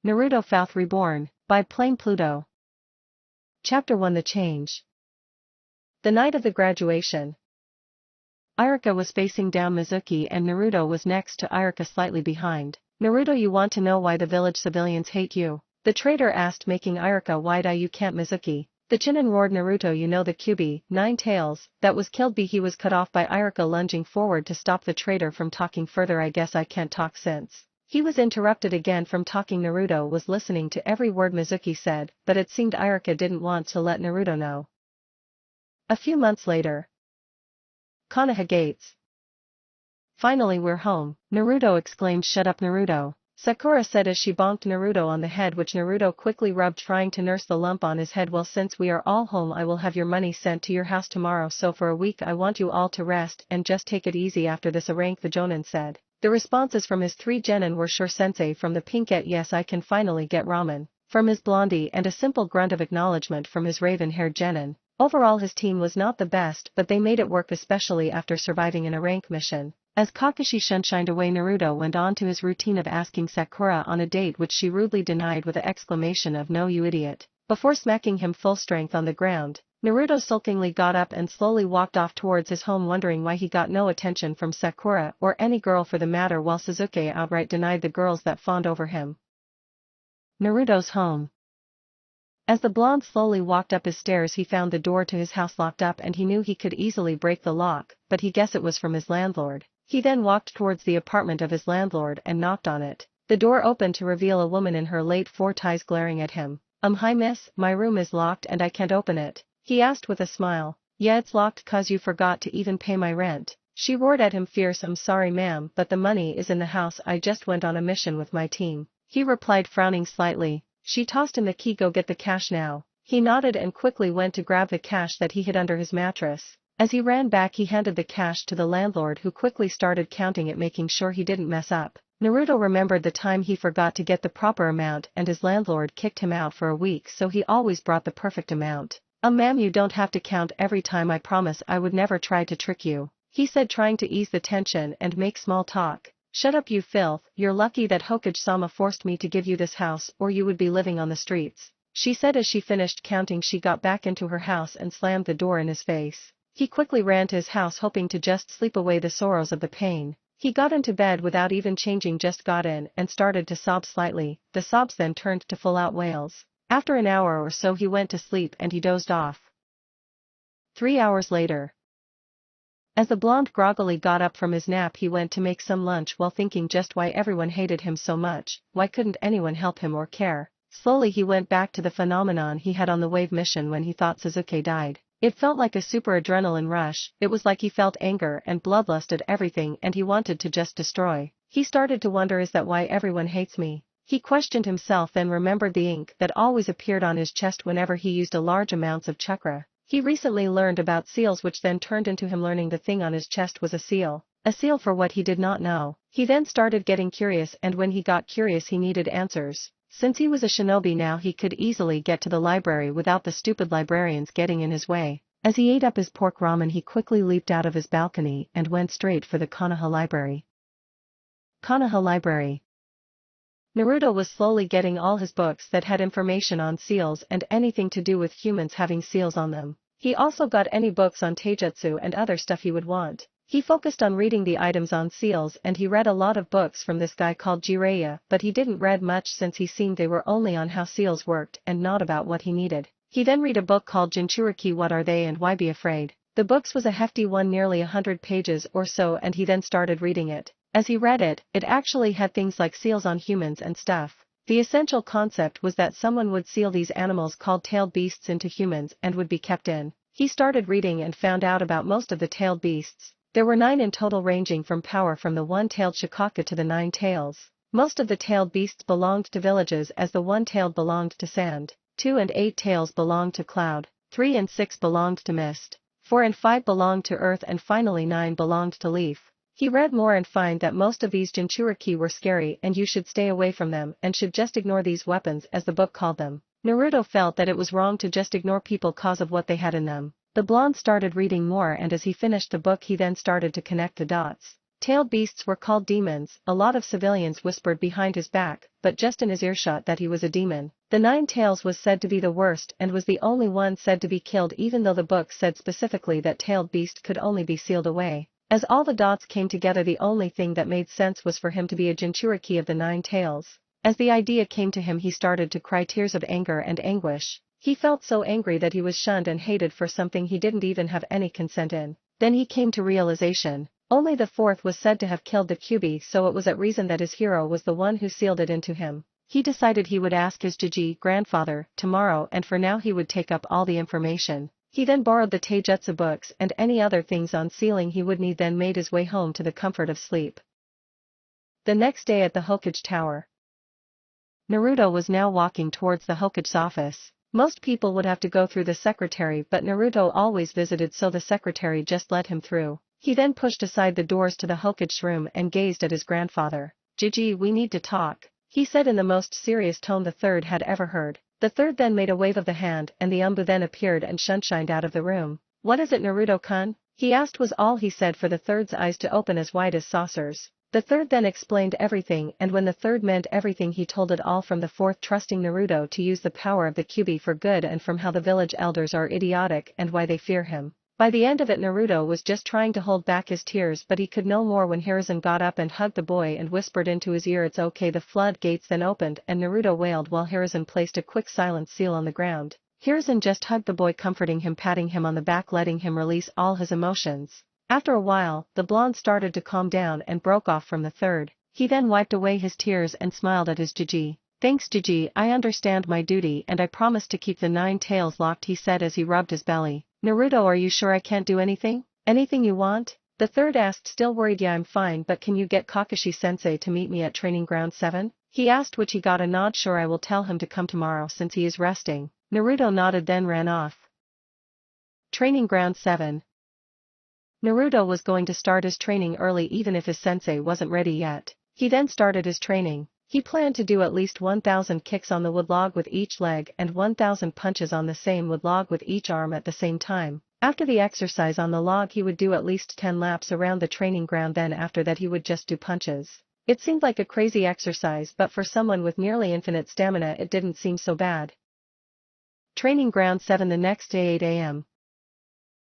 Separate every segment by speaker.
Speaker 1: Naruto Fouth Reborn, by PlanePluto. Chapter 1 The Change. The night of the graduation. Iruka was facing down Mizuki and Naruto was next to Iruka slightly behind. Naruto, you want to know why the village civilians hate you? The traitor asked, making Iruka wide-eye. You can't, Mizuki. The Chunin roared. Naruto, you know the Kyuubi, 9 tails, that was killed. He was cut off by Iruka lunging forward to stop the traitor from talking further. I guess I can't talk since. He was interrupted again from talking. Naruto was listening to every word Mizuki said, but it seemed Iruka didn't want to let Naruto know. A few months later. Konoha gates. Finally we're home, Naruto exclaimed. Shut up, Naruto, Sakura said as she bonked Naruto on the head, which Naruto quickly rubbed, trying to nurse the lump on his head. Well, since we are all home, I will have your money sent to your house tomorrow, so for a week I want you all to rest and just take it easy after this. Rank the Jonin said. The responses from his 3 genin were sure. Sensei from the pinkette, yes, I can finally get ramen, from his blondie, and a simple grunt of acknowledgement from his raven-haired genin. Overall his team was not the best, but they made it work, especially after surviving in a rank mission. As Kakashi shined away, Naruto went on to his routine of asking Sakura on a date, which she rudely denied with an exclamation of "No, you idiot," before smacking him full strength on the ground. Naruto sulkingly got up and slowly walked off towards his home, wondering why he got no attention from Sakura or any girl for the matter, while Sasuke outright denied the girls that fawned over him. Naruto's home. As the blonde slowly walked up his stairs, he found the door to his house locked up, and he knew he could easily break the lock, but he guessed it was from his landlord. He then walked towards the apartment of his landlord and knocked on it. The door opened to reveal a woman in her late 40s glaring at him. Hi miss, my room is locked and I can't open it, he asked with a smile. Yeah, it's locked 'cause you forgot to even pay my rent, she roared at him fierce. I'm sorry ma'am, but the money is in the house. I just went on a mission with my team, he replied, frowning slightly. She tossed him the key. Go get the cash now. He nodded and quickly went to grab the cash that he hid under his mattress. As he ran back, he handed the cash to the landlord, who quickly started counting it, making sure he didn't mess up. Naruto remembered the time he forgot to get the proper amount and his landlord kicked him out for a week, so he always brought the perfect amount. Ma'am, you don't have to count every time. I promise I would never try to trick you, he said, trying to ease the tension and make small talk. Shut up, you filth, you're lucky that Hokage-sama forced me to give you this house, or you would be living on the streets, she said as she finished counting. She got back into her house and slammed the door in his face. He quickly ran to his house, hoping to just sleep away the sorrows of the pain. He got into bed without even changing, just got in and started to sob slightly. The sobs then turned to full-out wails. After an hour or so he went to sleep and he dozed off. 3 hours later. As the blonde groggily got up from his nap, he went to make some lunch while thinking just why everyone hated him so much. Why couldn't anyone help him or care? Slowly he went back to the phenomenon he had on the wave mission when he thought Sasuke died. It felt like a super adrenaline rush. It was like he felt anger and bloodlust at everything and he wanted to just destroy. He started to wonder, is that why everyone hates me? He questioned himself, then remembered the ink that always appeared on his chest whenever he used a large amounts of chakra. He recently learned about seals, which then turned into him learning the thing on his chest was a seal. A seal for what, he did not know. He then started getting curious, and when he got curious he needed answers. Since he was a shinobi now, he could easily get to the library without the stupid librarians getting in his way. As he ate up his pork ramen, he quickly leaped out of his balcony and went straight for the Konoha library. Konoha library. Naruto was slowly getting all his books that had information on seals and anything to do with humans having seals on them. He also got any books on taijutsu and other stuff he would want. He focused on reading the items on seals, and he read a lot of books from this guy called Jiraiya, but he didn't read much since he seemed they were only on how seals worked and not about what he needed. He then read a book called Jinchuriki, What Are They and Why Be Afraid? The books was a hefty one, nearly 100 pages or so, and he then started reading it. As he read it, it actually had things like seals on humans and stuff. The essential concept was that someone would seal these animals called tailed beasts into humans and would be kept in. He started reading and found out about most of the tailed beasts. There were 9 in total, ranging from power from the 1-tailed Shikaka to the 9 tails. Most of the tailed beasts belonged to villages, as the 1-tailed belonged to sand, 2 and 8 tails belonged to cloud, 3 and 6 belonged to mist, 4 and 5 belonged to earth, and finally 9 belonged to leaf. He read more and find that most of these Jinchuriki were scary and you should stay away from them and should just ignore these weapons, as the book called them. Naruto felt that it was wrong to just ignore people cause of what they had in them. The blonde started reading more, and as he finished the book he then started to connect the dots. Tailed beasts were called demons. A lot of civilians whispered behind his back, but just in his earshot, that he was a demon. The 9 tails was said to be the worst and was the only one said to be killed, even though the book said specifically that tailed beast could only be sealed away. As all the dots came together, the only thing that made sense was for him to be a Jinchuriki of the 9 tails. As the idea came to him, he started to cry tears of anger and anguish. He felt so angry that he was shunned and hated for something he didn't even have any consent in. Then he came to realization. Only the 4th was said to have killed the Kyuubi, so it was at reason that his hero was the one who sealed it into him. He decided he would ask his Jiji grandfather tomorrow, and for now he would take up all the information. He then borrowed the taijutsu books and any other things on sealing he would need, then made his way home to the comfort of sleep. The next day at the Hokage Tower. Naruto was now walking towards the Hokage's office. Most people would have to go through the secretary, but Naruto always visited, so the secretary just let him through. He then pushed aside the doors to the Hokage's room and gazed at his grandfather. Jiji, we need to talk, he said in the most serious tone the 3rd had ever heard. The 3rd then made a wave of the hand and the Umbu then appeared and shunshined out of the room. What is it, Naruto-kun? He asked, was all he said for the 3rd's eyes to open as wide as saucers. The 3rd then explained everything, and when the 3rd meant everything he told it all, from the 4th trusting Naruto to use the power of the Kyuubi for good, and from how the village elders are idiotic and why they fear him. By the end of it, Naruto was just trying to hold back his tears, but he could no more when Hiruzen got up and hugged the boy and whispered into his ear, "It's okay." The floodgates then opened and Naruto wailed while Hiruzen placed a quick silence seal on the ground. Hiruzen just hugged the boy, comforting him, patting him on the back, letting him release all his emotions. After a while, the blonde started to calm down and broke off from the 3rd. He then wiped away his tears and smiled at his Jiji. Thanks Jiji, I understand my duty and I promise to keep the 9 tails locked, he said as he rubbed his belly. Naruto, are you sure I can't do anything? Anything you want? The 3rd asked, still worried. Yeah, I'm fine, but can you get Kakashi-sensei to meet me at Training Ground 7? He asked, which he got a nod. Sure, I will tell him to come tomorrow since he is resting. Naruto nodded then ran off. Training Ground 7. Naruto was going to start his training early even if his sensei wasn't ready yet. He then started his training. He planned to do at least 1,000 kicks on the wood log with each leg and 1,000 punches on the same wood log with each arm at the same time. After the exercise on the log, he would do at least 10 laps around the training ground, then after that he would just do punches. It seemed like a crazy exercise, but for someone with nearly infinite stamina it didn't seem so bad. Training Ground 7. The next day, 8 a.m.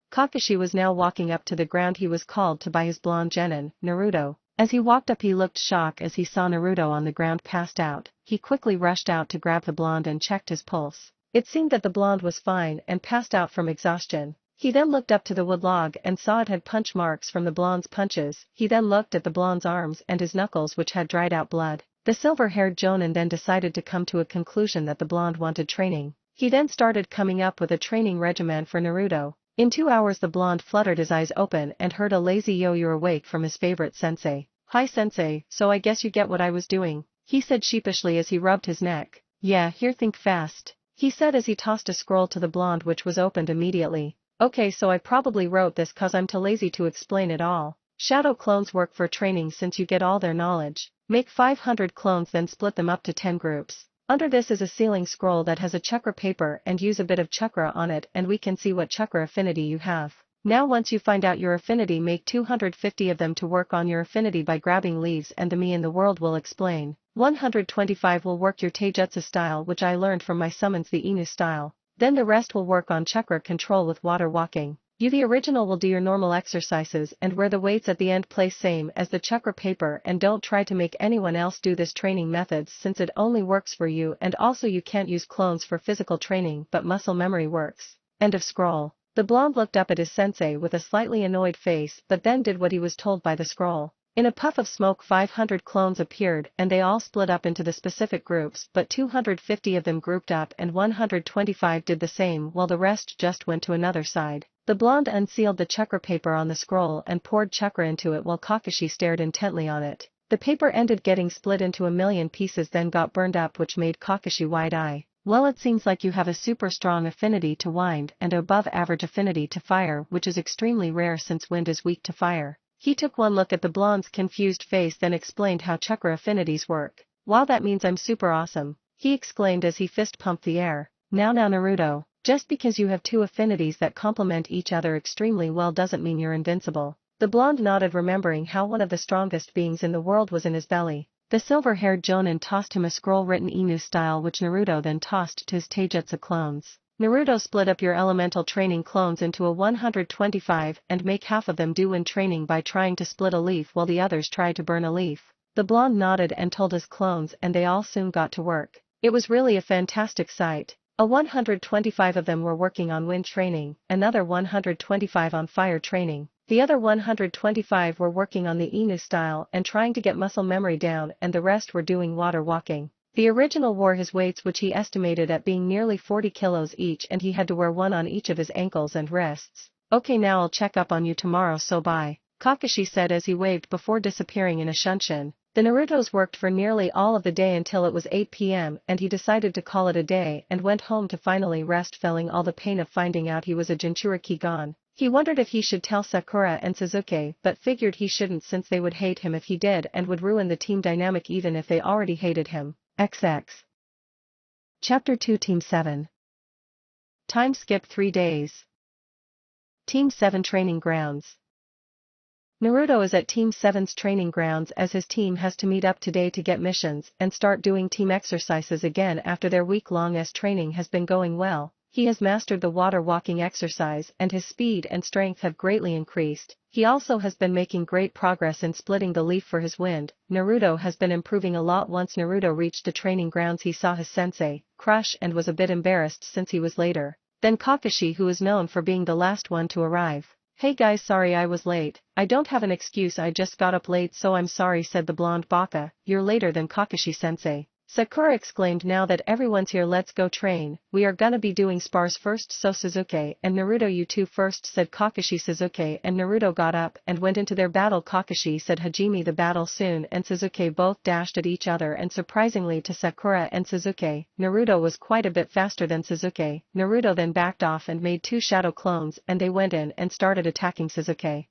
Speaker 1: Kakashi was now walking up to the ground he was called to by his blonde genin, Naruto. As he walked up, he looked shocked as he saw Naruto on the ground passed out. He quickly rushed out to grab the blonde and checked his pulse. It seemed that the blonde was fine and passed out from exhaustion. He then looked up to the wood log and saw it had punch marks from the blonde's punches. He then looked at the blonde's arms and his knuckles, which had dried out blood. The silver-haired jonin then decided to come to a conclusion that the blonde wanted training. He then started coming up with a training regimen for Naruto. In 2 hours the blonde fluttered his eyes open and heard a lazy "Yo, you're awake" from his favorite sensei. "Hi sensei, so I guess you get what I was doing," he said sheepishly as he rubbed his neck. "Yeah, here, think fast," he said as he tossed a scroll to the blonde, which was opened immediately. "Okay, so I probably wrote this cause I'm too lazy to explain it all. Shadow clones work for training since you get all their knowledge. Make 500 clones, then split them up to 10 groups. Under this is a sealing scroll that has a chakra paper, and use a bit of chakra on it and we can see what chakra affinity you have. Now once you find out your affinity, make 250 of them to work on your affinity by grabbing leaves, and the me in the world will explain. 125 will work your taijutsu style, which I learned from my summons, the Inu style. Then the rest will work on chakra control with water walking. You, the original, will do your normal exercises and where the weights at the end place same as the chakra paper, and don't try to make anyone else do this training methods since it only works for you, and also you can't use clones for physical training but muscle memory works." End of scroll. The blonde looked up at his sensei with a slightly annoyed face but then did what he was told by the scroll. In a puff of smoke 500 clones appeared and they all split up into the specific groups, but 250 of them grouped up and 125 did the same while the rest just went to another side. The blonde unsealed the chakra paper on the scroll and poured chakra into it while Kakashi stared intently on it. The paper ended getting split into a million pieces, then got burned up, which made Kakashi wide-eye. "Well, it seems like you have a super strong affinity to wind and above average affinity to fire, which is extremely rare since wind is weak to fire." He took one look at the blonde's confused face, then explained how chakra affinities work. "Wow, that means I'm super awesome," he exclaimed as he fist-pumped the air. Now Naruto, just because you have two affinities that complement each other extremely well doesn't mean you're invincible. The blonde nodded, remembering how one of the strongest beings in the world was in his belly. The silver-haired Jonin tossed him a scroll written Inu style, which Naruto then tossed to his taijutsu clones. Naruto, split up your elemental training clones into a 125 and make half of them do wind training by trying to split a leaf while the others try to burn a leaf. The blonde nodded and told his clones, and they all soon got to work. It was really a fantastic sight. A 125 of them were working on wind training, another 125 on fire training. The other 125 were working on the Inu style and trying to get muscle memory down, and the rest were doing water walking. The original wore his weights, which he estimated at being nearly 40 kilos each, and he had to wear one on each of his ankles and wrists. Okay, now I'll check up on you tomorrow, so bye, Kakashi said as he waved before disappearing in a shunshin. The Narutos worked for nearly all of the day until it was 8 p.m. and he decided to call it a day and went home to finally rest, feeling all the pain of finding out he was a Jinchuriki gone. He wondered if he should tell Sakura and Sasuke, but figured he shouldn't since they would hate him if he did and would ruin the team dynamic even if they already hated him. XX. Chapter 2, Team 7. Time skip 3 days. Team 7 Training Grounds. Naruto is at Team 7's training grounds as his team has to meet up today to get missions and start doing team exercises again after their week-long training has been going well. He has mastered the water walking exercise and his speed and strength have greatly increased. He also has been making great progress in splitting the leaf for his wind. Naruto has been improving a lot. Once Naruto reached the training grounds, he saw his sensei, Crush, and was a bit embarrassed since he was later than Kakashi, who is known for being the last one to arrive. Hey guys, sorry I was late. I don't have an excuse, I just got up late, so I'm sorry, said the blonde baka. You're later than Kakashi-sensei. Sakura exclaimed, now that everyone's here, let's go train. We are gonna be doing spars first, so Sasuke and Naruto, you two first, said Kakashi. Sasuke and Naruto got up and went into their battle. Kakashi said, Hajime the battle soon, and Sasuke both dashed at each other, and surprisingly to Sakura and Sasuke, Naruto was quite a bit faster than Sasuke. Naruto then backed off and made 2 shadow clones, and they went in and started attacking Sasuke.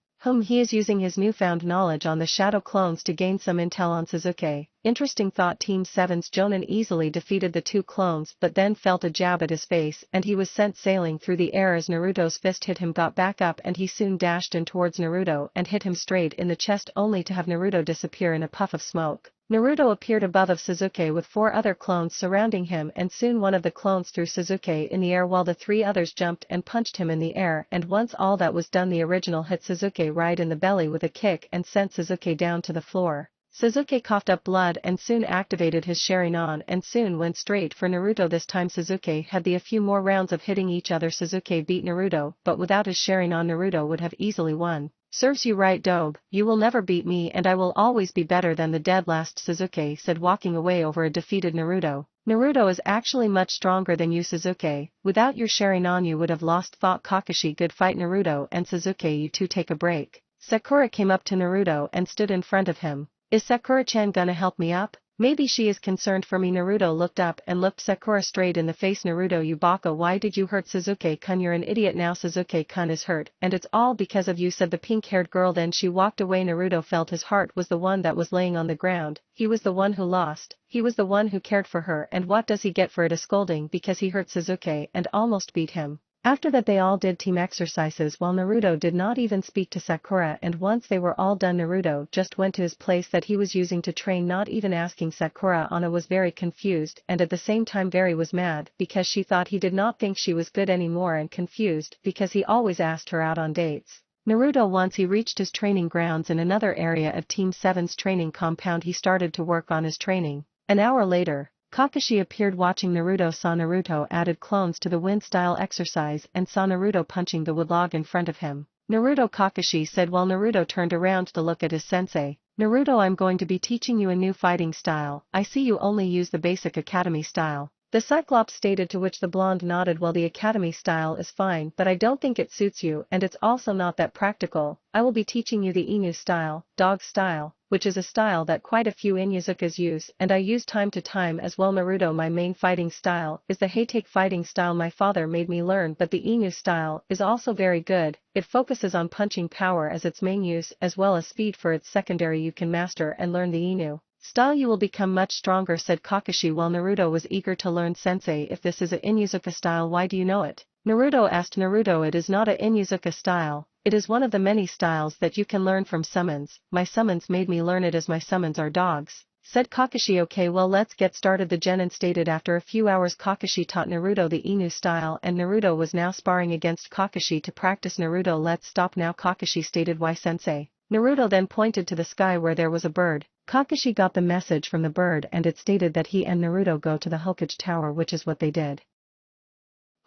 Speaker 1: He is using his newfound knowledge on the shadow clones to gain some intel on Sasuke. Interesting thought. Team 7's Jonin easily defeated the 2 clones but then felt a jab at his face and he was sent sailing through the air as Naruto's fist hit him, got back up, and he soon dashed in towards Naruto and hit him straight in the chest, only to have Naruto disappear in a puff of smoke. Naruto appeared above of Sasuke with 4 other clones surrounding him, and soon one of the clones threw Sasuke in the air while the 3 others jumped and punched him in the air, and once all that was done, the original hit Sasuke right in the belly with a kick and sent Sasuke down to the floor. Sasuke coughed up blood and soon activated his Sharingan and soon went straight for Naruto. This time Sasuke had a few more rounds of hitting each other. Sasuke beat Naruto, but without his Sharingan Naruto would have easily won. Serves you right, Dobe. You will never beat me and I will always be better than the dead last, Sasuke said, walking away over a defeated Naruto. Naruto is actually much stronger than you, Sasuke. Without your Sharingan you would have lost, thought Kakashi. Good fight, Naruto and Sasuke, you two take a break. Sakura came up to Naruto and stood in front of him. Is Sakura-chan gonna help me up? Maybe she is concerned for me. Naruto looked up and looked Sakura straight in the face. Naruto, you baka, why did you hurt Sasuke-kun? You're an idiot now. Sasuke-kun is hurt, and it's all because of you, said the pink-haired girl. Then she walked away. Naruto felt his heart was the one that was laying on the ground. He was the one who lost. He was the one who cared for her, and what does he get for it? A scolding because he hurt Sasuke and almost beat him. After that they all did team exercises while Naruto did not even speak to Sakura, and once they were all done Naruto just went to his place that he was using to train, not even asking Sakura. Anna was very confused and at the same time very was mad because she thought he did not think she was good anymore, and confused because he always asked her out on dates. Naruto, once he reached his training grounds in another area of Team 7's training compound, he started to work on his training. An hour later, Kakashi appeared watching Naruto. Saw Naruto added clones to the wind style exercise and saw Naruto punching the wood log in front of him. Naruto, Kakashi said while Naruto turned around to look at his sensei. Naruto, I'm going to be teaching you a new fighting style. I see you only use the basic academy style. The Cyclops stated, to which the blonde nodded. Well, the academy style is fine, but I don't think it suits you and it's also not that practical. I will be teaching you the Inu style, dog style, which is a style that quite a few Inuzukas use and I use time to time as well. Naruto, my main fighting style is the Hatake fighting style my father made me learn, but the Inu style is also very good. It focuses on punching power as its main use as well as speed for its secondary. You can master and learn the Inu style, you will become much stronger, said Kakashi while Naruto was eager to learn. Sensei, if this is a Inuzuka style, why do you know it? Naruto asked. Naruto, it is not a Inuzuka style, It is one of the many styles that you can learn from summons. My summons made me learn it as my summons are dogs, said Kakashi. Okay, well, let's get started, the genin stated. After a few hours, Kakashi taught Naruto the Inu style, and Naruto was now sparring against Kakashi to practice. Naruto, let's stop now, Kakashi stated. Why, sensei? Naruto then pointed to the sky where there was a bird. Kakashi got the message from the bird and it stated that he and Naruto go to the Hokage Tower, which is what they did.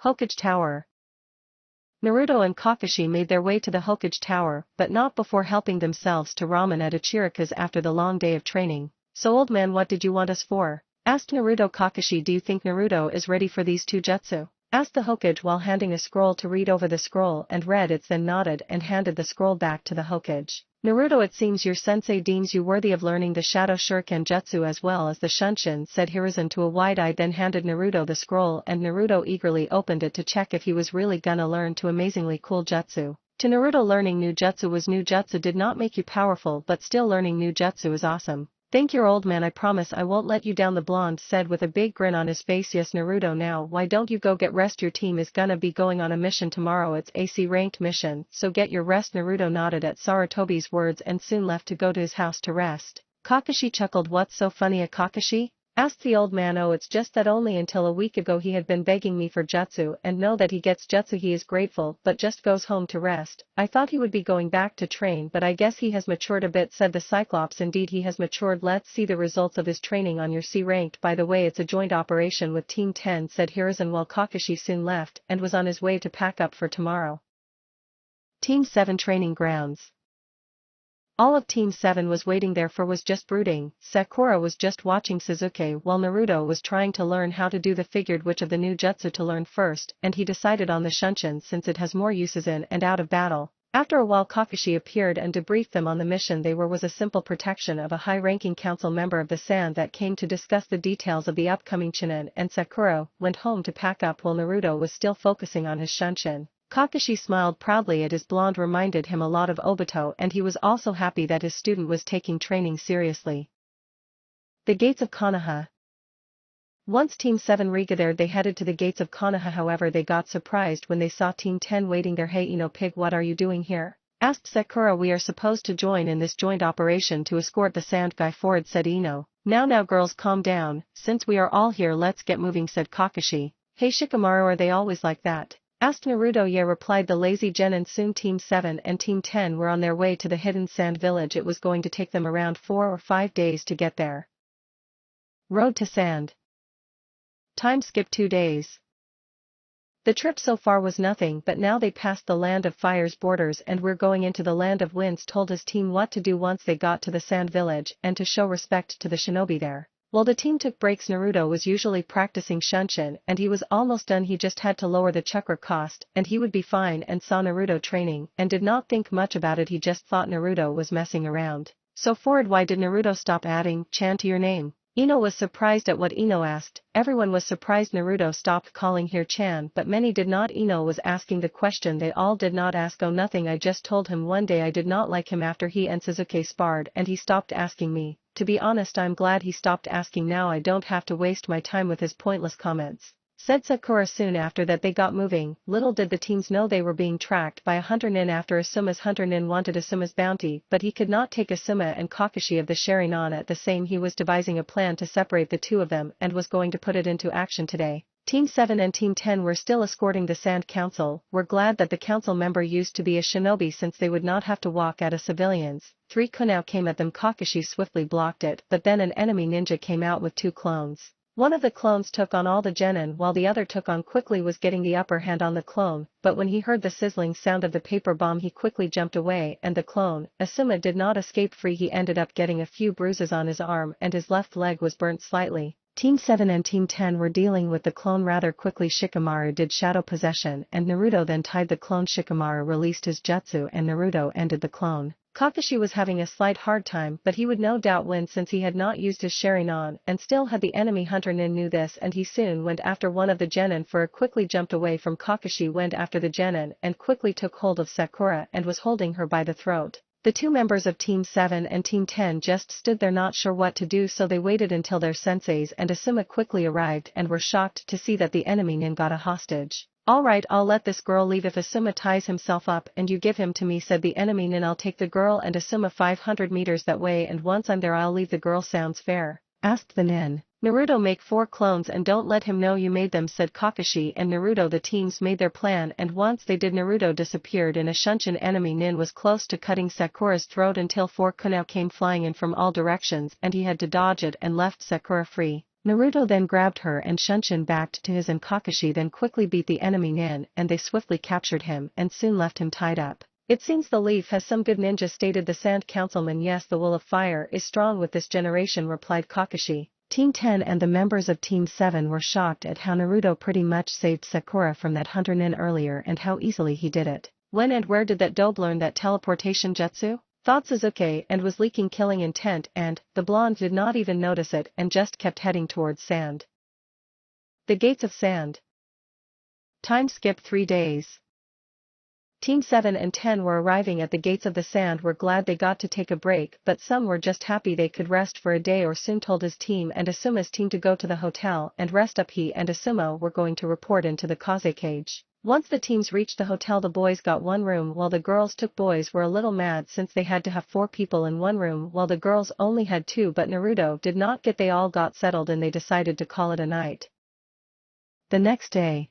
Speaker 1: Hokage Tower. Naruto and Kakashi made their way to the Hokage Tower, but not before helping themselves to ramen at Ichirika's after the long day of training. So, old man, what did you want us for? Asked Naruto. Kakashi, do you think Naruto is ready for these two jutsu? Asked the Hokage while handing a scroll to read over. The scroll and read it, then nodded and handed the scroll back to the Hokage. Naruto, it seems your sensei deems you worthy of learning the Shadow Shuriken Jutsu as well as the Shunshin, said Hiruzen to a wide-eye, then handed Naruto the scroll, and Naruto eagerly opened it to check if he was really gonna learn two amazingly cool jutsu. To Naruto, learning new jutsu was new jutsu did not make you powerful, but still learning new jutsu is awesome. Thank you, old man, I promise I won't let you down, the blonde said with a big grin on his face. Yes, Naruto, now why don't you go get rest? Your team is gonna be going on a mission tomorrow. It's AC ranked mission, so get your rest. Naruto nodded at Sarutobi's words and soon left to go to his house to rest. Kakashi chuckled. What's so funny, a Kakashi? Asked the old man. Oh, it's just that only until a week ago he had been begging me for jutsu, and now that he gets jutsu he is grateful but just goes home to rest. I thought he would be going back to train, but I guess he has matured a bit, said the Cyclops. Indeed, he has matured. Let's see the results of his training on your C ranked. By the way, it's a joint operation with Team 10, said Hiruzen while Kakashi soon left and was on his way to pack up for tomorrow. Team 7 training grounds. All of Team 7 was waiting there for was just brooding. Sakura was just watching Sasuke while Naruto was trying to learn how to do the figured which of the new jutsu to learn first, and he decided on the Shunshin since it has more uses in and out of battle. After a while, Kakashi appeared and debriefed them on the mission they were was a simple protection of a high-ranking council member of the Sand that came to discuss the details of the upcoming Chunin, and Sakura went home to pack up while Naruto was still focusing on his Shunshin. Kakashi smiled proudly at his blonde, reminded him a lot of Obito, and he was also happy that his student was taking training seriously. The gates of Konoha. Once Team 7 regathered, they headed to the gates of Konoha. However, they got surprised when they saw Team 10 waiting there. Hey, Ino Pig, what are you doing here? Asked Sakura. We are supposed to join in this joint operation to escort the sand guy forward, said Ino. Now girls, calm down, since we are all here let's get moving, said Kakashi. Hey Shikamaru, are they always like that? Asked Naruto. Yeah, replied the lazy genin. Soon Team 7 and Team 10 were on their way to the hidden sand village. It was going to take them around 4 or 5 days to get there. Road to sand. Time skip 2 days. The trip so far was nothing, but now they passed the land of fire's borders and we're going into the land of winds, told his team what to do once they got to the sand village and to show respect to the shinobi there. While the team took breaks, Naruto was usually practicing Shunshin and he was almost done. He just had to lower the chakra cost and he would be fine, and saw Naruto training and did not think much about it. He just thought Naruto was messing around. So forward, why did Naruto stop adding Chan to your name? Ino was surprised at what Ino asked. Everyone was surprised Naruto stopped calling here Chan, but many did not. Ino was asking the question they all did not ask. Oh, nothing, I just told him one day I did not like him after he and Sasuke sparred and he stopped asking me. To be honest, I'm glad he stopped asking. Now I don't have to waste my time with his pointless comments, said Sakura. Soon after that they got moving. Little did the teams know they were being tracked by a hunter nin. After Asuma's hunter nin wanted Asuma's bounty, but he could not take Asuma and Kakashi of the Sharingan at the same. He was devising a plan to separate the two of them and was going to put it into action today. Team 7 and Team 10 were still escorting the Sand Council, were glad that the council member used to be a shinobi since they would not have to walk at as civilians. 3 Kunao came at them. Kakashi swiftly blocked it, but then an enemy ninja came out with 2 clones. One of the clones took on all the genin while the other took on quickly was getting the upper hand on the clone, but when he heard the sizzling sound of the paper bomb he quickly jumped away and the clone, Asuma, did not escape free. He ended up getting a few bruises on his arm and his left leg was burnt slightly. Team 7 and Team 10 were dealing with the clone rather quickly. Shikamaru did shadow possession and Naruto then tied the clone. Shikamaru released his jutsu and Naruto ended the clone. Kakashi was having a slight hard time, but he would no doubt win since he had not used his Sharingan and still had the enemy hunter nin. Knew this and he soon went after one of the genin. Quickly jumped away from Kakashi, went after the genin and quickly took hold of Sakura and was holding her by the throat. The 2 members of Team 7 and Team 10 just stood there not sure what to do, so they waited until their senseis and Asuma quickly arrived and were shocked to see that the enemy nin got a hostage. Alright, I'll let this girl leave if Asuma ties himself up and you give him to me, said the enemy nin. I'll take the girl and Asuma 500 meters that way, and once I'm there I'll leave the girl. Sounds fair? Asked the nin. Naruto, make 4 clones and don't let him know you made them, said Kakashi and Naruto. The teams made their plan, and once they did, Naruto disappeared in a shunshin. Enemy nin was close to cutting Sakura's throat until 4 Konoha came flying in from all directions and he had to dodge it and left Sakura free. Naruto then grabbed her and shunshin backed to his, and Kakashi then quickly beat the enemy nin and they swiftly captured him and soon left him tied up. It seems the leaf has some good ninja, stated the Sand Councilman. Yes, the will of fire is strong with this generation, replied Kakashi. Team 10 and the members of Team 7 were shocked at how Naruto pretty much saved Sakura from that hunter nin earlier and how easily he did it. When and where did that dope learn that teleportation jutsu? Thought Sasuke, and was leaking killing intent, and the blonde did not even notice it and just kept heading towards sand. The gates of sand. Time skip 3 days. Team 7 and 10 were arriving at the gates of the sand, were glad they got to take a break, but some were just happy they could rest for a day. Or soon told his team and Asuma's team to go to the hotel and rest up. He and Asuma were going to report into the Kaze cage. Once the teams reached the hotel, the boys got one room while the girls took. Boys were a little mad since they had to have 4 people in one room while the girls only had 2, but Naruto did not get. They all got settled and they decided to call it a night. The next day,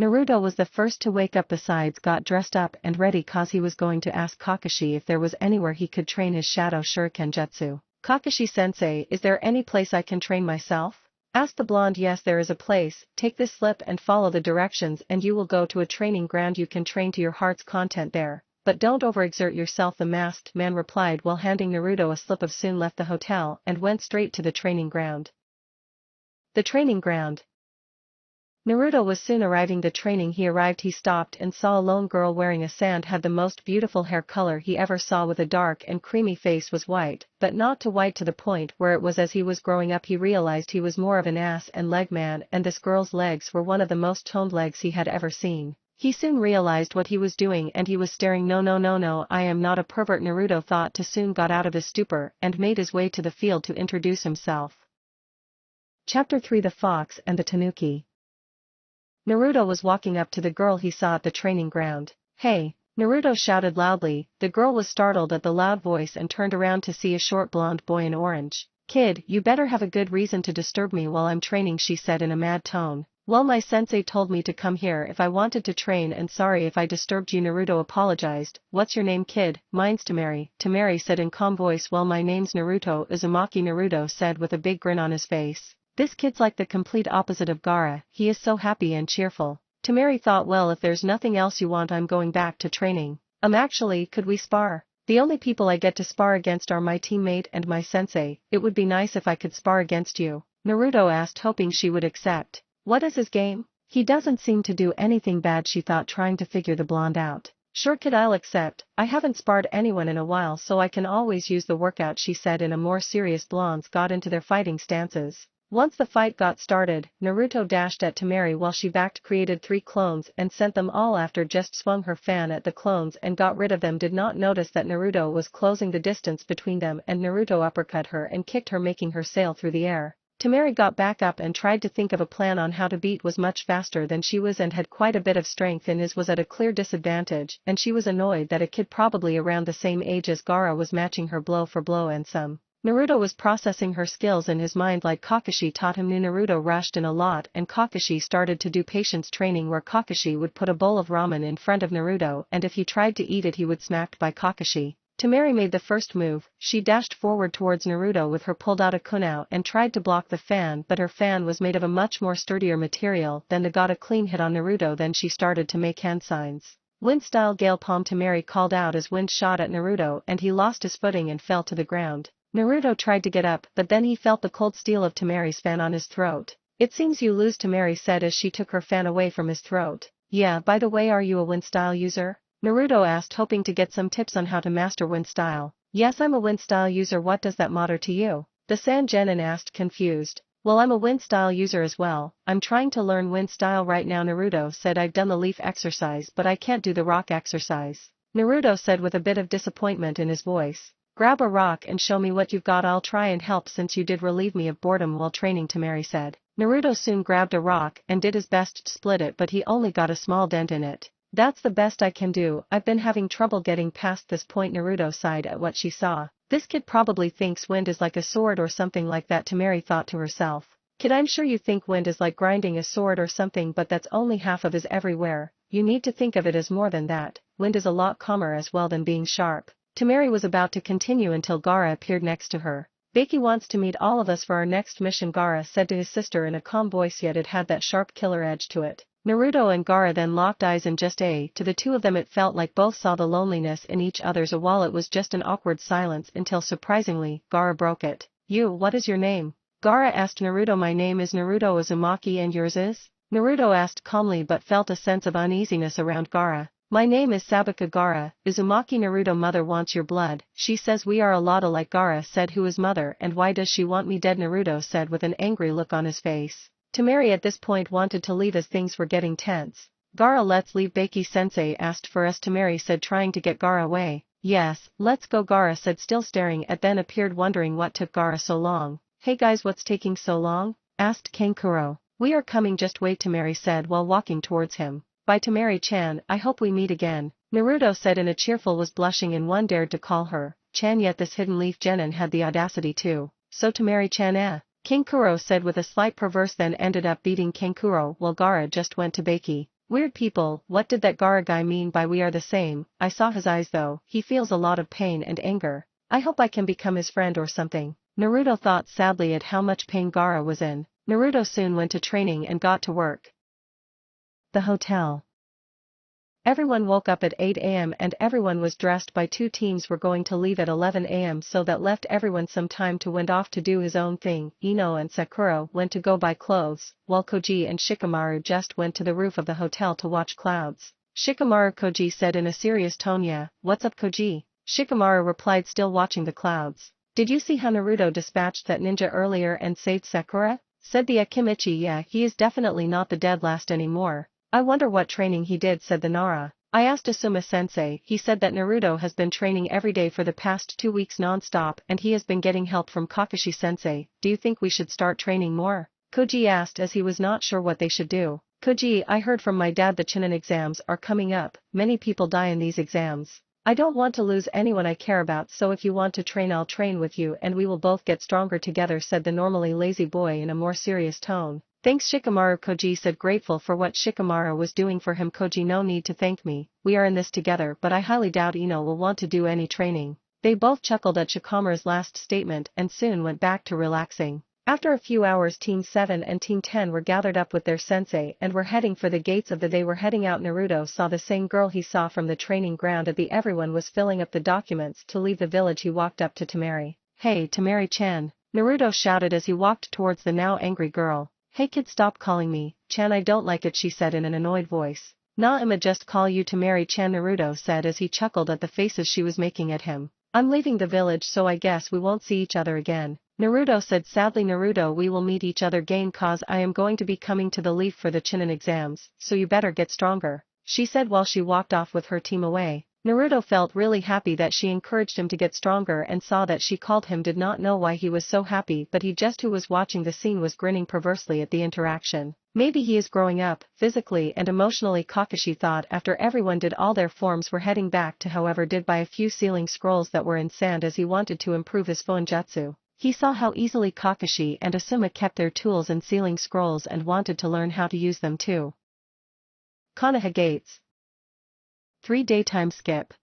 Speaker 1: Naruto was the first to wake up, besides got dressed up and ready cause he was going to ask Kakashi if there was anywhere he could train his shadow shuriken jutsu. Kakashi-sensei, is there any place I can train myself? Asked the blonde. Yes, there is a place. Take this slip and follow the directions and you will go to a training ground. You can train to your heart's content there, but don't overexert yourself, the masked man replied while handing Naruto a slip. Soon left the hotel and went straight to the training ground. The training ground. Naruto was soon arriving. The training he arrived, he stopped and saw a lone girl wearing a sand, had the most beautiful hair color he ever saw with a dark and creamy face, was white, but not too white to the point where it was. As he was growing up he realized he was more of an ass and leg man, and this girl's legs were one of the most toned legs he had ever seen. He soon realized what he was doing and he was staring. No, I am not a pervert, Naruto thought. Soon got out of his stupor and made his way to the field to introduce himself. Chapter 3: The Fox and the Tanuki. Naruto was walking up to the girl he saw at the training ground. Hey! Naruto shouted loudly. The girl was startled at the loud voice and turned around to see a short blonde boy in orange. Kid, you better have a good reason to disturb me while I'm training, she said in a mad tone. Well, my sensei told me to come here if I wanted to train, and sorry if I disturbed you, Naruto apologized. What's your name, kid? Mine's Temari. Temari said in calm voice. Well, my name's Naruto Uzumaki, Naruto said with a big grin on his face. This kid's like the complete opposite of Gaara, he is so happy and cheerful. Temari thought, well, if there's nothing else you want, I'm going back to training. Actually, could we spar? The only people I get to spar against are my teammate and my sensei. It would be nice if I could spar against you, Naruto asked, hoping she would accept. What is his game? He doesn't seem to do anything bad, she thought, trying to figure the blonde out. Sure kid, I'll accept. I haven't sparred anyone in a while so I can always use the workout, she said in a more serious. Blondes got into their fighting stances. Once the fight got started, Naruto dashed at Temari while she backed, created 3 clones and sent them all after, just swung her fan at the clones and got rid of them. Did not notice that Naruto was closing the distance between them, and Naruto uppercut her and kicked her, making her sail through the air. Temari got back up and tried to think of a plan on how to beat, was much faster than she was and had quite a bit of strength, and his was at a clear disadvantage, and she was annoyed that a kid probably around the same age as Gaara was matching her blow for blow and some. Naruto was processing her skills in his mind like Kakashi taught him. Naruto rushed in a lot and Kakashi started to do patience training, where Kakashi would put a bowl of ramen in front of Naruto and if he tried to eat it he would smacked by Kakashi. Temari made the first move. She dashed forward towards Naruto with her pulled out a kunai and tried to block the fan, but her fan was made of a much more sturdier material than the. Got a clean hit on Naruto. Then she started to make hand signs. Wind style gale palm, Temari called out as wind shot at Naruto and he lost his footing and fell to the ground. Naruto tried to get up, but then he felt the cold steel of Temari's fan on his throat. It seems you lose, Temari said as she took her fan away from his throat. Yeah, by the way, are you a wind style user? Naruto asked, hoping to get some tips on how to master wind style. Yes, I'm a wind style user. What does that matter to you? The Sangenin asked, confused. Well, I'm a wind style user as well. I'm trying to learn wind style right now, Naruto said. I've done the leaf exercise but I can't do the rock exercise, Naruto said with a bit of disappointment in his voice. Grab a rock and show me what you've got. I'll try and help since you did relieve me of boredom while training, Temari said. Naruto soon grabbed a rock and did his best to split it, but he only got a small dent in it. That's the best I can do. I've been having trouble getting past this point. Naruto sighed at what she saw. This kid probably thinks wind is like a sword or something like that, Temari thought to herself. Kid, I'm sure you think wind is like grinding a sword or something, but that's only half of his everywhere. You need to think of it as more than that. Wind is a lot calmer as well than being sharp. Temari was about to continue until Gaara appeared next to her. Baki wants to meet all of us for our next mission, Gaara said to his sister in a calm voice, yet it had that sharp killer edge to it. Naruto and Gaara then locked eyes, and just to the two of them it felt like both saw the loneliness in each other's while it was just an awkward silence until surprisingly, Gaara broke it. What is your name? Gaara asked Naruto. My name is Naruto Uzumaki, and yours is? Naruto asked calmly but felt a sense of uneasiness around Gaara. My name is Sakura. Gaara, Uzumaki. Naruto, mother wants your blood. She says we are a lot alike. Gaara said, who is mother and why does she want me dead? Naruto said with an angry look on his face. Temari at this point wanted to leave as things were getting tense. Gaara, let's leave. Baki sensei asked for us, Temari said, trying to get Gaara away. Yes, let's go, Gaara said, still staring at then appeared, wondering what took Gaara so long. Hey guys, what's taking so long? Asked Kankuro. We are coming, just wait, Temari said while walking towards him. Bye Temari-chan, I hope we meet again. Naruto said in a cheerful was blushing and one dared to call her Chan, yet this hidden leaf genin had the audacity to. So Temari-chan Kankuro said with a slight perverse, then ended up beating Kankuro while Gaara just went to Baki. Weird people, what did that Gaara guy mean by we are the same? I saw his eyes though, he feels a lot of pain and anger. I hope I can become his friend or something. Naruto thought sadly at how much pain Gaara was in. Naruto soon went to training and got to work. The hotel. Everyone woke up at 8 a.m. and everyone was dressed. By two teams were going to leave at 11 a.m. so that left everyone some time to went off to do his own thing. Ino and Sakura went to go buy clothes, while Koji and Shikamaru just went to the roof of the hotel to watch clouds. Shikamaru, Koji said in a serious tone. Yeah, what's up, Koji? Shikamaru replied, still watching the clouds. Did you see how Naruto dispatched that ninja earlier and saved Sakura? Said the Akimichi. Yeah, he is definitely not the dead last anymore. I wonder what training he did, said the Nara. I asked Asuma-sensei. He said that Naruto has been training every day for the past 2 weeks non-stop and he has been getting help from Kakashi-sensei. Do you think we should start training more? Koji asked as he was not sure what they should do. Koji, I heard from my dad the Chunin exams are coming up. Many people die in these exams. I don't want to lose anyone I care about, so if you want to train I'll train with you and we will both get stronger together, said the normally lazy boy in a more serious tone. Thanks Shikamaru, Koji said, grateful for what Shikamaru was doing for him. Koji, no need to thank me, we are in this together, but I highly doubt Ino will want to do any training. They both chuckled at Shikamaru's last statement and soon went back to relaxing. After a few hours, Team 7 and Team 10 were gathered up with their sensei and were heading for the gates of the they were heading out. Naruto saw the same girl he saw from the training ground at the everyone was filling up the documents to leave the village. He walked up to Temari. Hey Temari-chan, Naruto shouted as he walked towards the now angry girl. Hey kid, stop calling me Chan, I don't like it, she said in an annoyed voice. Nah, I'ma just call you Temari-chan, Naruto said as he chuckled at the faces she was making at him. I'm leaving the village, so I guess we won't see each other again. Naruto said sadly. Naruto, we will meet each other again cause I am going to be coming to the leaf for the Chunin exams, so you better get stronger, she said while she walked off with her team away. Naruto felt really happy that she encouraged him to get stronger and saw that she called him. Did not know why he was so happy, but he just who was watching the scene was grinning perversely at the interaction. Maybe he is growing up, physically and emotionally, Kakashi thought after everyone did all their forms were heading back to however did buy a few sealing scrolls that were in sand as he wanted to improve his Fuinjutsu. He saw how easily Kakashi and Asuma kept their tools and sealing scrolls and wanted to learn how to use them too. Konoha Gates. 3-day time skip.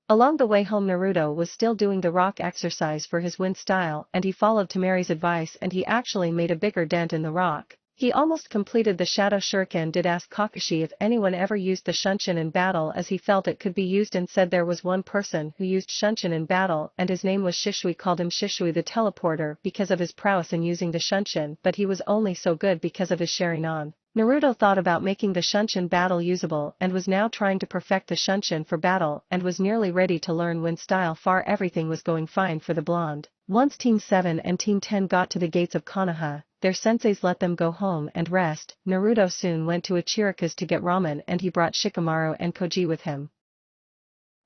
Speaker 1: Along the way home, Naruto was still doing the rock exercise for his wind style and he followed Temari's advice and he actually made a bigger dent in the rock. He almost completed the Shadow Shuriken. Did ask Kakashi if anyone ever used the Shunshin in battle as he felt it could be used and said there was one person who used Shunshin in battle and his name was Shishui. Called him Shishui the teleporter because of his prowess in using the Shunshin, but he was only so good because of his Sharingan. Naruto thought about making the Shunshin battle usable and was now trying to perfect the Shunshin for battle and was nearly ready to learn wind style. Far everything was going fine for the blonde. Once Team 7 and Team 10 got to the gates of Konoha, their senseis let them go home and rest. Naruto soon went to Ichirika's to get ramen and he brought Shikamaru and Koji with him.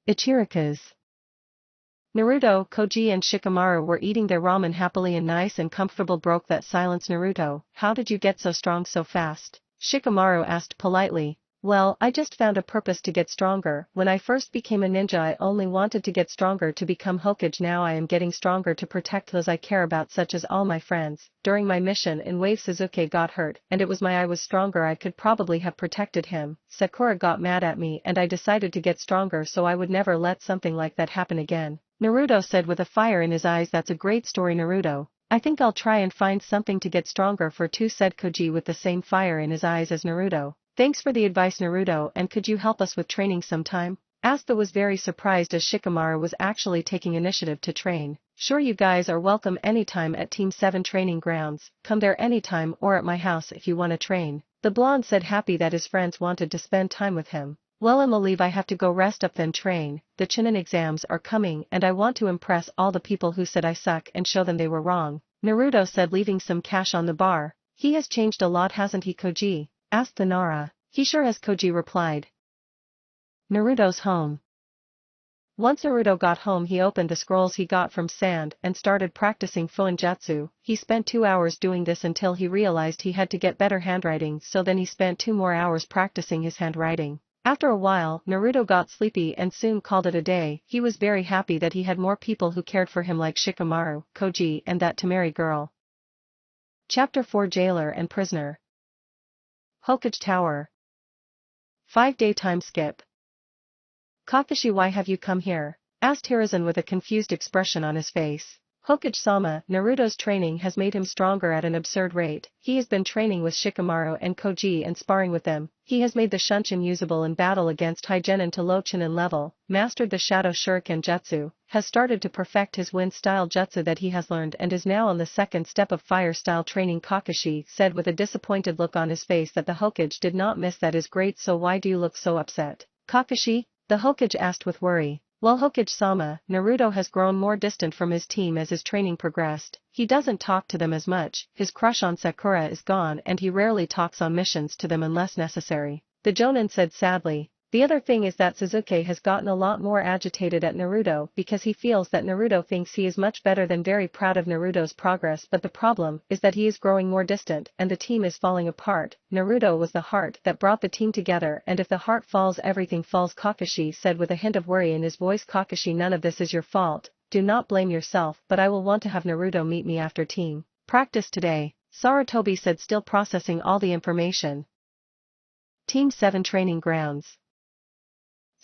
Speaker 1: Ichirika's. Naruto, Koji and Shikamaru were eating their ramen happily and nice and comfortable. Broke that silence. Naruto, how did you get so strong so fast? Shikamaru asked politely. Well, I just found a purpose to get stronger. When I first became a ninja I only wanted to get stronger to become Hokage. Now I am getting stronger to protect those I care about, such as all my friends. During my mission in Wave Sasuke got hurt, and it was I was stronger. I could probably have protected him. Sakura got mad at me and I decided to get stronger so I would never let something like that happen again. Naruto said with a fire in his eyes. That's a great story, Naruto. I think I'll try and find something to get stronger for too, said Koji with the same fire in his eyes as Naruto. Thanks for the advice, Naruto, and could you help us with training sometime? Asta was very surprised as Shikamaru was actually taking initiative to train. Sure, you guys are welcome anytime at Team 7 training grounds. Come there anytime or at my house if you want to train. The blonde said, happy that his friends wanted to spend time with him. Well, I'ma leave. I have to go rest up then train. The Chunin exams are coming and I want to impress all the people who said I suck and show them they were wrong. Naruto said, leaving some cash on the bar. He has changed a lot, hasn't he, Koji? Asked the Nara. He sure has, Koji replied. Naruto's home. Once Naruto got home he opened the scrolls he got from sand and started practicing Fuinjutsu. He spent 2 hours doing this until he realized he had to get better handwriting, so then he spent 2 more hours practicing his handwriting. After a while, Naruto got sleepy and soon called it a day. He was very happy that he had more people who cared for him like Shikamaru, Koji and that Temari girl. Chapter 4, Jailer and Prisoner. Hokage Tower. 5-day time skip. Kakashi, why have you come here? Asked Hiruzen with a confused expression on his face. Hokage-sama, Naruto's training has made him stronger at an absurd rate. He has been training with Shikamaru and Koji and sparring with them. He has made the Shunshin usable in battle against high Genin to low Chunin level, mastered the Shadow Shuriken Jutsu, has started to perfect his wind-style jutsu that he has learned and is now on the second step of fire-style training. Kakashi said with a disappointed look on his face that the Hokage did not miss. That is great, so why do you look so upset? Kakashi? The Hokage asked with worry. Well, Hokage-sama, Naruto has grown more distant from his team as his training progressed. He doesn't talk to them as much, his crush on Sakura is gone and he rarely talks on missions to them unless necessary. The Jonin said sadly. The other thing is that Sasuke has gotten a lot more agitated at Naruto because he feels that Naruto thinks he is much better than very proud of Naruto's progress, but the problem is that he is growing more distant and the team is falling apart. Naruto was the heart that brought the team together and if the heart falls everything falls, Kakashi said with a hint of worry in his voice. Kakashi, none of this is your fault, do not blame yourself, but I will want to have Naruto meet me after team practice today. Sarutobi said, still processing all the information. Team 7 training grounds.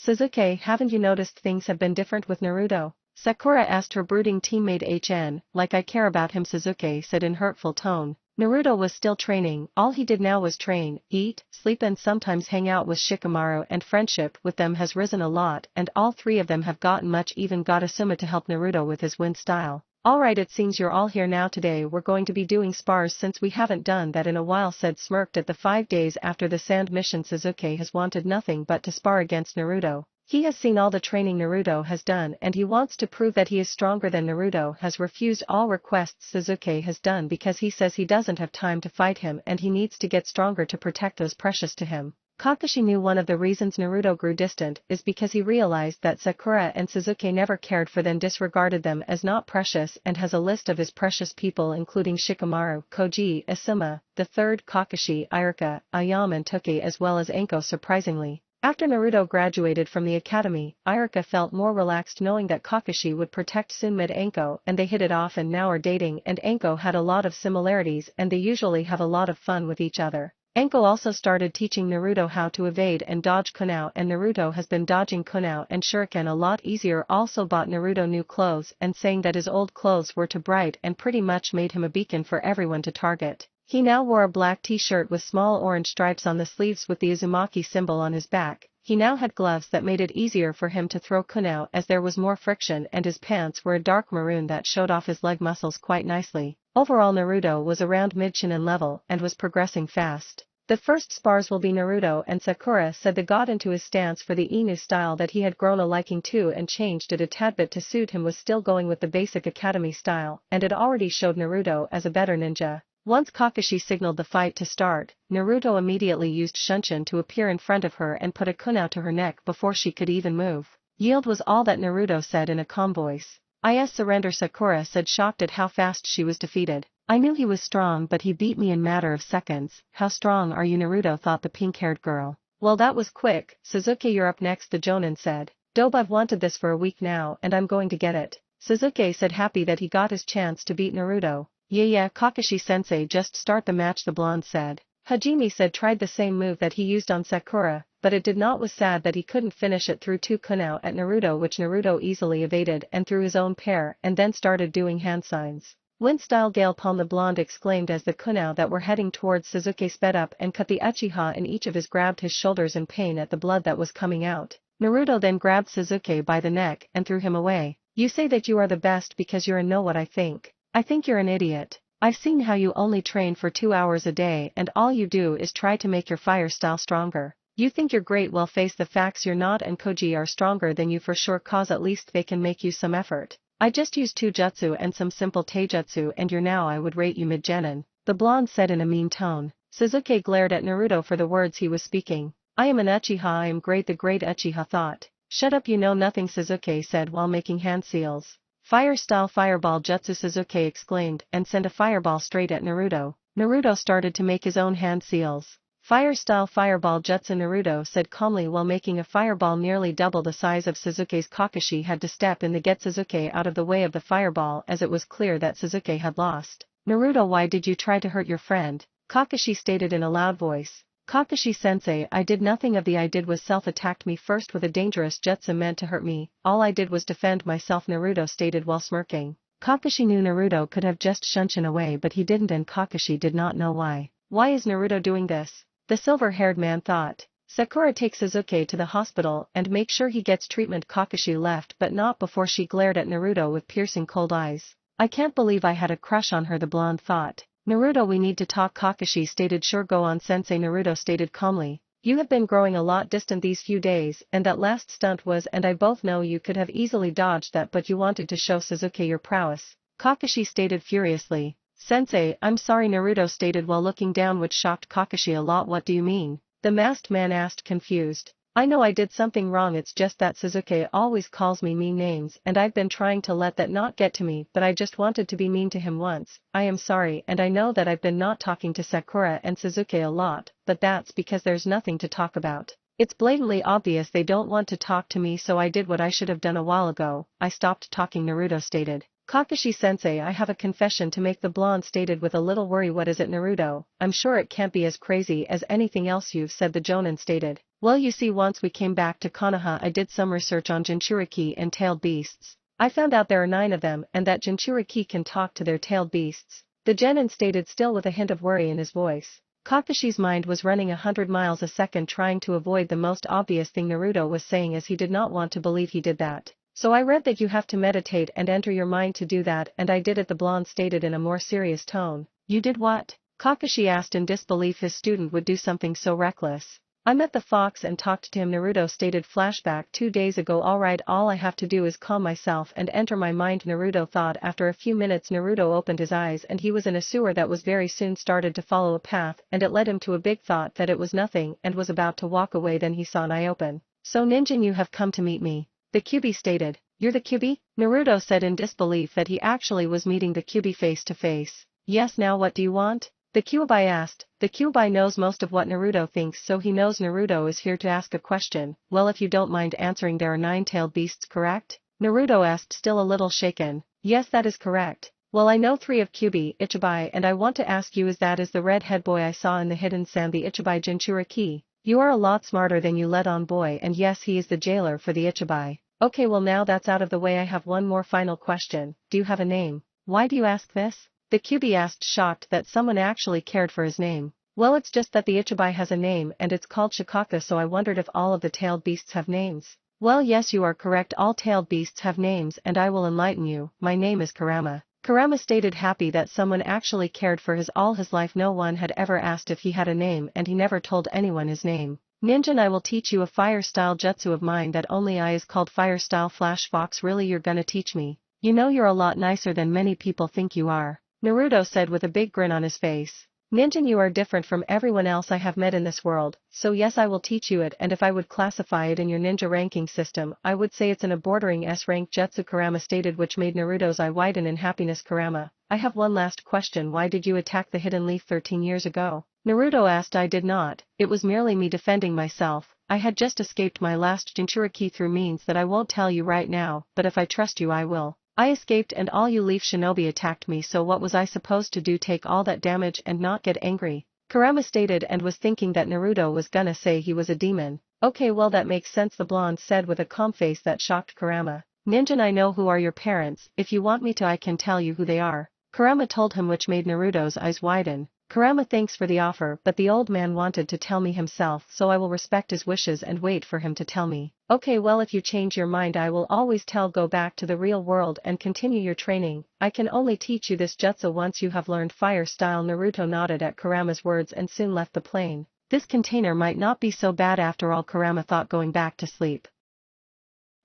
Speaker 1: Sasuke, haven't you noticed things have been different with Naruto? Sakura asked her brooding teammate HN. Like I care about him, Sasuke said in hurtful tone. Naruto was still training. All he did now was train, eat, sleep and sometimes hang out with Shikamaru, and friendship with them has risen a lot and all three of them have gotten much, even got Asuma to help Naruto with his wind style. Alright, it seems you're all here now. Today we're going to be doing spars since we haven't done that in a while, said smirked at the 5 days after the sand mission. Sasuke has wanted nothing but to spar against Naruto. He has seen all the training Naruto has done and he wants to prove that he is stronger than Naruto. Has refused all requests Sasuke has done because he says he doesn't have time to fight him and he needs to get stronger to protect those precious to him. Kakashi knew one of the reasons Naruto grew distant is because he realized that Sakura and Sasuke never cared for them, disregarded them as not precious, and has a list of his precious people including Shikamaru, Koji, Asuma, the third Kakashi, Iruka, Ayame and Toki as well as Anko. Surprisingly, after Naruto graduated from the academy, Iruka felt more relaxed knowing that Kakashi would protect Tsunade Anko, and they hit it off and now are dating, and Anko had a lot of similarities and they usually have a lot of fun with each other. Anko also started teaching Naruto how to evade and dodge Kunao, and Naruto has been dodging Kunao and Shuriken a lot easier. Also bought Naruto new clothes and saying that his old clothes were too bright and pretty much made him a beacon for everyone to target. He now wore a black t-shirt with small orange stripes on the sleeves with the Uzumaki symbol on his back. He now had gloves that made it easier for him to throw Kunao as there was more friction, and his pants were a dark maroon that showed off his leg muscles quite nicely. Overall Naruto was around mid-Chunin level and was progressing fast. The first spars will be Naruto and Sakura, said the god into his stance for the Inu style that he had grown a liking to and changed it a tad bit to suit him. Was still going with the basic academy style and it already showed Naruto as a better ninja. Once Kakashi signaled the fight to start, Naruto immediately used Shunshin to appear in front of her and put a kunao to her neck before she could even move. Yield was all that Naruto said in a calm voice. Surrender, Sakura said, shocked at how fast she was defeated. I knew he was strong, but he beat me in matter of seconds. How strong are you, Naruto, thought the pink-haired girl. Well, that was quick. Sasuke, you're up next, the Jonin said. Dope, I've wanted this for a week now and I'm going to get it. Sasuke said, happy that he got his chance to beat Naruto. Yeah, Kakashi-sensei, just start the match, the blonde said. Hajime said tried the same move that he used on Sakura, but it did not, was sad that he couldn't finish it, through two kunao at Naruto, which Naruto easily evaded, and threw his own pair and then started doing hand signs. Wind-style Gale Palm, the blonde exclaimed as the kunao that were heading towards Sasuke sped up and cut the Uchiha in each of his, grabbed his shoulders in pain at the blood that was coming out. Naruto then grabbed Sasuke by the neck and threw him away. You say that you are the best because you're a, know what I think? I think you're an idiot. I've seen how you only train for 2 hours a day and all you do is try to make your fire style stronger. You think you're great, well face the facts, you're not, and Koji are stronger than you for sure, cause at least they can make you some effort. I just used 2 jutsu and some simple taijutsu and you're now, I would rate you mid-genin, the blonde said in a mean tone. Sasuke glared at Naruto for the words he was speaking. I am an Uchiha, I am great, the great Uchiha thought. Shut up, you know nothing, Sasuke said while making hand seals. Fire style fireball jutsu, Sasuke exclaimed and sent a fireball straight at Naruto. Naruto started to make his own hand seals. Fire style fireball jutsu, Naruto said calmly while making a fireball nearly double the size of Sasuke's. Kakashi had to step in to get Sasuke out of the way of the fireball as it was clear that Sasuke had lost. Naruto, why did you try to hurt your friend? Kakashi stated in a loud voice. Kakashi-sensei, I did nothing of the I did was self-attacked me first with a dangerous jutsu meant to hurt me, all I did was defend myself, Naruto stated while smirking. Kakashi knew Naruto could have just shunshin away but he didn't, and Kakashi did not know why. Why is Naruto doing this? The silver-haired man thought. Sakura, take Sasuke to the hospital and make sure he gets treatment. Kakashi left but not before she glared at Naruto with piercing cold eyes. I can't believe I had a crush on her, the blonde thought. Naruto, we need to talk, Kakashi stated. Sure, go on, sensei, Naruto stated calmly. You have been growing a lot distant these few days and that last stunt was, and I both know you could have easily dodged that, but you wanted to show Sasuke your prowess. Kakashi stated furiously. Sensei, I'm sorry, Naruto stated while looking down, which shocked Kakashi a lot. What do you mean? The masked man asked, confused. I know I did something wrong, it's just that Sasuke always calls me mean names and I've been trying to let that not get to me, but I just wanted to be mean to him once. I am sorry, and I know that I've been not talking to Sakura and Sasuke a lot, but that's because there's nothing to talk about. It's blatantly obvious they don't want to talk to me, so I did what I should have done a while ago. I stopped talking, Naruto stated. Kakashi-sensei, I have a confession to make, the blonde stated with a little worry. What is it, Naruto? I'm sure it can't be as crazy as anything else you've said, the Jonin stated. Well, you see, once we came back to Konoha I did some research on Jinchuriki and tailed beasts. I found out there are 9 of them and that Jinchuriki can talk to their tailed beasts. The Jonin stated, still with a hint of worry in his voice. Kakashi's mind was running 100 miles a second trying to avoid the most obvious thing Naruto was saying, as he did not want to believe he did that. So I read that you have to meditate and enter your mind to do that, and I did it, the blonde stated in a more serious tone. You did what? Kakashi asked in disbelief his student would do something so reckless. I met the fox and talked to him, Naruto stated. Flashback 2 days ago. Alright, all I have to do is calm myself and enter my mind, Naruto thought. After a few minutes Naruto opened his eyes and he was in a sewer that was very soon started to follow a path, and it led him to a big thought that it was nothing and was about to walk away. Then he saw an eye open. So Ninjin, you have come to meet me. The Kyuubi stated. You're the Kyuubi? Naruto said in disbelief that he actually was meeting the Kyuubi face to face. Yes, now what do you want? The Kyuubi asked. The Kyuubi knows most of what Naruto thinks, so he knows Naruto is here to ask a question. Well, if you don't mind answering, there are 9-tailed beasts, correct? Naruto asked, still a little shaken. Yes, that is correct. Well, I know 3 of Kyuubi, Ichibai, and I want to ask you, is the red-head boy I saw in the hidden sand the Ichibai Jinchuriki? You are a lot smarter than you let on, boy, and yes, he is the jailer for the Ichibai. Okay, well, now that's out of the way, I have one more final question. Do you have a name? Why do you ask this? The Kyuubi asked, shocked that someone actually cared for his name. Well, it's just that the Ichibai has a name and it's called Shikaka, so I wondered if all of the tailed beasts have names. Well, yes, you are correct, all tailed beasts have names, and I will enlighten you. My name is Kurama. Kurama stated, happy that someone actually cared for his all his life. No one had ever asked if he had a name and he never told anyone his name. Ninjin, I will teach you a fire-style jutsu of mine that only I is called fire-style flash fox. Really, you're gonna teach me? You know you're a lot nicer than many people think you are, Naruto said with a big grin on his face. Ninjin, you are different from everyone else I have met in this world, so yes, I will teach you it, and if I would classify it in your ninja ranking system, I would say it's in a bordering S-rank jutsu, Kurama stated, which made Naruto's eye widen in happiness. Kurama, I have one last question. Why did you attack the Hidden Leaf 13 years ago? Naruto asked. I did not, it was merely me defending myself. I had just escaped my last Jinchuriki through means that I won't tell you right now, but if I trust you I will. I escaped and all you Leaf Shinobi attacked me, so what was I supposed to do, take all that damage and not get angry? Kurama stated, and was thinking that Naruto was gonna say he was a demon. Okay, well that makes sense, the blonde said with a calm face that shocked Kurama. Ninjin, I know who are your parents, if you want me to I can tell you who they are. Kurama told him, which made Naruto's eyes widen. Kurama, thanks for the offer, but the old man wanted to tell me himself, so I will respect his wishes and wait for him to tell me. Okay, well if you change your mind I will always tell. Go back to the real world and continue your training. I can only teach you this jutsu once you have learned fire style. Naruto nodded at Kurama's words and soon left the plane. This container might not be so bad after all, Kurama thought, going back to sleep.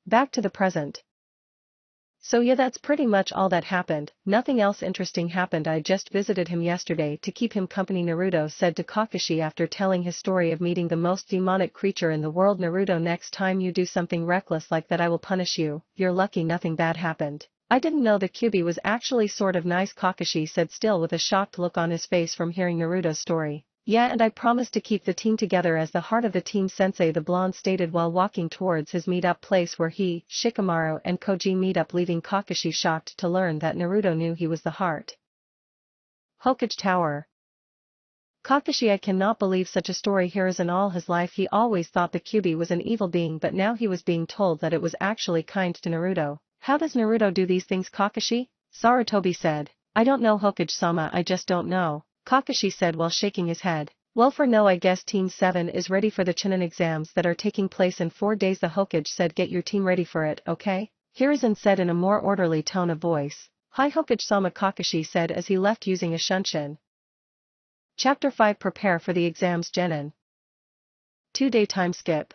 Speaker 1: Back to the present. So yeah, that's pretty much all that happened. Nothing else interesting happened. I just visited him yesterday to keep him company, Naruto said to Kakashi after telling his story of meeting the most demonic creature in the world. Naruto, next time you do something reckless like that I will punish you. You're lucky nothing bad happened. I didn't know the Kyuubi was actually sort of nice, Kakashi said, still with a shocked look on his face from hearing Naruto's story. Yeah, and I promise to keep the team together as the heart of the team, sensei, the blonde stated while walking towards his meet-up place where he, Shikamaru and Choji meet up, leaving Kakashi shocked to learn that Naruto knew he was the heart. Hokage Tower. Kakashi, I cannot believe such a story here is. In all his life he always thought the Kyuubi was an evil being, but now he was being told that it was actually kind to Naruto. How does Naruto do these things, Kakashi? Sarutobi said. I don't know, Hokage-sama, I just don't know, Kakashi said while shaking his head. Well, for now I guess Team 7 is ready for the Chunin exams that are taking place in 4 days. The Hokage said, get your team ready for it, okay? Hiruzen said in a more orderly tone of voice. Hi Hokage-sama, Kakashi said as he left using a shunshin. Chapter 5, Prepare for the exams. Genin. 2-day time skip.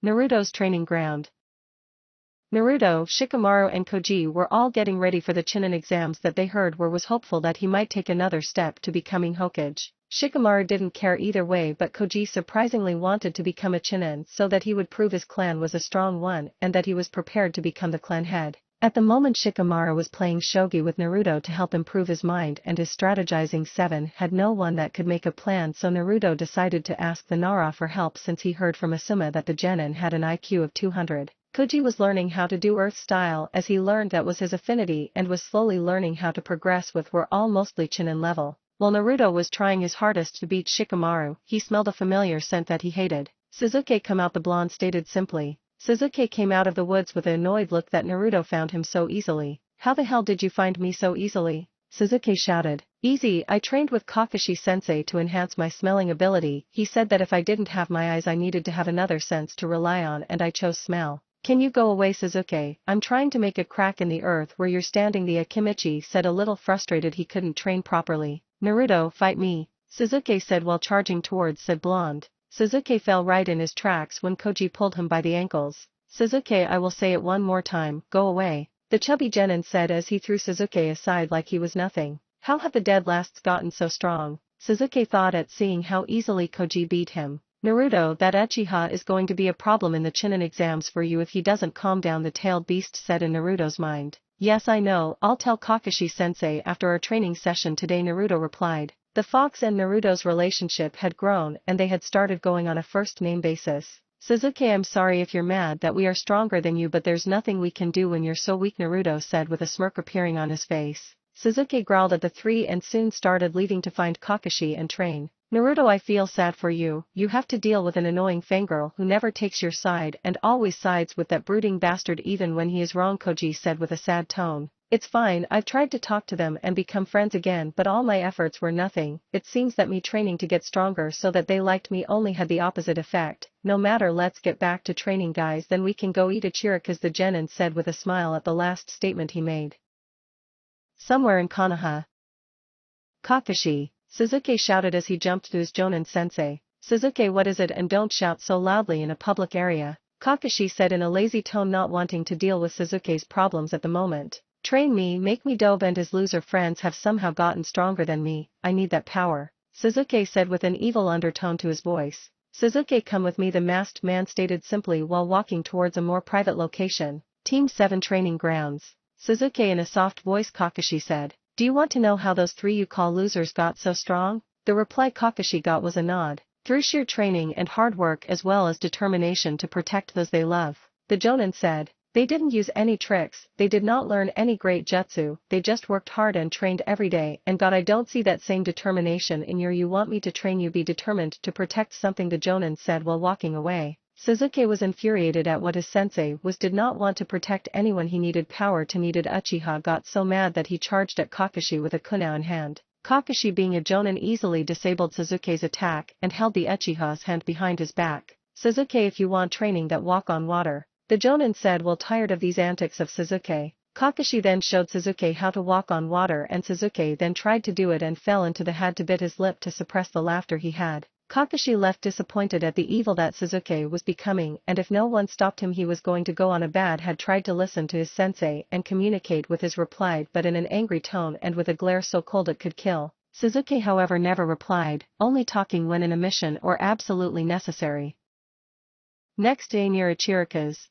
Speaker 1: Naruto's training ground. Naruto, Shikamaru and Choji were all getting ready for the Chunin exams that they heard was hopeful that he might take another step to becoming Hokage. Shikamaru didn't care either way, but Choji surprisingly wanted to become a Chunin so that he would prove his clan was a strong one and that he was prepared to become the clan head. At the moment Shikamaru was playing shogi with Naruto to help improve his mind and his strategizing. 7 had no one that could make a plan, so Naruto decided to ask the Nara for help since he heard from Asuma that the Genin had an IQ of 200. Choji was learning how to do earth style as he learned that was his affinity and was slowly learning how to progress with were all mostly Chunin level. While Naruto was trying his hardest to beat Shikamaru, he smelled a familiar scent that he hated. Sasuke, come out, the blonde stated simply. Sasuke came out of the woods with an annoyed look that Naruto found him so easily. How the hell did you find me so easily? Sasuke shouted. Easy, I trained with Kakashi-sensei to enhance my smelling ability. He said that if I didn't have my eyes I needed to have another sense to rely on, and I chose smell. Can you go away, Sasuke? I'm trying to make a crack in the earth where you're standing, the Akimichi said, a little frustrated he couldn't train properly. Naruto, fight me, Sasuke said while charging towards said blonde. Sasuke fell right in his tracks when Choji pulled him by the ankles. Sasuke, I will say it one more time, go away, the chubby Genin said as he threw Sasuke aside like he was nothing. How have the dead lasts gotten so strong? Sasuke thought at seeing how easily Choji beat him. Naruto, that Uchiha is going to be a problem in the Chunin exams for you if he doesn't calm down, the tailed beast said in Naruto's mind. Yes, I know, I'll tell Kakashi-sensei after our training session today, Naruto replied. The fox and Naruto's relationship had grown and they had started going on a first-name basis. Sasuke, I'm sorry if you're mad that we are stronger than you, but there's nothing we can do when you're so weak, Naruto said with a smirk appearing on his face. Sasuke growled at the three and soon started leaving to find Kakashi and train. Naruto, I feel sad for you. You have to deal with an annoying fangirl who never takes your side and always sides with that brooding bastard even when he is wrong, Choji said with a sad tone. It's fine, I've tried to talk to them and become friends again, but all my efforts were nothing. It seems that me training to get stronger so that they liked me only had the opposite effect. No matter, let's get back to training, guys, then we can go eat a chirikas, the Genin said with a smile at the last statement he made. Somewhere in Konoha. Kakashi, Sasuke shouted as he jumped to his Jonin sensei. Sasuke, what is it, and don't shout so loudly in a public area, Kakashi said in a lazy tone, not wanting to deal with Sasuke's problems at the moment. Train me, make me dope, and his loser friends have somehow gotten stronger than me. I need that power. Sasuke said with an evil undertone to his voice. Sasuke, come with me, the masked man stated simply while walking towards a more private location. Team 7 training grounds. Sasuke in a soft voice. Kakashi said. Do you want to know how those three you call losers got so strong? The reply Kakashi got was a nod. Through sheer training and hard work as well as determination to protect those they love. The Jonin said. They didn't use any tricks, they did not learn any great jutsu, they just worked hard and trained every day. And God, I don't see that same determination in you want me to train you, be determined to protect something, the Jonin said while walking away. Sasuke was infuriated at what his sensei was, did not want to protect anyone, he needed power to needed. Uchiha got so mad that he charged at Kakashi with a kunai in hand. Kakashi being a Jonin easily disabled Sasuke's attack and held the Uchiha's hand behind his back. Sasuke, if you want training, that walk on water. The Jonin said while tired of these antics of Sasuke. Kakashi then showed Sasuke how to walk on water and Sasuke then tried to do it and fell into the had to bit his lip to suppress the laughter he had. Kakashi left disappointed at the evil that Sasuke was becoming, and if no one stopped him he was going to go on a bad. Had tried to listen to his sensei and communicate with his reply, but in an angry tone and with a glare so cold it could kill. Sasuke however never replied, only talking when in a mission or absolutely necessary. Next day near Ichirika's.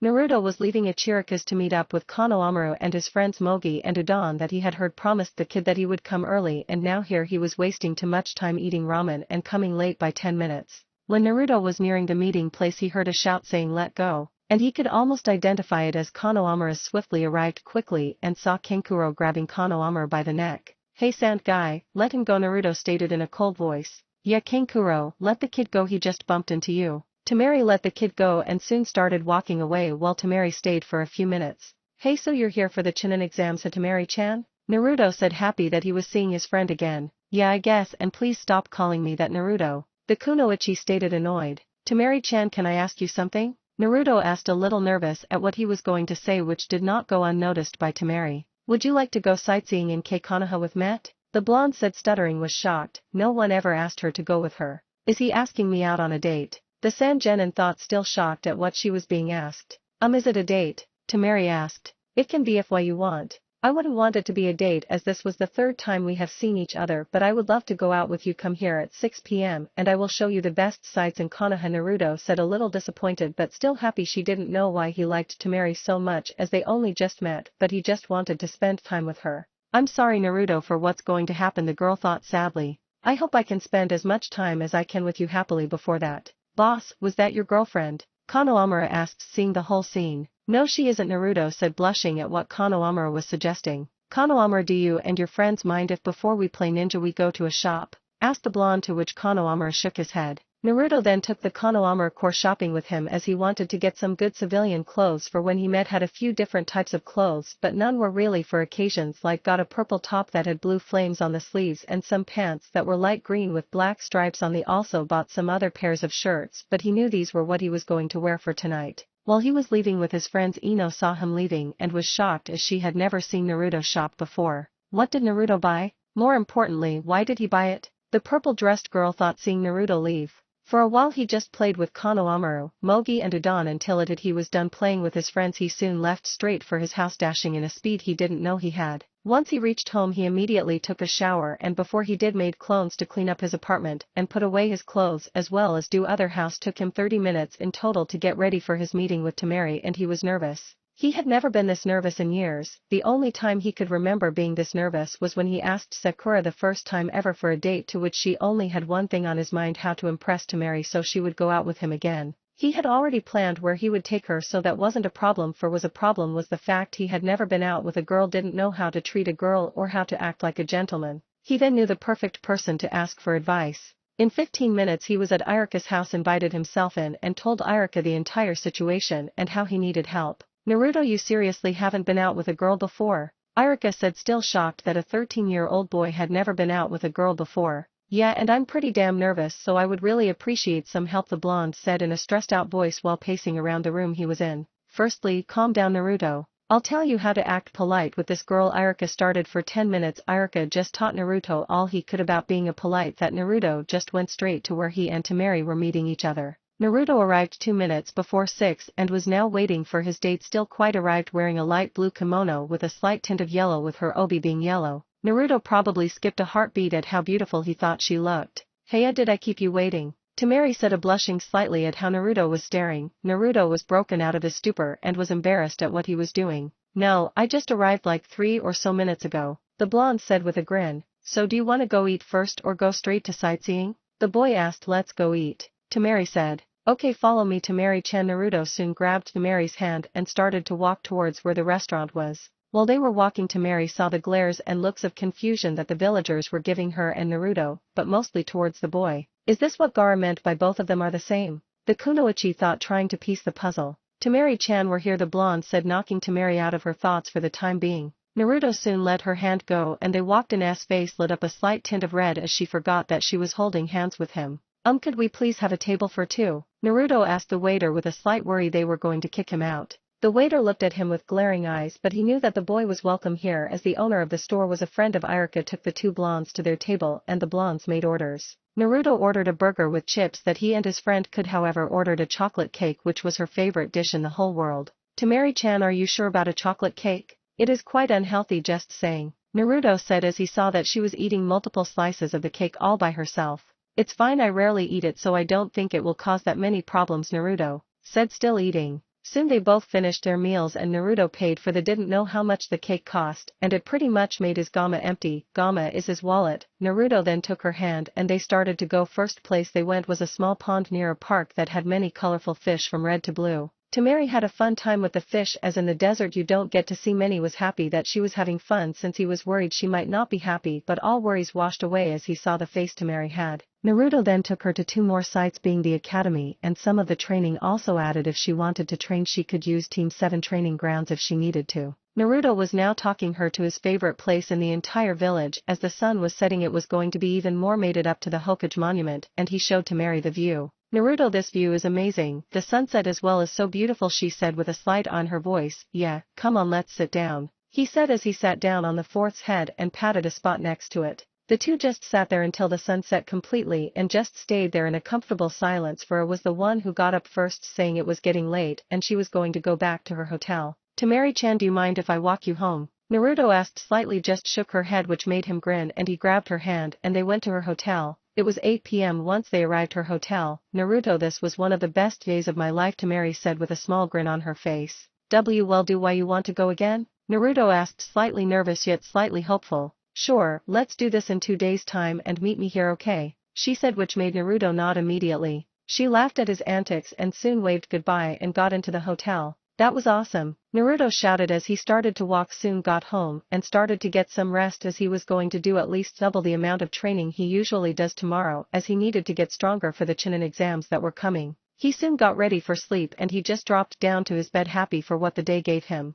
Speaker 1: Naruto was leaving Ichirika's to meet up with Konohamaru and his friends Mogi and Udon that he had heard promised the kid that he would come early, and now here he was wasting too much time eating ramen and coming late by 10 minutes. When Naruto was nearing the meeting place he heard a shout saying let go, and he could almost identify it as Konohamaru swiftly arrived quickly and saw Kankuro grabbing Konohamaru by the neck. Hey sand guy, let him go, Naruto stated in a cold voice. Yeah Kankuro, let the kid go, he just bumped into you. Temari let the kid go and soon started walking away while Temari stayed for a few minutes. Hey, so you're here for the Chunin exam, said Temari-chan? Naruto said, happy that he was seeing his friend again. Yeah I guess, and please stop calling me that, Naruto. The Kunoichi stated annoyed. Temari-chan, can I ask you something? Naruto asked, a little nervous at what he was going to say, which did not go unnoticed by Temari. Would you like to go sightseeing in Konoha with Met? The blonde said, stuttering, was shocked. No one ever asked her to go with her. Is he asking me out on a date? The Sangenin thought, still shocked at what she was being asked. Is it a date? Temari asked. It can be if why you want. I wouldn't want it to be a date as this was the third time we have seen each other, but I would love to go out with you. Come here at 6 p.m. and I will show you the best sights in Konoha, Naruto said, a little disappointed but still happy. She didn't know why he liked Temari so much as they only just met, but he just wanted to spend time with her. I'm sorry Naruto for what's going to happen, the girl thought sadly. I hope I can spend as much time as I can with you happily before that. Boss, was that your girlfriend? Konohamaru asked, seeing the whole scene. No she isn't, Naruto said, blushing at what Konohamaru was suggesting. Konohamaru, do you and your friends mind if before we play ninja we go to a shop? Asked the blonde, to which Konohamaru shook his head. Naruto then took the Konohamaru core shopping with him as he wanted to get some good civilian clothes for when he met. Had a few different types of clothes but none were really for occasions, like got a purple top that had blue flames on the sleeves and some pants that were light green with black stripes on the. Also bought some other pairs of shirts, but he knew these were what he was going to wear for tonight. While he was leaving with his friends, Ino saw him leaving and was shocked as she had never seen Naruto shop before. What did Naruto buy? More importantly, why did he buy it? The purple-dressed girl thought, seeing Naruto leave. For a while he just played with Konohamaru, Mogi and Udon until he was done playing with his friends. He soon left straight for his house, dashing in a speed he didn't know he had. Once he reached home he immediately took a shower and before he did made clones to clean up his apartment and put away his clothes as well as do other house. Took him 30 minutes in total to get ready for his meeting with Temari, and he was nervous. He had never been this nervous in years. The only time he could remember being this nervous was when he asked Sakura the first time ever for a date, to which she only had one thing on his mind: how to impress Temari so she would go out with him again. He had already planned where he would take her, so that wasn't a problem. A problem was the fact he had never been out with a girl, didn't know how to treat a girl or how to act like a gentleman. He then knew the perfect person to ask for advice. In 15 minutes he was at Irika's house, invited himself in and told Irika the entire situation and how he needed help. Naruto, you seriously haven't been out with a girl before? Irika said, still shocked that a 13-year-old boy had never been out with a girl before. Yeah, and I'm pretty damn nervous, so I would really appreciate some help, the blonde said in a stressed-out voice while pacing around the room he was in. Firstly, calm down, Naruto. I'll tell you how to act polite with this girl. Irika started. For 10 minutes Irika just taught Naruto all he could about being a polite, that Naruto just went straight to where he and Temari were meeting each other. Naruto arrived 2 minutes before 6 and was now waiting for his date, still quite arrived, wearing a light blue kimono with a slight tint of yellow, with her obi being yellow. Naruto probably skipped a heartbeat at how beautiful he thought she looked. "Hey, did I keep you waiting?" Temari said, blushing slightly at how Naruto was staring. Naruto was broken out of his stupor and was embarrassed at what he was doing. "No, I just arrived like 3 or so minutes ago," the blonde said with a grin. "So do you want to go eat first or go straight to sightseeing?" the boy asked. "Let's go eat," Temari said. "Okay, follow me, Temari-chan." Naruto soon grabbed Temari's hand and started to walk towards where the restaurant was. While they were walking, Temari saw the glares and looks of confusion that the villagers were giving her and Naruto, but mostly towards the boy. Is this what Gaara meant by both of them are the same? The kunoichi thought, trying to piece the puzzle. "Temari-chan, we're here," the blonde said, knocking Temari out of her thoughts for the time being. Naruto soon let her hand go and they walked in. His face lit up a slight tint of red as she forgot that she was holding hands with him. Could we please have a table for two?" Naruto asked the waiter with a slight worry they were going to kick him out. The waiter looked at him with glaring eyes, but he knew that the boy was welcome here as the owner of the store was a friend of Iruka. Took the two blondes to their table and the blondes made orders. Naruto ordered a burger with chips that he and his friend could, however ordered a chocolate cake, which was her favorite dish in the whole world. "Temari-chan, are you sure about a chocolate cake? It is quite unhealthy, just saying," Naruto said as he saw that she was eating multiple slices of the cake all by herself. "It's fine, I rarely eat it, so I don't think it will cause that many problems," Naruto said, still eating. Soon they both finished their meals and Naruto paid for the didn't know how much the cake cost, and it pretty much made his gama empty. Gama is his wallet. Naruto then took her hand and they started to go. First place they went was a small pond near a park that had many colorful fish from red to blue. Temari had a fun time with the fish, as in the desert you don't get to see many. Was happy that she was having fun since he was worried she might not be happy, but all worries washed away as he saw the face Temari had. Naruto then took her to two more sites, being the academy and some of the training. Also added if she wanted to train she could use Team 7 training grounds if she needed to. Naruto was now talking her to his favorite place in the entire village. As the sun was setting it was going to be even more, made it up to the Hokage monument and he showed Temari the view. "Naruto, this view is amazing, the sunset as well is so beautiful," she said with a slight on her voice. "Yeah, come on, let's sit down," he said as he sat down on the fourth's head and patted a spot next to it. The two just sat there until the sun set completely and just stayed there in a comfortable silence, for it was the one who got up first, saying it was getting late and she was going to go back to her hotel. "Temari-chan, do you mind if I walk you home?" Naruto asked slightly, just shook her head, which made him grin, and he grabbed her hand and they went to her hotel. It was 8 p.m. once they arrived her hotel. "Naruto, this was one of the best days of my life," Temari said with a small grin on her face. Well, do why you want to go again?" Naruto asked, slightly nervous yet slightly hopeful. "Sure, let's do this in 2 days' time and meet me here, okay?" she said, which made Naruto nod immediately. She laughed at his antics and soon waved goodbye and got into the hotel. "That was awesome," Naruto shouted as he started to walk. Soon got home and started to get some rest, as he was going to do at least double the amount of training he usually does tomorrow, as he needed to get stronger for the Chunin exams that were coming. He soon got ready for sleep and he just dropped down to his bed, happy for what the day gave him.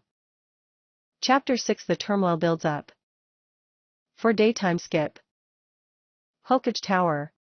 Speaker 1: Chapter 6: The turmoil builds up. For daytime skip. Hokage Tower.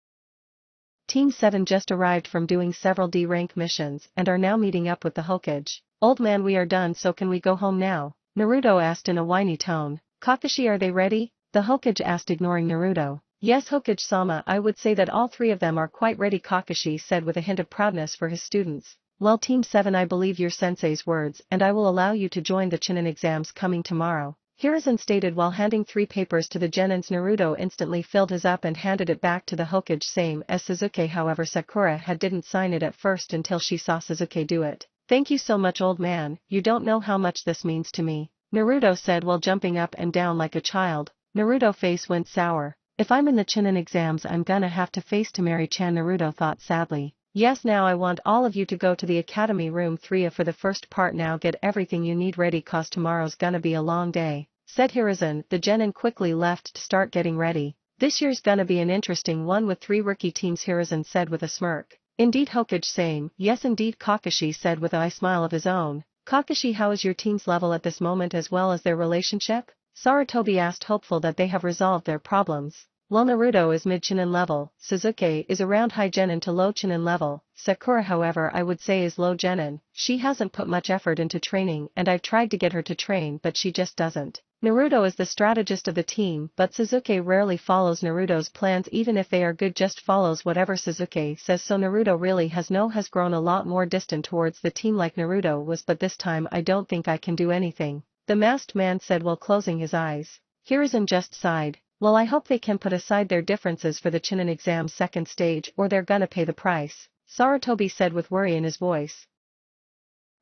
Speaker 1: Team 7 just arrived from doing several D-rank missions and are now meeting up with the Hokage. "Old man, we are done, so can we go home now?" Naruto asked in a whiny tone. "Kakashi, are they ready?" the Hokage asked, ignoring Naruto. "Yes, Hokage-sama, I would say that all three of them are quite ready," Kakashi said with a hint of proudness for his students. "Well, Team 7, I believe your sensei's words and I will allow you to join the Chunin exams coming tomorrow," Hiruzen stated while handing 3 papers to the Genins. Naruto instantly filled his up and handed it back to the Hokage, same as Sasuke. However, Sakura didn't sign it at first until she saw Sasuke do it. "Thank you so much, old man, you don't know how much this means to me," Naruto said while jumping up and down like a child. Naruto's face went sour. "If I'm in the Chunin exams I'm gonna have to face Temari-chan," Naruto thought sadly. "Yes, now I want all of you to go to the academy room 3 for the first part. Now get everything you need ready, cause tomorrow's gonna be a long day," said Hiruzen. The Genin quickly left to start getting ready. "This year's gonna be an interesting one with 3 rookie teams," Hiruzen said with a smirk. "Indeed, Hokage, same." "Yes indeed," Kakashi said with a smile of his own. "Kakashi, how is your team's level at this moment as well as their relationship?" Sarutobi asked, hopeful that they have resolved their problems. "Well, Naruto is mid-Chunin level, Sasuke is around high Genin to low Chunin level, Sakura however I would say is low Genin. She hasn't put much effort into training and I've tried to get her to train but she just doesn't." Naruto is the strategist of the team, but Sasuke rarely follows Naruto's plans, even if they are good, just follows whatever Sasuke says, so Naruto really has grown a lot more distant towards the team like Naruto was, but this time I don't think I can do anything, the masked man said while closing his eyes. Hiruzen just sighed. Well, I hope they can put aside their differences for the Chunin exam's second stage or they're gonna pay the price, Sarutobi said with worry in his voice.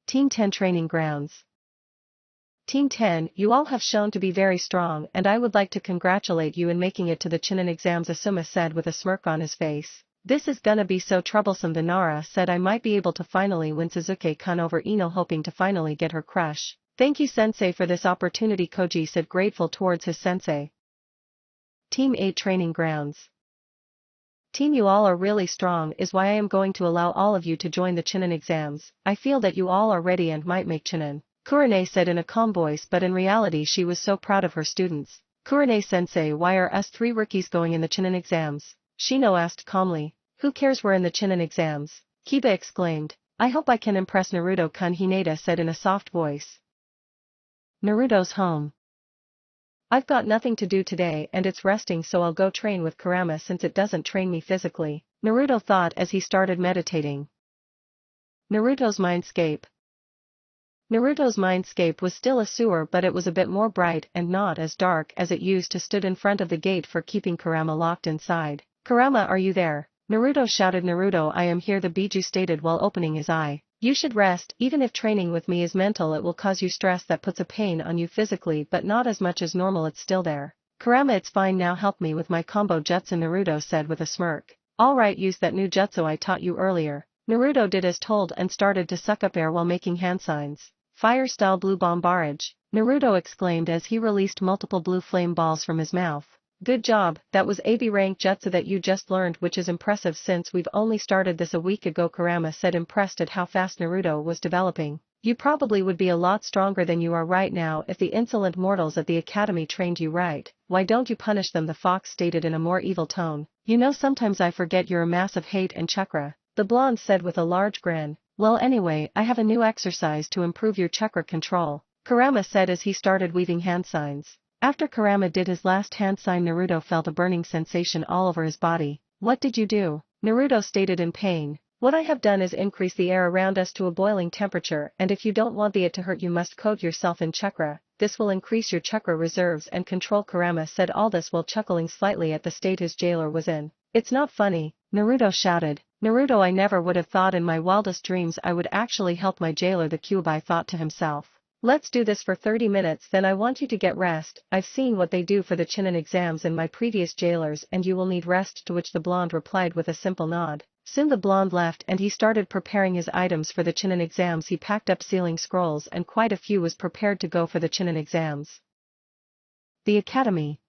Speaker 1: Team 10 Training Grounds. Team 10, you all have shown to be very strong and I would like to congratulate you in making it to the Chunin exams, Asuma said with a smirk on his face. This is gonna be so troublesome, the Nara said. I might be able to finally win Sasuke-kun over Ino, hoping to finally get her crush. Thank you sensei for this opportunity, Koji said grateful towards his sensei. Team 8 Training Grounds. Team, you all are really strong is why I am going to allow all of you to join the Chunin exams. I feel that you all are ready and might make Chunin, Kurane said in a calm voice, but in reality she was so proud of her students. Kurane-sensei, why are us 3 rookies going in the Chunin exams? Shino asked calmly. Who cares, we're in the Chunin exams, Kiba exclaimed. I hope I can impress Naruto-kun, Hinata said in a soft voice. Naruto's home. I've got nothing to do today and it's resting, so I'll go train with Kurama since it doesn't train me physically, Naruto thought as he started meditating. Naruto's mindscape. Naruto's mindscape was still a sewer, but it was a bit more bright and not as dark as it used to. Stood in front of the gate for keeping Kurama locked inside. Kurama, are you there? Naruto shouted. Naruto, I am here, the Biju stated while opening his eye. You should rest, even if training with me is mental it will cause you stress that puts a pain on you physically but not as much as normal, it's still there. Kurama, it's fine now, help me with my combo jutsu, Naruto said with a smirk. Alright, use that new jutsu I taught you earlier. Naruto did as told and started to suck up air while making hand signs. Fire style blue bomb barrage, Naruto exclaimed as he released multiple blue flame balls from his mouth. Good job, that was AB rank jutsu that you just learned, which is impressive since we've only started this a week ago, Kurama said, impressed at how fast Naruto was developing. You probably would be a lot stronger than you are right now if the insolent mortals at the academy trained you right. Why don't you punish them, the fox stated in a more evil tone. You know, sometimes I forget you're a mass of hate and chakra, the blonde said with a large grin. Well, anyway, I have a new exercise to improve your chakra control, Kurama said as he started weaving hand signs. After Kurama did his last hand sign, Naruto felt a burning sensation all over his body. What did you do? Naruto stated in pain. What I have done is increase the air around us to a boiling temperature, and if you don't want it to hurt you must coat yourself in chakra. This will increase your chakra reserves and control, Kurama said, all this while chuckling slightly at the state his jailer was in. It's not funny, Naruto shouted. Naruto, I never would have thought in my wildest dreams I would actually help my jailer, the Kyuubi thought to himself. Let's do this for 30 minutes, then I want you to get rest. I've seen what they do for the Chunin exams in my previous jailers and you will need rest, to which the blonde replied with a simple nod. Soon the blonde left and he started preparing his items for the Chunin exams. He packed up sealing scrolls and quite a few was prepared to go for the Chunin exams. The Academy.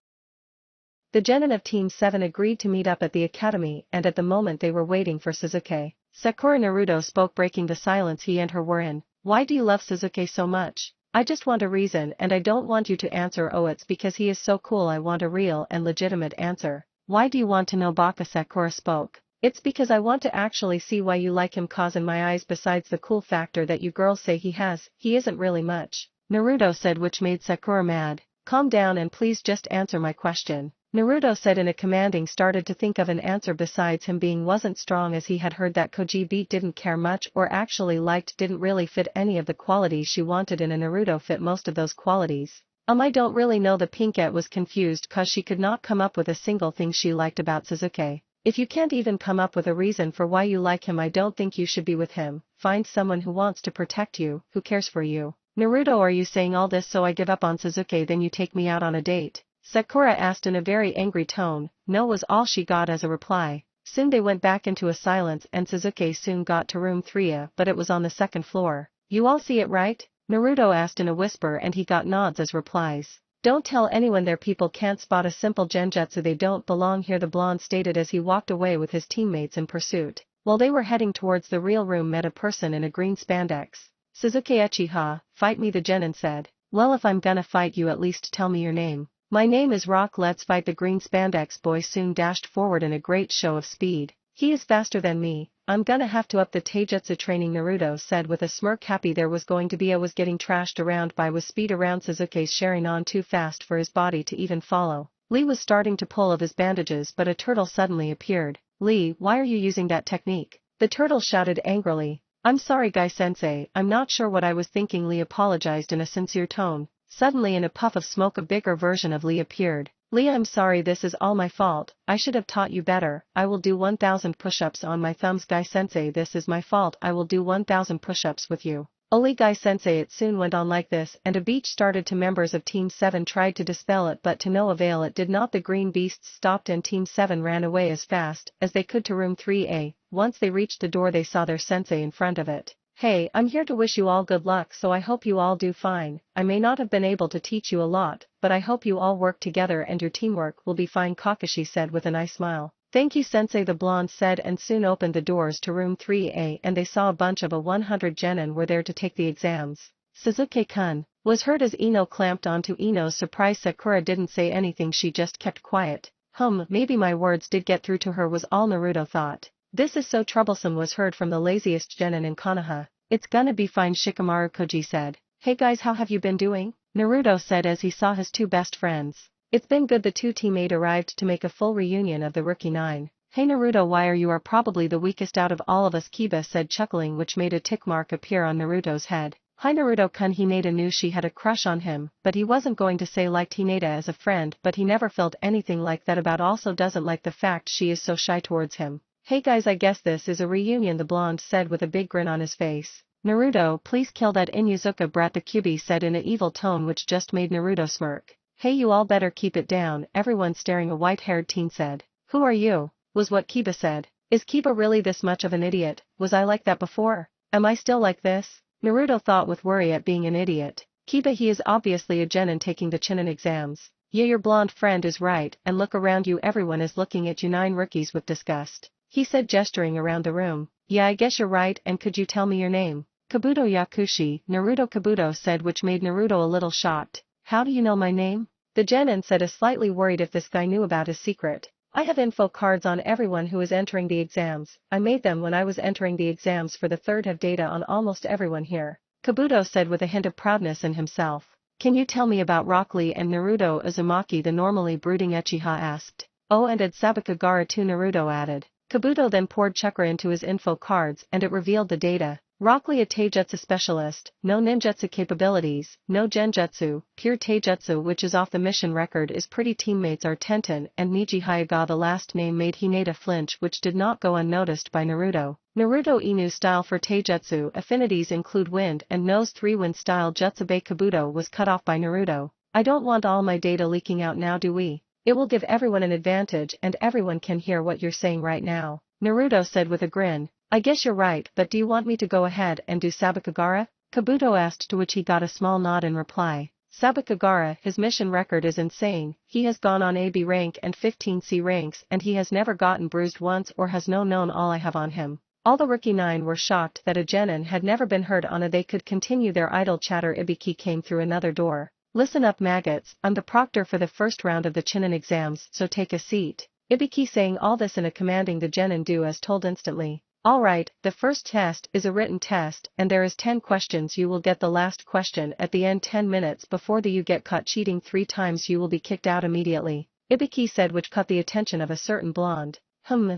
Speaker 1: The genin of Team 7 agreed to meet up at the academy and at the moment they were waiting for Sasuke. Sakura, Naruto spoke, breaking the silence he and her were in. Why do you love Sasuke so much? I just want a reason and I don't want you to answer oh it's because he is so cool. I want a real and legitimate answer. Why do you want to know, Baka? Sakura spoke. It's because I want to actually see why you like him, cause in my eyes besides the cool factor that you girls say he has, he isn't really much, Naruto said, which made Sakura mad. Calm down and please just answer my question, Naruto said in a commanding, started to think of an answer besides him being wasn't strong as he had heard that Koji beat didn't care much or actually liked didn't really fit any of the qualities she wanted in a Naruto fit most of those qualities. I don't really know, the Pinkette was confused cause she could not come up with a single thing she liked about Sasuke. If you can't even come up with a reason for why you like him, I don't think you should be with him. Find someone who wants to protect you, who cares for you. Naruto, are you saying all this so I give up on Sasuke then you take me out on a date? Sakura asked in a very angry tone. No was all she got as a reply. Soon they went back into a silence and Sasuke soon got to room 3A, but it was on the second floor. You all see it right? Naruto asked in a whisper and he got nods as replies. Don't tell anyone there, people can't spot a simple genjutsu, they don't belong here, the blonde stated as he walked away with his teammates in pursuit. While they were heading towards the real room met a person in a green spandex. Sasuke Uchiha, fight me, the genin said. Well, if I'm gonna fight you at least tell me your name. My name is Rock, let's fight. The green spandex boy soon dashed forward in a great show of speed. He is faster than me, I'm gonna have to up the taijutsu training, Naruto said with a smirk. Happy there was going to be a was getting trashed around by with speed around Sasuke's sharing on too fast for his body to even follow. Lee was starting to pull of his bandages but a turtle suddenly appeared. Lee, why are you using that technique? The turtle shouted angrily. I'm sorry Guy-sensei, I'm not sure what I was thinking. Lee apologized in a sincere tone. Suddenly in a puff of smoke a bigger version of Lee appeared. Lee, I'm sorry, this is all my fault, I should have taught you better. I will do 1000 push-ups on my thumbs. Guy-sensei, this is my fault, I will do 1000 push-ups with you. Only Guy-sensei. It soon went on like this and a beach started to. Members of Team 7 tried to dispel it but to no avail. It did not. The green beasts stopped and Team 7 ran away as fast as they could to room 3A. Once they reached the door they saw their sensei in front of it. Hey, I'm here to wish you all good luck, so I hope you all do fine. I may not have been able to teach you a lot, but I hope you all work together and your teamwork will be fine, Kakashi said with a nice smile. Thank you sensei, the blonde said, and soon opened the doors to room 3A and they saw a bunch of 100 genin were there to take the exams. Sasuke-kun was heard as Ino clamped onto Ino's surprise. Sakura didn't say anything, she just kept quiet. Maybe my words did get through to her was all Naruto thought. This is so troublesome was heard from the laziest genin in Konoha. It's gonna be fine, Shikamaru Koji said. Hey guys, how have you been doing? Naruto said as he saw his two best friends. It's been good. The two teammates arrived to make a full reunion of the Rookie 9. Hey Naruto, why are you probably the weakest out of all of us, Kiba said chuckling, which made a tick mark appear on Naruto's head. Hi Naruto-kun, Hinata knew she had a crush on him, but he wasn't going to say liked Hinata as a friend, but he never felt anything like that about also doesn't like the fact she is so shy towards him. Hey guys, I guess this is a reunion, the blonde said with a big grin on his face. Naruto, please kill that Inuzuka brat, the Kyuubi said in an evil tone which just made Naruto smirk. Hey, you all better keep it down, everyone staring, a white-haired teen said. Who are you? Was what Kiba said. Is Kiba really this much of an idiot? Was I like that before? Am I still like this? Naruto thought with worry at being an idiot. Kiba, he is obviously a genin taking the Chunin exams. Yeah, your blonde friend is right, and look around you, everyone is looking at you 9 rookies with disgust. He said gesturing around the room. Yeah, I guess you're right, and could you tell me your name? Kabuto Yakushi, Naruto Kabuto said, which made Naruto a little shocked. How do you know my name? The genin said, as slightly worried if this guy knew about his secret. I have info cards on everyone who is entering the exams. I made them when I was entering the exams for the third. Have data on almost everyone here. Kabuto said with a hint of proudness in himself. Can you tell me about Rock Lee and Naruto? Uzumaki, the normally brooding Uchiha, asked. Oh, and did Sabaka Gaara too? Naruto added. Kabuto then poured chakra into his info cards and it revealed the data. Rock Lee, a taijutsu specialist, no ninjutsu capabilities, no genjutsu, pure taijutsu, which is off the mission record. Is pretty teammates are Tenten and Niji Hyuga. The last name made Hinata flinch, which did not go unnoticed by Naruto. Naruto Inu style for taijutsu affinities include wind and nose 3 wind style jutsu. Kabuto was cut off by Naruto. I don't want all my data leaking out now, do we? It will give everyone an advantage and everyone can hear what you're saying right now, Naruto said with a grin. I guess you're right, but do you want me to go ahead and do Sabaka Gaara? Kabuto asked, to which he got a small nod in reply. Sabaka Gaara, his mission record is insane. He has gone on AB rank and 15C ranks and he has never gotten bruised once or has known all I have on him. All the Rookie 9 were shocked that a genin had never been heard on a. They could continue their idle chatter. Ibiki came through another door. Listen up maggots, I'm the proctor for the first round of the Chunin exams, so take a seat. Ibiki saying all this in a commanding, the genin do as told instantly. Alright, the first test is a written test and there is 10 questions. You will get the last question at the end. 10 minutes before you get caught cheating 3 times you will be kicked out immediately, Ibiki said, which caught the attention of a certain blonde.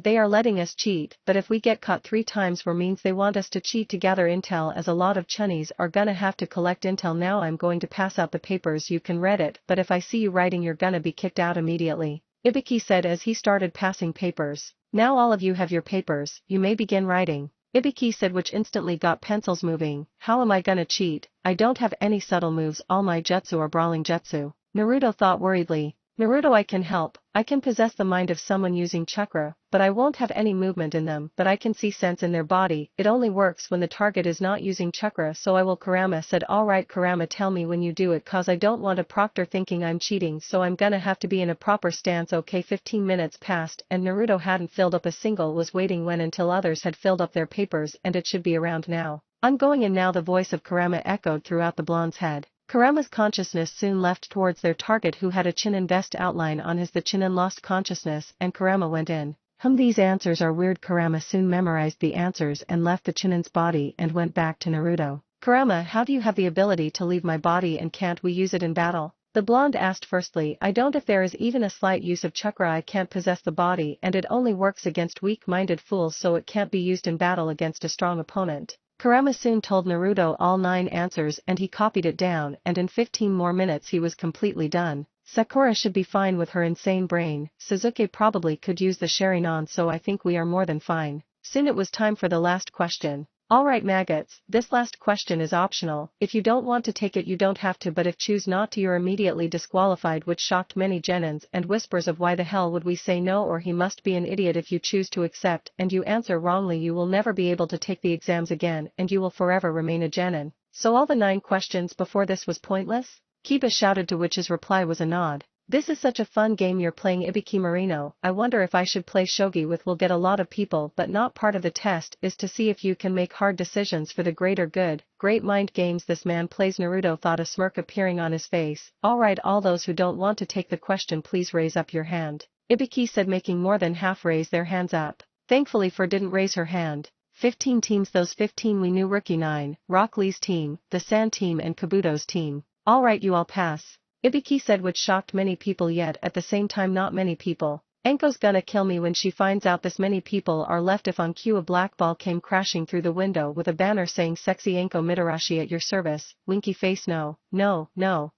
Speaker 1: They are letting us cheat, but if we get caught 3 times more means they want us to cheat to gather intel, as a lot of chunnies are gonna have to collect intel. Now I'm going to pass out the papers, you can read it, but if I see you writing you're gonna be kicked out immediately, Ibiki said as he started passing papers. Now all of you have your papers, you may begin writing, Ibiki said, which instantly got pencils moving. How am I gonna cheat? I don't have any subtle moves, all my jutsu are brawling jutsu, Naruto thought worriedly. Naruto, I can help, I can possess the mind of someone using chakra, but I won't have any movement in them, but I can see sense in their body. It only works when the target is not using chakra, so I will. Kurama said. Alright Kurama, tell me when you do it, cause I don't want a proctor thinking I'm cheating, so I'm gonna have to be in a proper stance. Okay, 15 minutes passed and Naruto hadn't filled up a single, was waiting when until others had filled up their papers, and it should be around now. I'm going in now, the voice of Kurama echoed throughout the blonde's head. Kurama's consciousness soon left towards their target, who had a Chunin vest outline on his. The Chunin lost consciousness and Kurama went in. These answers are weird. Kurama soon memorized the answers and left the Chunin's body and went back to Naruto. Kurama, how do you have the ability to leave my body and can't we use it in battle? The blonde asked. Firstly, I don't. If there is even a slight use of chakra I can't possess the body and it only works against weak-minded fools so it can't be used in battle against a strong opponent. Kurama soon told Naruto all 9 answers and he copied it down and in 15 more minutes he was completely done. Sakura should be fine with her insane brain, Sasuke probably could use the Sharingan so I think we are more than fine. Soon it was time for the last question. Alright maggots, this last question is optional, if you don't want to take it you don't have to but if choose not to you're immediately disqualified which shocked many genins and whispers of why the hell would we say no or he must be an idiot if you choose to accept and you answer wrongly you will never be able to take the exams again and you will forever remain a genin. So all the 9 questions before this was pointless? Kiba shouted to which his reply was a nod. This is such a fun game you're playing Ibiki Marino, I wonder if I should play shogi with will get a lot of people but not part of the test is to see if you can make hard decisions for the greater good, great mind games this man plays Naruto thought a smirk appearing on his face. Alright all those who don't want to take the question please raise up your hand. Ibiki said making more than half raise their hands up. Thankfully For didn't raise her hand. 15 teams those 15 we knew Rookie 9, Rock Lee's team, the Sand team and Kabuto's team. Alright you all pass. Ibiki said which shocked many people yet at the same time not many people. Anko's gonna kill me when she finds out this many people are left if on cue a black ball came crashing through the window with a banner saying sexy Anko Mitarashi at your service, winky face no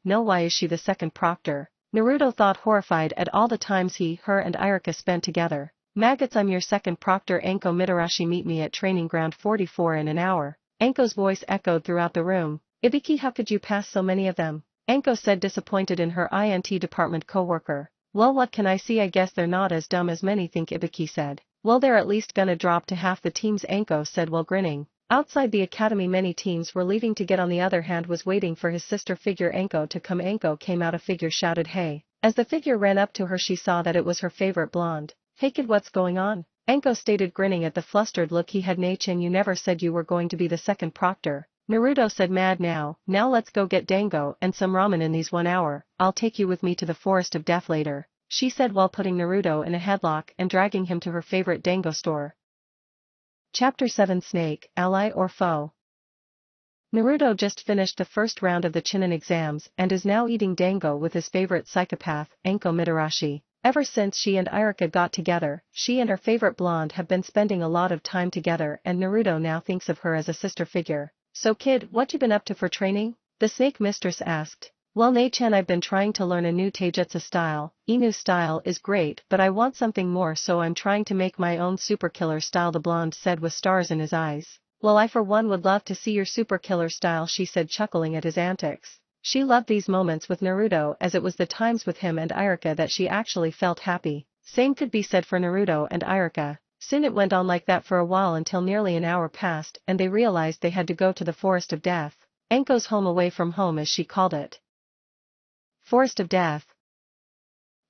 Speaker 1: why is she the second proctor? Naruto thought horrified at all the times he, her and Iruka spent together. Maggots I'm your second proctor Anko Mitarashi meet me at training ground 44 in an hour. Anko's voice echoed throughout the room. Ibiki how could you pass so many of them? Anko said disappointed in her INT department co-worker. Well what can I see I guess they're not as dumb as many think Ibiki said. Well they're at least gonna drop to half the teams Anko said while grinning. Outside the academy many teams were leaving to get on the other hand was waiting for his sister figure Anko to come. Anko came out a figure shouted hey. As the figure ran up to her she saw that it was her favorite blonde. Hey kid what's going on? Anko stated grinning at the flustered look he had. Nachin you never said you were going to be the second proctor. Naruto said mad now let's go get dango and some ramen in these 1 hour, I'll take you with me to the forest of death later, she said while putting Naruto in a headlock and dragging him to her favorite dango store. Chapter 7 Snake, Ally or Foe? Naruto just finished the first round of the Chunin exams and is now eating dango with his favorite psychopath, Anko Mitarashi. Ever since she and Iruka got together, she and her favorite blonde have been spending a lot of time together and Naruto now thinks of her as a sister figure. So kid, what you been up to for training? The snake mistress asked. Well Nei-chan I've been trying to learn a new taijutsu style. Inu style is great but I want something more so I'm trying to make my own super killer style the blonde said with stars in his eyes. Well I for one would love to see your super killer style she said chuckling at his antics. She loved these moments with Naruto as it was the times with him and Iruka that she actually felt happy. Same could be said for Naruto and Iruka. Soon it went on like that for a while until nearly an hour passed and they realized they had to go to the Forest of Death. Anko's home away from home as she called it. Forest of Death.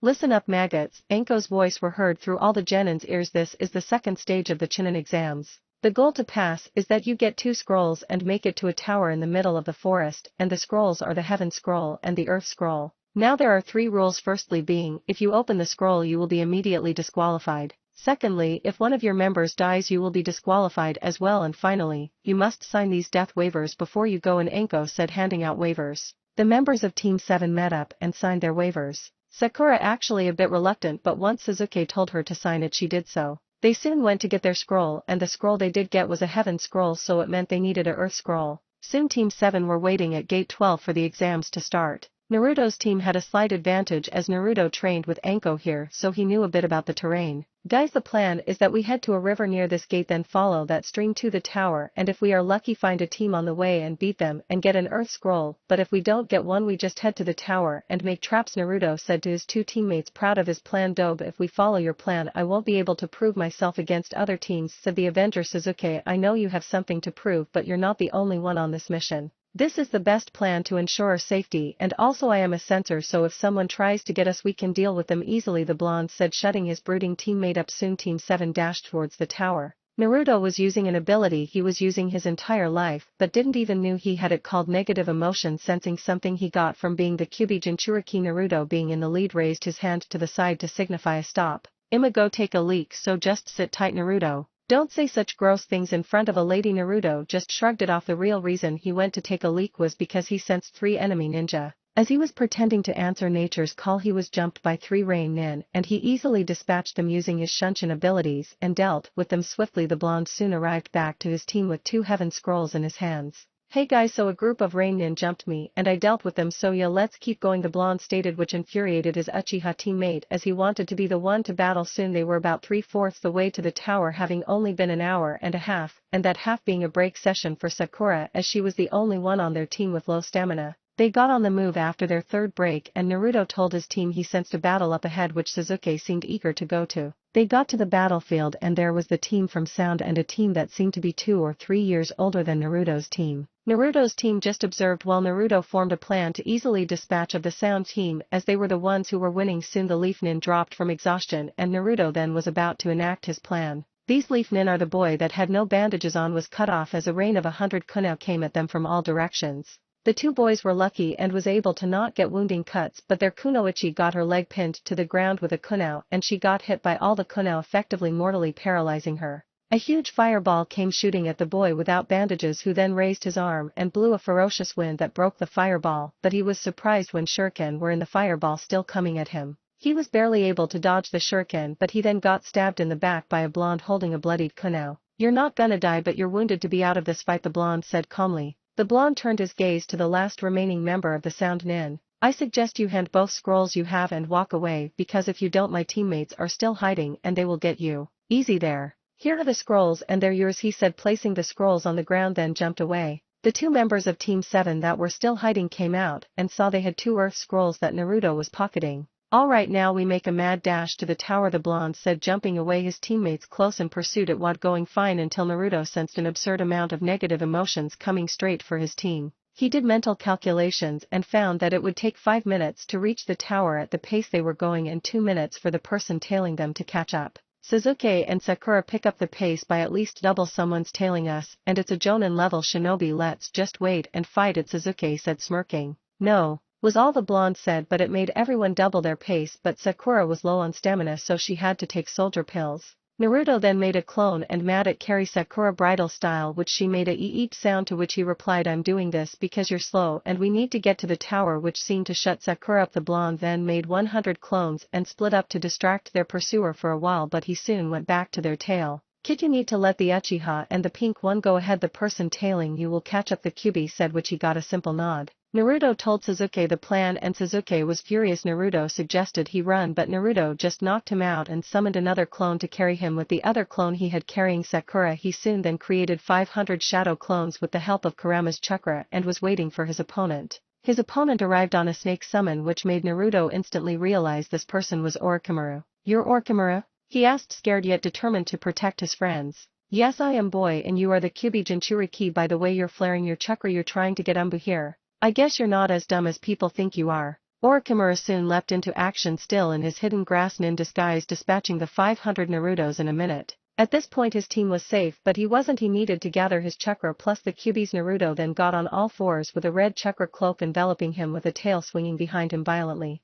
Speaker 1: Listen up maggots, Anko's voice were heard through all the genins' ears. This is the second stage of the Chunin exams. The goal to pass is that you get 2 scrolls and make it to a tower in the middle of the forest and the scrolls are the Heaven Scroll and the Earth Scroll. Now there are 3 rules firstly being, if you open the scroll you will be immediately disqualified. Secondly, if one of your members dies you will be disqualified as well and finally, you must sign these death waivers before you go in Anko said handing out waivers. The members of Team 7 met up and signed their waivers. Sakura actually a bit reluctant but once Sasuke told her to sign it she did so. They soon went to get their scroll and the scroll they did get was a Heaven Scroll so it meant they needed a Earth Scroll. Soon Team 7 were waiting at Gate 12 for the exams to start. Naruto's team had a slight advantage as Naruto trained with Anko here so he knew a bit about the terrain. Guys the plan is that we head to a river near this gate then follow that stream to the tower and if we are lucky find a team on the way and beat them and get an Earth Scroll but if we don't get one we just head to the tower and make traps Naruto said to his 2 teammates proud of his plan. Dope if we follow your plan I won't be able to prove myself against other teams said the Avenger Sasuke. I know you have something to prove but you're not the only one on this mission. This is the best plan to ensure our safety and also I am a censor so if someone tries to get us we can deal with them easily the blonde said shutting his brooding teammate up. Soon Team 7 dashed towards the tower. Naruto was using an ability he was using his entire life but didn't even knew he had it called negative emotion sensing something he got from being the Kyubi Jinchuriki. Naruto being in the lead raised his hand to the side to signify a stop. I'ma go take a leak, so just sit tight Naruto. Don't say such gross things in front of a lady. Naruto just shrugged it off. The real reason he went to take a leak was because he sensed 3 enemy ninja. As he was pretending to answer nature's call, he was jumped by 3 rain nin, and he easily dispatched them using his Shunshin abilities and dealt with them swiftly. The blonde soon arrived back to his team with 2 heaven scrolls in his hands. Hey guys, so a group of rain nin jumped me and I dealt with them, so yeah, let's keep going, the blonde stated, which infuriated his Uchiha teammate as he wanted to be the one to battle. Soon they were about 3/4 the way to the tower, having only been an hour and a half, and that half being a break session for Sakura, as she was the only one on their team with low stamina. They got on the move after their 3rd break, and Naruto told his team he sensed a battle up ahead which Sasuke seemed eager to go to. They got to the battlefield and there was the team from Sound and a team that seemed to be 2 or 3 years older than Naruto's team. Naruto's team just observed while Naruto formed a plan to easily dispatch of the Sound team, as they were the ones who were winning. Soon the Leaf Nin dropped from exhaustion and Naruto then was about to enact his plan. These Leaf Nin are the boy that had no bandages on was cut off as a rain of 100 kunao came at them from all directions. The 2 boys were lucky and was able to not get wounding cuts, but their kunoichi got her leg pinned to the ground with a kunao and she got hit by all the kunao, effectively mortally paralyzing her. A huge fireball came shooting at the boy without bandages, who then raised his arm and blew a ferocious wind that broke the fireball, but he was surprised when shuriken were in the fireball still coming at him. He was barely able to dodge the shuriken, but he then got stabbed in the back by a blonde holding a bloodied kunao. You're not gonna die, but you're wounded to be out of this fight, the blonde said calmly. The blonde turned his gaze to the last remaining member of the Sound Nin. I suggest you hand both scrolls you have and walk away, because if you don't my teammates are still hiding and they will get you. Easy there. Here are the scrolls and they're yours, he said, placing the scrolls on the ground, then jumped away. The 2 members of Team 7 that were still hiding came out and saw they had 2 earth scrolls that Naruto was pocketing. Alright, now we make a mad dash to the tower, the blonde said, jumping away, his teammates close in pursuit. It was going fine until Naruto sensed an absurd amount of negative emotions coming straight for his team. He did mental calculations and found that it would take 5 minutes to reach the tower at the pace they were going and 2 minutes for the person tailing them to catch up. Sasuke and Sakura pick up the pace by at least double. Someone's tailing us, and it's a Jonin level shinobi, let's just wait and fight it, Sasuke said, smirking. No, was all the blonde said, but it made everyone double their pace. But Sakura was low on stamina, so she had to take soldier pills. Naruto then made a clone and mad at carry Sakura bridal style, which she made a eep sound, to which he replied, I'm doing this because you're slow and we need to get to the tower, which seemed to shut Sakura up. The blonde then made 100 clones and split up to distract their pursuer for a while, but he soon went back to their tail. Kid, you need to let the Uchiha and the pink one go ahead, the person tailing you will catch up, the Kyuubi said, which he got a simple nod. Naruto told Sasuke the plan and Sasuke was furious. Naruto suggested he run, but Naruto just knocked him out and summoned another clone to carry him with the other clone he had carrying Sakura. He soon then created 500 shadow clones with the help of Kurama's chakra and was waiting for his opponent. His opponent arrived on a snake summon, which made Naruto instantly realize this person was Orichimaru. You're Orichimaru? He asked, scared yet determined to protect his friends. Yes, I am, boy, and you are the Kyuubi Jinchuriki. By the way, you're flaring your chakra, you're trying to get Umbu here. I guess you're not as dumb as people think you are. Orichimaru soon leapt into action, still in his hidden grass nin disguise, dispatching the 500 Narutos in a minute. At this point his team was safe, but he wasn't. He needed to gather his chakra plus the Kyuubi's. Naruto then got on all fours with a red chakra cloak enveloping him, with a tail swinging behind him violently.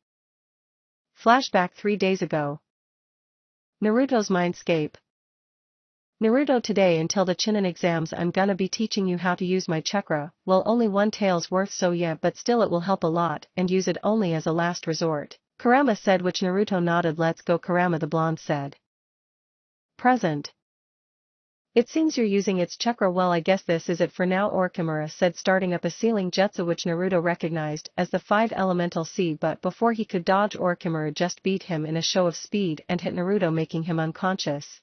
Speaker 1: Flashback 3 days ago. Naruto's mindscape. Naruto, today until the Chunin exams I'm gonna be teaching you how to use my chakra. Well, only 1 tail's worth, so yeah, but still it will help a lot, and use it only as a last resort, Kurama said, which Naruto nodded. Let's go, Kurama, the blonde said. Present. It seems you're using its chakra well, I guess this is it for now, Orichimaru said, starting up a ceiling jutsu which Naruto recognized as the 5 elemental sea, but before he could dodge, Orichimaru just beat him in a show of speed and hit Naruto, making him unconscious.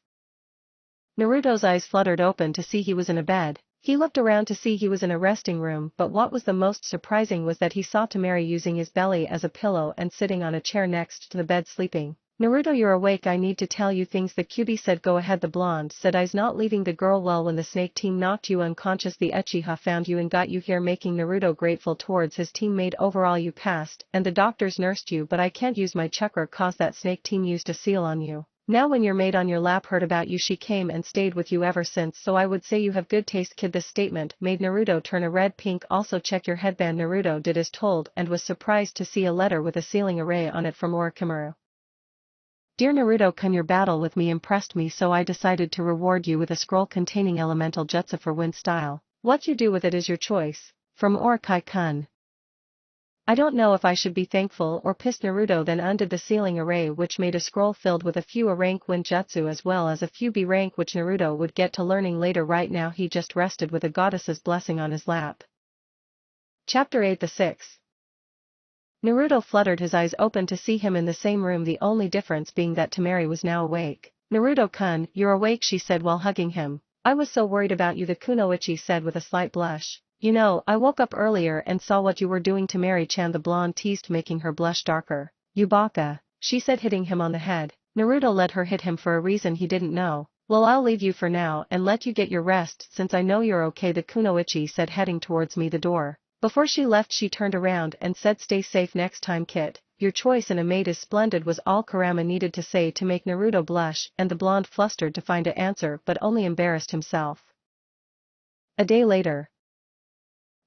Speaker 1: Naruto's eyes fluttered open to see he was in a bed. He looked around to see he was in a resting room, but what was the most surprising was that he saw Temari using his belly as a pillow and sitting on a chair next to the bed sleeping. Naruto, you're awake, I need to tell you things, the Kyuubi said. Go ahead, the blonde said, eyes not leaving the girl. Well, when the snake team knocked you unconscious, the Uchiha found you and got you here, making Naruto grateful towards his teammate. Overall you passed, and the doctors nursed you, but I can't use my chakra cause that snake team used a seal on you. Now when your maid on your lap heard about you, she came and stayed with you ever since, so I would say you have good taste, kid. This statement made Naruto turn a red pink. Also check your headband. Naruto did as told and was surprised to see a letter with a sealing array on it from Orichimaru. Dear Naruto-kun, your battle with me impressed me, so I decided to reward you with a scroll containing elemental jutsu for wind style. What you do with it is your choice. From Orichimaru-kun. I don't know if I should be thankful or pissed. Naruto then undid the ceiling array, which made a scroll filled with a few A rank wind jutsu as well as a few B rank, which Naruto would get to learning later. Right now he just rested with a goddess's blessing on his lap. Chapter 8, the 6th. Naruto fluttered his eyes open to see him in the same room, the only difference being that Temari was now awake. Naruto-kun, you're awake, she said while hugging him. I was so worried about you, the Kunoichi said with a slight blush. You know, I woke up earlier and saw what you were doing. Temari-chan, the blonde teased, making her blush darker. You baka, she said, hitting him on the head. Naruto let her hit him for a reason he didn't know. Well, I'll leave you for now and let you get your rest since I know you're okay, the Kunoichi said, heading towards the door. Before she left she turned around and said, stay safe next time, kid. Your choice in a mate is splendid, was all Kurama needed to say to make Naruto blush, and the blonde flustered to find an answer but only embarrassed himself. A day later.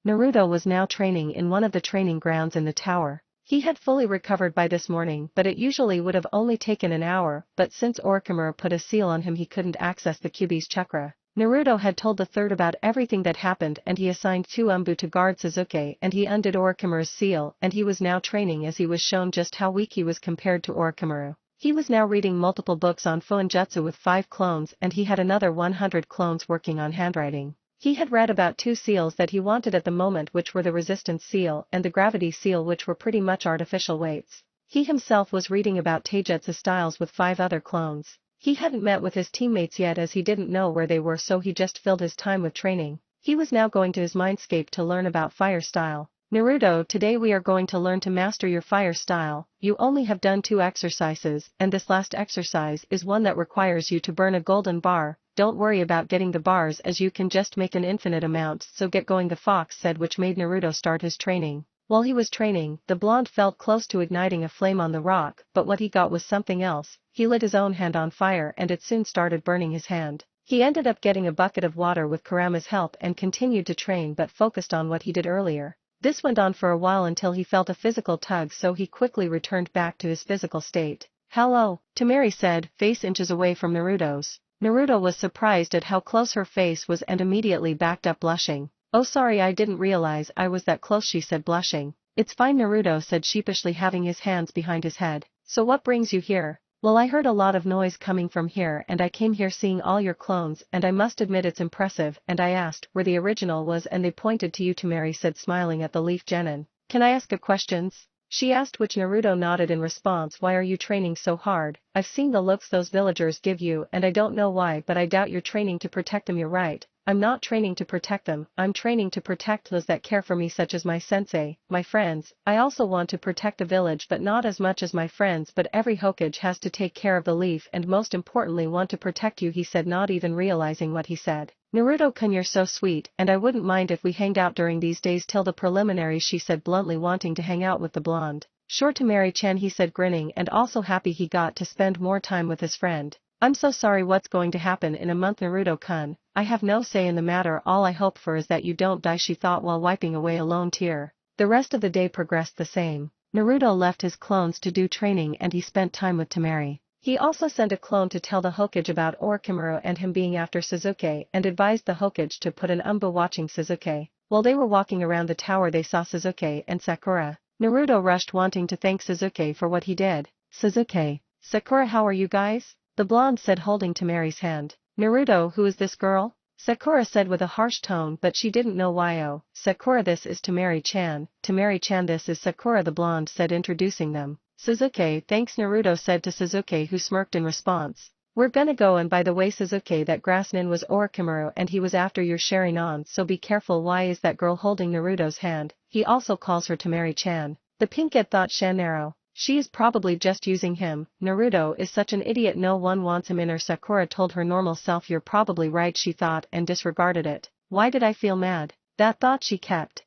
Speaker 1: Naruto was now training in one of the training grounds in the tower. He had fully recovered by this morning, but it usually would have only taken an hour, but since Orichimaru put a seal on him he couldn't access the Kyuubi's chakra. Naruto had told the third about everything that happened and he assigned 2 Umbu to guard Sasuke, and he undid Orochimaru's seal, and he was now training as he was shown just how weak he was compared to Orichimaru. He was now reading multiple books on Fuinjutsu with 5 clones, and he had another 100 clones working on handwriting. He had read about 2 seals that he wanted at the moment, which were the resistance seal and the gravity seal, which were pretty much artificial weights. He himself was reading about taijutsu styles with 5 other clones. He hadn't met with his teammates yet as he didn't know where they were, so he just filled his time with training. He was now going to his mindscape to learn about fire style. Naruto, today we are going to learn to master your fire style. You only have done 2 exercises, and this last exercise is one that requires you to burn a golden bar. Don't worry about getting the bars as you can just make an infinite amount, so get going, the fox said, which made Naruto start his training. While he was training, the blonde felt close to igniting a flame on the rock, but what he got was something else. He lit his own hand on fire and it soon started burning his hand. He ended up getting a bucket of water with Kurama's help and continued to train but focused on what he did earlier. This went on for a while until he felt a physical tug, so he quickly returned back to his physical state. Hello, Temari said, face inches away from Naruto's. Naruto was surprised at how close her face was and immediately backed up blushing. Oh, sorry, I didn't realize I was that close, she said, blushing. It's fine, Naruto said sheepishly, having his hands behind his head. So what brings you here? Well, I heard a lot of noise coming from here and I came here seeing all your clones, and I must admit it's impressive, and I asked where the original was and they pointed to you, Temari said, smiling at the leaf genin. Can I ask a questions? She asked, which Naruto nodded in response. Why are you training so hard? I've seen the looks those villagers give you and I don't know why, but I doubt you're training to protect them. You're right. I'm not training to protect them, I'm training to protect those that care for me, such as my sensei, my friends. I also want to protect the village, but not as much as my friends, but every Hokage has to take care of the leaf and most importantly want to protect you, he said, not even realizing what he said. Naruto-kun, you're so sweet, and I wouldn't mind if we hanged out during these days till the preliminaries, she said, bluntly wanting to hang out with the blonde. Sure, Temari-chan, he said, grinning and also happy he got to spend more time with his friend. I'm so sorry, what's going to happen in a month, Naruto-kun? I have no say in the matter, all I hope for is that you don't die, she thought while wiping away a lone tear. The rest of the day progressed the same. Naruto left his clones to do training and he spent time with Temari. He also sent a clone to tell the Hokage about Orichimaru and him being after Sasuke and advised the Hokage to put an Umbu watching Sasuke. While they were walking around the tower they saw Sasuke and Sakura. Naruto rushed wanting to thank Sasuke for what he did. Sasuke, Sakura, how are you guys? The blonde said, holding Temari's hand. Naruto, who is this girl? Sakura said with a harsh tone, but she didn't know why. Oh, Sakura, this is Temari-chan. Temari-chan, this is Sakura, the blonde said, introducing them. Sasuke, thanks, Naruto said to Sasuke, who smirked in response. We're gonna go, and by the way, Sasuke, that grass nin was Orichimaru and he was after your sharing on, so be careful. Why is that girl holding Naruto's hand? He also calls her Temari-chan. The pinkette thought Shanaro. She is probably just using him. Naruto is such an idiot, no one wants him in her. Sakura told her normal self, you're probably right, she thought, and disregarded it. Why did I feel mad? That thought she kept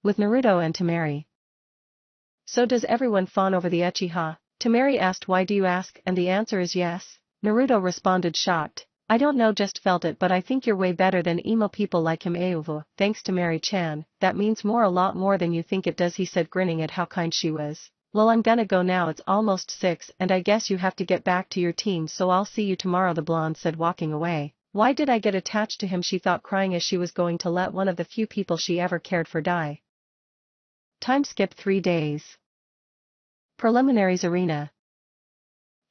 Speaker 1: with Naruto and Temari. So does everyone fawn over the Uchiha? Temari asked. Why do you ask? And the answer is yes. Naruto responded, shocked. I don't know, just felt it, but I think you're way better than emo people like him. Auvu, thanks Temari-chan, that means more, a lot more than you think it does, he said, grinning at how kind she was. Well, I'm gonna go now, it's almost 6 and I guess you have to get back to your team, so I'll see you tomorrow, the blonde said, walking away. Why did I get attached to him, she thought, crying as she was going to let one of the few people she ever cared for die. Time skip 3 days. Preliminaries arena.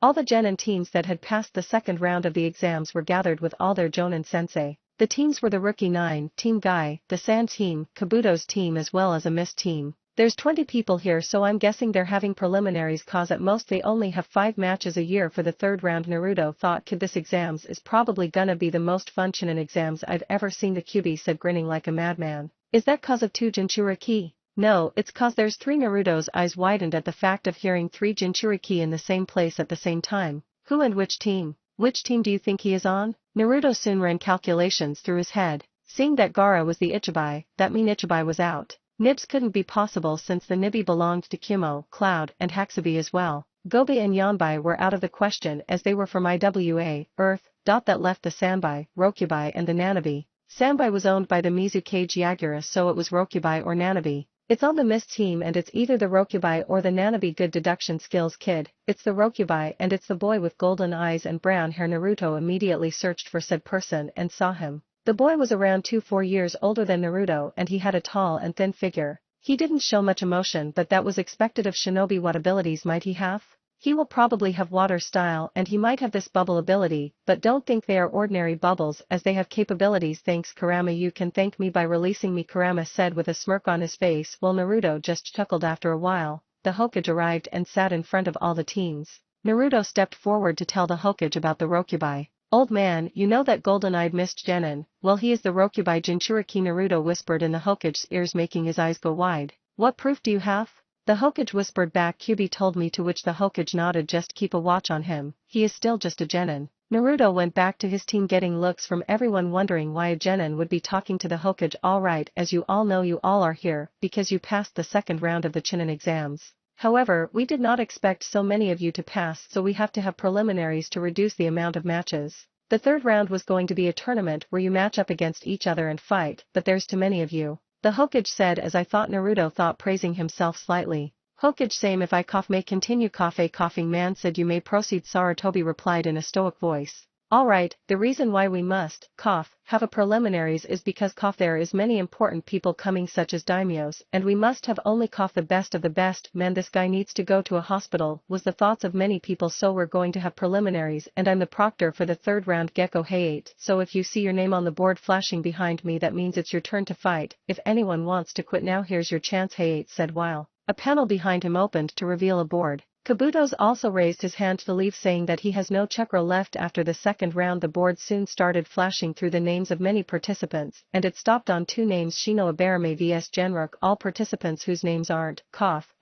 Speaker 1: All the genin teams that had passed the second round of the exams were gathered with all their jonin sensei. The teams were the Rookie 9, Team Guy, the Sand team, Kabuto's team, as well as a Mist team. There's 20 people here, so I'm guessing they're having preliminaries cause at most they only have 5 matches a year for the third round. Naruto thought, kid, this exams is probably gonna be the most fun Chunin exams I've ever seen, the QB said, grinning like a madman. Is that cause of 2 Jinchuriki? No, it's cause there's 3. Naruto's eyes widened at the fact of hearing 3 Jinchuriki in the same place at the same time. Who and which team? Which team do you think he is on? Naruto soon ran calculations through his head. Seeing that Gaara was the Ichibai, that mean Ichibai was out. Nibs couldn't be possible since the Nibi belonged to Kumo, Cloud, and Haxabi as well. Gobi and Yanbai were out of the question as they were from Iwa, Earth. That left the Sanbai, Rokubai and the Nanabi. Sanbai was owned by the Mizuki Gyagura, so it was Rokubai or Nanabi. It's on the Mist team and it's either the Rokubai or the Nanabi. Good deduction skills, kid. It's the Rokubai and it's the boy with golden eyes and brown hair. Naruto immediately searched for said person and saw him. The boy was around 2-4 years older than Naruto and he had a tall and thin figure. He didn't show much emotion, but that was expected of shinobi. What abilities might he have? He will probably have water style and he might have this bubble ability, but don't think they are ordinary bubbles as they have capabilities. Thanks, Kurama, you can thank me by releasing me, Kurama said with a smirk on his face, while Naruto just chuckled. After a while, the Hokage arrived and sat in front of all the teams. Naruto stepped forward to tell the Hokage about the Rokubai. Old man, you know that golden-eyed Mist genin? Well, he is the Rokubai Jinchuriki, Naruto whispered in the Hokage's ears, making his eyes go wide. What proof do you have? The Hokage whispered back, QB told me to, which the Hokage nodded. Just keep a watch on him, he is still just a genin. Naruto went back to his team, getting looks from everyone wondering why a genin would be talking to the Hokage. Alright, as you all know, you all are here because you passed the second round of the Chunin exams. However, we did not expect so many of you to pass, so we have to have preliminaries to reduce the amount of matches. The third round was going to be a tournament where you match up against each other and fight, but there's too many of you. The Hokage said, as I thought. Naruto thought, praising himself slightly. Hokage, same, if I cough may continue. Cough. A coughing man said, you may proceed. Sarutobi replied in a stoic voice. Alright, the reason why we must, have a preliminaries is because there is many important people coming such as daimyos, and we must have only the best of the best. Man, this guy needs to go to a hospital, was the thoughts of many people. So we're going to have preliminaries and I'm the proctor for the third round. Gecko, hey 8, so if you see your name on the board flashing behind me, that means it's your turn to fight. If anyone wants to quit now, here's your chance, hey 8 said, while a panel behind him opened to reveal a board. Kabuto's also raised his hand to leave, saying that he has no chakra left. After the second round, the board soon started flashing through the names of many participants, and it stopped on 2 names: Shino Abarame vs Genrook. All participants whose names aren't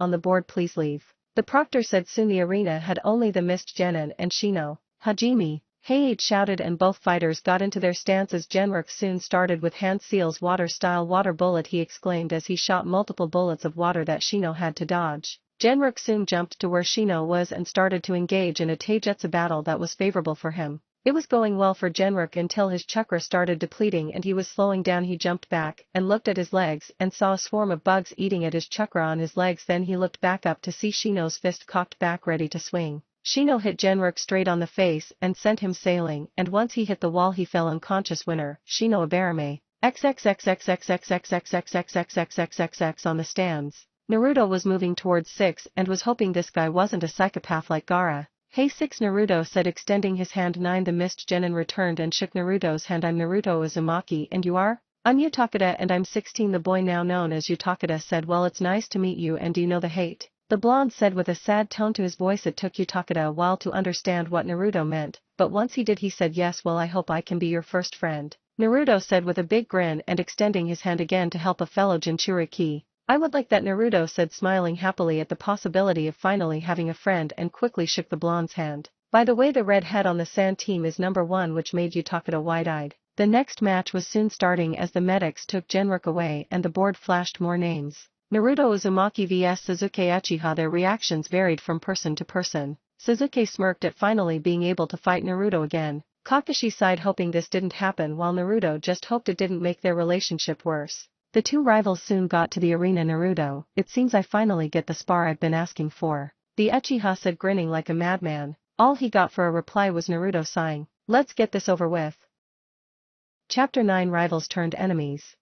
Speaker 1: on the board, please leave. The proctor said soon the arena had only the Mist genin and Shino Hajime. Hey 8 shouted, and both fighters got into their stances. Genrook soon started with hand seals water style water bullet, he exclaimed as he shot multiple bullets of water that Shino had to dodge. Genrook soon jumped to where Shino was and started to engage in a taijutsu battle that was favorable for him. It was going well for Genrook until his chakra started depleting and he was slowing down. He jumped back and looked at his legs and saw a swarm of bugs eating at his chakra on his legs. Then he looked back up to see Shino's fist cocked back ready to swing. Shino hit Genrook straight on the face and sent him sailing, and once he hit the wall he fell unconscious. Winner, Shino Abarame. XXXXXXXXXXXXXXXX on the stands. Naruto was moving towards 6 and was hoping this guy wasn't a psychopath like Gaara. Hey 6, Naruto said, extending his hand. 9, the Mist genin returned and shook Naruto's hand. I'm Naruto Uzumaki, and you are? I'm Utakada and I'm 16. The boy, now known as Utakada, said, well, it's nice to meet you, and do you know the hate? The blonde said with a sad tone to his voice. It took Utakada a while to understand what Naruto meant, but once he did he said, yes, well, I hope I can be your first friend. Naruto said with a big grin and extending his hand again to help a fellow Jinchuriki. I would like that, Naruto said, smiling happily at the possibility of finally having a friend, and quickly shook the blonde's hand. By the way, the red head on the sand team is number 1, which made Utakada wide-eyed. The next match was soon starting as the medics took Genrook away and the board flashed more names. Naruto Uzumaki vs Sasuke Uchiha. Their reactions varied from person to person. Sasuke smirked at finally being able to fight Naruto again. Kakashi sighed, hoping this didn't happen, while Naruto just hoped it didn't make their relationship worse. The two rivals soon got to the arena. Naruto, it seems I finally get the spar I've been asking for, the Uchiha said, grinning like a madman. All he got for a reply was Naruto sighing, let's get this over with. Chapter 9 Rivals Turned Enemies.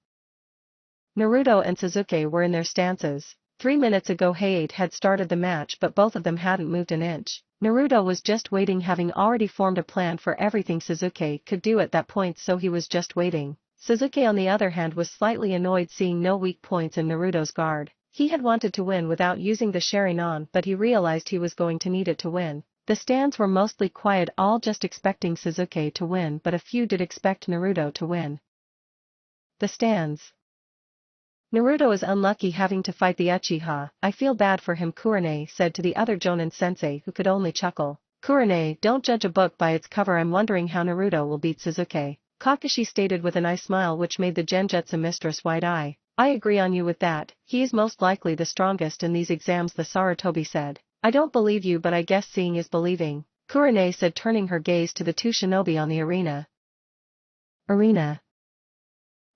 Speaker 1: Naruto and Sasuke were in their stances. 3 minutes ago Hayate had started the match, but both of them hadn't moved an inch. Naruto was just waiting, having already formed a plan for everything Sasuke could do at that point, so he was just waiting. Sasuke on the other hand was slightly annoyed seeing no weak points in Naruto's guard. He had wanted to win without using the Sharingan, but he realized he was going to need it to win. The stands were mostly quiet, all just expecting Sasuke to win, but a few did expect Naruto to win. The stands. Naruto is unlucky having to fight the Uchiha. I feel bad for him, Kurama said to the other Jonin sensei, who could only chuckle. Kurama, don't judge a book by its cover. I'm wondering how Naruto will beat Sasuke, Kakashi stated with a nice smile which made the Genjutsu mistress wide-eye. I agree on you with that, he is most likely the strongest in these exams, the Sarutobi said. I don't believe you, but I guess seeing is believing, Kurama said, turning her gaze to the two shinobi on the arena.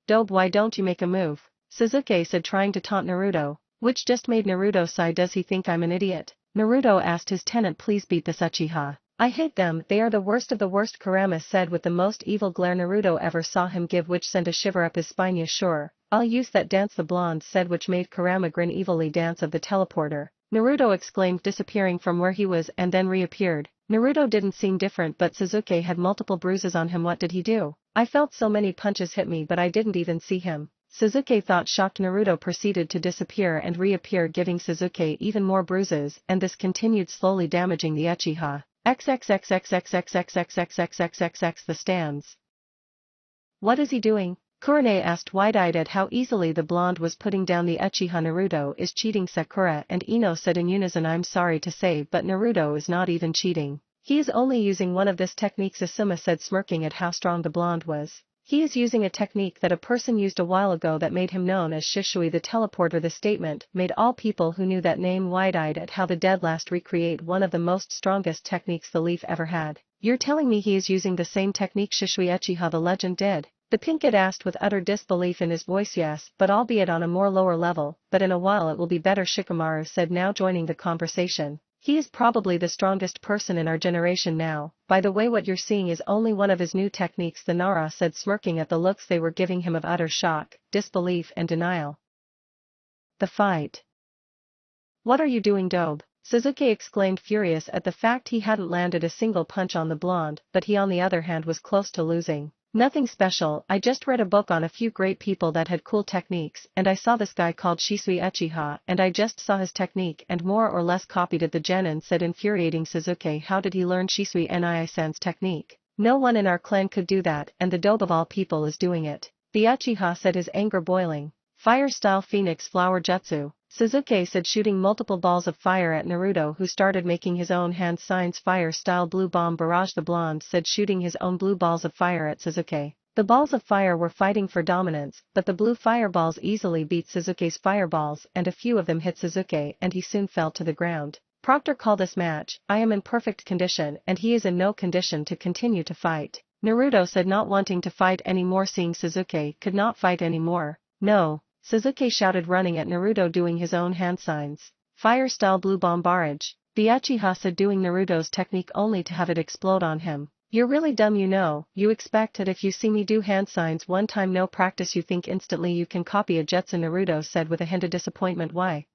Speaker 1: Dobe, why don't you make a move? Sasuke said, trying to taunt Naruto, which just made Naruto sigh. Does he think I'm an idiot? Naruto asked his tenant, please beat this Uchiha. I hate them, they are the worst of the worst, Kurama said with the most evil glare Naruto ever saw him give, which sent a shiver up his spine. Yeah, sure, I'll use that dance, the blonde said, which made Kurama grin evilly. Dance of the teleporter, Naruto exclaimed, disappearing from where he was and then reappeared. Naruto didn't seem different, but Sasuke had multiple bruises on him. What did he do? I felt so many punches hit me, but I didn't even see him, Sasuke thought, shocked. Naruto proceeded to disappear and reappear, giving Sasuke even more bruises, and this continued, slowly damaging the Uchiha. XXXXXXXXXXXXXXX the stands. What is he doing? Kurama asked, wide-eyed at how easily the blonde was putting down the Uchiha. Naruto is cheating, Sakura and Ino said in unison. I'm sorry to say, but Naruto is not even cheating. He is only using one of this techniques, Asuma said, smirking at how strong the blonde was. He is using a technique that a person used a while ago that made him known as Shishui the teleporter. The statement made all people who knew that name wide-eyed at how the dead last recreate one of the most strongest techniques the Leaf ever had. You're telling me he is using the same technique Shishui Uchiha the legend did? The pink kid asked with utter disbelief in his voice. Yes, but albeit on a more lower level, but in a while it will be better, Shikamaru said, now joining the conversation. He is probably the strongest person in our generation now. By the way, what you're seeing is only one of his new techniques, the Nara said, smirking at the looks they were giving him of utter shock, disbelief and denial. The fight. What are you doing, Dobe? Sasuke exclaimed, furious at the fact he hadn't landed a single punch on the blonde, but he on the other hand was close to losing. Nothing special, I just read a book on a few great people that had cool techniques, and I saw this guy called Shisui Uchiha, and I just saw his technique and more or less copied it, the Genin said, infuriating Sasuke. How did he learn Shisui Nii-san's technique? No one in our clan could do that, and the Dobe of all people is doing it, the Uchiha said, his anger boiling. Fire-style Phoenix Flower Jutsu, Sasuke said, shooting multiple balls of fire at Naruto, who started making his own hand signs. Fire-style Blue Bomb Barrage, the blonde said, shooting his own blue balls of fire at Sasuke. The balls of fire were fighting for dominance, but the blue fireballs easily beat Sasuke's fireballs, and a few of them hit Sasuke and he soon fell to the ground. Proctor called this match. I am in perfect condition and he is in no condition to continue to fight, Naruto said, not wanting to fight anymore, seeing Sasuke could not fight anymore. No, Sasuke shouted, running at Naruto doing his own hand signs. Fire-style Blue Bomb Barrage, the Uchiha said, doing Naruto's technique only to have it explode on him. You're really dumb, you know. You expect that if you see me do hand signs one time, no practice, you think instantly you can copy a jutsu, Naruto said with a hint of disappointment. Why?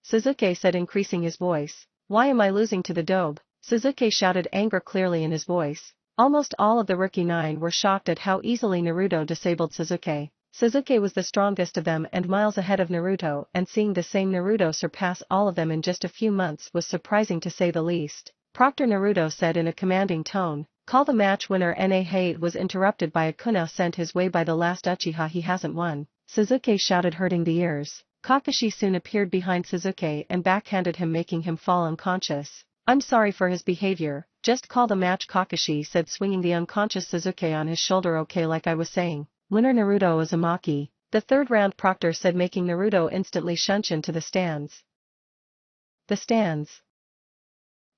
Speaker 1: Sasuke said, increasing his voice. Why am I losing to the Dobe? Sasuke shouted, anger clearly in his voice. Almost all of the Rookie 9 were shocked at how easily Naruto disabled Sasuke. Sasuke was the strongest of them and miles ahead of Naruto, and seeing the same Naruto surpass all of them in just a few months was surprising to say the least. Proctor, Naruto said in a commanding tone. Call the match winner. Hayate was interrupted by a kuno sent his way by the last Uchiha. He hasn't won, Sasuke shouted, hurting the ears. Kakashi soon appeared behind Sasuke and backhanded him, making him fall unconscious. I'm sorry for his behavior, just call the match, Kakashi said, swinging the unconscious Sasuke on his shoulder. Okay, like I was saying, winner Naruto Uzumaki, the third round, Proctor said, making Naruto instantly shunshin to the stands. The stands.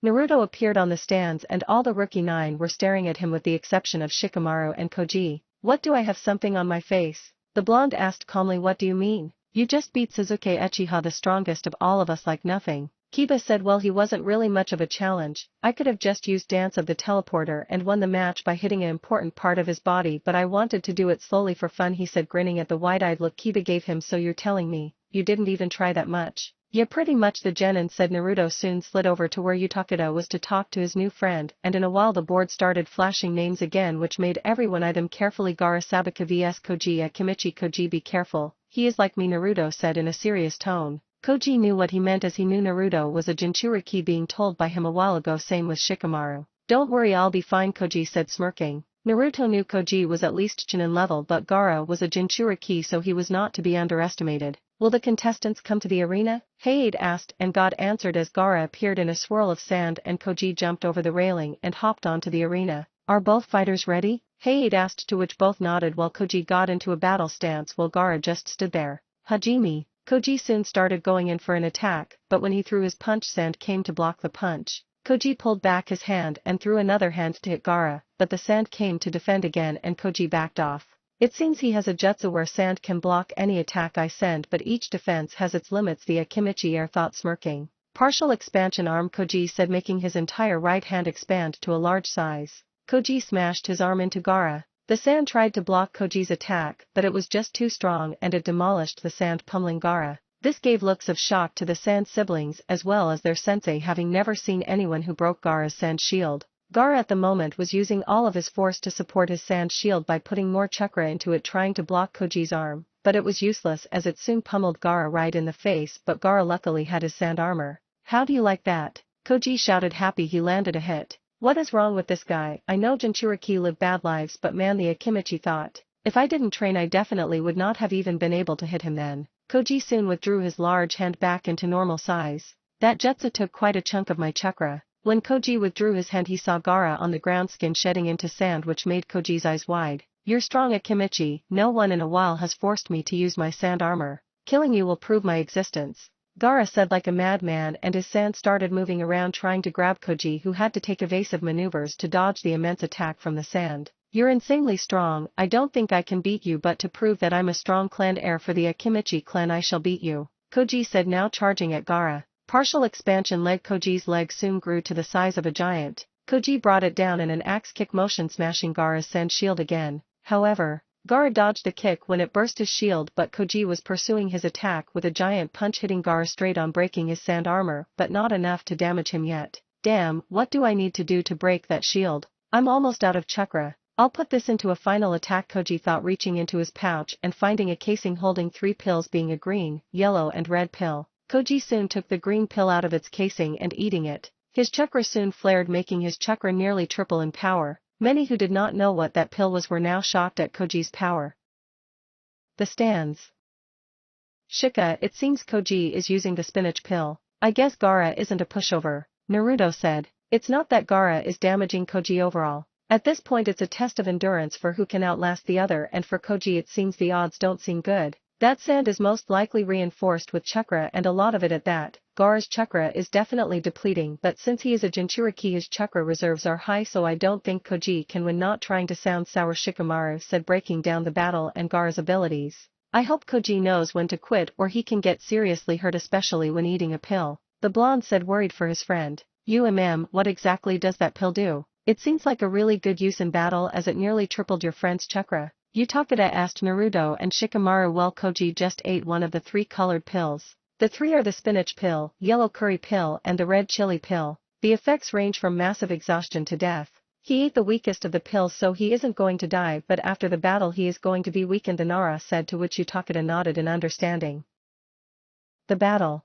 Speaker 1: Naruto appeared on the stands and all the Rookie 9 were staring at him with the exception of Shikamaru and Koji. What do I have, something on my face? The blonde asked calmly, what do you mean? You just beat Sasuke Uchiha, the strongest of all of us, like nothing. Kiba said, well, he wasn't really much of a challenge. I could have just used Dance of the Teleporter and won the match by hitting an important part of his body, but I wanted to do it slowly for fun, he said, grinning at the wide-eyed look Kiba gave him. So you're telling me, you didn't even try that much? Yeah, pretty much, the genin said. Naruto soon slid over to where Utakeda was to talk to his new friend, and in a while the board started flashing names again, which made everyone eye them carefully. Gaara Sabaka vs Koji Akimichi. Koji, be careful, he is like me, Naruto said in a serious tone. Koji knew what he meant, as he knew Naruto was a Jinchuriki being told by him a while ago. Same with Shikamaru. Don't worry, I'll be fine, Koji said, smirking. Naruto knew Koji was at least Chunin level, but Gaara was a Jinchuriki, so he was not to be underestimated. Will the contestants come to the arena? Hayate asked, and God answered as Gaara appeared in a swirl of sand and Koji jumped over the railing and hopped onto the arena. Are both fighters ready? Hayate asked, to which both nodded while Koji got into a battle stance while Gaara just stood there. Hajime. Koji soon started going in for an attack, but when he threw his punch, sand came to block the punch. Koji pulled back his hand and threw another hand to hit Gaara, but the sand came to defend again and Koji backed off. It seems he has a jutsu where sand can block any attack I send, but each defense has its limits, the Akimichi heir thought, smirking. Partial expansion arm, Koji said, making his entire right hand expand to a large size. Koji smashed his arm into Gaara. The sand tried to block Koji's attack, but it was just too strong and it demolished the sand, pummeling Gaara. This gave looks of shock to the sand siblings as well as their sensei, having never seen anyone who broke Gaara's sand shield. Gaara at the moment was using all of his force to support his sand shield by putting more chakra into it, trying to block Koji's arm, but it was useless as it soon pummeled Gaara right in the face, but Gaara luckily had his sand armor. How do you like that? Koji shouted, happy he landed a hit. What is wrong with this guy? I know Jinchuriki live bad lives, but man, the Akimichi thought. If I didn't train, I definitely would not have even been able to hit him then. Koji soon withdrew his large hand back into normal size. That jutsu took quite a chunk of my chakra. When Koji withdrew his hand, he saw Gaara on the ground, skin shedding into sand, which made Koji's eyes wide. You're strong, Akimichi. No one in a while has forced me to use my sand armor. Killing you will prove my existence. Gaara said like a madman, and his sand started moving around trying to grab Koji, who had to take evasive maneuvers to dodge the immense attack from the sand. You're insanely strong. I don't think I can beat you, but to prove that I'm a strong clan heir for the Akimichi clan, I shall beat you, Koji said, now charging at Gaara. Partial expansion leg. Koji's leg soon grew to the size of a giant. Koji brought it down in an axe kick motion, smashing Gaara's sand shield again. However, Gaara dodged the kick when it burst his shield, but Koji was pursuing his attack with a giant punch, hitting Gaara straight on, breaking his sand armor, but not enough to damage him yet. Damn, what do I need to do to break that shield? I'm almost out of chakra. I'll put this into a final attack, Koji thought, reaching into his pouch and finding a casing holding 3 pills, being a green, yellow and red pill. Koji soon took the green pill out of its casing and eating it. His chakra soon flared, making his chakra nearly triple in power. Many who did not know what that pill was were now shocked at Koji's power. The stands. Shika, it seems Koji is using the spinach pill. I guess Gaara isn't a pushover, Naruto said. It's not that Gaara is damaging Koji overall. At this point it's a test of endurance for who can outlast the other, and for Koji it seems the odds don't seem good. That sand is most likely reinforced with chakra, and a lot of it at that. Gaara's chakra is definitely depleting, but since he is a Jinchuriki his chakra reserves are high, so I don't think Koji can win. Not trying to sound sour, Shikamaru said, breaking down the battle and Gaara's abilities. I hope Koji knows when to quit or he can get seriously hurt, especially when eating a pill. The blonde said, worried for his friend. What exactly does that pill do? It seems like a really good use in battle as it nearly tripled your friend's chakra. Utakeda asked Naruto and Shikamaru. Well, Koji just ate one of the 3 colored pills. The 3 are the spinach pill, yellow curry pill and the red chili pill. The effects range from massive exhaustion to death. He ate the weakest of the pills, so he isn't going to die, but after the battle he is going to be weakened, Nara said, to which Utakeda nodded in understanding. The battle.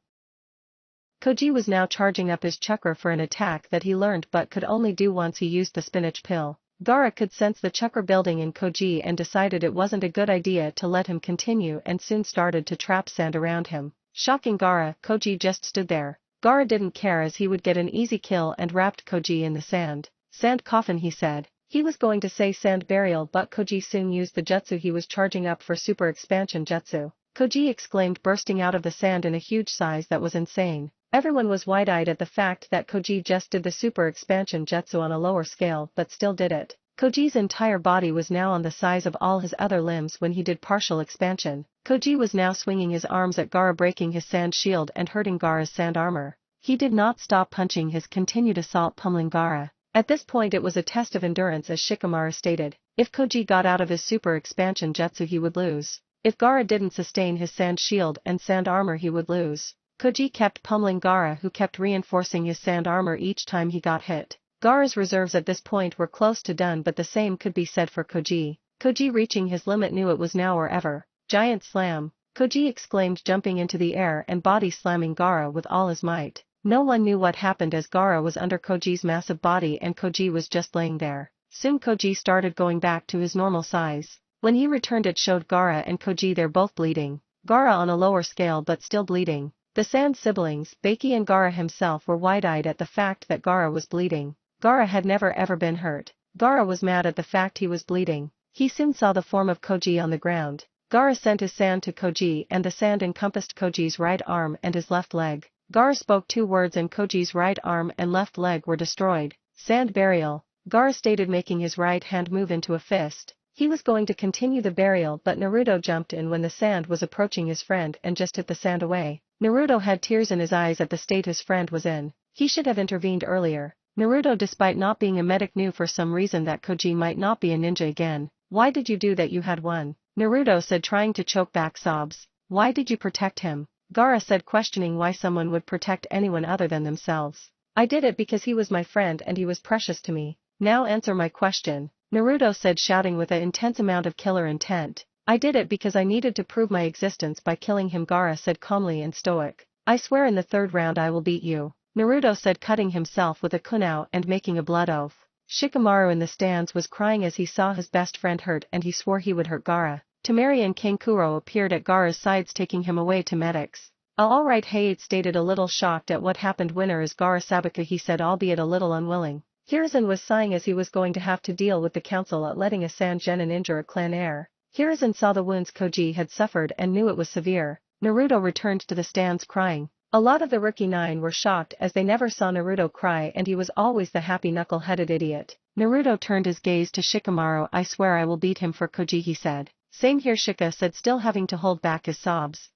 Speaker 1: Koji was now charging up his chakra for an attack that he learned but could only do once he used the spinach pill. Gaara could sense the chakra building in Koji and decided it wasn't a good idea to let him continue, and soon started to trap sand around him. Shocking Gaara, Koji just stood there. Gaara didn't care as he would get an easy kill and wrapped Koji in the sand. Sand coffin, he said. He was going to say sand burial, but Koji soon used the jutsu he was charging up for super expansion jutsu. Koji exclaimed, bursting out of the sand in a huge size that was insane. Everyone was wide-eyed at the fact that Koji just did the super expansion jutsu on a lower scale but still did it. Koji's entire body was now on the size of all his other limbs when he did partial expansion. Koji was now swinging his arms at Gaara, breaking his sand shield and hurting Gaara's sand armor. He did not stop punching his continued assault, pummeling Gaara. At this point it was a test of endurance, as Shikamaru stated. If Koji got out of his super expansion jutsu he would lose. If Gaara didn't sustain his sand shield and sand armor he would lose. Koji kept pummeling Gaara, who kept reinforcing his sand armor each time he got hit. Gaara's reserves at this point were close to done, but the same could be said for Koji. Koji, reaching his limit, knew it was now or ever. Giant slam! Koji exclaimed, jumping into the air and body slamming Gaara with all his might. No one knew what happened, as Gaara was under Koji's massive body and Koji was just laying there. Soon Koji started going back to his normal size. When he returned it showed Gaara and Koji, they're both bleeding. Gaara on a lower scale but still bleeding. The Sand siblings, Baki and Gaara himself, were wide-eyed at the fact that Gaara was bleeding. Gaara had never ever been hurt. Gaara was mad at the fact he was bleeding. He soon saw the form of Koji on the ground. Gaara sent his sand to Koji and the sand encompassed Koji's right arm and his left leg. Gaara spoke 2 words and Koji's right arm and left leg were destroyed. Sand burial. Gaara stated, making his right hand move into a fist. He was going to continue the burial, but Naruto jumped in when the sand was approaching his friend and just hit the sand away. Naruto had tears in his eyes at the state his friend was in. He should have intervened earlier. Naruto, despite not being a medic, knew for some reason that Koji might not be a ninja again. Why did you do that? You had one. Naruto said, trying to choke back sobs. Why did you protect him? Gaara said, questioning why someone would protect anyone other than themselves. I did it because he was my friend and he was precious to me. Now answer my question. Naruto said, shouting with an intense amount of killer intent. I did it because I needed to prove my existence by killing him, Gaara said calmly and stoic. I swear in the 3rd round I will beat you. Naruto said, cutting himself with a kunai and making a blood oath. Shikamaru in the stands was crying as he saw his best friend hurt, and he swore he would hurt Gaara. Temari and Kankuro appeared at Gaara's sides, taking him away to medics. Alright, Hayate stated, a little shocked at what happened. Winner is Gaara Sabaka, he said, albeit a little unwilling. Hiruzen was sighing as he was going to have to deal with the council at letting a Sand Genin injure a clan heir. Hiruzen saw the wounds Koji had suffered and knew it was severe. Naruto returned to the stands crying. A lot of the Rookie 9 were shocked as they never saw Naruto cry, and he was always the happy knuckle-headed idiot. Naruto turned his gaze to Shikamaru. I swear I will beat him for Koji, he said. Same here, Shika said, still having to hold back his sobs.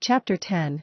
Speaker 1: Chapter 10.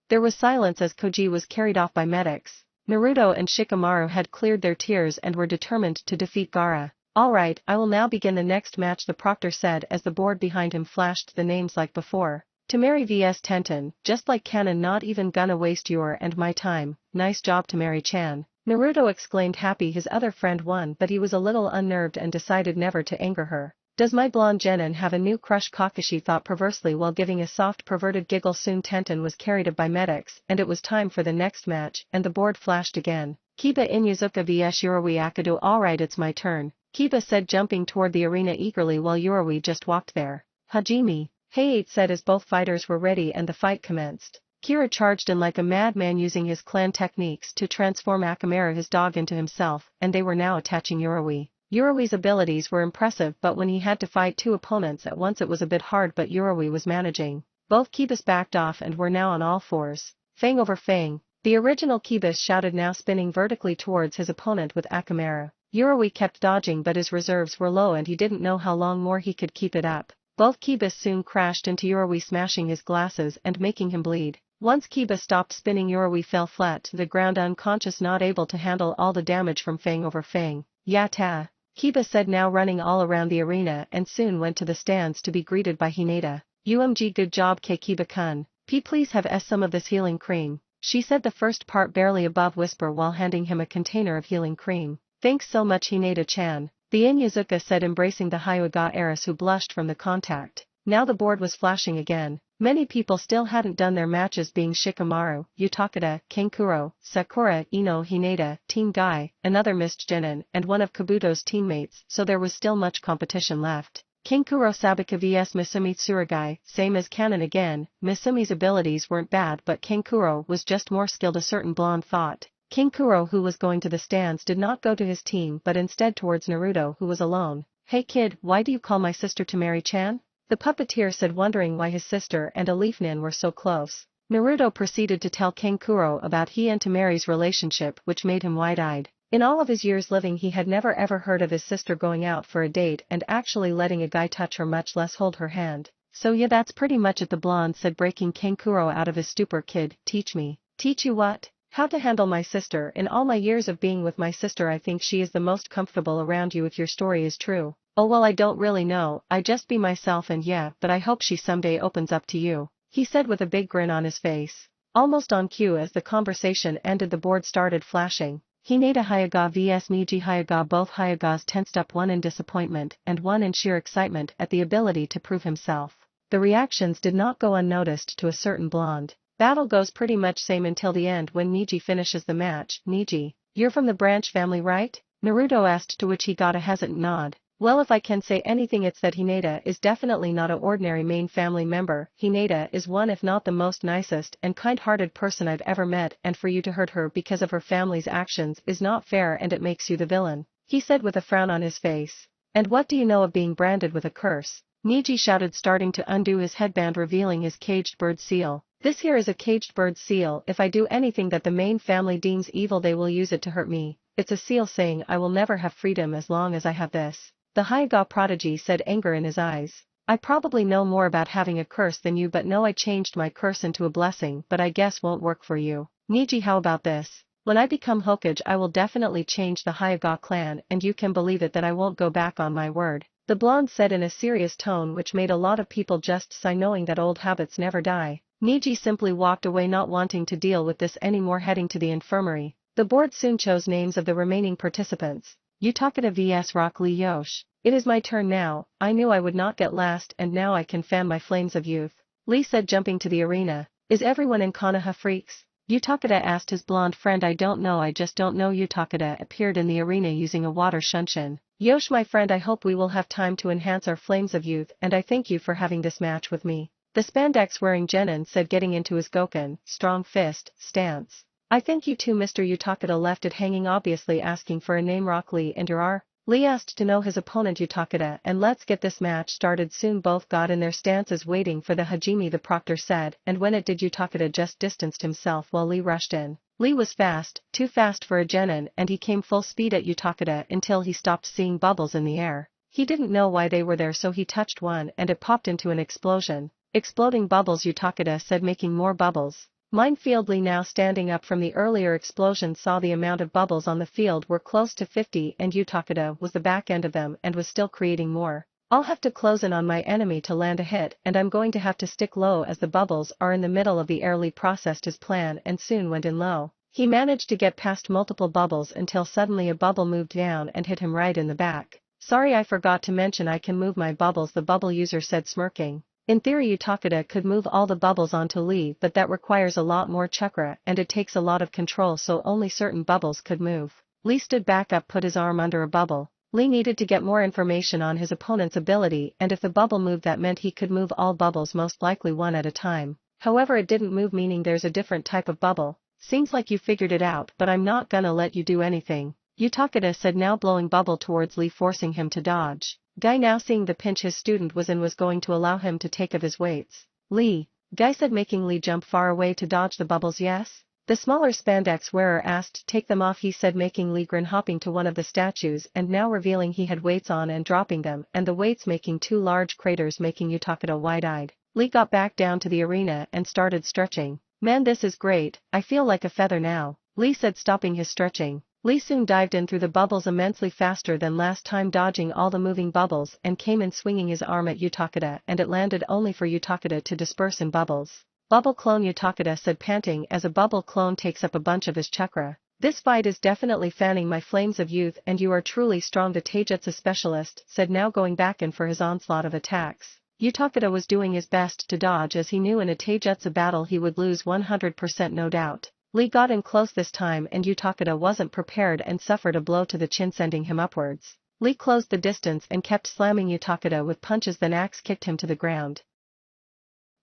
Speaker 1: There was silence as Koji was carried off by medics. Naruto and Shikamaru had cleared their tears and were determined to defeat Gaara. Alright, I will now begin the next match, the proctor said as the board behind him flashed the names like before. Temari vs Tenten, just like canon, not even gonna waste your and my time. Nice job, Temari-chan. Naruto exclaimed, happy his other friend won, but he was a little unnerved and decided never to anger her. Does my blonde genin have a new crush? Kakashi thought perversely while giving a soft perverted giggle. Soon Tenten was carried up by medics and it was time for the next match, and the board flashed again. Kiba Inuzuka vs Yurui Akado. Alright, it's my turn, Kiba said, jumping toward the arena eagerly while Yurui just walked there. Hajime, Hayate said as both fighters were ready and the fight commenced. Kira charged in like a madman, using his clan techniques to transform Akamaru, his dog, into himself, and they were now attaching Yurui. Yurui's abilities were impressive, but when he had to fight 2 opponents at once it was a bit hard, but Yurui was managing. Both Kibas backed off and were now on all fours. Fang over Fang. The original Kibas shouted, now spinning vertically towards his opponent with Akamaru. Yurui kept dodging, but his reserves were low and he didn't know how long more he could keep it up. Both Kibas soon crashed into Yurui, smashing his glasses and making him bleed. Once Kiba stopped spinning, Yurui fell flat to the ground unconscious, not able to handle all the damage from Fang over Fang. Yatta! Kiba said, now running all around the arena, and soon went to the stands to be greeted by Hinata. UMG, good job Kiba-kun. Please have some of this healing cream. She said the first part barely above whisper while handing him a container of healing cream. Thanks so much, Hinata-chan. The Inuzuka said, embracing the Hyuga heiress who blushed from the contact. Now the board was flashing again. Many people still hadn't done their matches, being Shikamaru, Utakata, Kankuro, Sakura, Ino, Hinata, Team Guy, another missed Genin, and one of Kabuto's teammates, so there was still much competition left. Kankuro Sabaka vs Misumi Tsurugi, same as canon again. Misumi's abilities weren't bad, but Kankuro was just more skilled, a certain blonde thought. Kankuro, who was going to the stands, did not go to his team but instead towards Naruto, who was alone. Hey kid, why do you call my sister Temari-chan? The puppeteer said, wondering why his sister and a leaf nin were so close. Naruto proceeded to tell Kankuro about he and Temari's relationship, which made him wide-eyed. In all of his years living he had never ever heard of his sister going out for a date and actually letting a guy touch her, much less hold her hand. So yeah, that's pretty much it, the blonde said, breaking Kankuro out of his stupor. Kid, teach me. Teach you what? How to handle my sister. In all my years of being with my sister I think she is the most comfortable around you if your story is true. Oh well, I don't really know, I just be myself, and yeah, but I hope she someday opens up to you, he said with a big grin on his face. Almost on cue as the conversation ended the board started flashing. Hinata Hyuga vs Niji Hyuga. Both Hyugas tensed up, one in disappointment and one in sheer excitement at the ability to prove himself. The reactions did not go unnoticed to a certain blonde. Battle goes pretty much same until the end when Niji finishes the match. Niji, you're from the branch family, right? Naruto asked, to which he got a hesitant nod. Well, if I can say anything it's that Hinata is definitely not an ordinary main family member. Hinata is one if not the most nicest and kind-hearted person I've ever met, and for you to hurt her because of her family's actions is not fair and it makes you the villain, he said with a frown on his face. And what do you know of being branded with a curse? Niji shouted, starting to undo his headband, revealing his caged bird seal. This here is a caged bird seal. If I do anything that the main family deems evil they will use it to hurt me. It's a seal saying I will never have freedom as long as I have this. The Hyuga prodigy said, anger in his eyes. I probably know more about having a curse than you, but no, I changed my curse into a blessing, but I guess won't work for you. Niji, how about this? When I become Hokage I will definitely change the Hyuga clan, and you can believe it that I won't go back on my word, the blonde said in a serious tone, which made a lot of people just sigh, knowing that old habits never die. Niji simply walked away, not wanting to deal with this anymore. Heading to the infirmary, the board soon chose names of the remaining participants. Utakata vs Rock Lee Yosh. It is my turn now. I knew I would not get last, and now I can fan my flames of youth, Lee said, jumping to the arena. Is everyone in Konoha freaks? Utakata asked his blonde friend. I don't know, I just don't know. Utakata appeared in the arena using a water shunshin. Yosh, my friend, I hope we will have time to enhance our flames of youth, and I thank you for having this match with me, the spandex-wearing genin said, getting into his Goken, strong fist, stance. I thank you too, Mr. Utakata left it hanging, obviously asking for a name. Rock Lee and your R? Lee asked to know his opponent Utakata, and let's get this match started. Soon both got in their stances waiting for the Hajime, the proctor said, and when it did Utakata just distanced himself while Lee rushed in. Lee was fast, too fast for a genin, and he came full speed at Utakata until he stopped seeing bubbles in the air. He didn't know why they were there, so he touched one and it popped into an explosion. Exploding bubbles, Utakata said, making more bubbles. Minefield. Lee, now standing up from the earlier explosion, saw the amount of bubbles on the field were close to 50 and Utakata was the back end of them and was still creating more. I'll have to close in on my enemy to land a hit, and I'm going to have to stick low as the bubbles are in the middle of the air. Lee processed his plan and soon went in low. He managed to get past multiple bubbles until suddenly a bubble moved down and hit him right in the back. Sorry, I forgot to mention I can move my bubbles, the bubble user said, smirking. In theory Utakata could move all the bubbles onto Lee, but that requires a lot more chakra and it takes a lot of control, so only certain bubbles could move. Lee stood back up, put his arm under a bubble. Lee needed to get more information on his opponent's ability, and if the bubble moved that meant he could move all bubbles, most likely one at a time. However, it didn't move, meaning there's a different type of bubble. Seems like you figured it out, but I'm not gonna let you do anything, Utakata said, now blowing bubble towards Lee, forcing him to dodge. Guy, now seeing the pinch his student was in, was going to allow him to take of his weights. Lee, Guy said, making Lee jump far away to dodge the bubbles. Yes? The smaller spandex wearer asked. Take them off, he said, making Lee grin, hopping to one of the statues and now revealing he had weights on and dropping them, and the weights making two large craters, making Utakata wide-eyed. Lee got back down to the arena and started stretching. Man, this is great, I feel like a feather now, Lee said, stopping his stretching. Lee soon dived in through the bubbles immensely faster than last time, dodging all the moving bubbles, and came in swinging his arm at Utakata, and it landed only for Utakata to disperse in bubbles. Bubble clone, Utakata said, panting as a bubble clone takes up a bunch of his chakra. This fight is definitely fanning my flames of youth, and you are truly strong, the taijutsu specialist said, now going back in for his onslaught of attacks. Utakata was doing his best to dodge, as he knew in a taijutsu battle he would lose 100%, no doubt. Lee got in close this time and Utakata wasn't prepared and suffered a blow to the chin, sending him upwards. Lee closed the distance and kept slamming Utakata with punches, then axe kicked him to the ground.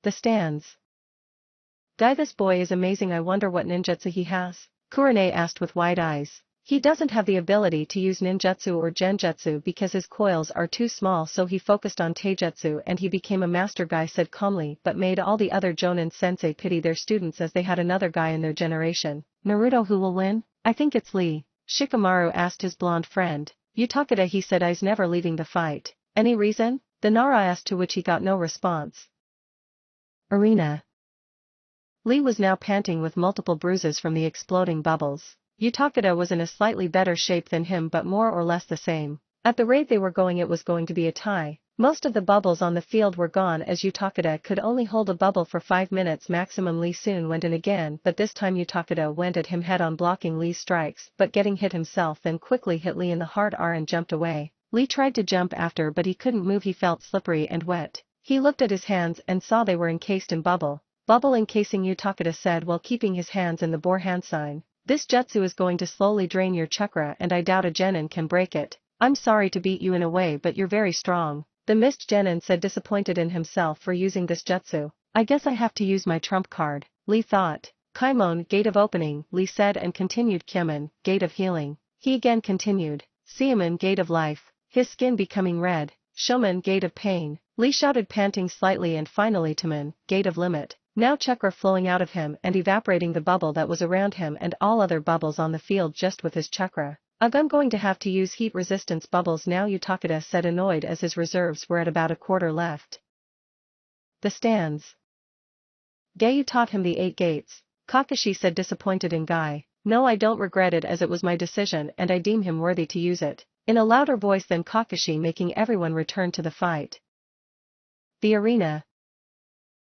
Speaker 1: The stands. Guy, this boy is amazing, I wonder what ninjutsu he has, Kurama asked with wide eyes. He doesn't have the ability to use ninjutsu or genjutsu because his coils are too small, so he focused on taijutsu and he became a master, Guy said calmly, but made all the other Jonin sensei pity their students as they had another guy in their generation. Naruto, who will win? I think it's Lee. Shikamaru asked his blonde friend. Utakata, he said, I's never leaving the fight. Any reason? The Nara asked, to which he got no response. Arena. Lee was now panting with multiple bruises from the exploding bubbles. Utakata was in a slightly better shape than him but more or less the same. At the rate they were going it was going to be a tie. Most of the bubbles on the field were gone as Utakata could only hold a bubble for 5 minutes maximum. Lee soon went in again, but this time Utakata went at him head-on, blocking Lee's strikes but getting hit himself, then quickly hit Lee in the hard R and jumped away. Lee tried to jump after but he couldn't move, he felt slippery and wet. He looked at his hands and saw they were encased in bubble. Bubble encasing, Utakata said while keeping his hands in the boar hand sign. This jutsu is going to slowly drain your chakra and I doubt a genin can break it. I'm sorry to beat you in a way but you're very strong. The mist genin said, disappointed in himself for using this jutsu. I guess I have to use my trump card, Lee thought. Kaimon, gate of opening, Lee said and continued. Kyemen, gate of healing. He again continued. Siamen, gate of life, his skin becoming red. Shomen, gate of pain, Lee shouted, panting slightly, and finally Tamen, gate of limit. Now chakra flowing out of him and evaporating the bubble that was around him and all other bubbles on the field just with his chakra. Ugh, I'm going to have to use heat resistance bubbles now, Utakata said, annoyed as his reserves were at about a quarter left. The stands. Gayu taught him the 8 gates. Kakashi said, disappointed in Guy. No, I don't regret it as it was my decision and I deem him worthy to use it. In a louder voice than Kakashi, making everyone return to the fight. The arena.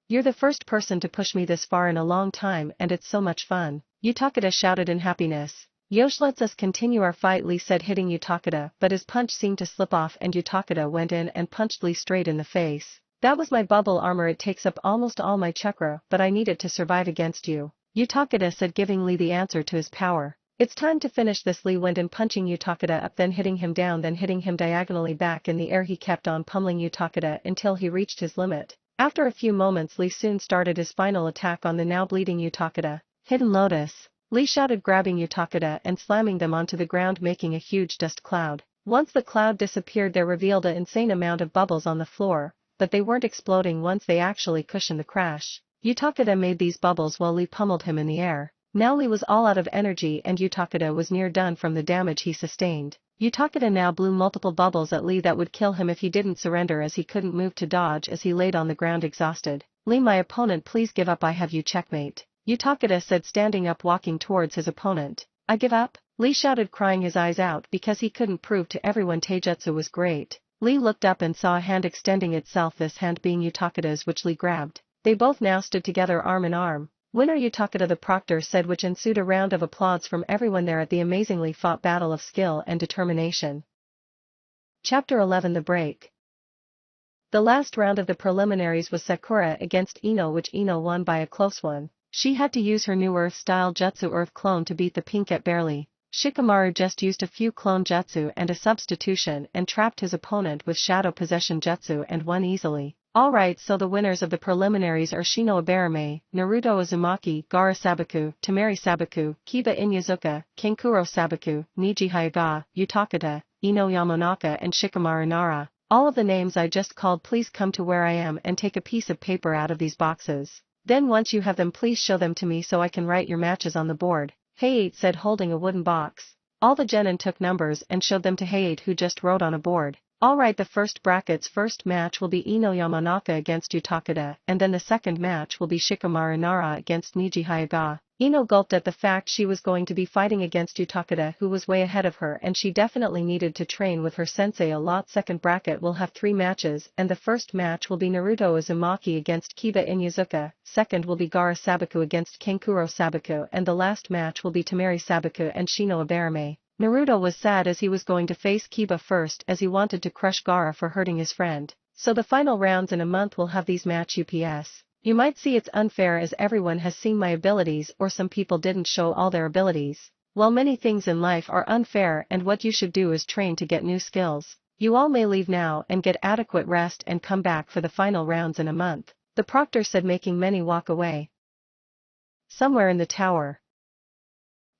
Speaker 1: You're the first person to push me this far in a long time and it's so much fun, Utakata shouted in happiness. Yosh, lets us continue our fight, Lee said, hitting Utakata, but his punch seemed to slip off and Utakata went in and punched Lee straight in the face. That was my bubble armor, it takes up almost all my chakra but I need it to survive against you, Utakata said, giving Lee the answer to his power. It's time to finish this. Lee went in, punching Utakata up, then hitting him down, then hitting him diagonally back in the air. He kept on pummeling Utakata until he reached his limit. After a few moments Lee soon started his final attack on the now bleeding Utakata. Hidden Lotus, Lee shouted, grabbing Utakata and slamming them onto the ground, making a huge dust cloud. Once the cloud disappeared there revealed an insane amount of bubbles on the floor, but they weren't exploding once they actually cushioned the crash. Utakata made these bubbles while Lee pummeled him in the air. Now Lee was all out of energy and Utakata was near done from the damage he sustained. Utakata now blew multiple bubbles at Lee that would kill him if he didn't surrender, as he couldn't move to dodge as he laid on the ground exhausted. Lee, my opponent, please give up, I have you checkmate, Utakata said, standing up walking towards his opponent. I give up? Lee shouted, crying his eyes out because he couldn't prove to everyone taijutsu was great. Lee looked up and saw a hand extending itself, this hand being Utakata's, which Lee grabbed. They both now stood together arm in arm. Winner, Utakata, the proctor said, which ensued a round of applause from everyone there at the amazingly fought battle of skill and determination. Chapter 11, The Break. The last round of the preliminaries was Sakura against Ino, which Ino won by a close one. She had to use her new Earth-style jutsu Earth Clone to beat the Pinkette barely. Shikamaru just used a few clone jutsu and a substitution and trapped his opponent with Shadow Possession jutsu and won easily. Alright, so the winners of the preliminaries are Shino Ibarame, Naruto Uzumaki, Gaara Sabaku, Temari Sabaku, Kiba Inyazuka, Kankuro Sabaku, Niji Hyuga, Utakata, Ino Yamanaka and Shikamaru Nara. All of the names I just called, please come to where I am and take a piece of paper out of these boxes. Then once you have them, please show them to me so I can write your matches on the board, Hayate said, holding a wooden box. All the genin took numbers and showed them to Hayate, who just wrote on a board. Alright, the first bracket's first match will be Ino Yamanaka against Utakata, and then the second match will be Shikamaru Nara against Niji Hyuga. Ino gulped at the fact she was going to be fighting against Utakata, who was way ahead of her, and she definitely needed to train with her sensei a lot. Second bracket will have 3 matches, and the first match will be Naruto Uzumaki against Kiba Inyazuka, second will be Gaara Sabaku against Kankuro Sabaku, and the last match will be Temari Sabaku and Shino Ibarame. Naruto was sad as he was going to face Kiba first, as he wanted to crush Gaara for hurting his friend. So the final rounds in a month will have these match UPS. You might see it's unfair as everyone has seen my abilities, or some people didn't show all their abilities. Well, many things in life are unfair, and what you should do is train to get new skills. You all may leave now and get adequate rest and come back for the final rounds in a month, the proctor said, making many walk away. Somewhere in the tower.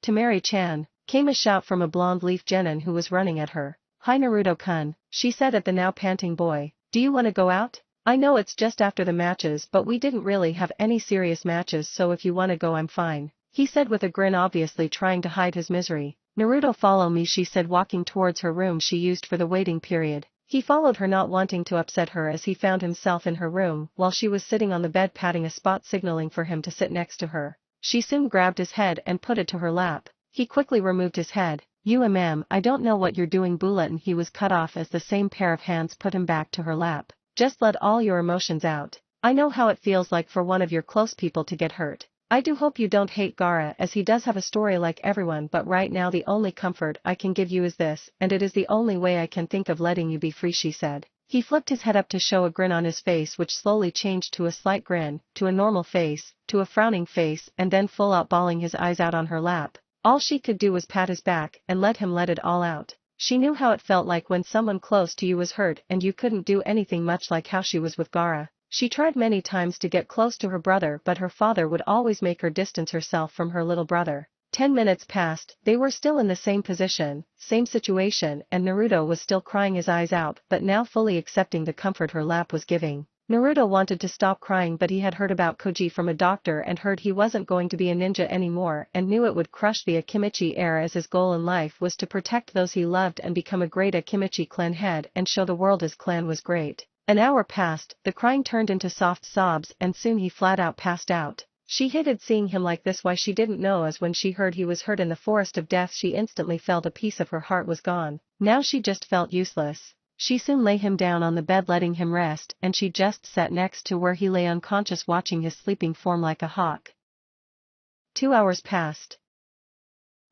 Speaker 1: Temari-chan, came a shout from a blonde leaf genin who was running at her. Hi Naruto-kun, she said at the now panting boy, do you want to go out? I know it's just after the matches, but we didn't really have any serious matches, so if you want to go I'm fine, he said with a grin, obviously trying to hide his misery. Naruto, follow me, she said, walking towards her room she used for the waiting period. He followed her, not wanting to upset her, as he found himself in her room while she was sitting on the bed patting a spot, signaling for him to sit next to her. She soon grabbed his head and put it to her lap. He quickly removed his head. I don't know what you're doing, Bulletin. He was cut off as the same pair of hands put him back to her lap. Just let all your emotions out. I know how it feels like for one of your close people to get hurt. I do hope you don't hate Gaara, as he does have a story like everyone, but right now the only comfort I can give you is this, and it is the only way I can think of letting you be free, she said. He flipped his head up to show a grin on his face, which slowly changed to a slight grin, to a normal face, to a frowning face, and then full out bawling his eyes out on her lap. All she could do was pat his back and let him let it all out. She knew how it felt like when someone close to you was hurt and you couldn't do anything, much like how she was with Gaara. She tried many times to get close to her brother, but her father would always make her distance herself from her little brother. 10 minutes passed, they were still in the same position, same situation, and Naruto was still crying his eyes out, but now fully accepting the comfort her lap was giving. Naruto wanted to stop crying, but he had heard about Choji from a doctor and heard he wasn't going to be a ninja anymore, and knew it would crush the Akimichi heir, as his goal in life was to protect those he loved and become a great Akimichi clan head and show the world his clan was great. An hour passed, the crying turned into soft sobs, and soon he flat out passed out. She hated seeing him like this. Why, she didn't know, as when she heard he was hurt in the forest of death she instantly felt a piece of her heart was gone. Now she just felt useless. She soon lay him down on the bed, letting him rest, and she just sat next to where he lay unconscious, watching his sleeping form like a hawk. 2 hours passed.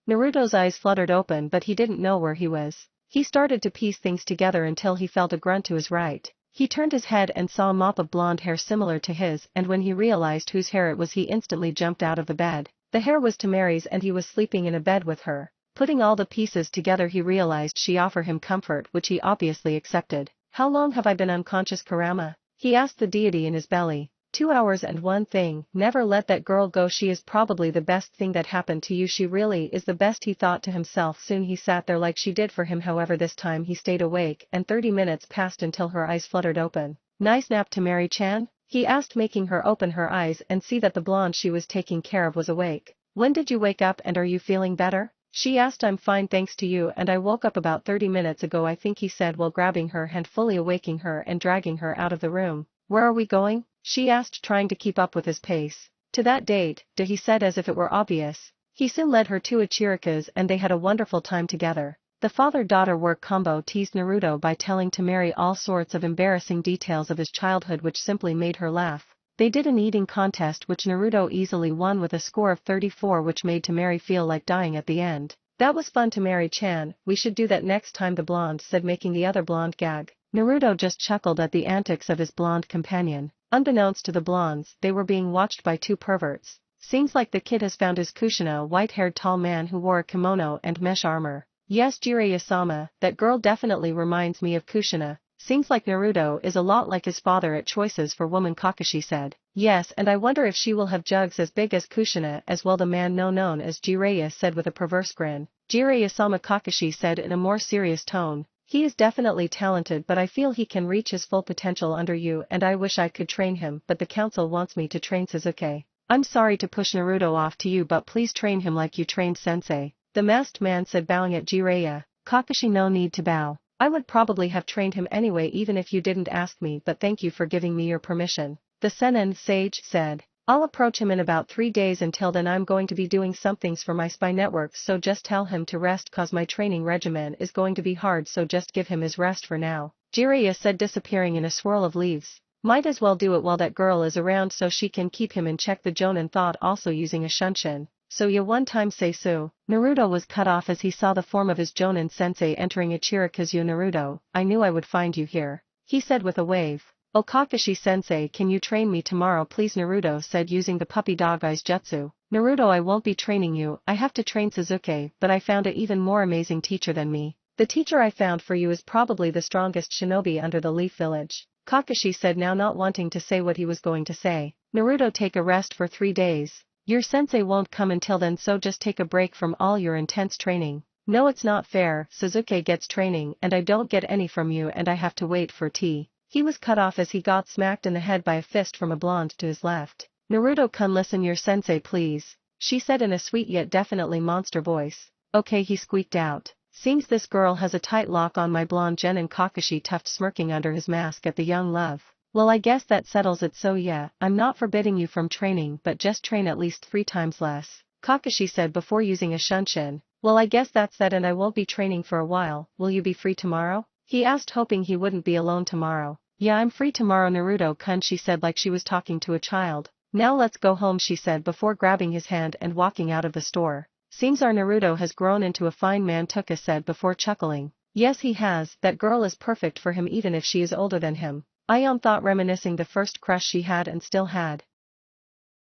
Speaker 1: Naruto's eyes fluttered open, but he didn't know where he was. He started to piece things together until he felt a grunt to his right. He turned his head and saw a mop of blonde hair similar to his, and when he realized whose hair it was he instantly jumped out of the bed. The hair was Temari's, and he was sleeping in a bed with her. Putting all the pieces together, he realized she offered him comfort, which he obviously accepted. How long have I been unconscious, Kurama? He asked the deity in his belly. 2 hours and one thing. Never let that girl go. She is probably the best thing that happened to you. She really is the best, he thought to himself. Soon he sat there like she did for him. However, this time he stayed awake, and 30 minutes passed until her eyes fluttered open. Nice nap, Temari-chan? He asked, making her open her eyes and see that the blonde she was taking care of was awake. When did you wake up, and are you feeling better? She asked. I'm fine, thanks to you, and I woke up about 30 minutes ago, I think, he said while grabbing her hand, fully awaking her and dragging her out of the room. Where are we going? She asked, trying to keep up with his pace. To that date, he said, as if it were obvious. He soon led her to Ichirika's and they had a wonderful time together. The father-daughter work combo teased Naruto by telling Temari all sorts of embarrassing details of his childhood, which simply made her laugh. They did an eating contest which Naruto easily won with a score of 34, which made Temari feel like dying at the end. That was fun, Temari-chan, we should do that next time, the blonde said, making the other blonde gag. Naruto just chuckled at the antics of his blonde companion. Unbeknownst to the blondes, they were being watched by two perverts. Seems like the kid has found his Kushina, a white-haired tall man who wore a kimono and mesh armor. Yes, Jiraiya-sama, that girl definitely reminds me of Kushina. Seems like Naruto is a lot like his father at choices for woman, Kakashi said. Yes, and I wonder if she will have jugs as big as Kushina as well, the man known as Jiraiya said with a perverse grin. Jiraiya-sama, Kakashi said in a more serious tone. He is definitely talented, but I feel he can reach his full potential under you, and I wish I could train him, but the council wants me to train Sasuke. I'm sorry to push Naruto off to you, but please train him like you trained sensei. The masked man said, bowing at Jiraiya. Kakashi, no need to bow. I would probably have trained him anyway even if you didn't ask me, but thank you for giving me your permission. The Seinen sage said. I'll approach him in about 3 days. Until then I'm going to be doing some things for my spy network, so just tell him to rest, cause my training regimen is going to be hard, so just give him his rest for now. Jiraiya said, disappearing in a swirl of leaves. Might as well do it while that girl is around so she can keep him in check, the Jonin thought, also using a shunshin. So ya one time say so. Naruto was cut off as he saw the form of his Jonin sensei entering Ichirika's. You Naruto, I knew I would find you here, he said with a wave. Oh, Kakashi sensei, can you train me tomorrow please? Naruto said, using the puppy dog eyes jutsu. Naruto, I won't be training you, I have to train Sasuke, but I found an even more amazing teacher than me. The teacher I found for you is probably the strongest shinobi under the Leaf Village, Kakashi said, now not wanting to say what he was going to say. Naruto, take a rest for 3 days. Your sensei won't come until then, so just take a break from all your intense training. No, it's not fair, Sasuke gets training and I don't get any from you, and I have to wait for tea. He was cut off as he got smacked in the head by a fist from a blonde to his left. Naruto-kun, listen your sensei please, she said in a sweet yet definitely monster voice. Okay, he squeaked out. Seems this girl has a tight lock on my blonde Jen, and Kakashi tuffed smirking under his mask at the young love. Well, I guess that settles it, so yeah, I'm not forbidding you from training, but just train at least 3 times less, Kakashi said before using a shunshin. Well, I guess that's that, and I won't be training for a while. Will you be free tomorrow? He asked, hoping he wouldn't be alone tomorrow. Yeah, I'm free tomorrow, Naruto-kun, she said like she was talking to a child. Now let's go home, she said before grabbing his hand and walking out of the store. Seems our Naruto has grown into a fine man, Tuka said before chuckling. Yes, he has, that girl is perfect for him even if she is older than him. Ion thought, reminiscing the first crush she had and still had.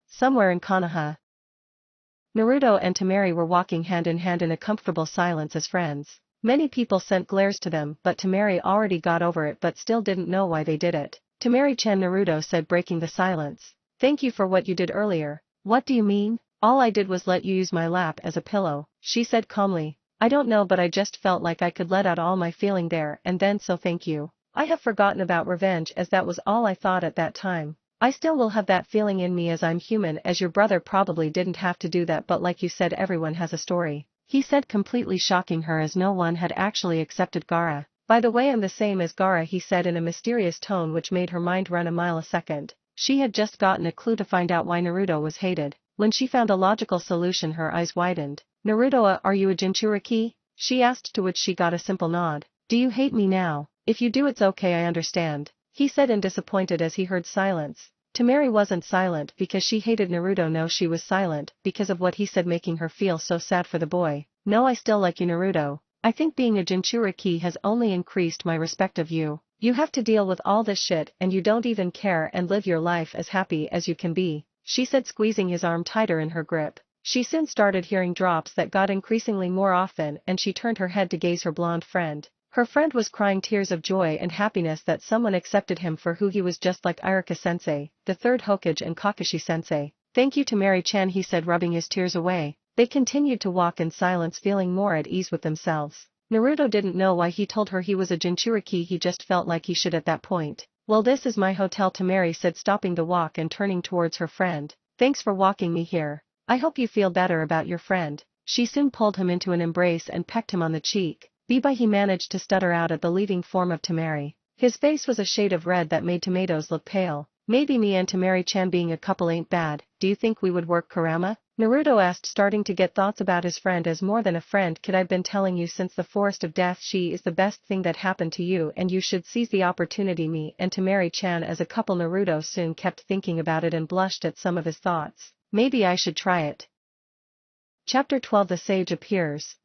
Speaker 1: Somewhere in Konoha, Naruto and Temari were walking hand in hand in a comfortable silence as friends. Many people sent glares to them, but Temari already got over it but still didn't know why they did it. Temari-chan, Naruto said, breaking the silence. Thank you for what you did earlier. What do you mean? All I did was let you use my lap as a pillow, she said calmly. I don't know, but I just felt like I could let out all my feeling there and then, so thank you. I have forgotten about revenge, as that was all I thought at that time. I still will have that feeling in me as I'm human, as your brother probably didn't have to do that, but like you said, everyone has a story, he said, completely shocking her as no one had actually accepted Gaara. By the way, I'm the same as Gaara, he said in a mysterious tone which made her mind run a mile a second. She had just gotten a clue to find out why Naruto was hated. When she found a logical solution, her eyes widened. Naruto, are you a Jinchuriki? She asked, to which she got a simple nod. Do you hate me now? If you do, it's okay, I understand, he said, and disappointed as he heard silence. Temari wasn't silent because she hated Naruto. No, she was silent because of what he said, making her feel so sad for the boy. No, I still like you, Naruto. I think being a Jinchuriki has only increased my respect of you. You have to deal with all this shit and you don't even care and live your life as happy as you can be, she said, squeezing his arm tighter in her grip. She soon started hearing drops that got increasingly more often, and she turned her head to gaze her blonde friend. Her friend was crying tears of joy and happiness that someone accepted him for who he was, just like Iruka-sensei, the third Hokage, and Kakashi-sensei. Thank you, Temari-chan, he said, rubbing his tears away. They continued to walk in silence, feeling more at ease with themselves. Naruto didn't know why he told her he was a Jinchuriki, he just felt like he should at that point. Well, this is my hotel, Temari said, stopping the walk and turning towards her friend. Thanks for walking me here. I hope you feel better about your friend. She soon pulled him into an embrace and pecked him on the cheek. Bye, he managed to stutter out at the leaving form of Temari. His face was a shade of red that made tomatoes look pale. Maybe me and Temari-chan being a couple ain't bad. Do you think we would work, Kurama? Naruto asked, starting to get thoughts about his friend as more than a friend. Kid, I've been telling you since the Forest of Death, she is the best thing that happened to you and you should seize the opportunity. Me and Temari-chan as a couple. Naruto soon kept thinking about it and blushed at some of his thoughts. Maybe I should try it. Chapter 12, The Sage Appears.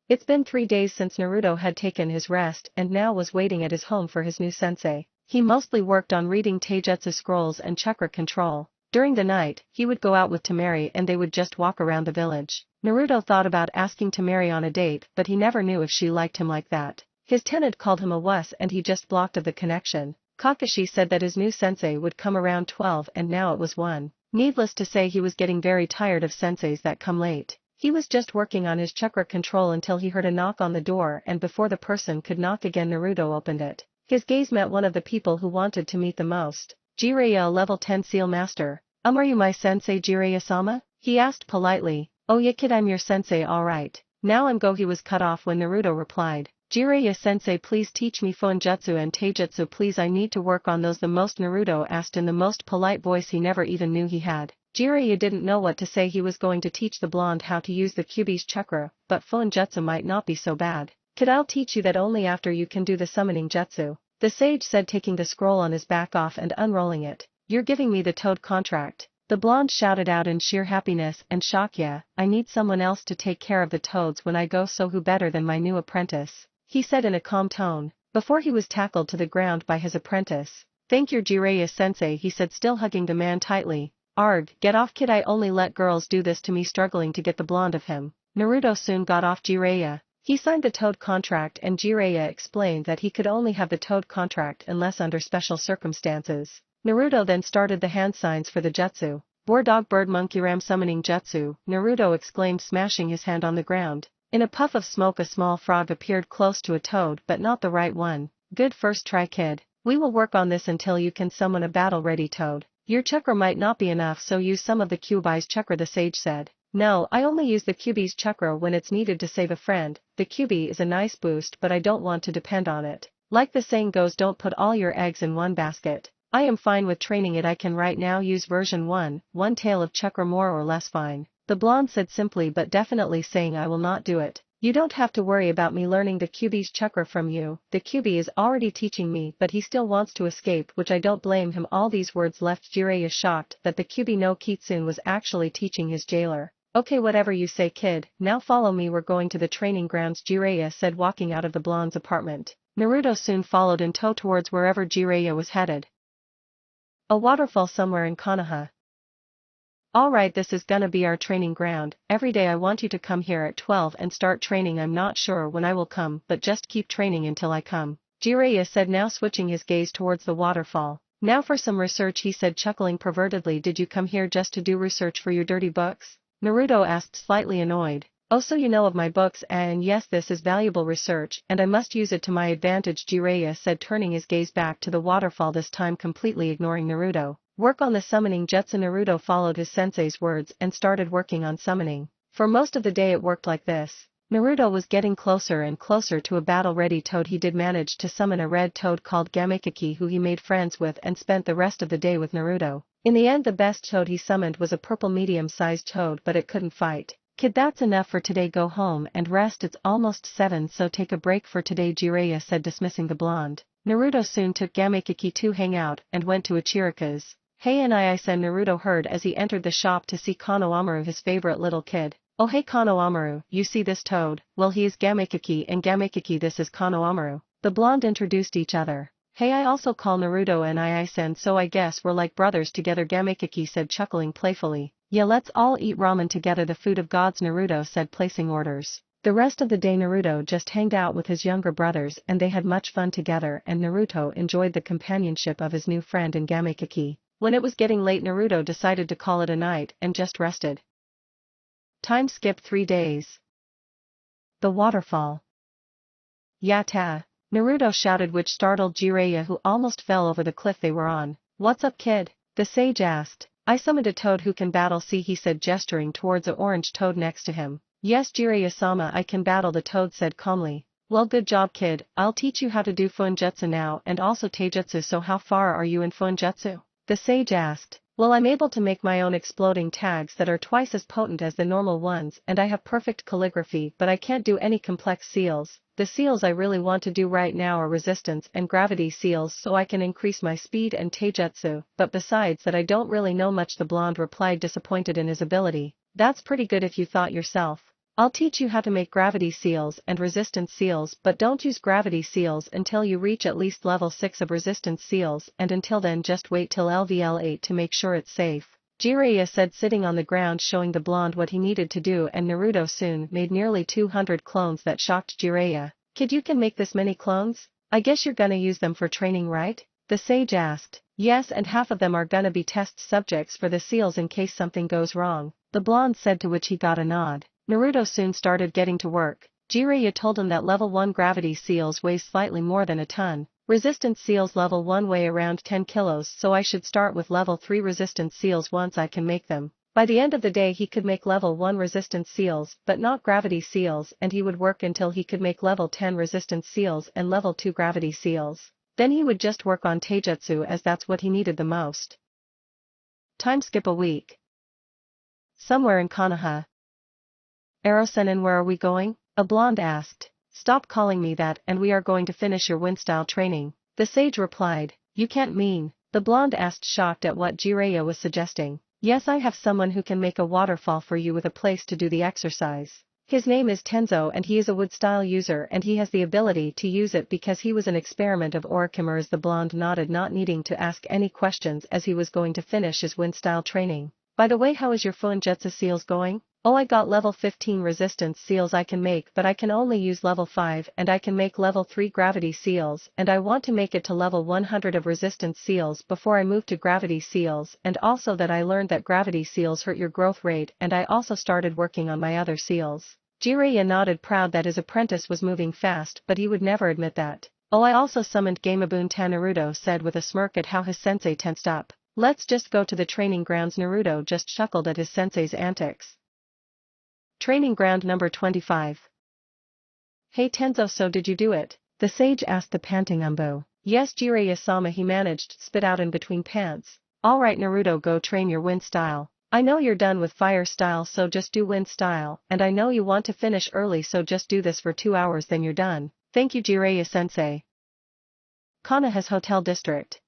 Speaker 1: It's been 3 days since Naruto had taken his rest and now was waiting at his home for his new sensei. He mostly worked on reading taijutsu scrolls and chakra control. During the night, he would go out with Temari and they would just walk around the village. Naruto thought about asking Temari on a date, but he never knew if she liked him like that. His tenant called him a wuss and he just blocked of the connection. Kakashi said that his new sensei would come around 12 and now it was 1. Needless to say, he was getting very tired of senseis that come late. He was just working on his chakra control until he heard a knock on the door, and before the person could knock again, Naruto opened it. His gaze met one of the people who wanted to meet the most. Jiraiya, a level 10 seal master. Are you my sensei, Jiraiya-sama? He asked politely. Oh yeah, kid, I'm your sensei, alright. Now I'm go. He was cut off when Naruto replied. Jiraiya-sensei, please teach me Fuinjutsu and Taijutsu, please, I need to work on those the most, Naruto asked in the most polite voice he never even knew he had. Jiraiya didn't know what to say. He was going to teach the blonde how to use the Kyuubi's chakra, but Fuinjutsu might not be so bad. Kid, I'll teach you that only after you can do the summoning jutsu, the sage said, taking the scroll on his back off and unrolling it. You're giving me the toad contract. The blonde shouted out in sheer happiness and shock. Yeah, I need someone else to take care of the toads when I go, so who better than my new apprentice, he said in a calm tone, before he was tackled to the ground by his apprentice. Thank you, Jiraiya-sensei, he said, still hugging the man tightly. Arg, get off, kid, I only let girls do this to me, struggling to get the blonde of him. Naruto soon got off Jiraiya. He signed the toad contract and Jiraiya explained that he could only have the toad contract unless under special circumstances. Naruto then started the hand signs for the jutsu. Boar dog bird monkey ram summoning jutsu, Naruto exclaimed, smashing his hand on the ground. In a puff of smoke, a small frog appeared close to a toad, but not the right one. Good first try, kid. We will work on this until you can summon a battle-ready toad. Your chakra might not be enough, so use some of the Kyuubi's chakra, the sage said. No, I only use the QB's chakra when it's needed to save a friend. The QB is a nice boost but I don't want to depend on it. Like the saying goes, don't put all your eggs in one basket. I am fine with training it. I can right now use version 1, one tail of chakra more or less fine. The blonde said simply but definitely, saying I will not do it. You don't have to worry about me learning the QB's chakra from you. The QB is already teaching me, but he still wants to escape, which I don't blame him. All these words left Jiraiya shocked that the QB no Kitsune was actually teaching his jailer. Okay, whatever you say, kid, now follow me, we're going to the training grounds, Jiraiya said, walking out of the blonde's apartment. Naruto soon followed in tow towards wherever Jiraiya was headed. A waterfall somewhere in Konoha. Alright, this is gonna be our training ground. Every day I want you to come here at 12 and start training. I'm not sure when I will come, but just keep training until I come, Jiraiya said, now switching his gaze towards the waterfall. Now for some research, he said, chuckling pervertedly. Did you come here just to do research for your dirty books? Naruto asked, slightly annoyed. Oh, so you know of my books? And yes, this is valuable research and I must use it to my advantage, Jiraiya said, turning his gaze back to the waterfall, this time completely ignoring Naruto. Work on the summoning jutsu. Naruto followed his sensei's words and started working on summoning. For most of the day it worked like this. Naruto was getting closer and closer to a battle-ready toad. He did manage to summon a red toad called Gamekiki, who he made friends with and spent the rest of the day with Naruto. In the end, the best toad he summoned was a purple medium-sized toad, but it couldn't fight. Kid, that's enough for today. Go home and rest. It's almost 7, so take a break for today, Jiraiya said, dismissing the blonde. Naruto soon took Gamekiki to hang out and went to Ichirika's. Hey, and said Naruto heard as he entered the shop to see Konohamaru, his favorite little kid. Oh hey Konohamaru, you see this toad? Well, he is Gamekiki, and Gamekiki, this is Konohamaru. The blonde introduced each other. Hey, I also call Naruto and Sen, so I guess we're like brothers together, Gamekiki said, chuckling playfully. Yeah, let's all eat ramen together, the food of gods, Naruto said, placing orders. The rest of the day Naruto just hanged out with his younger brothers and they had much fun together, and Naruto enjoyed the companionship of his new friend and Gamekiki. When it was getting late, Naruto decided to call it a night and just rested. Time skip 3 days. The waterfall. Yatta! Naruto shouted, which startled Jiraiya, who almost fell over the cliff they were on. What's up, kid? The sage asked. I summoned a toad who can battle, see, he said, gesturing towards a orange toad next to him. Yes, Jiraiya-sama, I can battle, the toad said calmly. Well, good job, kid. I'll teach you how to do Fuinjutsu now and also Taijutsu. So how far are you in Fuinjutsu? The sage asked. Well, I'm able to make my own exploding tags that are twice as potent as the normal ones, and I have perfect calligraphy, but I can't do any complex seals. The seals I really want to do right now are resistance and gravity seals, so I can increase my speed and taijutsu, but besides that I don't really know much, the blonde replied, disappointed in his ability. That's pretty good if you thought yourself. I'll teach you how to make gravity seals and resistance seals, but don't use gravity seals until you reach at least level 6 of resistance seals, and until then just wait till LVL 8 to make sure it's safe, Jiraiya said, sitting on the ground, showing the blonde what he needed to do, and Naruto soon made nearly 200 clones that shocked Jiraiya. Kid, you can make this many clones? I guess you're gonna use them for training, right? The sage asked. Yes, and half of them are gonna be test subjects for the seals in case something goes wrong, the blonde said, to which he got a nod. Naruto soon started getting to work. Jiraiya told him that level 1 gravity seals weigh slightly more than a ton. Resistance seals level 1 weigh around 10 kilos, so I should start with level 3 resistance seals once I can make them. By the end of the day he could make level 1 resistance seals, but not gravity seals, and he would work until he could make level 10 resistance seals and level 2 gravity seals. Then he would just work on taijutsu, as that's what he needed the most. Time skip a week. Somewhere in Konoha. Ero-sen, where are we going? A blonde asked. Stop calling me that, and we are going to finish your wind-style training. The sage replied. You can't mean? The blonde asked, shocked at what Jiraiya was suggesting. Yes, I have someone who can make a waterfall for you with a place to do the exercise. His name is Tenzo and he is a wood-style user, and he has the ability to use it because he was an experiment of Orichimaru's. The blonde nodded, not needing to ask any questions, as he was going to finish his wind-style training. By the way, how is your Fuinjutsu seals going? Oh, I got level 15 resistance seals I can make, but I can only use level 5, and I can make level 3 gravity seals, and I want to make it to level 100 of resistance seals before I move to gravity seals, and also that I learned that gravity seals hurt your growth rate, and I also started working on my other seals. Jiraiya nodded, proud that his apprentice was moving fast, but he would never admit that. Oh, I also summoned Gamabun, Naruto said with a smirk at how his sensei tensed up. Let's just go to the training grounds. Naruto just chuckled at his sensei's antics. Training ground number 25. Hey Tenzo, so did you do it? The sage asked the panting Umbo. Yes Jiraiya-sama, he managed, spit out in between pants. Alright Naruto, go train your wind style. I know you're done with fire style, so just do wind style, and I know you want to finish early, so just do this for 2 hours then you're done. Thank you Jiraiya-sensei. Konoha's hotel district.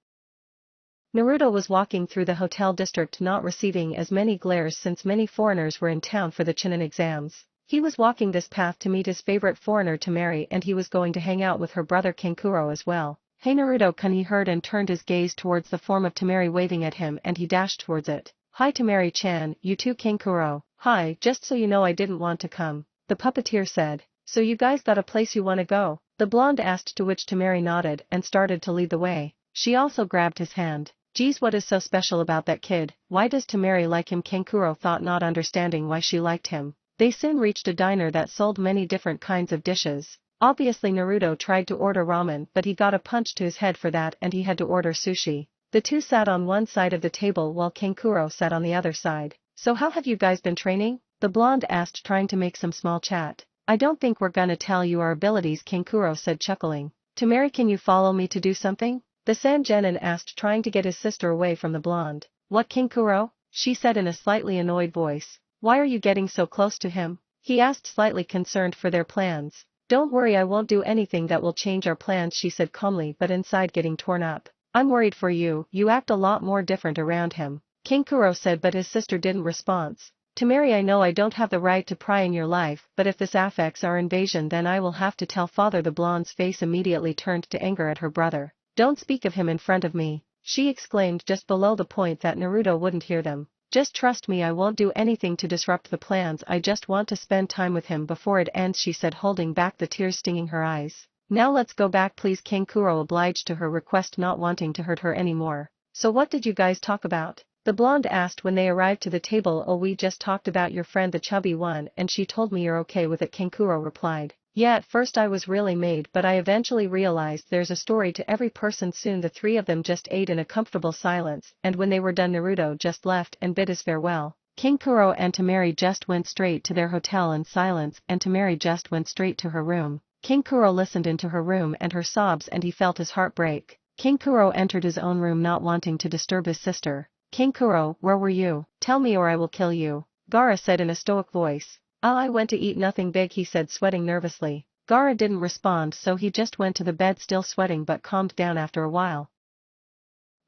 Speaker 1: Naruto was walking through the hotel district, not receiving as many glares since many foreigners were in town for the Chunin exams. He was walking this path to meet his favorite foreigner Temari, and he was going to hang out with her brother Kankuro as well. Hey Naruto-kun, he heard and turned his gaze towards the form of Temari waving at him, and he dashed towards it. Hi Temari-chan, you too Kankuro. Hi, just so you know I didn't want to come. The puppeteer said. So you guys got a place you wanna go? The blonde asked, to which Temari nodded and started to lead the way. She also grabbed his hand. Geez, what is so special about that kid? Why does Temari like him? Kankuro thought, not understanding why she liked him. They soon reached a diner that sold many different kinds of dishes. Obviously Naruto tried to order ramen, but he got a punch to his head for that and he had to order sushi. The two sat on one side of the table while Kankuro sat on the other side. So how have you guys been training? The blonde asked, trying to make some small chat. I don't think we're gonna tell you our abilities, Kankuro said, chuckling. Temari, can you follow me to do something? The Sangenin asked, trying to get his sister away from the blonde. What Kankuro? She said in a slightly annoyed voice. Why are you getting so close to him? He asked, slightly concerned for their plans. Don't worry, I won't do anything that will change our plans, she said calmly, but inside getting torn up. I'm worried for you, you act a lot more different around him. Kankuro said, but his sister didn't respond. Temari, I know I don't have the right to pry in your life, but if this affects our invasion then I will have to tell father. The blonde's face immediately turned to anger at her brother. Don't speak of him in front of me, she exclaimed, just below the point that Naruto wouldn't hear them. Just trust me, I won't do anything to disrupt the plans, I just want to spend time with him before it ends, she said, holding back the tears stinging her eyes. Now let's go back please. Kankuro obliged to her request, not wanting to hurt her anymore. So what did you guys talk about? The blonde asked when they arrived to the table. Oh, we just talked about your friend the chubby one and she told me you're okay with it, Kankuro replied. Yeah, at first I was really mad, but I eventually realized there's a story to every person. Soon the three of them just ate in a comfortable silence, and when they were done Naruto just left and bid his farewell. Kankuro and Temari just went straight to their hotel in silence, and Temari just went straight to her room. Kankuro listened into her room and her sobs and he felt his heart break. Kankuro entered his own room, not wanting to disturb his sister. Kankuro, where were you? Tell me or I will kill you, Gaara said in a stoic voice. I went to eat, nothing big, he said, sweating nervously. Gaara didn't respond, so he just went to the bed, still sweating but calmed down after a while.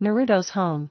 Speaker 1: Naruto's home.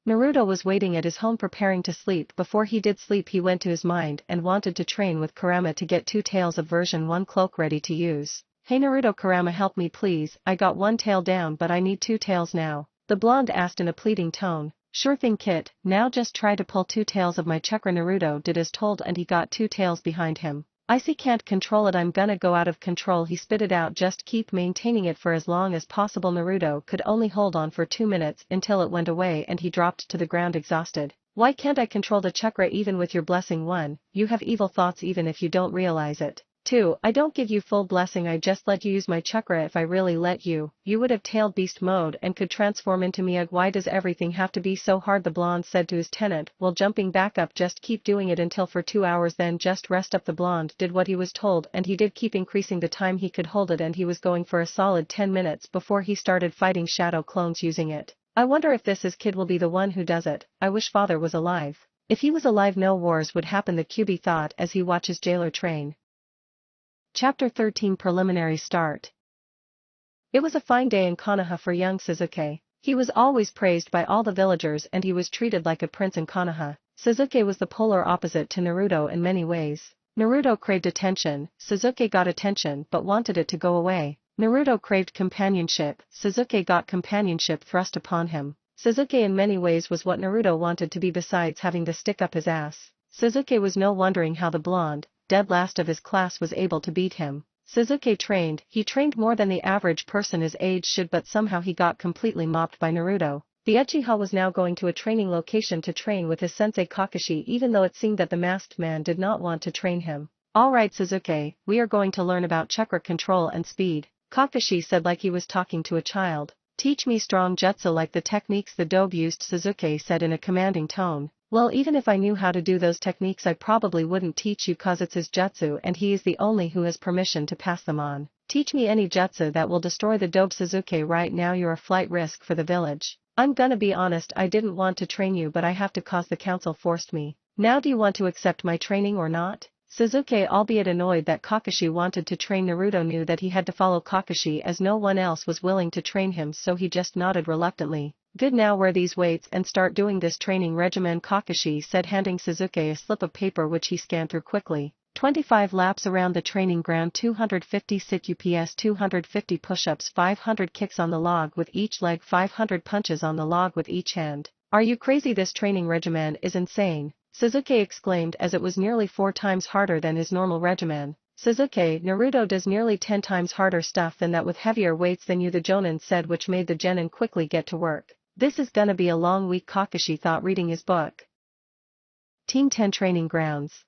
Speaker 1: Naruto was waiting at his home preparing to sleep. Before he did sleep he went to his mind and wanted to train with Kurama to get 2 tails of version 1 cloak ready to use. Hey Naruto, Kurama, help me please, I got 1 tail down but I need 2 tails now, the blonde asked in a pleading tone. Sure thing kid, now just try to pull 2 tails of my chakra. Naruto did as told and he got 2 tails behind him. I see, can't control it, I'm gonna go out of control, he spit it out. Just keep maintaining it for as long as possible. Naruto could only hold on for 2 minutes until it went away and he dropped to the ground exhausted. Why can't I control the chakra even with your blessing? 1. You have evil thoughts even if you don't realize it. 2. I don't give you full blessing, I just let you use my chakra. If I really let you, you would have tailed beast mode and could transform into me. Why does everything have to be so hard? The blonde said to his tenant while jumping back up. Just keep doing it until for 2 hours, then just rest up. The blonde did what he was told and he did keep increasing the time he could hold it, and he was going for a solid 10 minutes before he started fighting shadow clones using it. I wonder if this kid will be the one who does it. I wish father was alive. If he was alive no wars would happen, the QB thought as he watches jailer train. Chapter 13 Preliminaries start. It was a fine day in Konoha for young Sasuke. He was always praised by all the villagers and he was treated like a prince in Konoha. Sasuke was the polar opposite to Naruto in many ways. Naruto craved attention, Sasuke got attention but wanted it to go away. Naruto craved companionship, Sasuke got companionship thrust upon him. Sasuke in many ways was what Naruto wanted to be, besides having to stick up his ass. Sasuke was no wondering how the blonde, dead last of his class was able to beat him. Sasuke trained, he trained more than the average person his age should, but somehow he got completely mopped by Naruto. The Uchiha was now going to a training location to train with his sensei Kakashi, even though it seemed that the masked man did not want to train him. Alright Sasuke, we are going to learn about chakra control and speed, Kakashi said like he was talking to a child. Teach me strong jutsu like the techniques the dobe used, Sasuke said in a commanding tone. Well, even if I knew how to do those techniques I probably wouldn't teach you cause it's his jutsu and he is the only who has permission to pass them on. Teach me any jutsu that will destroy the dope Sasuke right now, you're a flight risk for the village. I'm gonna be honest, I didn't want to train you but I have to cause the council forced me. Now do you want to accept my training or not? Sasuke, albeit annoyed that Kakashi wanted to train Naruto, knew that he had to follow Kakashi as no one else was willing to train him, so he just nodded reluctantly. Good, now wear these weights and start doing this training regimen, Kakashi said, handing Sasuke a slip of paper which he scanned through quickly. 25 laps around the training ground, 250 sit-ups, 250 push-ups, 500 kicks on the log with each leg, 500 punches on the log with each hand. Are you crazy? This training regimen is insane, Sasuke exclaimed, as it was nearly 4 times harder than his normal regimen. Sasuke, Naruto does nearly 10 times harder stuff than that with heavier weights than you, the Jonin said, which made the genin quickly get to work. This is gonna be a long week, Kakashi thought, reading his book. Team 10 Training Grounds.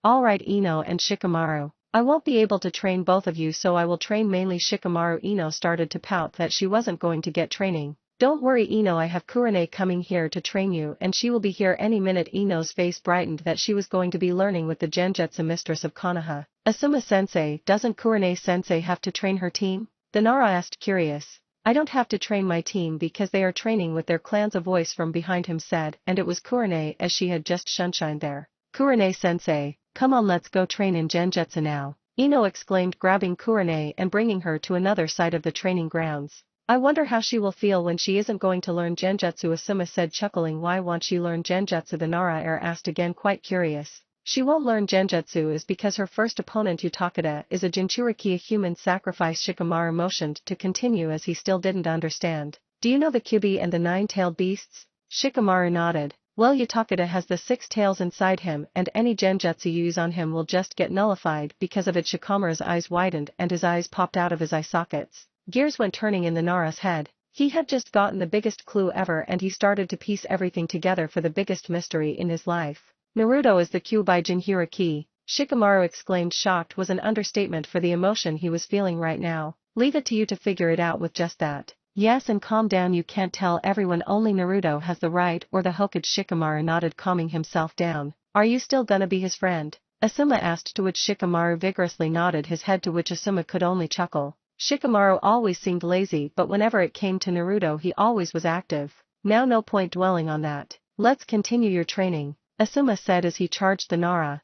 Speaker 1: Alright, Ino and Shikamaru. I won't be able to train both of you, so I will train mainly Shikamaru. Ino started to pout that she wasn't going to get training. Don't worry, Ino, I have Kurane coming here to train you and she will be here any minute. Ino's face brightened that she was going to be learning with the genjutsu mistress of Konoha. Asuma-sensei, doesn't Kurane-sensei have to train her team? The Nara asked, curious. I don't have to train my team because they are training with their clans, a voice from behind him said, and it was Kurane, as she had just shunshined there. Kurane-sensei, come on, let's go train in genjutsu now, Ino exclaimed, grabbing Kurane and bringing her to another side of the training grounds. I wonder how she will feel when she isn't going to learn genjutsu, Asuma said, chuckling. Why won't she learn genjutsu? The Nara asked again, quite curious. She won't learn genjutsu is because her first opponent Utakada is a Jinchuriki, a human sacrifice. Shikamaru motioned to continue as he still didn't understand. Do you know the Kyubi and the 9-tailed beasts? Shikamaru nodded. Well, Utakada has the 6 tails inside him and any genjutsu you use on him will just get nullified because of it. Shikamaru's eyes widened and his eyes popped out of his eye sockets. Gears went turning in the Nara's head. He had just gotten the biggest clue ever and he started to piece everything together for the biggest mystery in his life. Naruto is the Kyuubi Jinchuriki, Shikamaru exclaimed. Shocked was an understatement for the emotion he was feeling right now. Leave it to you to figure it out with just that. Yes, and calm down, you can't tell everyone, only Naruto has the right or the Hokage. Shikamaru nodded, calming himself down. Are you still gonna be his friend? Asuma asked, to which Shikamaru vigorously nodded his head, to which Asuma could only chuckle. Shikamaru always seemed lazy, but whenever it came to Naruto he always was active. Now no point dwelling on that. Let's continue your training, Asuma said as he charged the Nara.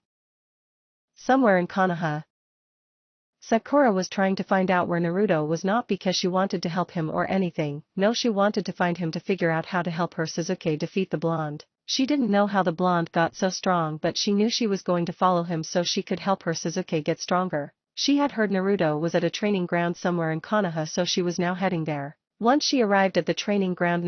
Speaker 1: Somewhere in Konoha, Sakura was trying to find out where Naruto was, not because she wanted to help him or anything, no, she wanted to find him to figure out how to help her Sasuke defeat the blonde. She didn't know how the blonde got so strong, but she knew she was going to follow him so she could help her Sasuke get stronger. She had heard Naruto was at a training ground somewhere in Konoha, so she was now heading there. Once she arrived at the training ground,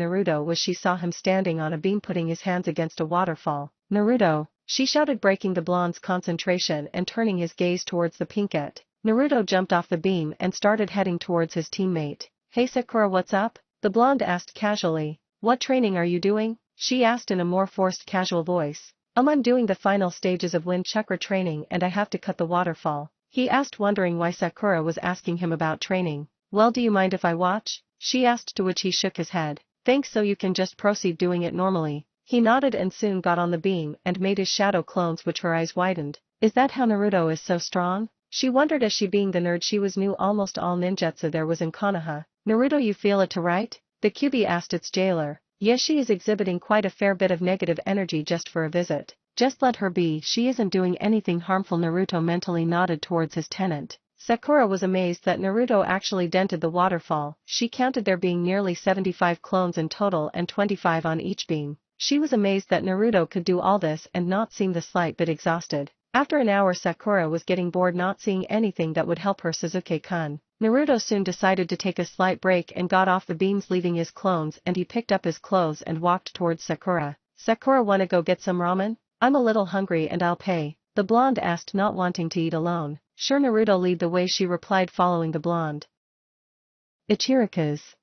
Speaker 1: she saw him standing on a beam putting his hands against a waterfall. Naruto, she shouted, breaking the blonde's concentration and turning his gaze towards the pinkette. Naruto jumped off the beam and started heading towards his teammate. Hey Sakura, what's up? The blonde asked casually. What training are you doing? She asked in a more forced, casual voice. I'm doing the final stages of wind chakra training and I have to cut the waterfall. He asked, wondering why Sakura was asking him about training. Well, do you mind if I watch? She asked, to which he shook his head. Thanks, so you can just proceed doing it normally. He nodded and soon got on the beam and made his shadow clones, which her eyes widened. Is that how Naruto is so strong? She wondered, as she, being the nerd she was, knew almost all ninjutsu there was in Konoha. Naruto, you feel it too, right? The Kyuubi asked its jailer. Yes, she is exhibiting quite a fair bit of negative energy just for a visit. Just let her be, she isn't doing anything harmful. Naruto mentally nodded towards his tenant. Sakura was amazed that Naruto actually dented the waterfall. She counted there being nearly 75 clones in total and 25 on each beam. She was amazed that Naruto could do all this and not seem the slight bit exhausted. After an hour, Sakura was getting bored, not seeing anything that would help her Sasuke-kun. Naruto soon decided to take a slight break and got off the beams, leaving his clones, and he picked up his clothes and walked towards Sakura. Sakura, wanna go get some ramen? I'm a little hungry and I'll pay, the blonde asked, not wanting to eat alone. Sure, Naruto, lead the way, she replied, following the blonde. Ichirika's.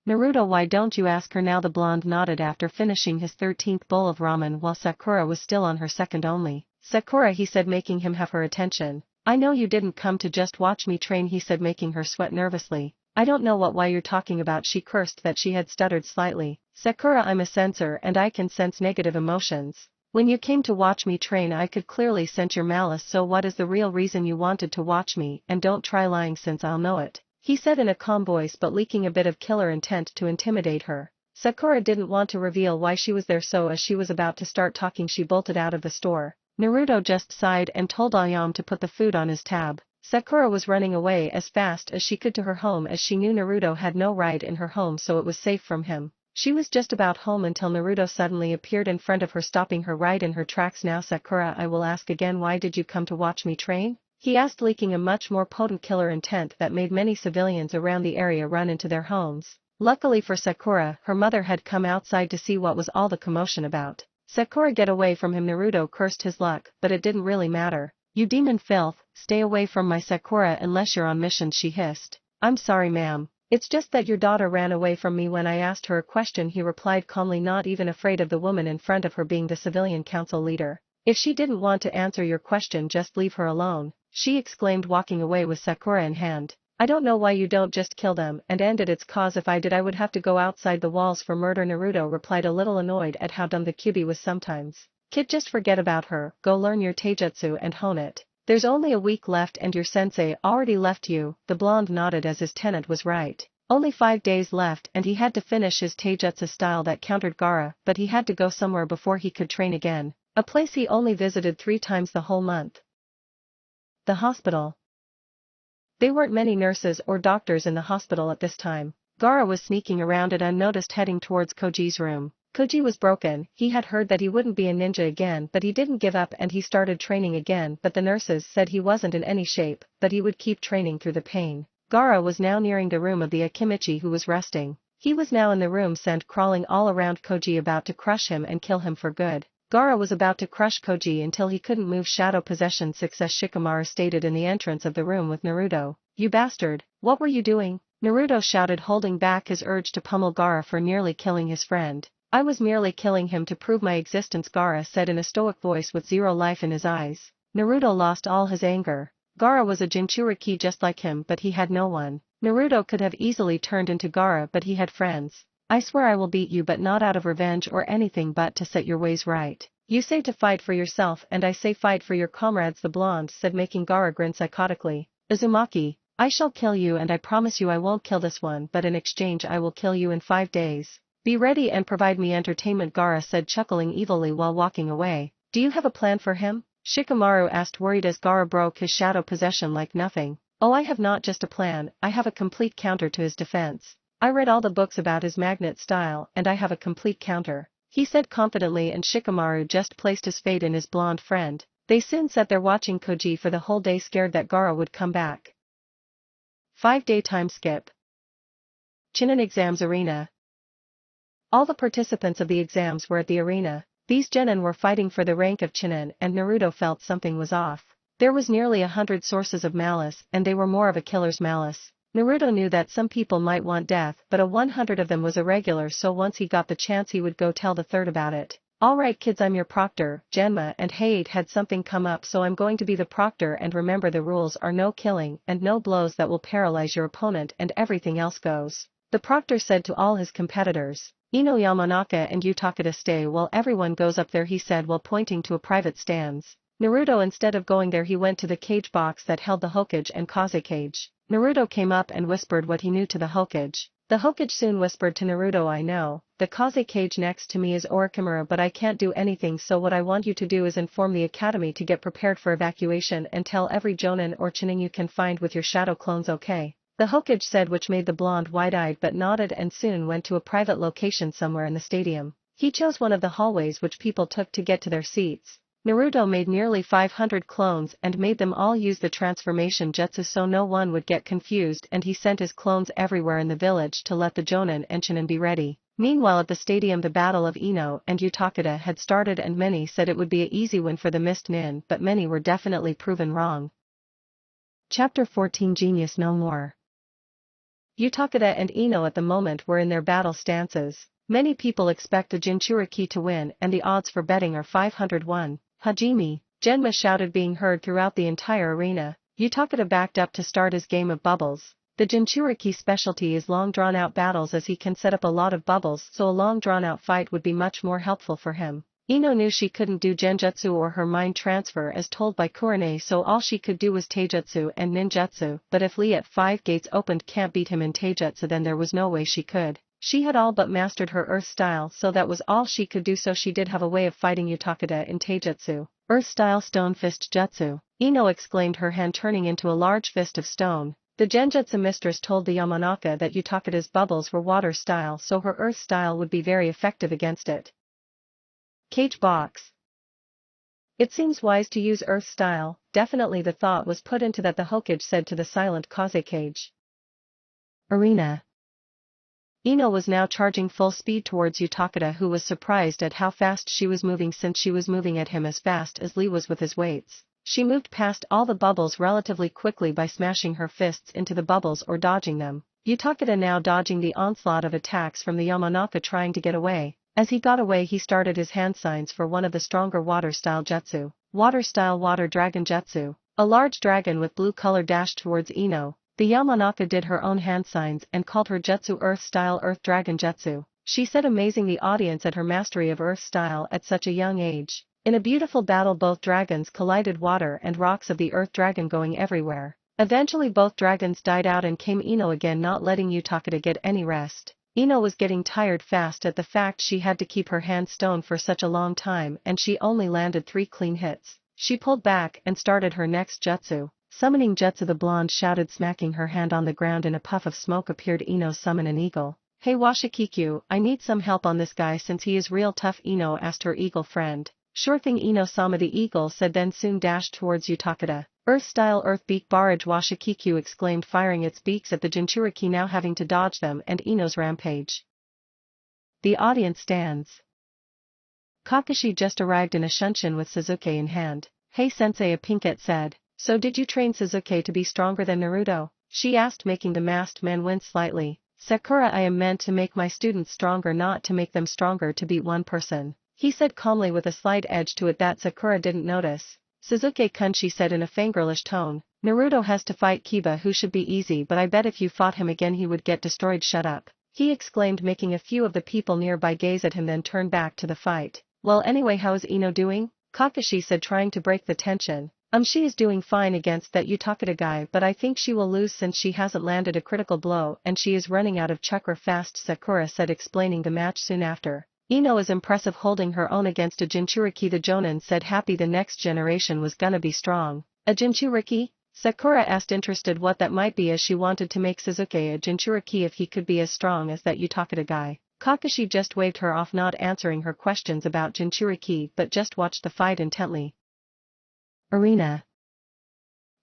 Speaker 1: Naruto, why don't you ask her now? The blonde nodded after finishing his 13th bowl of ramen while Sakura was still on her second only. Sakura, he said, making him have her attention. I know you didn't come to just watch me train, he said, making her sweat nervously. I don't know why you're talking about, she cursed that she had stuttered slightly. Sakura, I'm a sensor and I can sense negative emotions. When you came to watch me train I could clearly sense your malice, so what is the real reason you wanted to watch me, and don't try lying since I'll know it, he said in a calm voice but leaking a bit of killer intent to intimidate her. Sakura didn't want to reveal why she was there, so as she was about to start talking she bolted out of the store. Naruto just sighed and told Ayam to put the food on his tab. Sakura was running away as fast as she could to her home as she knew Naruto had no right in her home, so it was safe from him. She was just about home until Naruto suddenly appeared in front of her, stopping her right in her tracks. Now Sakura, I will ask again, why did you come to watch me train? He asked, leaking a much more potent killer intent that made many civilians around the area run into their homes. Luckily for Sakura, her mother had come outside to see what was all the commotion about. Sakura, get away from him, Naruto cursed his luck, but it didn't really matter. You demon filth, stay away from my Sakura unless you're on mission, she hissed. I'm sorry ma'am. It's just that your daughter ran away from me when I asked her a question, he replied calmly, not even afraid of the woman in front of her being the civilian council leader. If she didn't want to answer your question, just leave her alone, she exclaimed, walking away with Sakura in hand. I don't know why you don't just kill them and end it. It's cause if I did I would have to go outside the walls for murder, Naruto replied, a little annoyed at how dumb the Kyuubi was sometimes. Kid, just forget about her, go learn your taijutsu and hone it. There's only a week left and your sensei already left you. The blonde nodded as his tenant was right. Only 5 days left and he had to finish his taijutsu style that countered Gaara, but he had to go somewhere before he could train again, a place he only visited 3 times the whole month. The hospital. There weren't many nurses or doctors in the hospital at this time. Gaara was sneaking around it unnoticed, heading towards Koji's room. Koji was broken. He had heard that he wouldn't be a ninja again, but he didn't give up and he started training again, but the nurses said he wasn't in any shape, but he would keep training through the pain. Gaara was now nearing the room of the Akimichi, who was resting. He was now in the room, scent crawling all around Koji, about to crush him and kill him for good. Gaara was about to crush Koji until he couldn't move. Shadow possession success, Shikamaru stated in the entrance of the room with Naruto. You bastard, what were you doing? Naruto shouted, holding back his urge to pummel Gaara for nearly killing his friend. I was merely killing him to prove my existence, Gaara said in a stoic voice with zero life in his eyes. Naruto lost all his anger. Gaara was a Jinchuriki just like him, but he had no one. Naruto could have easily turned into Gaara, but he had friends. I swear I will beat you, but not out of revenge or anything, but to set your ways right. You say to fight for yourself and I say fight for your comrades, the blonde said, making Gaara grin psychotically. Uzumaki, I shall kill you and I promise you I won't kill this one, but in exchange I will kill you in 5 days. Be ready and provide me entertainment, Gaara said, chuckling evilly while walking away. Do you have a plan for him? Shikamaru asked, worried as Gaara broke his shadow possession like nothing. Oh, I have not just a plan, I have a complete counter to his defense. I read all the books about his magnet style and I have a complete counter, he said confidently, and Shikamaru just placed his fate in his blonde friend. They soon sat there watching Koji for the whole day, scared that Gaara would come back. 5-day time skip. Chunin exams arena. All the participants of the exams were at the arena. These genin were fighting for the rank of Chunin, and Naruto felt something was off. There was nearly 100 sources of malice, and they were more of a killer's malice. Naruto knew that some people might want death, but 100 of them was irregular, so once he got the chance he would go tell the third about it. Alright kids, I'm your proctor. Genma and Hade had something come up, so I'm going to be the proctor, and remember the rules are no killing and no blows that will paralyze your opponent, and everything else goes. The proctor said to all his competitors. Ino Yamanaka and Utakata stay while everyone goes up there, he said while pointing to a private stands. Naruto, instead of going there, he went to the cage box that held the Hokage and Kaze cage. Naruto came up and whispered what he knew to the Hokage. The Hokage soon whispered to Naruto, I know, the Kaze cage next to me is Orichimaru, but I can't do anything, so what I want you to do is inform the academy to get prepared for evacuation and tell every Jonin or Chunin you can find with your shadow clones, okay? The Hokage said, which made the blonde wide-eyed but nodded, and soon went to a private location somewhere in the stadium. He chose one of the hallways which people took to get to their seats. Naruto made nearly 500 clones and made them all use the transformation jutsu so no one would get confused, and he sent his clones everywhere in the village to let the Jonin and Chunin be ready. Meanwhile at the stadium the battle of Ino and Utakata had started, and many said it would be an easy win for the Mist Nin, but many were definitely proven wrong. Chapter 14 Genius No More. Utakata and Ino at the moment were in their battle stances. Many people expect a Jinchuriki to win, and the odds for betting are 501. Hajime, Genma shouted, being heard throughout the entire arena. Utakata backed up to start his game of bubbles. The Jinchuriki's specialty is long drawn-out battles, as he can set up a lot of bubbles, so a long drawn-out fight would be much more helpful for him. Ino knew she couldn't do genjutsu or her mind transfer as told by Kurama, so all she could do was taijutsu and ninjutsu, but if Lee at 5 gates opened can't beat him in taijutsu, then there was no way she could. She had all but mastered her earth style, so that was all she could do, so she did have a way of fighting Utakata in taijutsu. Earth style stone fist jutsu, Ino exclaimed, her hand turning into a large fist of stone. The genjutsu mistress told the Yamanaka that Utakata's bubbles were water style, so her earth style would be very effective against it. Cage box. It seems wise to use earth style, definitely, the thought was put into that, the Hokage said to the silent Kaze cage. Arena. Ino was now charging full speed towards Utakata, who was surprised at how fast she was moving, since she was moving at him as fast as Lee was with his weights. She moved past all the bubbles relatively quickly by smashing her fists into the bubbles or dodging them. Utakata now dodging the onslaught of attacks from the Yamanaka, trying to get away. As he got away, he started his hand signs for one of the stronger water-style jutsu. Water-style water dragon jutsu. A large dragon with blue color dashed towards Ino. The Yamanaka did her own hand signs and called her jutsu earth-style earth dragon jutsu. She said, amazing the audience at her mastery of earth style at such a young age. In a beautiful battle, both dragons collided, water and rocks of the earth dragon going everywhere. Eventually both dragons died out and came Ino again, not letting Utakata get any rest. Ino was getting tired fast at the fact she had to keep her hand stone for such a long time, and she only landed 3 clean hits. She pulled back and started her next jutsu. Summoning jutsu, the blonde shouted, smacking her hand on the ground. In a puff of smoke appeared Ino. Summon an eagle. Hey Washikikyu, I need some help on this guy since he is real tough, Ino asked her eagle friend. Sure thing, Ino sama, the eagle said, then soon dashed towards Utakata. Earth style earth beak barrage, Washikikyu exclaimed, firing its beaks at the Jinchuriki, now having to dodge them and Ino's rampage. The audience stands. Kakashi just arrived in a shunshin with Sasuke in hand. Hey sensei, a pinkette said. So did you train Sasuke to be stronger than Naruto? She asked, making the masked man wince slightly. Sakura, I am meant to make my students stronger, not to make them stronger to beat one person, he said calmly with a slight edge to it that Sakura didn't notice. Sasuke-kun, she said in a fangirlish tone, Naruto has to fight Kiba, who should be easy, but I bet if you fought him again he would get destroyed. Shut up, he exclaimed, making a few of the people nearby gaze at him, then turn back to the fight. Well, anyway, how is Ino doing? Kakashi said, trying to break the tension. She is doing fine against that Utakata guy, but I think she will lose since she hasn't landed a critical blow and she is running out of chakra fast, Sakura said, explaining the match soon after. Ino is impressive, holding her own against a Jinchuriki. The Jonin said, happy the next generation was gonna be strong. A Jinchuriki? Sakura asked, interested what that might be, as she wanted to make Sasuke a Jinchuriki if he could be as strong as that Utakata guy. Kakashi just waved her off, not answering her questions about Jinchuriki, but just watched the fight intently. Arena.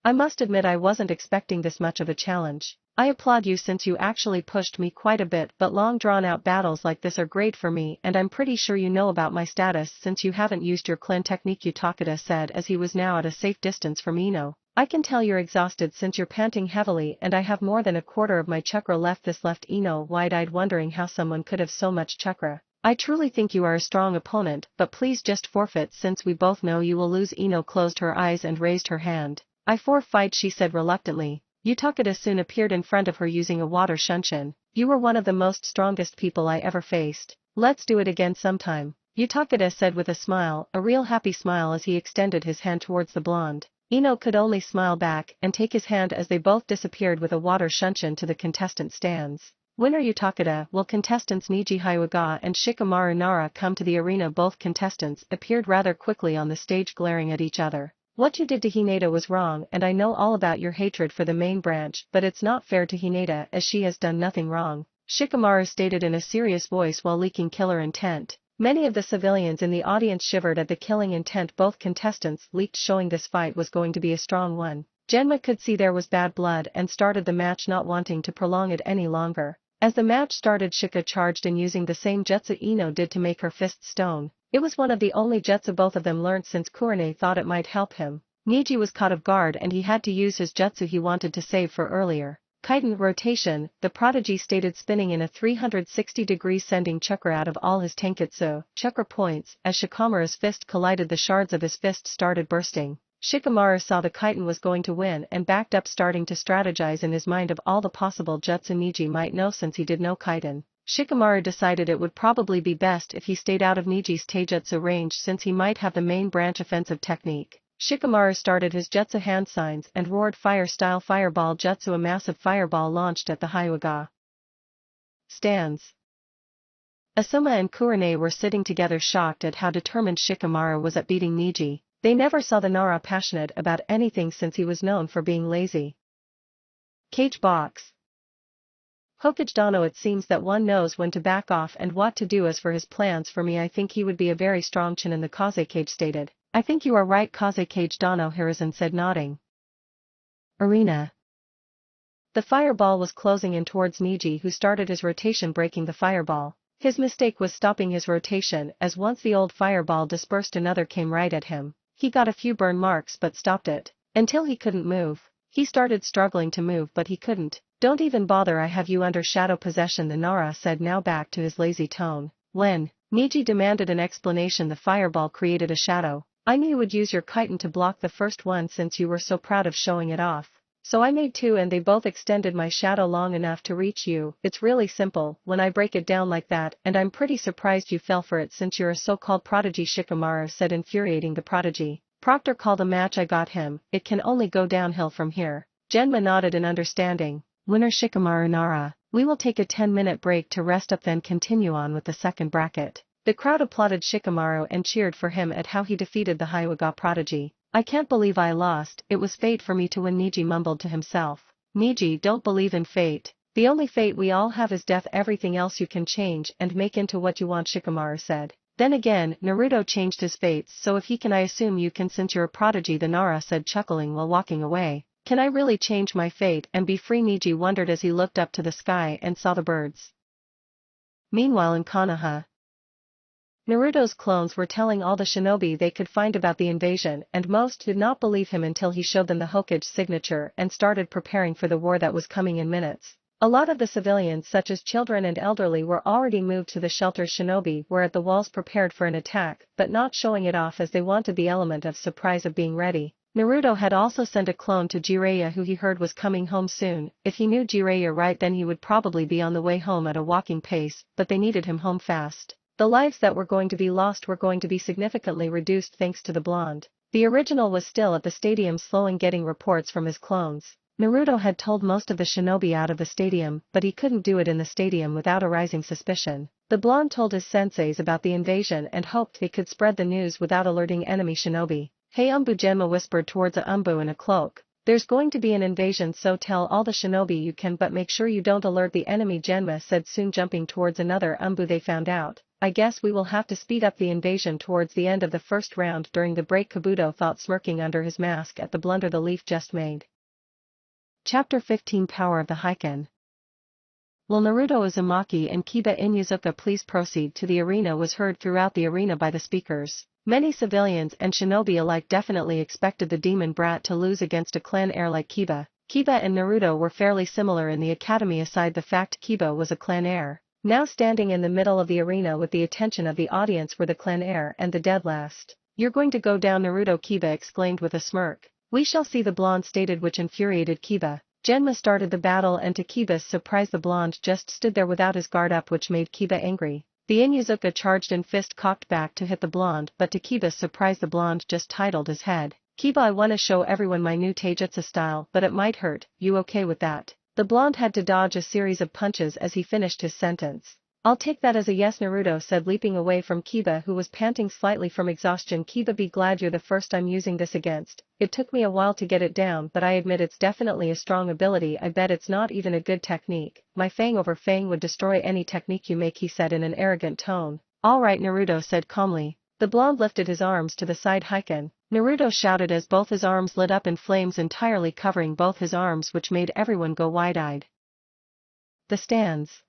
Speaker 1: I must admit I wasn't expecting this much of a challenge. I applaud you since you actually pushed me quite a bit, but long drawn out battles like this are great for me, and I'm pretty sure you know about my status since you haven't used your clan technique, Utakata said as he was now at a safe distance from Ino. I can tell you're exhausted since you're panting heavily, and I have more than a quarter of my chakra left. This left Ino wide-eyed, wondering how someone could have so much chakra. I truly think you are a strong opponent, but please just forfeit since we both know you will lose. Ino closed her eyes and raised her hand. I forfeit, she said reluctantly. Utakata soon appeared in front of her using a water shunshin. You were one of the most strongest people I ever faced. Let's do it again sometime, Utakata said with a smile, a real happy smile, as he extended his hand towards the blonde. Ino could only smile back and take his hand as they both disappeared with a water shunshin to the contestant stands. Winner Utakata. Will contestants Niji Hyuga and Shikamaru Nara come to the arena? Both contestants appeared rather quickly on the stage, glaring at each other. What you did to Hinata was wrong, and I know all about your hatred for the main branch, but it's not fair to Hinata as she has done nothing wrong, Shikamaru stated in a serious voice while leaking killer intent. Many of the civilians in the audience shivered at the killing intent both contestants leaked, showing this fight was going to be a strong one. Genma could see there was bad blood and started the match, not wanting to prolong it any longer. As the match started, Shika charged in using the same jutsu Ino did to make her fists stone. It was one of the only jutsu both of them learnt since Kurama thought it might help him. Niji was caught off guard and he had to use his jutsu he wanted to save for earlier. Kaiten rotation, the prodigy stated, spinning in a 360 degrees, sending chakra out of all his tenketsu, chakra points. As Shikamaru's fist collided, the shards of his fist started bursting. Shikamaru saw the Kaiten was going to win and backed up, starting to strategize in his mind of all the possible jutsu Niji might know. Since he did know Kaiten, Shikamaru decided it would probably be best if he stayed out of Niji's taijutsu range, since he might have the main branch offensive technique. Shikamaru started his jutsu hand signs and roared fire-style fireball jutsu. A massive fireball launched at the Hyuga. Stands. Asuma and Kurane were sitting together, shocked at how determined Shikamaru was at beating Niji. They never saw the Nara passionate about anything, since he was known for being lazy. Cage box. Hokage Dano, it seems that one knows when to back off and what to do. As for his plans for me, I think he would be a very strong Chunin, the Kaze Cage stated. I think you are right, Kaze Cage Dano, Hiruzen said, nodding. Arena. The fireball was closing in towards Niji, who started his rotation, breaking the fireball. His mistake was stopping his rotation, as once the old fireball dispersed, another came right at him. He got a few burn marks but stopped it. Until he couldn't move. He started struggling to move, but he couldn't. Don't even bother, I have you under shadow possession, the Nara said, now back to his lazy tone. When Niji demanded an explanation, the fireball created a shadow. I knew you would use your Kaiten to block the first one, since you were so proud of showing it off. So I made two, and they both extended my shadow long enough to reach you. It's really simple when I break it down like that, and I'm pretty surprised you fell for it, since you're a so-called prodigy, Shikamaru said, infuriating the prodigy. Proctor called a match, I got him. It can only go downhill from here. Genma nodded in understanding. Winner Shikamaru Nara. We will take a 10-minute break to rest up, then continue on with the second bracket. The crowd applauded Shikamaru and cheered for him at how he defeated the Hyuga prodigy. I can't believe I lost, it was fate for me to win, Niji mumbled to himself. Niji, don't believe in fate. The only fate we all have is death, everything else you can change and make into what you want, Shikamaru said. Then again, Naruto changed his fates, so if he can, I assume you can, since you're a prodigy, the Nara said, chuckling while walking away. Can I really change my fate and be free? Niji wondered as he looked up to the sky and saw the birds. Meanwhile in Konoha, Naruto's clones were telling all the shinobi they could find about the invasion, and most did not believe him until he showed them the Hokage signature and started preparing for the war that was coming in minutes. A lot of the civilians, such as children and elderly, were already moved to the shelters. Shinobi were at the walls prepared for an attack, but not showing it off, as they wanted the element of surprise of being ready. Naruto had also sent a clone to Jiraiya, who he heard was coming home soon. If he knew Jiraiya right, then he would probably be on the way home at a walking pace, but they needed him home fast. The lives that were going to be lost were going to be significantly reduced thanks to the blonde. The original was still at the stadium, slowing, getting reports from his clones. Naruto had told most of the shinobi out of the stadium, but he couldn't do it in the stadium without arousing suspicion. The blonde told his senseis about the invasion and hoped they could spread the news without alerting enemy shinobi. Hey Umbu, Genma whispered towards a Umbu in a cloak. There's going to be an invasion, so tell all the shinobi you can, but make sure you don't alert the enemy, Genma said, soon jumping towards another Umbu. They found out. I guess we will have to speed up the invasion towards the end of the first round during the break, Kabuto thought, smirking under his mask at the blunder the leaf just made. Chapter 15 Power of the Heiken. Will Naruto Uzumaki and Kiba Inuzuka please proceed to the arena was heard throughout the arena by the speakers. Many civilians and shinobi alike definitely expected the demon brat to lose against a clan heir like Kiba. Kiba and Naruto were fairly similar in the academy, aside the fact Kiba was a clan heir. Now standing in the middle of the arena with the attention of the audience were the clan heir and the dead last. You're going to go down, Naruto, Kiba exclaimed with a smirk. We shall see, the blonde stated, which infuriated Kiba. Genma started the battle, and to Kiba's surprise the blonde just stood there without his guard up, which made Kiba angry. The Inuzuka charged in, fist cocked back to hit the blonde, but to Kiba's surprise the blonde just titled his head. Kiba, I wanna show everyone my new taijutsu style, but it might hurt. You okay with that? The blonde had to dodge a series of punches as he finished his sentence. I'll take that as a yes, Naruto said, leaping away from Kiba, who was panting slightly from exhaustion. Kiba, be glad you're the first I'm using this against. It took me a while to get it down, but I admit it's definitely a strong ability. I bet it's not even a good technique. My fang over fang would destroy any technique you make, he said in an arrogant tone. All right, Naruto said calmly. The blonde lifted his arms to the side. Heiken. Naruto shouted as both his arms lit up in flames, entirely covering both his arms, which made everyone go wide-eyed. The stands.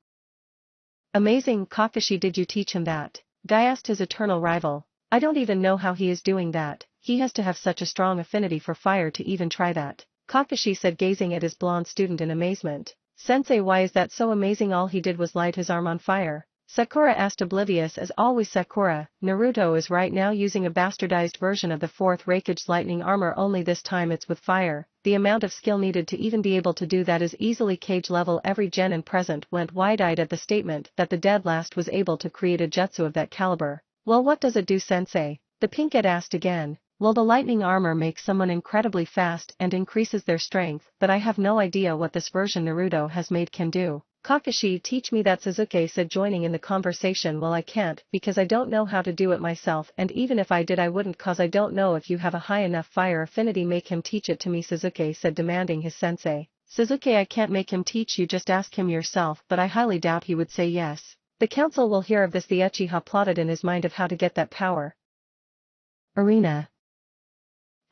Speaker 1: Amazing, Kakashi, did you teach him that? Guy asked his eternal rival. I don't even know how he is doing that. He has to have such a strong affinity for fire to even try that. Kakashi said, gazing at his blonde student in amazement. Sensei, why is that so amazing? All he did was light his arm on fire. Sakura asked, oblivious as always. Sakura, Naruto is right now using a bastardized version of the Fourth Hokage lightning armor, only this time it's with fire. The amount of skill needed to even be able to do that is easily cage level. Every genin present went wide-eyed at the statement that the dead last was able to create a jutsu of that caliber. Well, what does it do, sensei? The pinkette asked again. Well, the lightning armor makes someone incredibly fast and increases their strength, but I have no idea what this version Naruto has made can do. Kakashi, teach me that, Sasuke said, joining in the conversation. Well, I can't, because I don't know how to do it myself, and even if I did I wouldn't, cause I don't know if you have a high enough fire affinity. Make him teach it to me, Sasuke said, demanding his sensei. Sasuke, I can't make him teach you, just ask him yourself, but I highly doubt he would say yes. The council will hear of this. The Uchiha plotted in his mind of how to get that power. Arena.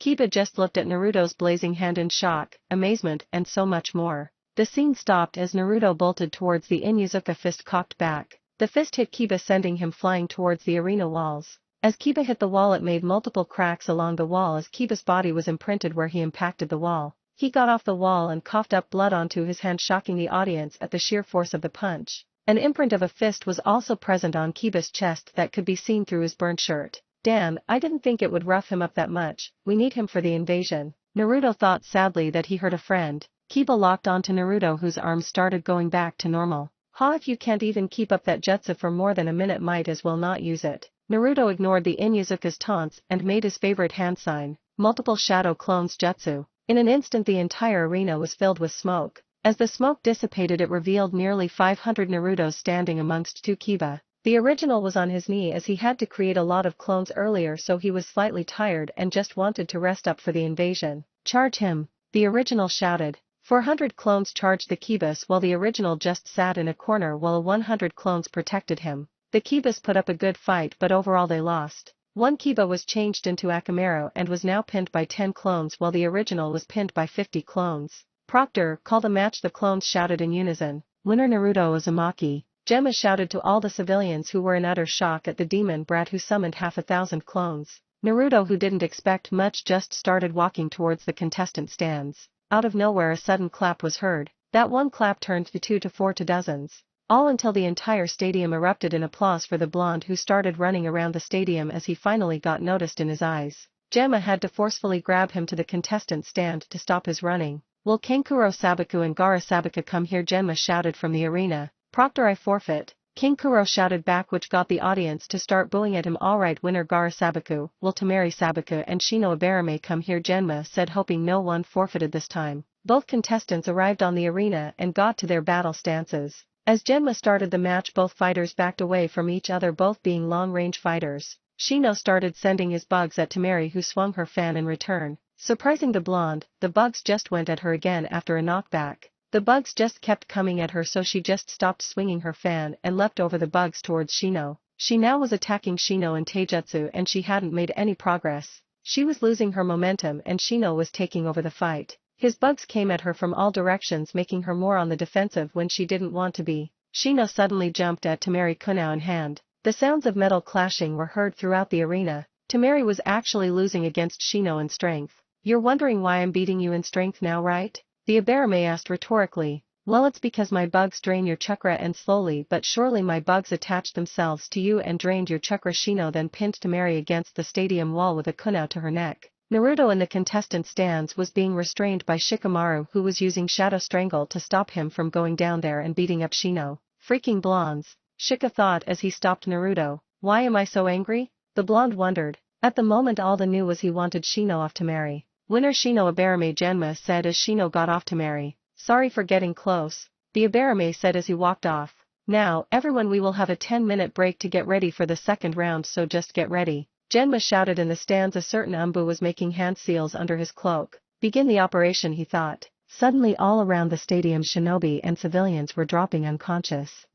Speaker 1: Kiba just looked at Naruto's blazing hand in shock, amazement, and so much more. The scene stopped as Naruto bolted towards the Inuzuka, fist cocked back. The fist hit Kiba, sending him flying towards the arena walls. As Kiba hit the wall, it made multiple cracks along the wall as Kiba's body was imprinted where he impacted the wall. He got off the wall and coughed up blood onto his hand, shocking the audience at the sheer force of the punch. An imprint of a fist was also present on Kiba's chest that could be seen through his burned shirt. Damn, I didn't think it would rough him up that much. We need him for the invasion. Naruto thought sadly that he hurt a friend. Kiba locked onto Naruto, whose arms started going back to normal. Ha, if you can't even keep up that jutsu for more than a minute, might as well not use it. Naruto ignored the Inuzuka's taunts and made his favorite hand sign, multiple shadow clones jutsu. In an instant the entire arena was filled with smoke. As the smoke dissipated, it revealed nearly 500 Narutos standing amongst two Kiba. The original was on his knee as he had to create a lot of clones earlier, so he was slightly tired and just wanted to rest up for the invasion. Charge him, the original shouted. 400 clones charged the Kibas while the original just sat in a corner while 100 clones protected him. The Kibas put up a good fight, but overall they lost. One Kiba was changed into Akamaru and was now pinned by 10 clones while the original was pinned by 50 clones. Proctor, call the match, the clones shouted in unison. Winner Naruto Uzumaki. Gemma shouted to all the civilians who were in utter shock at the demon brat who summoned 1,000 clones. Naruto, who didn't expect much, just started walking towards the contestant stands. Out of nowhere a sudden clap was heard. That one clap turned to 2 to 4 to dozens. All until the entire stadium erupted in applause for the blonde, who started running around the stadium as he finally got noticed in his eyes. Gemma had to forcefully grab him to the contestant stand to stop his running. Will Kankuro Sabaku and Gaara Sabaku come here? Gemma shouted from the arena. Proctor, I forfeit. Kankuro shouted back, which got the audience to start booing at him. Alright, winner Gaara Sabaku. Will Temari Sabaku and Shino Ibarame come here? Genma said, hoping no one forfeited this time. Both contestants arrived on the arena and got to their battle stances. As Genma started the match, both fighters backed away from each other, both being long-range fighters. Shino started sending his bugs at Temari, who swung her fan in return. Surprising the blonde, the bugs just went at her again after a knockback. The bugs just kept coming at her, so she just stopped swinging her fan and leapt over the bugs towards Shino. She now was attacking Shino in taijutsu and she hadn't made any progress. She was losing her momentum and Shino was taking over the fight. His bugs came at her from all directions, making her more on the defensive when she didn't want to be. Shino suddenly jumped at Temari, kunai in hand. The sounds of metal clashing were heard throughout the arena. Temari was actually losing against Shino in strength. You're wondering why I'm beating you in strength now, right? The Ibarame asked rhetorically. Well, it's because my bugs drain your chakra, and slowly but surely my bugs attached themselves to you and drained your chakra. Shino then pinned Temari against the stadium wall with a kunai to her neck. Naruto in the contestant stands was being restrained by Shikamaru, who was using Shadow Strangle to stop him from going down there and beating up Shino. Freaking blondes, Shika thought as he stopped Naruto. Why am I so angry? The blonde wondered. At the moment all they knew was he wanted Shino off Temari. Winner Shino Ibarame, Genma said as Shino got off Temari. Sorry for getting close, the Ibarame said as he walked off. Now, everyone, we will have a 10-minute break to get ready for the second round, so just get ready. Genma shouted in the stands. A certain Umbu was making hand seals under his cloak. Begin the operation, he thought. Suddenly all around the stadium shinobi and civilians were dropping unconscious.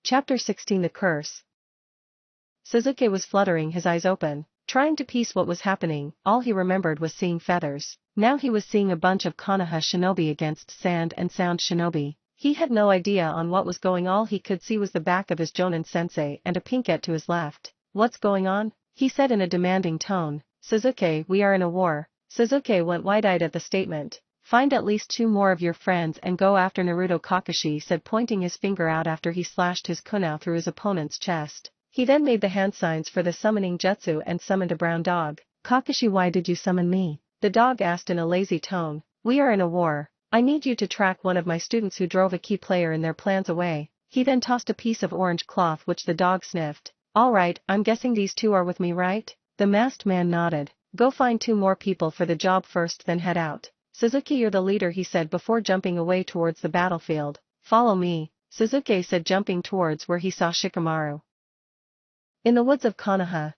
Speaker 1: Chapter 16, The Curse. Sasuke was fluttering, his eyes open, trying to piece what was happening. All he remembered was seeing feathers. Now he was seeing a bunch of Konoha shinobi against sand and sound shinobi. He had no idea on what was going on. All he could see was the back of his Jonin sensei and a pinkette to his left. What's going on? He said in a demanding tone. Sasuke, we are in a war. Sasuke went wide-eyed at the statement. Find at least 2 more of your friends and go after Naruto, Kakashi said, pointing his finger out after he slashed his kunai through his opponent's chest. He then made the hand signs for the summoning jutsu and summoned a brown dog. Kakashi, why did you summon me? The dog asked in a lazy tone. We are in a war. I need you to track one of my students who drove a key player in their plans away. He then tossed a piece of orange cloth which the dog sniffed. Alright, I'm guessing these 2 are with me, right? The masked man nodded. Go find 2 more people for the job first, then head out. Sasuke, you're the leader, he said before jumping away towards the battlefield. Follow me, Sasuke said, jumping towards where he saw Shikamaru. In the woods of Konoha,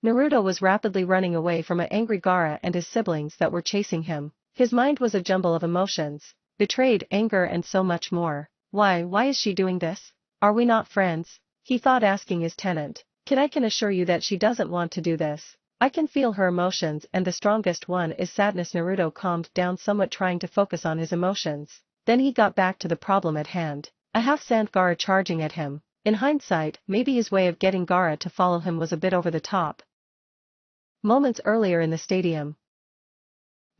Speaker 1: Naruto was rapidly running away from an angry Gaara and his siblings that were chasing him. His mind was a jumble of emotions, betrayed, anger and so much more. Why is she doing this? Are we not friends? He thought, asking his tenant. Kid, I can assure you that she doesn't want to do this. I can feel her emotions and the strongest one is sadness. Naruto calmed down somewhat, trying to focus on his emotions. Then he got back to the problem at hand. A half-sand Gaara charging at him. In hindsight, maybe his way of getting Gaara to follow him was a bit over the top. Moments earlier in the stadium,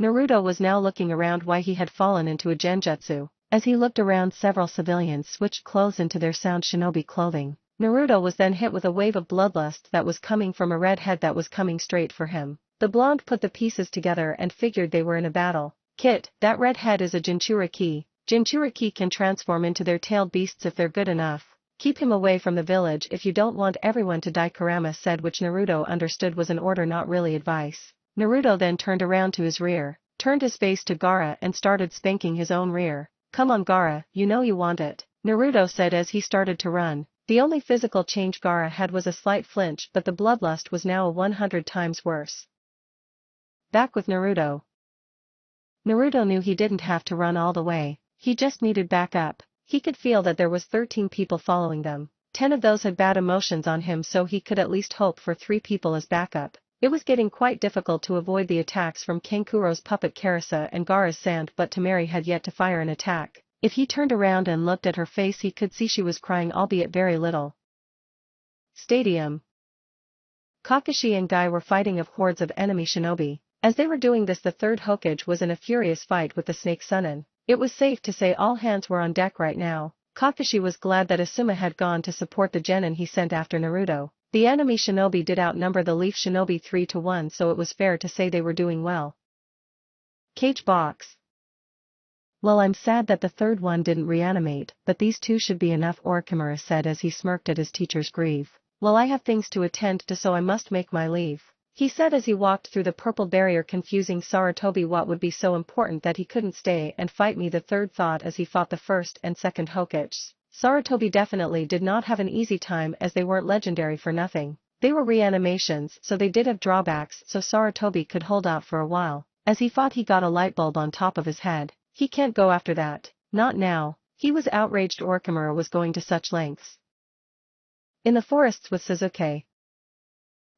Speaker 1: Naruto was now looking around why he had fallen into a genjutsu. As he looked around, several civilians switched clothes into their sound shinobi clothing. Naruto was then hit with a wave of bloodlust that was coming from a redhead that was coming straight for him. The blonde put the pieces together and figured they were in a battle. Kit, that redhead is a Jinchuriki. Jinchuriki can transform into their tailed beasts if they're good enough. Keep him away from the village if you don't want everyone to die, Kurama said, which Naruto understood was an order, not really advice. Naruto then turned around to his rear, turned his face to Gaara and started spanking his own rear. Come on Gaara, you know you want it, Naruto said as he started to run. The only physical change Gaara had was a slight flinch, but the bloodlust was now 100 times worse. Back with Naruto. Naruto knew he didn't have to run all the way, he just needed backup. He could feel that there was 13 people following them. 10 of those had bad emotions on him, so he could at least hope for 3 people as backup. It was getting quite difficult to avoid the attacks from Kankuro's puppet Karasa and Gaara's sand, but Temari had yet to fire an attack. If he turned around and looked at her face, he could see she was crying, albeit very little. Stadium. Kakashi and Guy were fighting hordes of enemy shinobi. As they were doing this, the Third Hokage was in a furious fight with the Snake Sunin. It was safe to say all hands were on deck right now. Kakashi was glad that Asuma had gone to support the genin he sent after Naruto. The enemy shinobi did outnumber the Leaf Shinobi 3-1, so it was fair to say they were doing well. Cage box. Well, I'm sad that the third one didn't reanimate, but these 2 should be enough, Orichimaru said as he smirked at his teacher's grief. Well, I have things to attend to, so I must make my leave, he said as he walked through the purple barrier, confusing Sarutobi. What would be so important that he couldn't stay and fight me, the third thought as he fought the first and second Hokages. Sarutobi definitely did not have an easy time, as they weren't legendary for nothing. They were reanimations, so they did have drawbacks, so Sarutobi could hold out for a while. As he fought, he got a light bulb on top of his head. He can't go after that. Not now. He was outraged Orichimaru was going to such lengths. In the forests with Sasuke.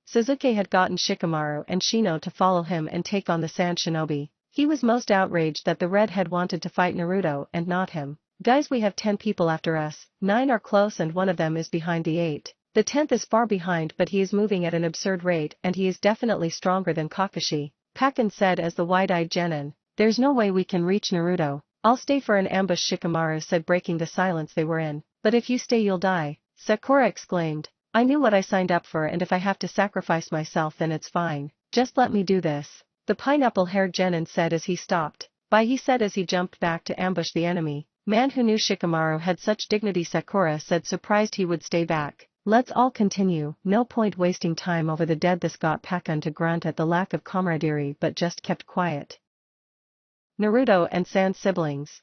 Speaker 1: Sasuke had gotten Shikamaru and Shino to follow him and take on the Sand Shinobi. He was most outraged that the redhead wanted to fight Naruto and not him. Guys, we have 10 people after us, 9 are close and 1 of them is behind the 8. The 10th is far behind, but he is moving at an absurd rate and he is definitely stronger than Kakashi, Pakken said as the wide-eyed genin. There's no way we can reach Naruto. I'll stay for an ambush, Shikamaru said, breaking the silence they were in. But if you stay you'll die, Sakura exclaimed. I knew what I signed up for, and if I have to sacrifice myself then it's fine. Just let me do this, the pineapple-haired genin said as he stopped. Bye, he said as he jumped back to ambush the enemy. Man who knew Shikamaru had such dignity, Sakura said, surprised he would stay back. Let's all continue, no point wasting time over the dead. This got Pakken to grunt at the lack of camaraderie but just kept quiet. Naruto and Sand siblings.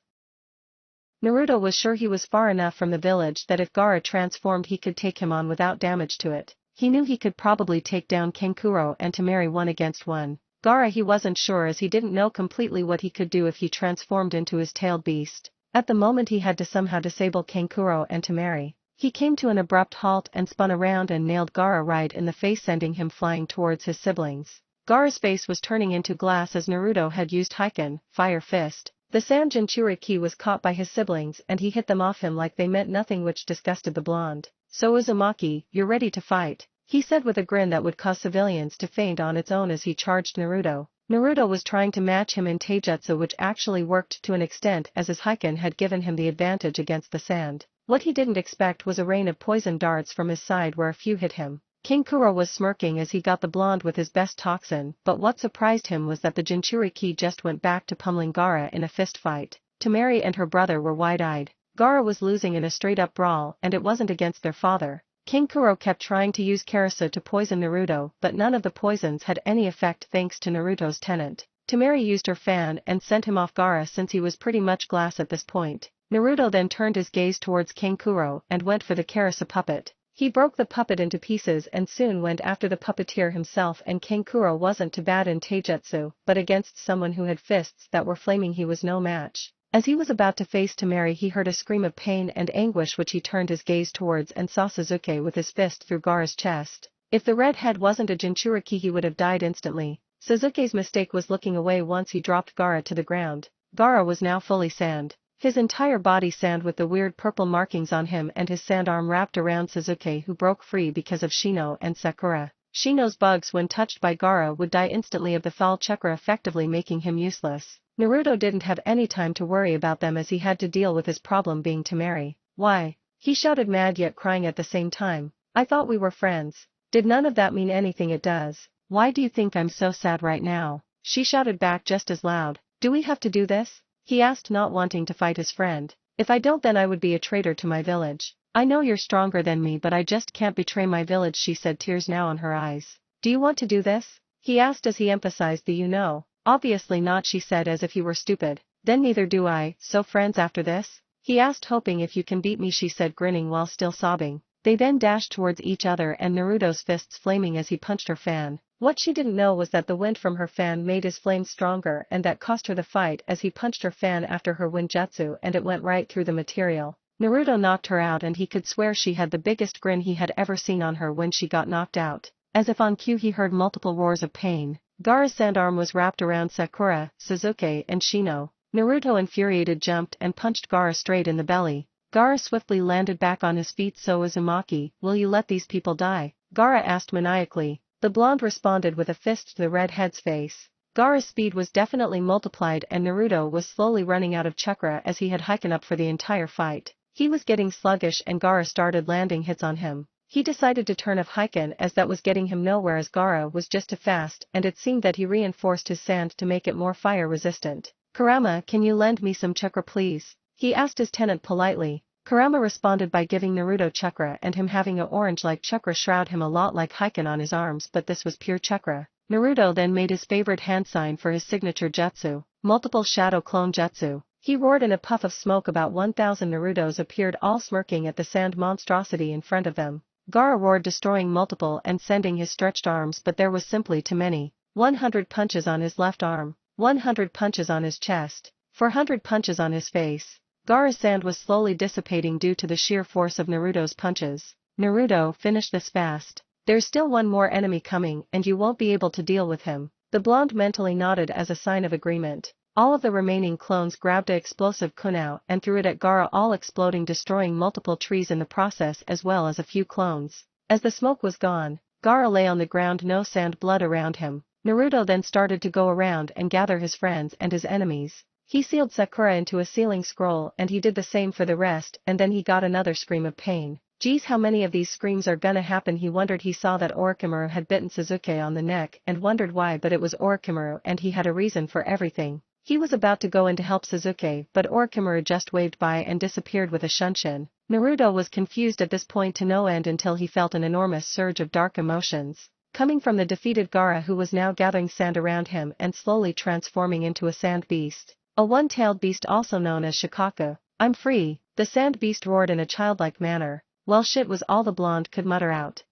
Speaker 1: Naruto was sure he was far enough from the village that if Gaara transformed he could take him on without damage to it. He knew he could probably take down Kankuro and Temari 1 against 1. Gaara he wasn't sure, as he didn't know completely what he could do if he transformed into his tailed beast. At the moment he had to somehow disable Kankuro and Temari. He came to an abrupt halt and spun around and nailed Gaara right in the face, sending him flying towards his siblings. Gaara's face was turning into glass as Naruto had used Heiken, Fire Fist. The Sand Jinchuriki was caught by his siblings and he hit them off him like they meant nothing, which disgusted the blonde. So Uzumaki, you're ready to fight, he said with a grin that would cause civilians to faint on its own as he charged Naruto. Naruto was trying to match him in taijutsu, which actually worked to an extent as his Heiken had given him the advantage against the sand. What he didn't expect was a rain of poison darts from his side where a few hit him. King Kuro was smirking as he got the blonde with his best toxin, but what surprised him was that the Jinchuriki just went back to pummeling Gaara in a fist fight. Temari and her brother were wide-eyed. Gaara was losing in a straight-up brawl, and it wasn't against their father. King Kuro kept trying to use Karasu to poison Naruto, but none of the poisons had any effect thanks to Naruto's tenant. Temari used her fan and sent him off Gaara since he was pretty much glass at this point. Naruto then turned his gaze towards King Kuro and went for the Karasu puppet. He broke the puppet into pieces and soon went after the puppeteer himself, and King Kuro wasn't too bad in taijutsu, but against someone who had fists that were flaming he was no match. As he was about to face Temari, he heard a scream of pain and anguish, which he turned his gaze towards and saw Sasuke with his fist through Gaara's chest. If the red head wasn't a Jinchuriki he would have died instantly. Sasuke's mistake was looking away once he dropped Gaara to the ground. Gaara was now fully sand. His entire body sand with the weird purple markings on him, and his sand arm wrapped around Sasuke, who broke free because of Shino and Sakura. Shino's bugs when touched by Gaara would die instantly of the foul chakra, effectively making him useless. Naruto didn't have any time to worry about them as he had to deal with his problem being Temari. Why? He shouted, mad yet crying at the same time. I thought we were friends. Did none of that mean anything? It does. Why do you think I'm so sad right now? She shouted back just as loud. Do we have to do this? He asked, not wanting to fight his friend. If I don't, then I would be a traitor to my village. I know you're stronger than me, but I just can't betray my village, she said, tears now on her eyes. Do you want to do this? He asked as he emphasized the you know. Obviously not, she said as if he were stupid. Then neither do I, so friends after this? He asked, hoping if you can beat me, she said, grinning while still sobbing. They then dashed towards each other and Naruto's fists flaming as he punched her fan. What she didn't know was that the wind from her fan made his flames stronger, and that cost her the fight as he punched her fan after her wind jutsu, and it went right through the material. Naruto knocked her out, and he could swear she had the biggest grin he had ever seen on her when she got knocked out. As if on cue, he heard multiple roars of pain. Gaara's sand arm was wrapped around Sakura, Sasuke, and Shino. Naruto, infuriated, jumped and punched Gaara straight in the belly. Gaara swiftly landed back on his feet. So Uzumaki, will you let these people die? Gaara asked maniacally. The blonde responded with a fist to the redhead's face. Gaara's speed was definitely multiplied, and Naruto was slowly running out of chakra as he had hiken up for the entire fight. He was getting sluggish and Gaara started landing hits on him. He decided to turn off Heiken as that was getting him nowhere, as Gaara was just too fast, and it seemed that he reinforced his sand to make it more fire resistant. Kurama, can you lend me some chakra please? He asked his tenant politely. Kurama responded by giving Naruto chakra, and him having a orange-like chakra shroud him a lot like Heiken on his arms, but this was pure chakra. Naruto then made his favorite hand sign for his signature jutsu, multiple shadow clone jutsu. He roared in a puff of smoke. About 1,000 Narutos appeared, all smirking at the sand monstrosity in front of them. Gaara roared, destroying multiple and sending his stretched arms, but there was simply too many. 100 punches on his left arm, 100 punches on his chest, 400 punches on his face. Gaara's sand was slowly dissipating due to the sheer force of Naruto's punches. Naruto, finish this fast. There's still one more enemy coming, and you won't be able to deal with him. The blonde mentally nodded as a sign of agreement. All of the remaining clones grabbed a explosive kunai and threw it at Gaara, all exploding, destroying multiple trees in the process as well as a few clones. As the smoke was gone, Gaara lay on the ground, no sand, blood around him. Naruto then started to go around and gather his friends and his enemies. He sealed Sakura into a sealing scroll, and he did the same for the rest, and then he got another scream of pain. Geez, how many of these screams are gonna happen? He wondered. He saw that Orichimaru had bitten Sasuke on the neck and wondered why, but it was Orichimaru and he had a reason for everything. He was about to go in to help Sasuke, but Orichimaru just waved by and disappeared with a shunshin. Naruto was confused at this point to no end until he felt an enormous surge of dark emotions coming from the defeated Gaara, who was now gathering sand around him and slowly transforming into a sand beast. A one-tailed beast also known as Shikaku. I'm free, the sand beast roared in a childlike manner. Well, shit was all the blonde could mutter out.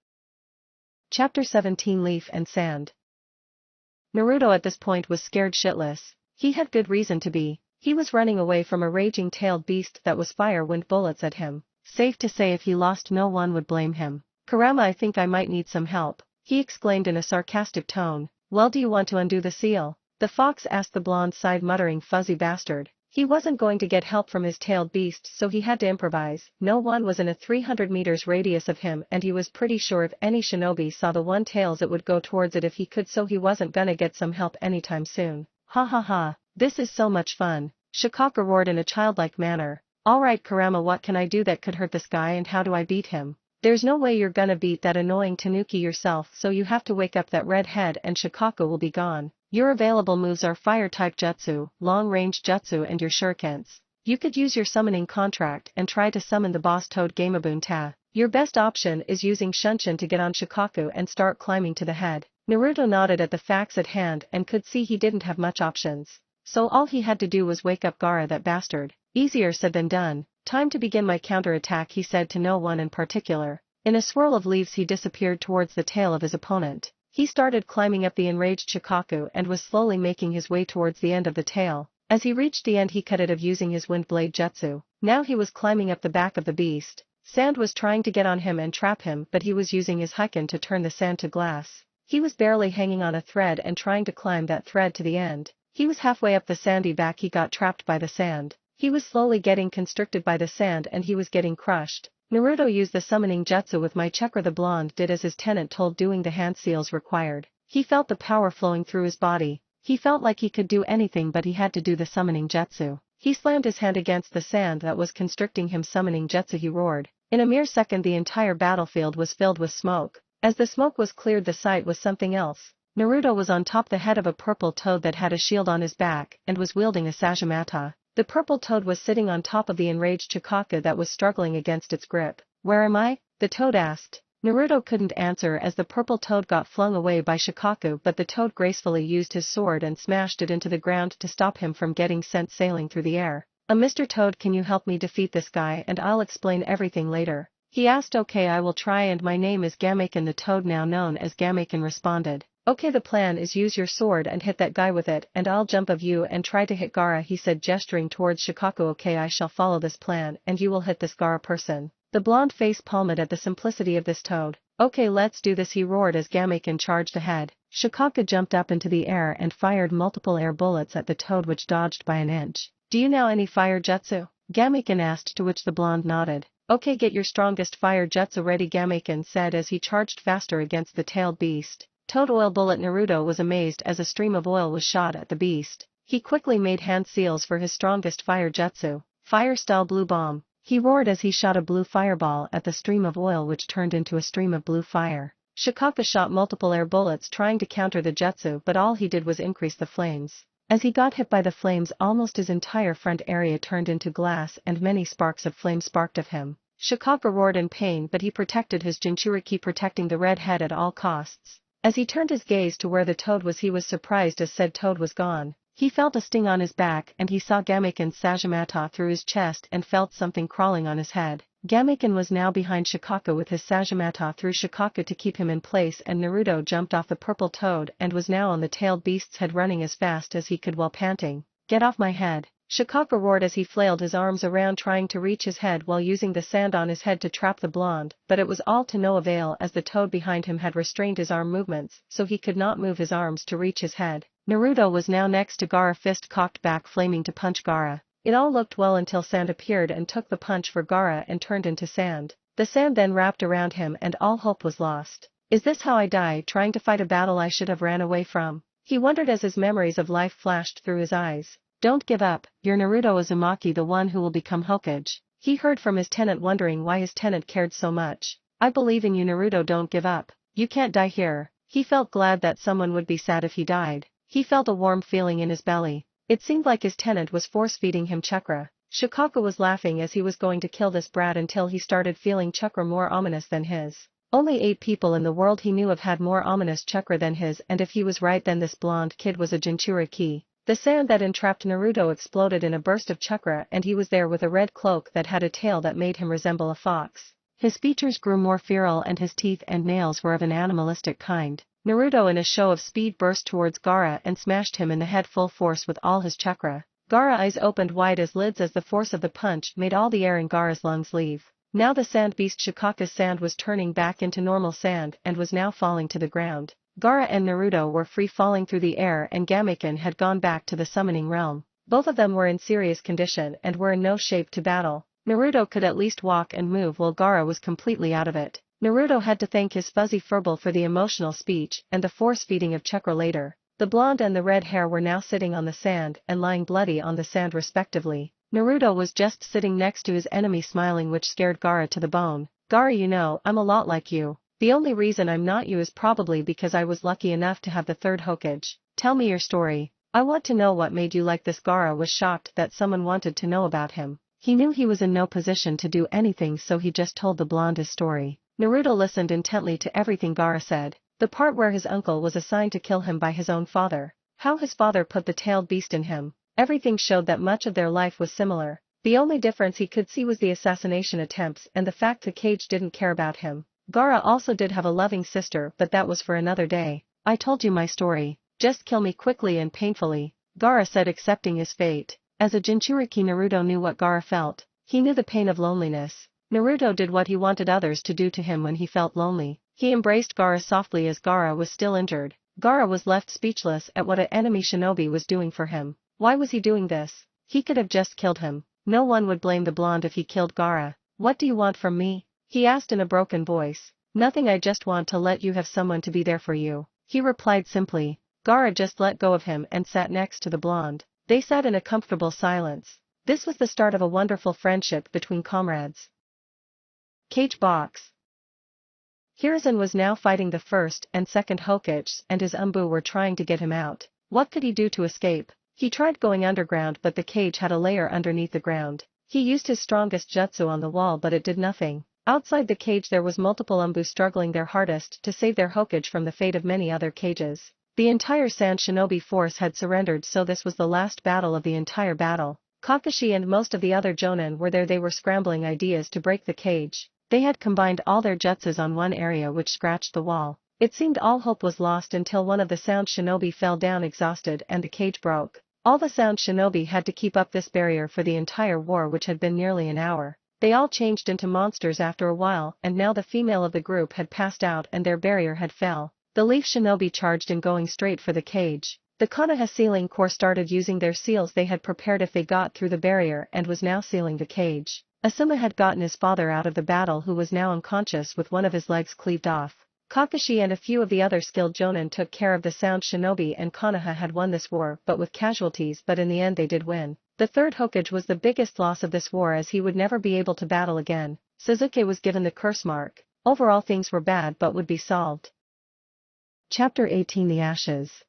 Speaker 1: Chapter 17, Leaf and Sand. Naruto at this point was scared shitless. He had good reason to be. He was running away from a raging tailed beast that was fire wind bullets at him. Safe to say if he lost no one would blame him. Kurama, I think I might need some help, he exclaimed in a sarcastic tone. Well, do you want to undo the seal? The fox asked. The blonde sighed, muttering, fuzzy bastard. He wasn't going to get help from his tailed beasts, so he had to improvise. No one was in a 300 meters radius of him, and he was pretty sure if any shinobi saw the one tails it would go towards it if he could, so he wasn't gonna get some help anytime soon. Ha ha ha, this is so much fun, Shikaka roared in a childlike manner. Alright Kurama, what can I do that could hurt this guy and how do I beat him? There's no way you're gonna beat that annoying tanuki yourself, so you have to wake up that red head and Shikaka will be gone. Your available moves are fire-type jutsu, long-range jutsu and your shurikens. You could use your summoning contract and try to summon the boss toad Gamabun Ta. Your best option is using Shunshin to get on Shikaku and start climbing to the head. Naruto nodded at the facts at hand and could see he didn't have much options. So all he had to do was wake up Gaara, that bastard. Easier said than done. Time to begin my counterattack, he said to no one in particular. In a swirl of leaves he disappeared towards the tail of his opponent. He started climbing up the enraged Shikaku and was slowly making his way towards the end of the tail. As he reached the end he cut it off using his wind blade jutsu. Now he was climbing up the back of the beast. Sand was trying to get on him and trap him, but he was using his Heiken to turn the sand to glass. He was barely hanging on a thread and trying to climb that thread to the end. He was halfway up the sandy back, he got trapped by the sand. He was slowly getting constricted by the sand and he was getting crushed. Naruto used the summoning jutsu with my chakra. The blonde did as his tenant told, doing the hand seals required. He felt the power flowing through his body. He felt like he could do anything, but he had to do the summoning jutsu. He slammed his hand against the sand that was constricting him. Summoning jutsu, he roared. In a mere second the entire battlefield was filled with smoke. As the smoke was cleared the sight was something else. Naruto was on top the head of a purple toad that had a shield on his back and was wielding a Sajimata. The purple toad was sitting on top of the enraged Chikaka that was struggling against its grip. Where am I? The toad asked. Naruto couldn't answer as the purple toad got flung away by Shikaku, but the toad gracefully used his sword and smashed it into the ground to stop him from getting sent sailing through the air. Mr. Toad, can you help me defeat this guy and I'll explain everything later? He asked. Okay, I will try, and my name is Gamaken. The toad, now known as Gamaken, responded. Okay, the plan is use your sword and hit that guy with it, and I'll jump of you and try to hit Gaara, he said, gesturing towards Shikaku. Okay, I shall follow this plan and you will hit this Gaara person. The blonde face palmed at the simplicity of this toad. Okay, let's do this, he roared as Gamaken charged ahead. Shikaku jumped up into the air and fired multiple air bullets at the toad, which dodged by an inch. Do you know any fire jutsu? Gamaken asked, to which the blonde nodded. Okay, get your strongest fire jutsu ready, Gamaken said as he charged faster against the tailed beast. Toad oil bullet. Naruto was amazed as a stream of oil was shot at the beast. He quickly made hand seals for his strongest fire jutsu. Fire style blue bomb. He roared as he shot a blue fireball at the stream of oil, which turned into a stream of blue fire. Shikaka shot multiple air bullets trying to counter the jutsu, but all he did was increase the flames. As he got hit by the flames, almost his entire front area turned into glass and many sparks of flame sparked of him. Shikaka roared in pain, but he protected his Jinchuriki, protecting the red head at all costs. As he turned his gaze to where the toad was, he was surprised as said toad was gone. He felt a sting on his back and he saw Gamaken's Sajimata through his chest and felt something crawling on his head. Gamaken was now behind Shikaku with his Sajimata through Shikaku to keep him in place, and Naruto jumped off the purple toad and was now on the tailed beast's head, running as fast as he could while panting. Get off my head! Shikaku roared as he flailed his arms around trying to reach his head while using the sand on his head to trap the blonde, but it was all to no avail as the toad behind him had restrained his arm movements, so he could not move his arms to reach his head. Naruto was now next to Gaara, fist cocked back, flaming to punch Gaara. It all looked well until sand appeared and took the punch for Gaara and turned into sand. The sand then wrapped around him and all hope was lost. Is this how I die, trying to fight a battle I should have ran away from? He wondered as his memories of life flashed through his eyes. Don't give up, you're Naruto Uzumaki, the one who will become Hokage. He heard from his tenant, wondering why his tenant cared so much. I believe in you, Naruto, don't give up. You can't die here. He felt glad that someone would be sad if he died. He felt a warm feeling in his belly. It seemed like his tenant was force-feeding him chakra. Shikaku was laughing as he was going to kill this brat until he started feeling chakra more ominous than his. Only 8 people in the world he knew of had more ominous chakra than his, and if he was right, then this blonde kid was a Jinchuriki. The sand that entrapped Naruto exploded in a burst of chakra, and he was there with a red cloak that had a tail that made him resemble a fox. His features grew more feral and his teeth and nails were of an animalistic kind. Naruto in a show of speed burst towards Gaara and smashed him in the head full force with all his chakra. Gaara's eyes opened wide as lids as the force of the punch made all the air in Gaara's lungs leave. Now the sand beast Shikaku's sand was turning back into normal sand and was now falling to the ground. Gaara and Naruto were free falling through the air, and Gamaken had gone back to the summoning realm. Both of them were in serious condition and were in no shape to battle. Naruto could at least walk and move while Gaara was completely out of it. Naruto had to thank his fuzzy furball for the emotional speech and the force-feeding of chakra later. The blonde and the red hair were now sitting on the sand and lying bloody on the sand respectively. Naruto was just sitting next to his enemy smiling, which scared Gaara to the bone. Gaara, you know, I'm a lot like you. The only reason I'm not you is probably because I was lucky enough to have the third Hokage. Tell me your story. I want to know what made you like this. Gaara was shocked that someone wanted to know about him. He knew he was in no position to do anything, so he just told the blonde his story. Naruto listened intently to everything Gaara said. The part where his uncle was assigned to kill him by his own father. How his father put the tailed beast in him. Everything showed that much of their life was similar. The only difference he could see was the assassination attempts and the fact the cage didn't care about him. Gaara also did have a loving sister, but that was for another day. I told you my story. Just kill me quickly and painfully, Gaara said, accepting his fate. As a Jinchuriki, Naruto knew what Gaara felt. He knew the pain of loneliness. Naruto did what he wanted others to do to him when he felt lonely. He embraced Gaara softly as Gaara was still injured. Gaara was left speechless at what an enemy shinobi was doing for him. Why was he doing this? He could have just killed him. No one would blame the blonde if he killed Gaara. What do you want from me? He asked in a broken voice. Nothing, I just want to let you have someone to be there for you, he replied simply. Gaara just let go of him and sat next to the blonde. They sat in a comfortable silence. This was the start of a wonderful friendship between comrades. Cage box. Hiruzen was now fighting the first and second Hokages, and his Umbu were trying to get him out. What could he do to escape? He tried going underground, but the cage had a layer underneath the ground. He used his strongest jutsu on the wall, but it did nothing. Outside the cage there was multiple Umbu struggling their hardest to save their Hokage from the fate of many other cages. The entire Sand Shinobi force had surrendered, so this was the last battle of the entire battle. Kakashi and most of the other Jonin were there. They were scrambling ideas to break the cage. They had combined all their jutsus on one area which scratched the wall. It seemed all hope was lost until one of the Sound Shinobi fell down exhausted and the cage broke. All the Sound Shinobi had to keep up this barrier for the entire war, which had been nearly an hour. They all changed into monsters after a while, and now the female of the group had passed out and their barrier had fell. The Leaf Shinobi charged in, going straight for the cage. The Konoha sealing corps started using their seals they had prepared if they got through the barrier and was now sealing the cage. Asuma had gotten his father out of the battle, who was now unconscious with one of his legs cleaved off. Kakashi and a few of the other skilled Jonin took care of the Sound Shinobi, and Konoha had won this war but with casualties, but in the end they did win. The third Hokage was the biggest loss of this war, as he would never be able to battle again. Sasuke was given the curse mark. Overall things were bad but would be solved. Chapter 18, The Ashes.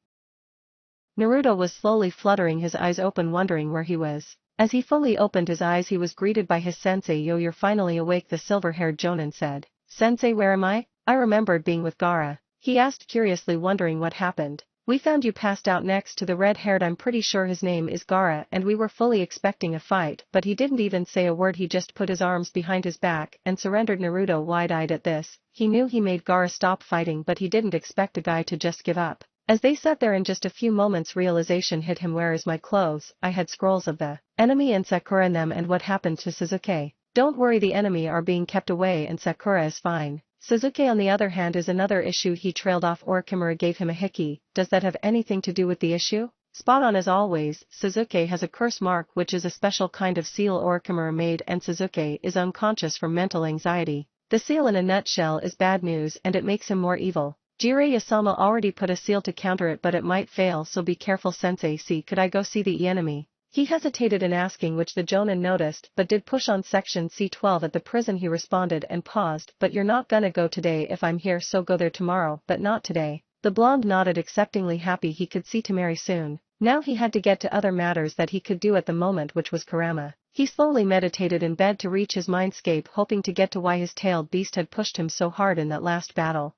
Speaker 1: Naruto was slowly fluttering his eyes open, wondering where he was. As he fully opened his eyes he was greeted by his sensei. Yo, you're finally awake, the silver-haired Jonin said. Sensei, where am I? I remembered being with Gaara. He asked curiously, wondering what happened. We found you passed out next to the red-haired, I'm pretty sure his name is Gaara, and we were fully expecting a fight, but he didn't even say a word. He just put his arms behind his back and surrendered. Naruto wide-eyed at this. He knew he made Gaara stop fighting, but he didn't expect a guy to just give up. As they sat there in just a few moments, realization hit him. Where is my clothes? I had scrolls of the enemy and Sakura in them, and what happened to Sasuke? Don't worry, the enemy are being kept away and Sakura is fine. Sasuke on the other hand is another issue. He trailed off. Orichimaru gave him a hickey. Does that have anything to do with the issue? Spot on as always. Sasuke has a curse mark, which is a special kind of seal Orichimaru made, and Sasuke is unconscious from mental anxiety. The seal in a nutshell is bad news, and it makes him more evil. Jiraiya-sama already put a seal to counter it, but it might fail, so be careful. Sensei, see, could I go see the enemy? He hesitated in asking, which the Jonin noticed, but did push on. Section C12 at the prison, he responded and paused. But you're not gonna go today if I'm here, so go there tomorrow, but not today. The blonde nodded, acceptingly, happy he could see Temari soon. Now he had to get to other matters that he could do at the moment, which was Kurama. He slowly meditated in bed to reach his mindscape, hoping to get to why his tailed beast had pushed him so hard in that last battle.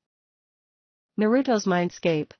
Speaker 1: Naruto's mindscape.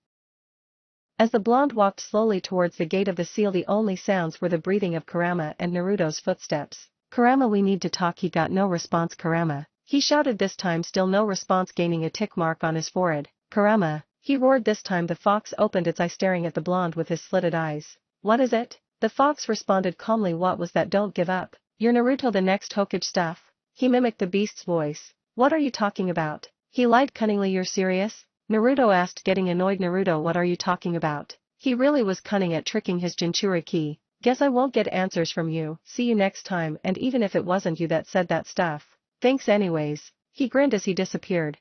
Speaker 1: As the blonde walked slowly towards the gate of the seal, the only sounds were the breathing of Kurama and Naruto's footsteps. Kurama, we need to talk. He got no response. Kurama, he shouted this time, still no response, gaining a tick mark on his forehead. Kurama, he roared this time. The fox opened its eye, staring at the blonde with his slitted eyes. What is it? The fox responded calmly. What was that? Don't give up. You're Naruto, the next Hokage stuff. He mimicked the beast's voice. What are you talking about? He lied cunningly. You're serious? Naruto asked, getting annoyed. Naruto, what are you talking about? He really was cunning at tricking his Jinchuriki. Guess I won't get answers from you, see you next time, and even if it wasn't you that said that stuff. Thanks anyways. He grinned as he disappeared.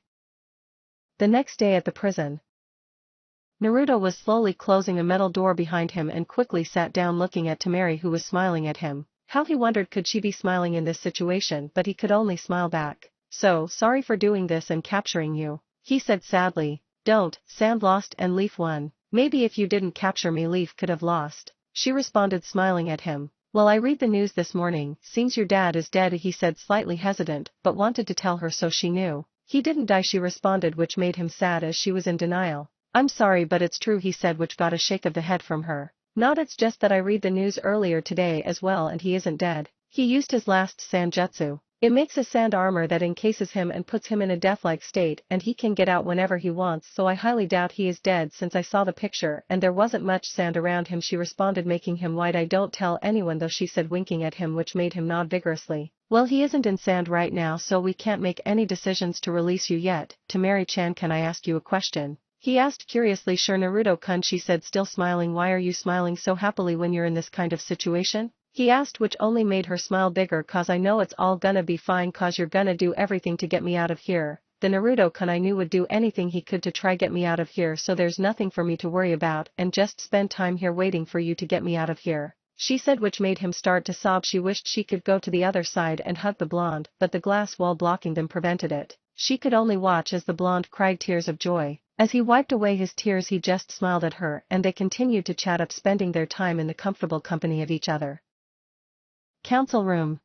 Speaker 1: The next day at the prison. Naruto was slowly closing a metal door behind him and quickly sat down looking at Temari, who was smiling at him. How he wondered could she be smiling in this situation, but he could only smile back. So, sorry for doing this and capturing you, he said sadly. Don't, Sand lost and Leaf won. Maybe if you didn't capture me Leaf could have lost. She responded smiling at him. Well, I read the news this morning, seems your dad is dead, he said slightly hesitant, but wanted to tell her so she knew. He didn't die, she responded, which made him sad as she was in denial. I'm sorry but it's true, he said, which got a shake of the head from her. Not, it's just that I read the news earlier today as well and he isn't dead. He used his last sand jutsu. It makes a sand armor that encases him and puts him in a death-like state and he can get out whenever he wants, so I highly doubt he is dead since I saw the picture and there wasn't much sand around him, she responded, making him wide-eyed. Don't tell anyone though, she said, winking at him, which made him nod vigorously. Well, he isn't in sand right now so we can't make any decisions to release you yet. Temari-chan, can I ask you a question? He asked curiously. Sure Naruto-kun, she said, still smiling. Why are you smiling so happily when you're in this kind of situation? He asked, which only made her smile bigger. Cause I know it's all gonna be fine, cause you're gonna do everything to get me out of here. The Naruto-kun I knew would do anything he could to try get me out of here, so there's nothing for me to worry about and just spend time here waiting for you to get me out of here, she said, which made him start to sob. She wished she could go to the other side and hug the blonde, but the glass wall blocking them prevented it. She could only watch as the blonde cried tears of joy. As he wiped away his tears he just smiled at her and they continued to chat up, spending their time in the comfortable company of each other. Council room.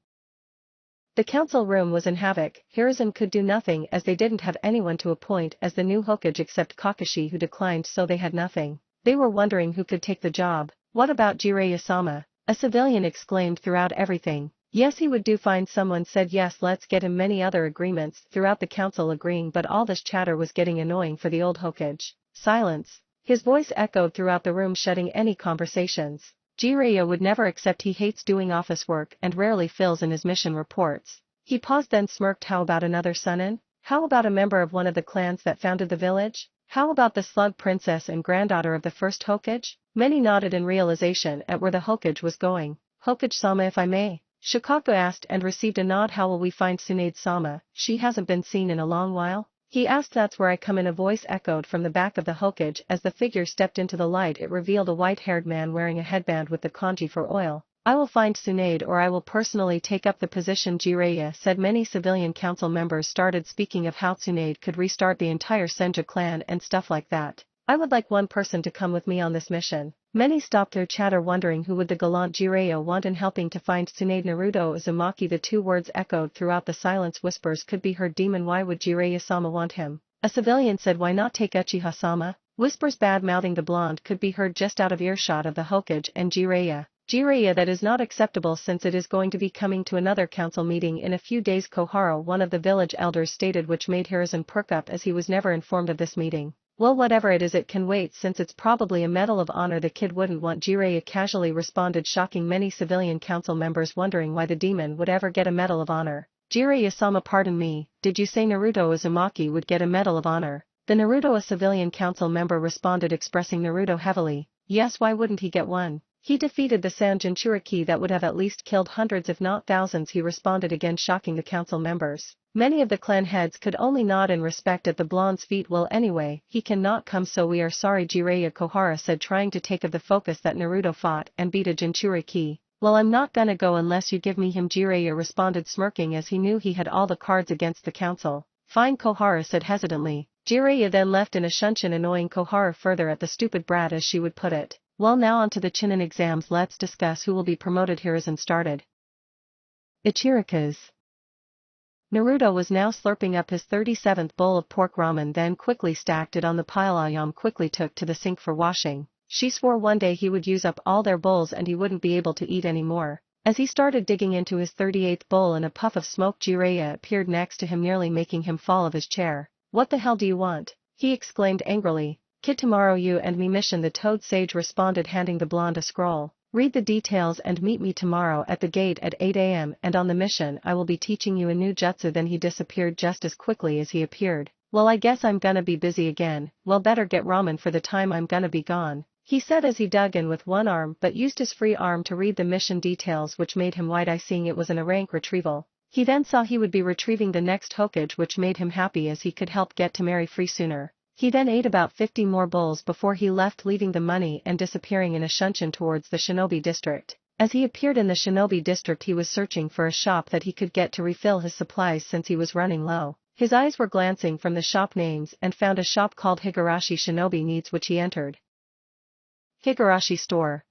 Speaker 1: The council room was in havoc. Hiruzen could do nothing as they didn't have anyone to appoint as the new Hokage except Kakashi, who declined, so they had nothing. They were wondering who could take the job. What about Jiraiya-sama? A civilian exclaimed throughout everything. Yes, he would do fine. Someone said yes, let's get him. Many other agreements throughout the council agreeing, but all this chatter was getting annoying for the old Hokage. Silence. His voice echoed throughout the room, shutting any conversations. Jiraiya would never accept. He hates doing office work and rarely fills in his mission reports. He paused then smirked. How about another Chunin? How about a member of one of the clans that founded the village? How about the slug princess and granddaughter of the first Hokage? Many nodded in realization at where the Hokage was going. Hokage-sama, if I may? Shikaku asked and received a nod. How will we find Tsunade-sama? She hasn't been seen in a long while, he asked. That's where I come in, a voice echoed from the back of the Hokage as the figure stepped into the light. It revealed a white-haired man wearing a headband with the kanji for oil. I will find Tsunade or I will personally take up the position, Jiraiya said. Many civilian council members started speaking of how Tsunade could restart the entire Senju clan and stuff like that. I would like one person to come with me on this mission. Many stopped their chatter wondering who would the gallant Jiraiya want in helping to find Tsunade. Naruto Uzumaki. The two words echoed throughout the silence. Whispers could be heard. Demon, why would Jiraiya-sama want him? A civilian said, why not take Uchiha-sama? Whispers bad-mouthing the blonde could be heard just out of earshot of the Hokage and Jiraiya. Jiraiya, that is not acceptable since it is going to be coming to another council meeting in a few days, Koharu, one of the village elders, stated, which made Hiruzen perk up as he was never informed of this meeting. Well, whatever it is, it can wait since it's probably a medal of honor the kid wouldn't want, Jiraiya casually responded, shocking many civilian council members wondering why the demon would ever get a medal of honor. Jiraiya-sama, pardon me, did you say Naruto Uzumaki would get a medal of honor? The Naruto, a civilian council member, responded, expressing Naruto heavily. Yes, why wouldn't he get one? He defeated the Sand Jinchuriki that would have at least killed hundreds if not thousands, he responded, again shocking the council members. Many of the clan heads could only nod in respect at the blonde's feet. Well, anyway, he cannot come, so we are sorry, Jiraiya, Koharu said, trying to take of the focus that Naruto fought and beat a Jinchuriki. Well, I'm not gonna go unless you give me him, Jiraiya responded, smirking as he knew he had all the cards against the council. Fine, Koharu said hesitantly. Jiraiya then left in a shunshin, annoying Koharu further at the stupid brat, as she would put it. Well, now on to the Chunin exams. Let's discuss who will be promoted. Hiruzen started. Ichiraku's. Naruto was now slurping up his 37th bowl of pork ramen, then quickly stacked it on the pile. Ayam quickly took to the sink for washing. She swore one day he would use up all their bowls and he wouldn't be able to eat anymore. As he started digging into his 38th bowl, in a puff of smoke, Jiraiya appeared next to him, nearly making him fall of his chair. What the hell do you want? He exclaimed angrily. Kid, tomorrow you and me mission, the toad sage responded, handing the blonde a scroll. Read the details and meet me tomorrow at the gate at 8 a.m. and on the mission I will be teaching you a new jutsu. Then he disappeared just as quickly as he appeared. Well, I guess I'm gonna be busy again. Well, better get ramen for the time I'm gonna be gone. he said as he dug in with one arm but used his free arm to read the mission details, which made him wide-eyed, seeing it was an rank retrieval. He then saw he would be retrieving the next Hokage, which made him happy as he could help get Temari free sooner. He then ate about 50 more bowls before he left, leaving the money and disappearing in a shunshin towards the shinobi district. As he appeared in the shinobi district, he was searching for a shop that he could get to refill his supplies since he was running low. His eyes were glancing from the shop names and found a shop called Higurashi Shinobi Needs, which he entered. Higurashi store.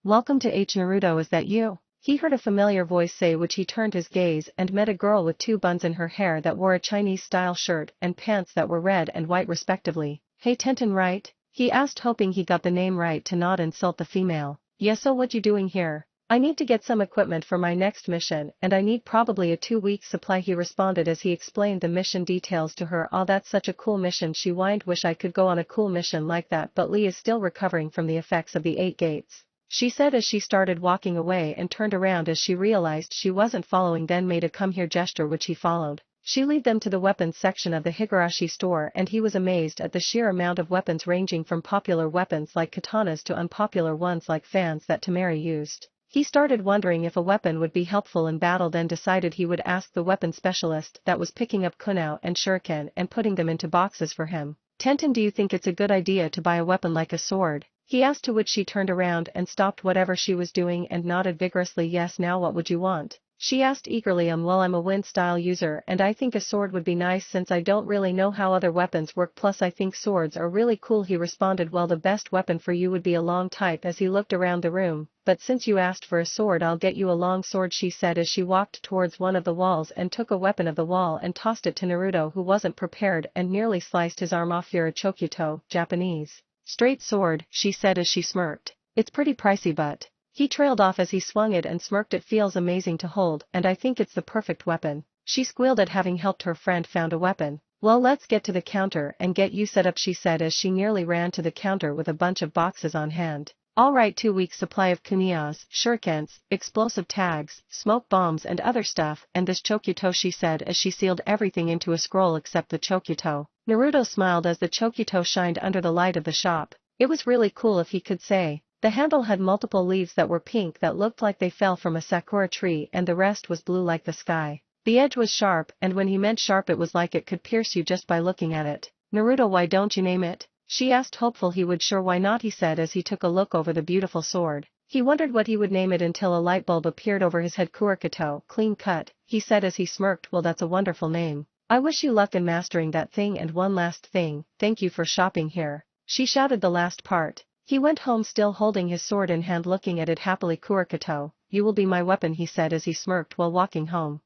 Speaker 1: Welcome to Naruto, is that you? He heard a familiar voice say, which he turned his gaze and met a girl with 2 buns in her hair that wore a Chinese-style shirt and pants that were red and white respectively. Hey Tenten, right? He asked, hoping he got the name right to not insult the female. Yeah, so what you doing here? I need to get some equipment for my next mission and I need probably a 2-week supply, he responded as he explained the mission details to her. Oh, that's such a cool mission, she whined. Wish I could go on a cool mission like that, but Lee is still recovering from the effects of the 8 gates, she said as she started walking away and turned around as she realized she wasn't following, then made a come here gesture, which he followed. She led them to the weapons section of the Higurashi store and he was amazed at the sheer amount of weapons, ranging from popular weapons like katanas to unpopular ones like fans that Temari used. He started wondering if a weapon would be helpful in battle, then decided he would ask the weapon specialist that was picking up kunao and shuriken and putting them into boxes for him. Tenten, do you think it's a good idea to buy a weapon like a sword? He asked, to which she turned around and stopped whatever she was doing and nodded vigorously. Yes, now what would you want? She asked eagerly. Well, I'm a wind style user and I think a sword would be nice since I don't really know how other weapons work, plus I think swords are really cool, he responded. Well, the best weapon for you would be a long type, as he looked around the room, but since you asked for a sword I'll get you a long sword, she said as she walked towards one of the walls and took a weapon of the wall and tossed it to Naruto, who wasn't prepared and nearly sliced his arm off. You're a chokuto, Japanese straight sword, she said as she smirked. It's pretty pricey, but... He trailed off as he swung it and smirked. It feels amazing to hold and I think it's the perfect weapon. She squealed at having helped her friend found a weapon. Well, let's get to the counter and get you set up, she said as she nearly ran to the counter with a bunch of boxes on hand. Alright, 2 weeks supply of kuniyas, shurikens, explosive tags, smoke bombs and other stuff, and this chokuto, she said as she sealed everything into a scroll except the chokuto. Naruto smiled as the chokuto shined under the light of the shop. It was really cool, if he could say. The handle had multiple leaves that were pink that looked like they fell from a sakura tree, and the rest was blue like the sky. The edge was sharp, and when he meant sharp it was like it could pierce you just by looking at it. Naruto, why don't you name it? She asked, hopeful he would. Sure, why not, he said as he took a look over the beautiful sword. He wondered what he would name it until a light bulb appeared over his head. Kurikato, clean cut, he said as he smirked. Well, that's a wonderful name. I wish you luck in mastering that thing, and one last thing, thank you for shopping here. She shouted the last part. He went home still holding his sword in hand, looking at it happily. Kurikato, you will be my weapon, he said as he smirked while walking home.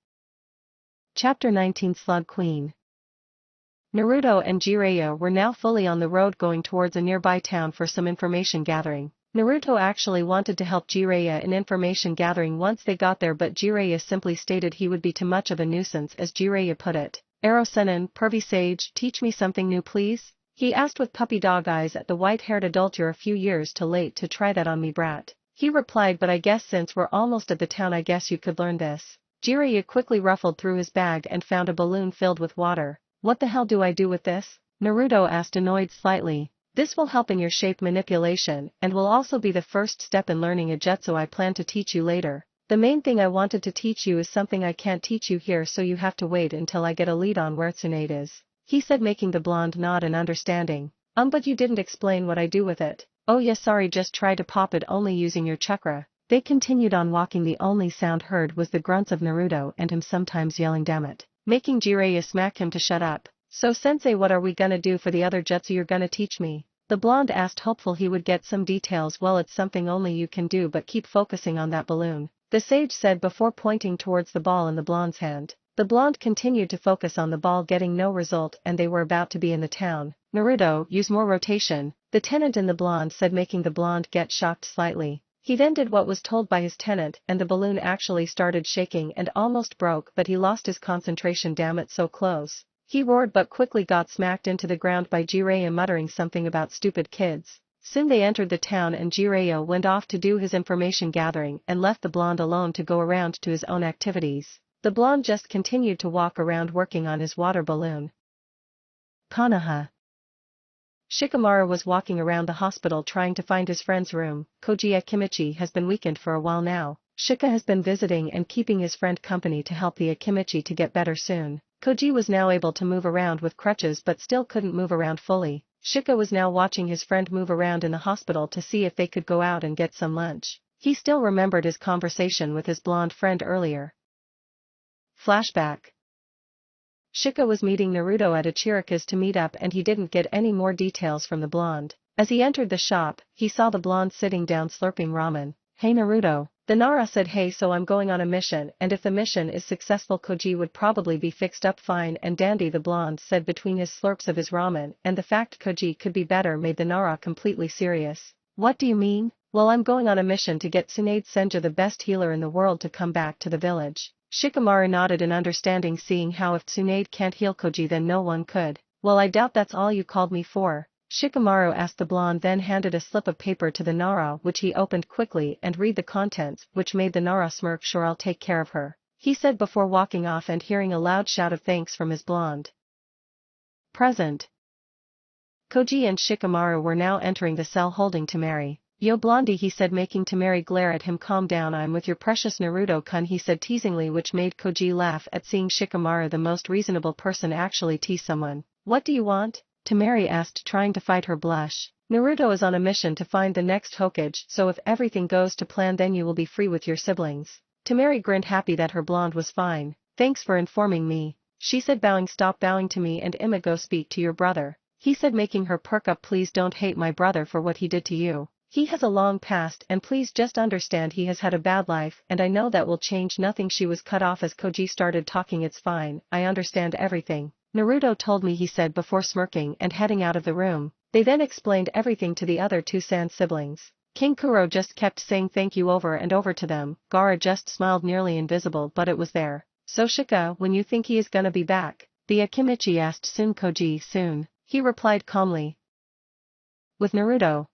Speaker 1: Chapter 19, Slug Queen. Naruto and Jiraiya were now fully on the road going towards a nearby town for some information gathering. Naruto actually wanted to help Jiraiya in information gathering once they got there, but Jiraiya simply stated he would be too much of a nuisance, as Jiraiya put it. Aro-senin, pervy sage, teach me something new please? He asked with puppy dog eyes at the white-haired adult. You're a few years too late to try that on me, brat. He replied, but I guess since we're almost at the town I guess you could learn this. Jiraiya quickly ruffled through his bag and found a balloon filled with water. What the hell do I do with this? Naruto asked, annoyed slightly. This will help in your shape manipulation and will also be the first step in learning a jutsu I plan to teach you later. The main thing I wanted to teach you is something I can't teach you here, so you have to wait until I get a lead on where Tsunade is, he said, making the blonde nod in understanding. But you didn't explain what I do with it. Oh yeah, sorry, just try to pop it only using your chakra. They continued on walking. The only sound heard was the grunts of Naruto and him sometimes yelling damn it, making Jiraiya smack him to shut up. So sensei, what are we gonna do for the other jutsu you're gonna teach me? The blonde asked, hopeful he would get some details. Well, it's something only you can do, but keep focusing on that balloon, the sage said before pointing towards the ball in the blonde's hand. The blonde continued to focus on the ball, getting no result, and they were about to be in the town. Naruto, use more rotation, the tenant in the blonde said, making the blonde get shocked slightly. He then did what was told by his tenant, and the balloon actually started shaking and almost broke, but he lost his concentration. Damn it, so close, he roared, but quickly got smacked into the ground by Jiraiya, muttering something about stupid kids. Soon they entered the town and Jiraiya went off to do his information gathering and left the blonde alone to go around to his own activities. The blonde just continued to walk around working on his water balloon. Konoha. Shikamaru was walking around the hospital trying to find his friend's room. Koji Akimichi has been weakened for a while now. Shika has been visiting and keeping his friend company to help the Akimichi to get better soon. Koji was now able to move around with crutches but still couldn't move around fully. Shika was now watching his friend move around in the hospital to see if they could go out and get some lunch. He still remembered his conversation with his blonde friend earlier. Flashback. Shika was meeting Naruto at Ichirika's to meet up and he didn't get any more details from the blonde. As he entered the shop, he saw the blonde sitting down slurping ramen. Hey Naruto. The Nara said hey, so I'm going on a mission, and if the mission is successful Koji would probably be fixed up fine and dandy, the blonde said between his slurps of his ramen, and the fact Koji could be better made the Nara completely serious. What do you mean? Well, I'm going on a mission to get Tsunade Senja, the best healer in the world, to come back to the village. Shikamaru nodded in understanding, seeing how if Tsunade can't heal Koji then no one could. Well, I doubt that's all you called me for. Shikamaru asked the blonde, then handed a slip of paper to the Nara which he opened quickly and read the contents, which made the Nara smirk. Sure, I'll take care of her, he said before walking off and hearing a loud shout of thanks from his blonde. Present. Koji and Shikamaru were now entering the cell holding Temari. Yo blondie, he said, making Temari glare at him. Calm down, I'm with your precious Naruto-kun, he said teasingly, which made Koji laugh at seeing Shikamaru, the most reasonable person, actually tease someone. What do you want? Temari asked, trying to fight her blush. Naruto is on a mission to find the next Hokage, so if everything goes to plan then you will be free with your siblings. Temari grinned, happy that her blonde was fine. Thanks for informing me, she said, bowing. Stop bowing to me and go speak to your brother, he said, making her perk up. Please don't hate my brother for what he did to you. He has a long past and please just understand he has had a bad life and I know that will change nothing. She was cut off as Koji started talking. It's fine, I understand everything. Naruto told me, he said before smirking and heading out of the room. They then explained everything to the other two Sand siblings. King Kuro just kept saying thank you over and over to them. Gaara just smiled, nearly invisible, but it was there. So Shika, when you think he is gonna be back? The Akimichi asked. Soon Koji, soon, he replied calmly. With Naruto.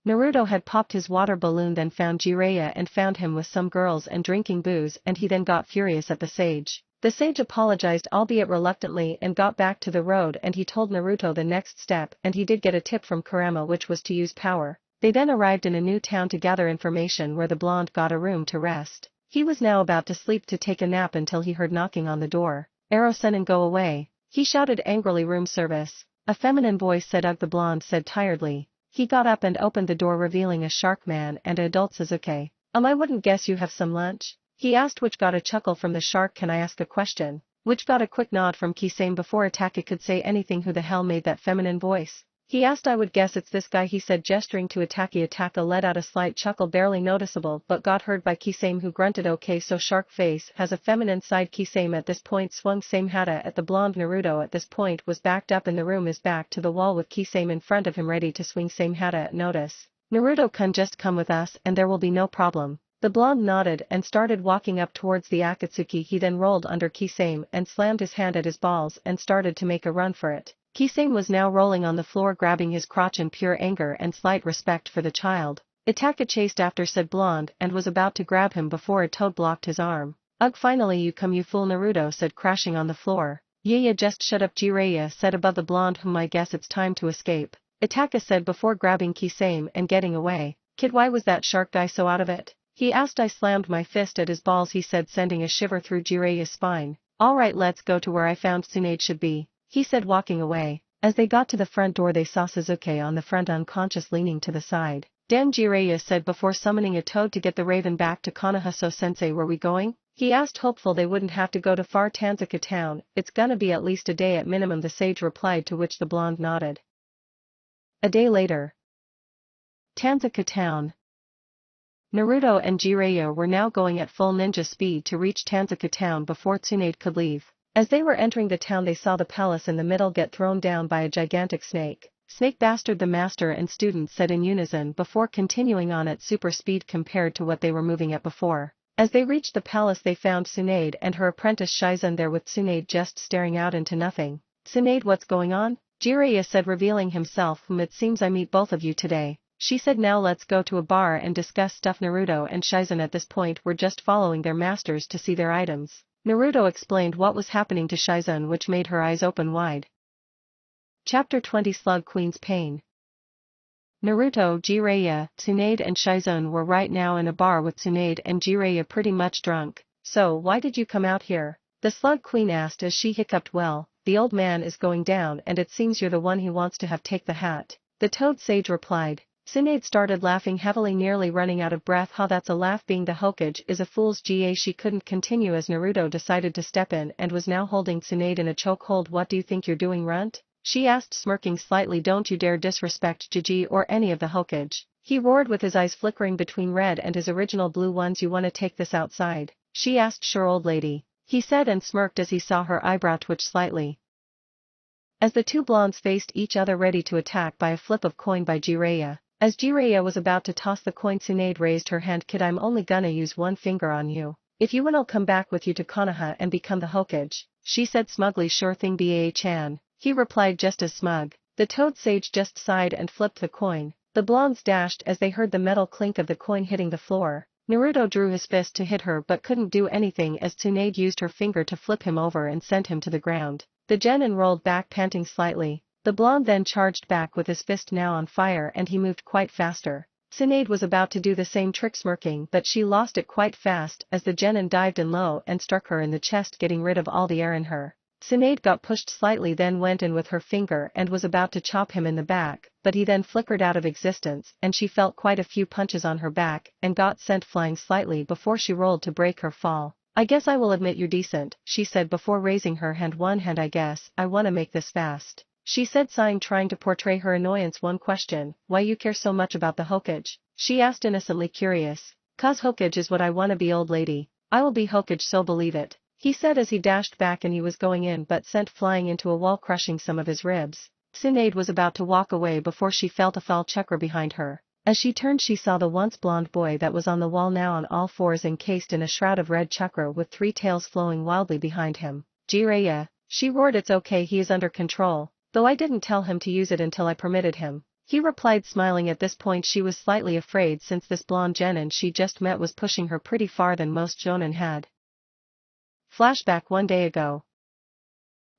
Speaker 1: Naruto had popped his water balloon, then found Jiraiya and found him with some girls and drinking booze, and he then got furious at the sage. The sage apologized, albeit reluctantly, and got back to the road, and he told Naruto the next step, and he did get a tip from Kurama, which was to use power. They then arrived in a new town to gather information, where the blonde got a room to rest. He was now about to sleep to take a nap until he heard knocking on the door. Ero-sen, and go away, he shouted angrily. Room service, a feminine voice said. Ugh, the blonde said tiredly. He got up and opened the door, revealing a shark man and an adult Sasuke. I wouldn't guess you have some lunch? He asked, which got a chuckle from the shark. Can I ask a question? Which got a quick nod from Kisame before Ataka could say anything. Who the hell made that feminine voice? He asked. I would guess it's this guy, he said, gesturing to Ataka. Ataka let out a slight chuckle, barely noticeable, but got heard by Kisame, who grunted. Okay, so shark face has a feminine side. Kisame at this point swung Same Hata at the blonde. Naruto at this point was backed up in the room, his back to the wall with Kisame in front of him, ready to swing Same Hata at notice. Naruto-kun, just come with us and there will be no problem. The blonde nodded and started walking up towards the Akatsuki. He then rolled under Kisame and slammed his hand at his balls and started to make a run for it. Kisame was now rolling on the floor, grabbing his crotch in pure anger and slight respect for the child. Itaka chased after said blonde and was about to grab him before a toad blocked his arm. Ugh, finally you come, you fool, Naruto said, crashing on the floor. Yeah, just shut up, Jiraiya said above the blonde, whom I guess it's time to escape, Itaka said before grabbing Kisame and getting away. Kid, why was that shark guy so out of it? He asked. I slammed my fist at his balls, he said, sending a shiver through Jiraiya's spine. Alright, let's go to where I found Tsunade should be, he said, walking away. As they got to the front door they saw Sasuke on the front, unconscious, leaning to the side. Damn, Jiraiya said before summoning a toad to get the raven back to Konoha. So sensei, where we going? He asked, hopeful they wouldn't have to go to far Tanzaka town. It's gonna be at least a day at minimum, the sage replied, to which the blonde nodded. A day later. Tanzaka town. Naruto and Jiraiya were now going at full ninja speed to reach Tanzaka town before Tsunade could leave. As they were entering the town they saw the palace in the middle get thrown down by a gigantic snake. Snake bastard, the master and students said in unison before continuing on at super speed compared to what they were moving at before. As they reached the palace they found Tsunade and her apprentice Shizen there, with Tsunade just staring out into nothing. Tsunade, what's going on? Jiraiya said, revealing himself. It seems I meet both of you today, she said. Now let's go to a bar and discuss stuff. Naruto and Shizen at this point were just following their masters to see their items. Naruto explained what was happening to Shizen, which made her eyes open wide. Chapter 20 Slug Queen's Pain. Naruto, Jiraiya, Tsunade and Shizune were right now in a bar with Tsunade and Jiraiya pretty much drunk. So why did you come out here? The Slug Queen asked as she hiccuped. Well, the old man is going down and it seems you're the one he wants to have take the hat. The Toad Sage replied. Tsunade started laughing heavily, nearly running out of breath. Ha, that's a laugh. Being the Hokage is a fool's ga. She couldn't continue as Naruto decided to step in and was now holding Tsunade in a chokehold. What do you think you're doing, runt? She asked, smirking slightly. Don't you dare disrespect Gigi or any of the Hokage. He roared with his eyes flickering between red and his original blue ones. You wanna take this outside? She asked. Sure, old lady, he said and smirked as he saw her eyebrow twitch slightly. As the two blondes faced each other ready to attack by a flip of coin by Jiraiya. As Jiraiya was about to toss the coin, Tsunade raised her hand. Kid, I'm only gonna use one finger on you. If you win I'll come back with you to Konoha and become the Hokage, she said smugly. Sure thing, Ba-chan, he replied just as smug. The Toad Sage just sighed and flipped the coin. The blondes dashed as they heard the metal clink of the coin hitting the floor. Naruto drew his fist to hit her but couldn't do anything as Tsunade used her finger to flip him over and sent him to the ground. The genin rolled back panting slightly. The blonde then charged back with his fist now on fire and he moved quite faster. Tsunade was about to do the same trick, smirking, but she lost it quite fast as the genin dived in low and struck her in the chest, getting rid of all the air in her. Tsunade got pushed slightly, then went in with her finger and was about to chop him in the back, but he then flickered out of existence and she felt quite a few punches on her back and got sent flying slightly before she rolled to break her fall. I guess I will admit you're decent, she said before raising her hand. One hand, I guess. I wanna make this fast, she said, sighing, trying to portray her annoyance. One question, why you care so much about the Hokage? She asked, innocently curious. Cause Hokage is what I wanna be, old lady. I will be Hokage, so believe it, he said as he dashed back and he was going in but sent flying into a wall, crushing some of his ribs. Tsunade was about to walk away before she felt a foul chakra behind her. As she turned she saw the once blonde boy that was on the wall now on all fours, encased in a shroud of red chakra with three tails flowing wildly behind him. Jiraiya, she roared. It's okay, he is under control, though I didn't tell him to use it until I permitted him, he replied, smiling. At this point she was slightly afraid since this blonde genin she just met was pushing her pretty far than most shonen had. Flashback. One day ago.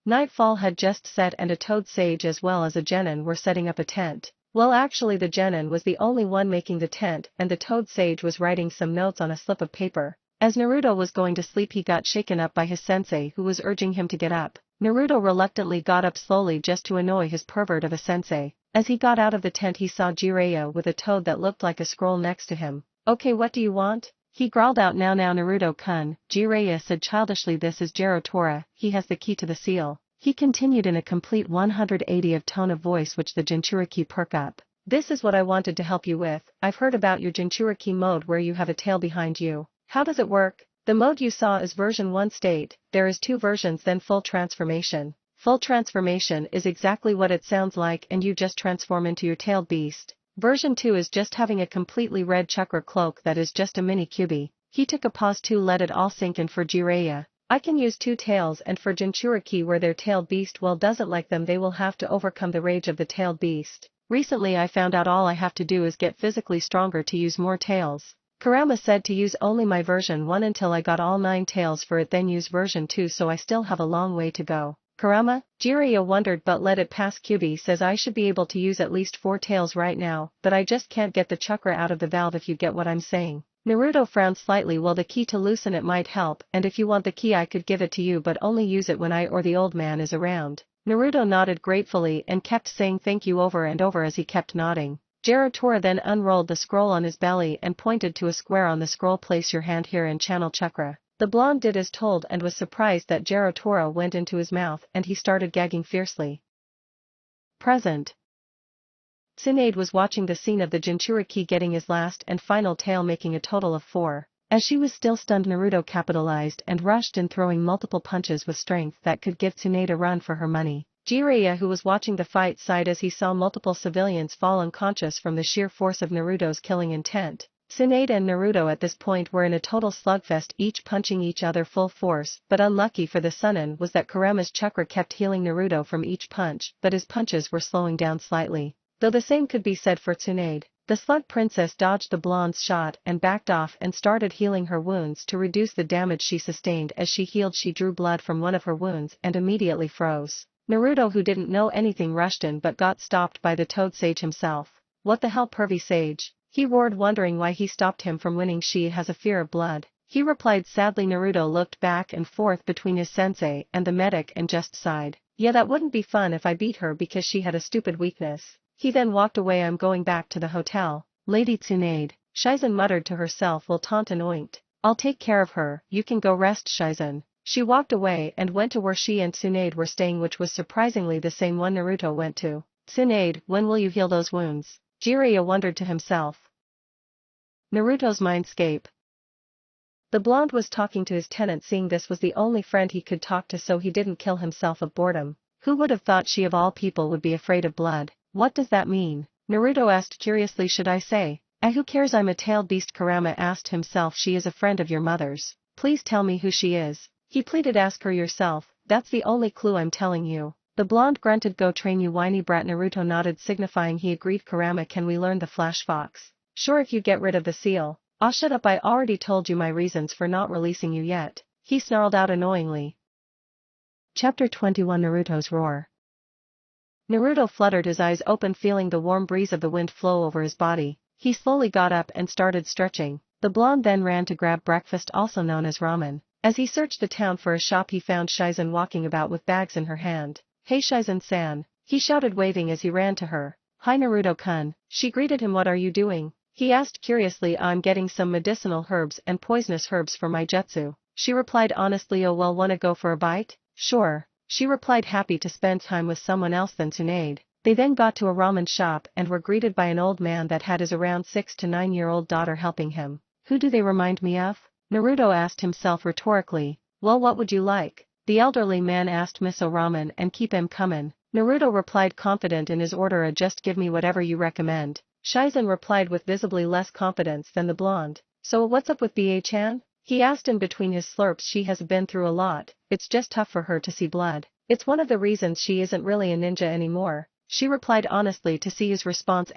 Speaker 1: Nightfall had just set and a Toad Sage as well as a genin were setting up a tent. Well, actually the genin was the only one making the tent and the Toad Sage was writing some notes on a slip of paper. As Naruto was going to sleep he got shaken up by his sensei who was urging him to get up. Naruto reluctantly got up slowly just to annoy his pervert of a sensei. As he got out of the tent he saw Jiraiya with a toad that looked like a scroll next to him. Okay, what do you want? He growled out. Now Naruto-kun, Jiraiya said childishly. This is Jirotora, he has the key to the seal, he continued in a complete 180 of tone of voice which the Jinchuriki perk up. This is what I wanted to help you with. I've heard about your Jinchuriki mode where you have a tail behind you. How does it work? The mode you saw is version 1 state, there is 2 versions, then full transformation. Full transformation is exactly what it sounds like and you just transform into your tailed beast. Version 2 is just having a completely red chakra cloak that is just a mini cubi. He took a pause to let it all sink in. For Jiraiya, I can use 2 tails, and for Jinchuriki where their tailed beast well doesn't like them they will have to overcome the rage of the tailed beast. Recently I found out all I have to do is get physically stronger to use more tails. Kurama said to use only my version 1 until I got all 9 tails for it, then use version 2, so I still have a long way to go. Kurama? Jiraiya wondered, but let it pass. Kyubi says I should be able to use at least 4 tails right now, but I just can't get the chakra out of the valve, if you get what I'm saying. Naruto frowned slightly. Well, the key to loosen it might help, and if you want the key I could give it to you, but only use it when I or the old man is around. Naruto nodded gratefully and kept saying thank you over and over as he kept nodding. Jirotora then unrolled the scroll on his belly and pointed to a square on the scroll. Place your hand here and channel chakra. The blonde did as told and was surprised that Jirotora went into his mouth and he started gagging fiercely. Present. Tsunade was watching the scene of the Jinchuriki getting his last and final tail, making a total of 4. As she was still stunned, Naruto capitalized and rushed in, throwing multiple punches with strength that could give Tsunade a run for her money. Jiraiya, who was watching the fight, sighed as he saw multiple civilians fall unconscious from the sheer force of Naruto's killing intent. Tsunade and Naruto at this point were in a total slugfest, each punching each other full force, but unlucky for the Chunin was that Kurama's chakra kept healing Naruto from each punch, but his punches were slowing down slightly. Though the same could be said for Tsunade. The slug princess dodged the blonde's shot and backed off and started healing her wounds to reduce the damage she sustained. As she healed she drew blood from one of her wounds and immediately froze. Naruto, who didn't know anything, rushed in but got stopped by the Toad Sage himself. What the hell, pervy sage? He roared, wondering why he stopped him from winning. She has a fear of blood, he replied sadly. Naruto looked back and forth between his sensei and the medic and just sighed. Yeah, that wouldn't be fun if I beat her because she had a stupid weakness. He then walked away. I'm going back to the hotel. Lady Tsunade, Shizen muttered to herself while Tauntaun oinked. I'll take care of her, you can go rest, Shizen. She walked away and went to where she and Tsunade were staying, which was surprisingly the same one Naruto went to. Tsunade, when will you heal those wounds? Jiraiya wondered to himself. Naruto's mindscape. The blonde was talking to his tenant. Seeing this was the only friend he could talk to, so he didn't kill himself of boredom. Who would have thought she of all people would be afraid of blood? What does that mean? Naruto asked curiously. Should I say, who cares, I'm a tailed beast? Kurama asked himself. She is a friend of your mother's. Please tell me who she is. He pleaded. Ask her yourself, that's the only clue I'm telling you. The blonde grunted. Go train, you whiny brat. Naruto nodded, signifying he agreed. Kurama, can we learn the flash fox? Sure, if you get rid of the seal. Ah, shut up, I already told you my reasons for not releasing you yet, he snarled out annoyingly. Chapter 21, Naruto's Roar. Naruto fluttered his eyes open, feeling the warm breeze of the wind flow over his body. He slowly got up and started stretching. The blonde then ran to grab breakfast, also known as ramen. As he searched the town for a shop, he found Shizen walking about with bags in her hand. Hey Shizen-san, he shouted, waving as he ran to her. Hi Naruto-kun, she greeted him. What are you doing? He asked curiously. I'm getting some medicinal herbs and poisonous herbs for my jutsu, she replied honestly. Oh well, wanna go for a bite? Sure, she replied, happy to spend time with someone else than Tsunade. They then got to a ramen shop and were greeted by an old man that had his around 6 to 9-year-old daughter helping him. Who do they remind me of? Naruto asked himself rhetorically. Well, what would you like? The elderly man asked. Miso ramen, and keep him comin'. Naruto replied, confident in his order. Just give me whatever you recommend. Shizen replied with visibly less confidence than the blonde. So what's up with BA-chan? He asked in between his slurps. She has been through a lot, it's just tough for her to see blood. It's one of the reasons she isn't really a ninja anymore, she replied honestly. To see his response,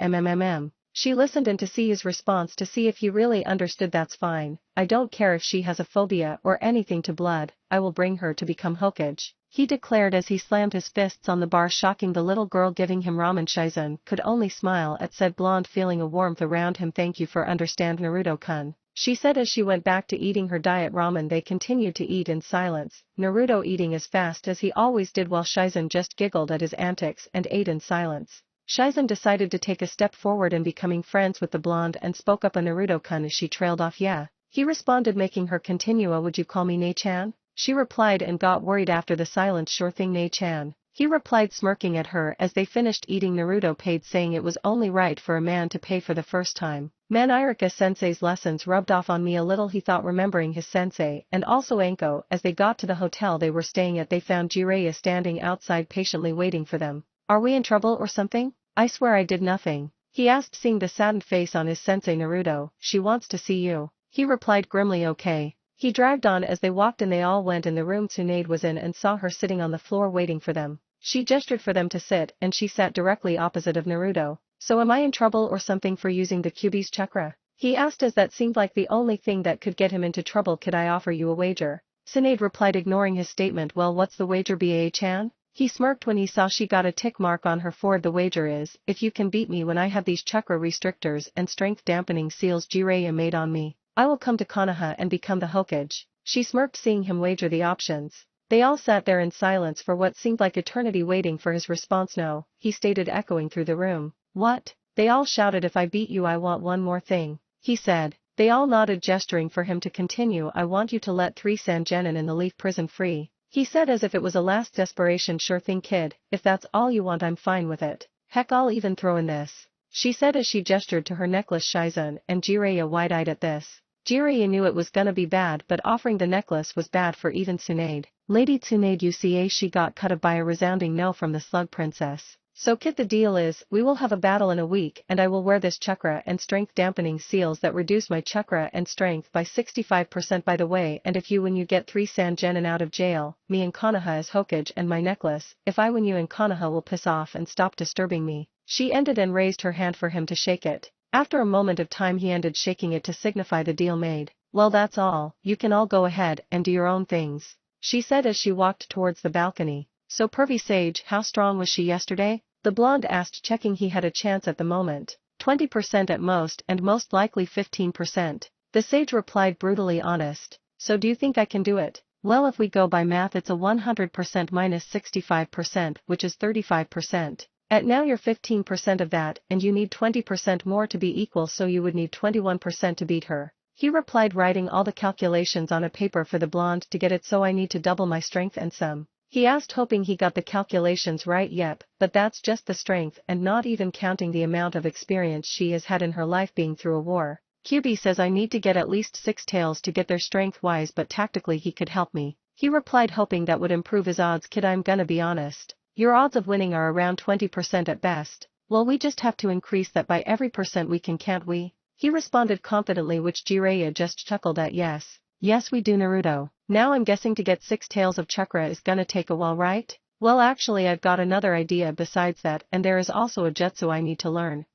Speaker 1: she listened and to see his response to see if he really understood. That's fine, I don't care if she has a phobia or anything to blood, I will bring her to become Hokage, he declared as he slammed his fists on the bar, shocking the little girl giving him ramen. Shizen could only smile at said blonde, feeling a warmth around him. Thank you for understand Naruto-kun, she said as she went back to eating her diet ramen. They continued to eat in silence, Naruto eating as fast as he always did while Shizen just giggled at his antics and ate in silence. Shizen decided to take a step forward in becoming friends with the blonde and spoke up. A Naruto-kun as she trailed off. Yeah, he responded, making her continue. Would you call me Ne-chan? She replied and got worried after the silence. Sure thing Ne-chan, he replied, smirking at her. As they finished eating, Naruto paid, saying it was only right for a man to pay for the first time. Man, Irika-sensei's lessons rubbed off on me a little, he thought, remembering his sensei and also Anko. As they got to the hotel they were staying at, they found Jiraiya standing outside patiently waiting for them. Are we in trouble or something? I swear I did nothing, he asked, seeing the saddened face on his sensei. Naruto, she wants to see you, he replied grimly. Okay. He dragged on as they walked in. They all went in the room Tsunade was in and saw her sitting on the floor waiting for them. She gestured for them to sit and she sat directly opposite of Naruto. So am I in trouble or something for using the Kyuubi's chakra? He asked, as that seemed like the only thing that could get him into trouble. Could I offer you a wager? Tsunade replied, ignoring his statement. Well, what's the wager, Ba-chan? He smirked when he saw she got a tick mark on her forehead. The wager is, if you can beat me when I have these chakra restrictors and strength dampening seals Jiraiya made on me, I will come to Konoha and become the Hokage. She smirked, seeing him wager the options. They all sat there in silence for what seemed like eternity, waiting for his response. No, he stated, echoing through the room. What? They all shouted. If I beat you I want one more thing, he said. They all nodded, gesturing for him to continue. I want you to let 3 Sangenin in the Leaf prison free, he said as if it was a last desperation. Sure thing, kid, if that's all you want I'm fine with it. Heck, I'll even throw in this, she said as she gestured to her necklace. Shizen and Jiraiya wide-eyed at this. Jiraiya knew it was gonna be bad, but offering the necklace was bad for even Tsunade. Lady Tsunade, you see, she got cut off by a resounding no from the slug princess. So kid, the deal is, we will have a battle in a week and I will wear this chakra and strength dampening seals that reduce my chakra and strength by 65% by the way, and if you win you get 3 Sangenin out of jail, me and Konoha as Hokage, and my necklace. If I win you and Konoha will piss off and stop disturbing me. She ended and raised her hand for him to shake it. After a moment of time he ended shaking it to signify the deal made. Well, that's all, you can all go ahead and do your own things, she said as she walked towards the balcony. So pervy sage, how strong was she yesterday? The blonde asked, checking he had a chance at the moment. 20% at most and most likely 15%. The sage replied, brutally honest. So do you think I can do it? Well, if we go by math, it's a 100% minus 65%, which is 35%. At now you're 15% of that, and you need 20% more to be equal, so you would need 21% to beat her. He replied, writing all the calculations on a paper for the blonde to get it. So I need to double my strength and some. He asked, hoping he got the calculations right. Yep, but that's just the strength and not even counting the amount of experience she has had in her life being through a war. QB says I need to get at least 6 tails to get there strength-wise, but tactically he could help me. He replied, hoping that would improve his odds. Kid, I'm gonna be honest. Your odds of winning are around 20% at best. Well, we just have to increase that by every percent we can, can't we? He responded confidently, which Jiraiya just chuckled at. Yes. Yes we do, Naruto. Now I'm guessing to get 6 tails of chakra is gonna take a while, right? Well, actually I've got another idea besides that, and there is also a jutsu I need to learn.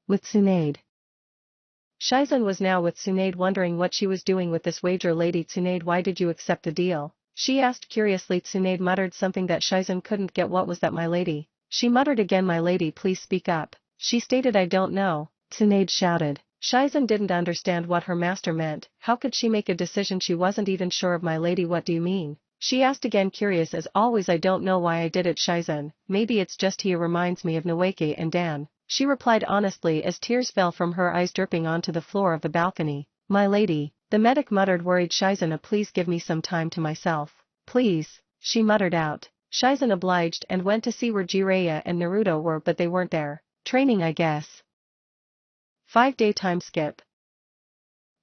Speaker 1: With Tsunade. Shizen was now with Tsunade, wondering what she was doing with this wager lady. Tsunade, why did you accept the deal? She asked curiously. Tsunade muttered something that Shizen couldn't get. What was that, my lady? She muttered again. My lady, please speak up. She stated, I don't know. Tsunade shouted. Shizen didn't understand what her master meant. How could she make a decision she wasn't even sure of? My lady, what do you mean? She asked again, curious as always. I don't know why I did it, Shizen. Maybe it's just he reminds me of Noeke and Dan. She replied honestly as tears fell from her eyes, dripping onto the floor of the balcony. My lady, the medic muttered, worried. Shizen, please give me some time to myself. Please, she muttered out. Shizen obliged and went to see where Jiraiya and Naruto were, but they weren't there. Training, I guess. 5-day time skip.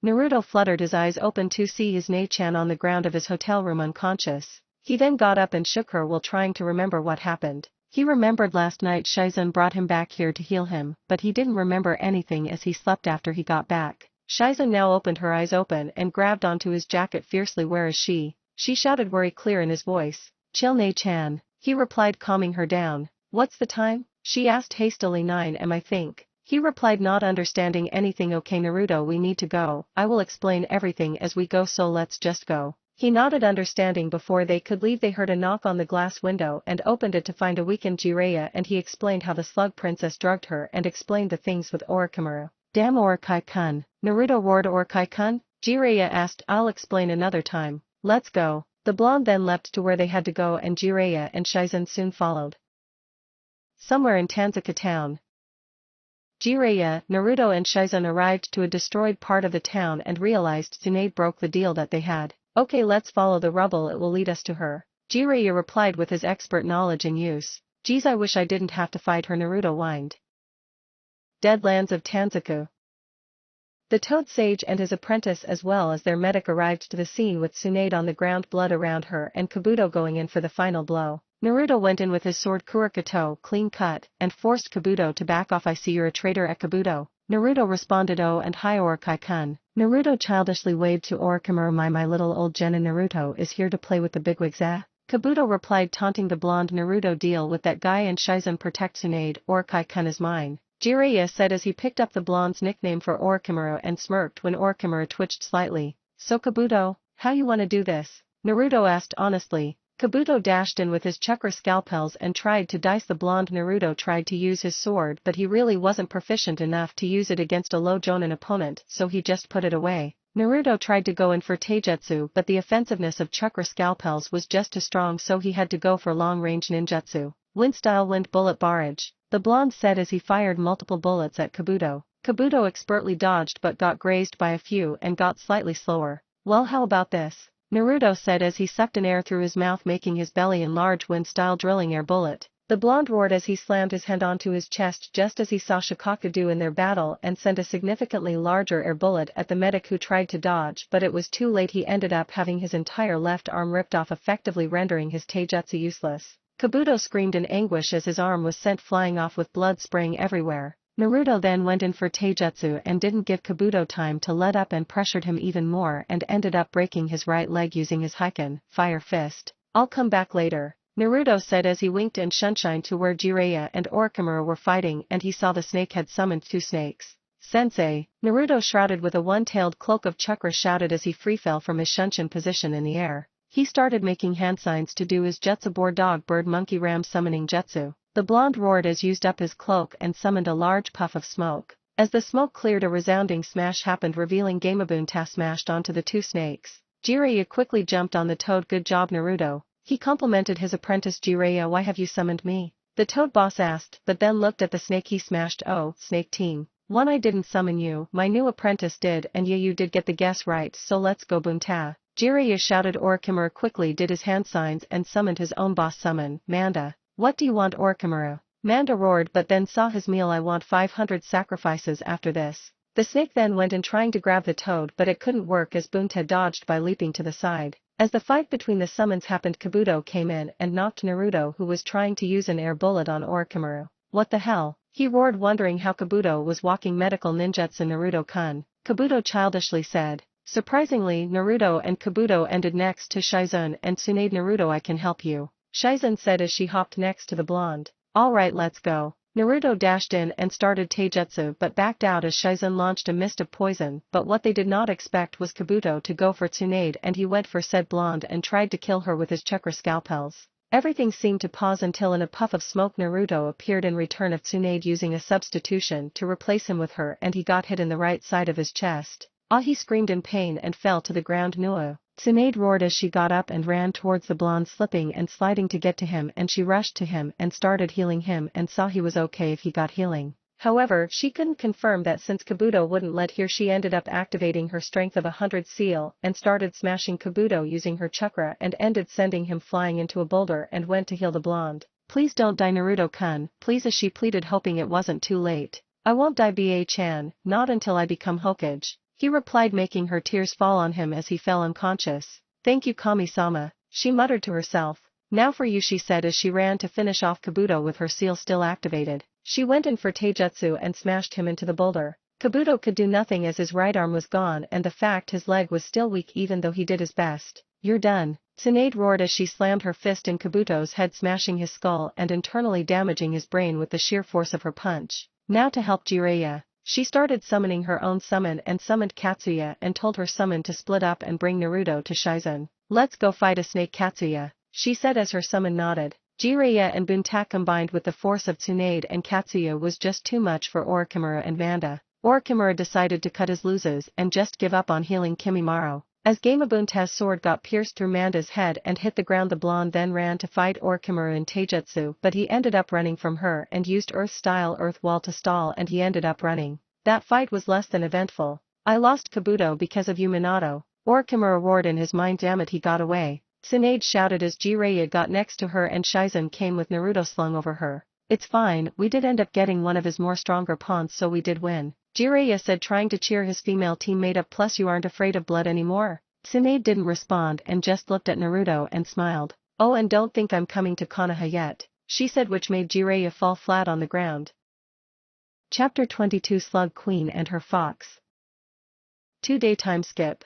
Speaker 1: Naruto fluttered his eyes open to see his Nei-chan on the ground of his hotel room unconscious. He then got up and shook her while trying to remember what happened. He remembered last night Shizen brought him back here to heal him, but he didn't remember anything as he slept after he got back. Shizen now opened her eyes open and grabbed onto his jacket fiercely. Where is she? She shouted, worry clear in his voice. Chill, Nei-chan. He replied, calming her down. What's the time? She asked hastily. 9 am, I think. He replied, not understanding anything. Okay Naruto, we need to go. I will explain everything as we go, so let's just go. He nodded, understanding. Before they could leave, they heard a knock on the glass window and opened it to find a weakened Jiraiya, and he explained how the slug princess drugged her and explained the things with Orichimaru. Damn, Orikai-kun. Naruto roared. Orikai-kun? Jiraiya asked, I'll explain another time. Let's go. The blonde then leapt to where they had to go, and Jiraiya and Shizen soon followed. Somewhere in Tanzuka town. Jiraiya, Naruto and Shizen arrived to a destroyed part of the town and realized Tsunade broke the deal that they had. Okay, let's follow the rubble, it will lead us to her. Jiraiya replied with his expert knowledge in use. Geez, I wish I didn't have to fight her, Naruto whined. Deadlands of Tanzuku. The Toad Sage and his apprentice as well as their medic arrived to the scene with Tsunade on the ground, blood around her, and Kabuto going in for the final blow. Naruto went in with his sword Kurakato, clean cut, and forced Kabuto to back off. I see you're a traitor at Kabuto. Naruto responded, oh, and hi Orikai-kun. Naruto childishly waved to Orichimaru. My little old Genin Naruto is here to play with the bigwigs, eh? Kabuto replied, taunting the blonde. Naruto, deal with that guy and Shizen protect Tsunade. Orikai-kun is mine. Jiraiya said as he picked up the blonde's nickname for Orichimaru and smirked when Orichimaru twitched slightly. So Kabuto, how you wanna do this? Naruto asked honestly. Kabuto dashed in with his chakra scalpels and tried to dice the blonde. Naruto tried to use his sword, but he really wasn't proficient enough to use it against a low Jonin opponent, so he just put it away. Naruto tried to go in for taijutsu, but the offensiveness of chakra scalpels was just too strong, so he had to go for long-range ninjutsu. Wind-style wind bullet barrage, the blonde said as he fired multiple bullets at Kabuto. Kabuto expertly dodged but got grazed by a few and got slightly slower. Well, how about this? Naruto said as he sucked in air through his mouth, making his belly enlarge. Wind-style drilling air bullet. The blonde roared as he slammed his hand onto his chest just as he saw Shikaka do in their battle and sent a significantly larger air bullet at the medic who tried to dodge, but it was too late. He ended up having his entire left arm ripped off, effectively rendering his taijutsu useless. Kabuto screamed in anguish as his arm was sent flying off with blood spraying everywhere. Naruto then went in for taijutsu and didn't give Kabuto time to let up and pressured him even more and ended up breaking his right leg using his Heiken, Fire Fist. I'll come back later, Naruto said as he winked and sunshine to where Jiraiya and Orichimaru were fighting, and he saw the snake had summoned 2 snakes. Sensei, Naruto shrouded with a one-tailed cloak of chakra shouted as he free fell from his shunshin position in the air. he started making hand signs to do his jutsu boar dog bird monkey ram summoning jutsu. The blonde roared as used up his cloak and summoned a large puff of smoke. As the smoke cleared, a resounding smash happened, revealing Gamabunta smashed onto the two snakes. Jiraiya quickly jumped on the toad. Good job, Naruto. He complimented his apprentice. Jiraiya, why have you summoned me? The toad boss asked, but then looked at the snake he smashed. Oh, snake team. One, I didn't summon you, my new apprentice did, and yeah, you did get the guess right, so let's go Bunta. Jiraiya shouted. Orichimaru quickly did his hand signs and summoned his own boss summon, Manda. What do you want, Orichimaru? Manda roared, but then saw his meal. I want 500 sacrifices after this. The snake then went in trying to grab the toad, but it couldn't work as Bunta dodged by leaping to the side. As the fight between the summons happened, Kabuto came in and knocked Naruto, who was trying to use an air bullet on Orichimaru. What the hell? He roared, wondering how Kabuto was walking medical ninjutsu. Naruto-kun, Kabuto childishly said. Surprisingly, Naruto and Kabuto ended next to Shizune and Tsunade. Naruto, I can help you, Shizune said as she hopped next to the blonde. Alright, let's go. Naruto dashed in and started taijutsu but backed out as Shizune launched a mist of poison, but what they did not expect was Kabuto to go for Tsunade, and he went for said blonde and tried to kill her with his chakra scalpels. Everything seemed to pause until in a puff of smoke Naruto appeared in return of Tsunade using a substitution to replace him with her, and he got hit in the right side of his chest. Ah, he screamed in pain and fell to the ground. No. Tsunade roared as she got up and ran towards the blonde, slipping and sliding to get to him, and she rushed to him and started healing him and saw he was okay if he got healing. However, she couldn't confirm that since Kabuto wouldn't let her. She ended up activating her strength of 100 seal and started smashing Kabuto using her chakra and ended sending him flying into a boulder and went to heal the blonde. Please don't die, Naruto-kun, please, as she pleaded, hoping it wasn't too late. I won't die, Ba-chan, not until I become Hokage, he replied, making her tears fall on him as he fell unconscious. Thank you, Kami-sama, she muttered to herself. Now for you, she said as she ran to finish off Kabuto with her seal still activated. She went in for taijutsu and smashed him into the boulder. Kabuto could do nothing as his right arm was gone and the fact his leg was still weak even though he did his best. You're done, Tsunade roared as she slammed her fist in Kabuto's head, smashing his skull and internally damaging his brain with the sheer force of her punch. Now to help Jiraiya, she started summoning her own summon and summoned Katsuya and told her summon to split up and bring Naruto to Shizune. Let's go fight a snake, Katsuya, she said as her summon nodded. Jiraiya and Bunta combined with the force of Tsunade and Katsuya was just too much for Orichimaru and Manda. Orichimaru decided to cut his losses and just give up on healing Kimimaro. As Gamabunta's sword got pierced through Manda's head and hit the ground, the blonde then ran to fight Orichimaru in taijutsu, but he ended up running from her and used Earth-style Earth Wall to stall, and he ended up running. That fight was less than eventful. I lost Kabuto because of you, Minato, Orichimaru roared in his mind. Damn it, he got away, Tsunade shouted as Jiraiya got next to her and Shizune came with Naruto slung over her. It's fine, we did end up getting one of his more stronger pawns, so we did win, Jiraiya said, trying to cheer his female teammate up. Plus you aren't afraid of blood anymore. Tsunade didn't respond and just looked at Naruto and smiled. Oh, and don't think I'm coming to Konoha yet, she said, which made Jiraiya fall flat on the ground. Chapter 22 Slug Queen and Her Fox. 2-day time skip.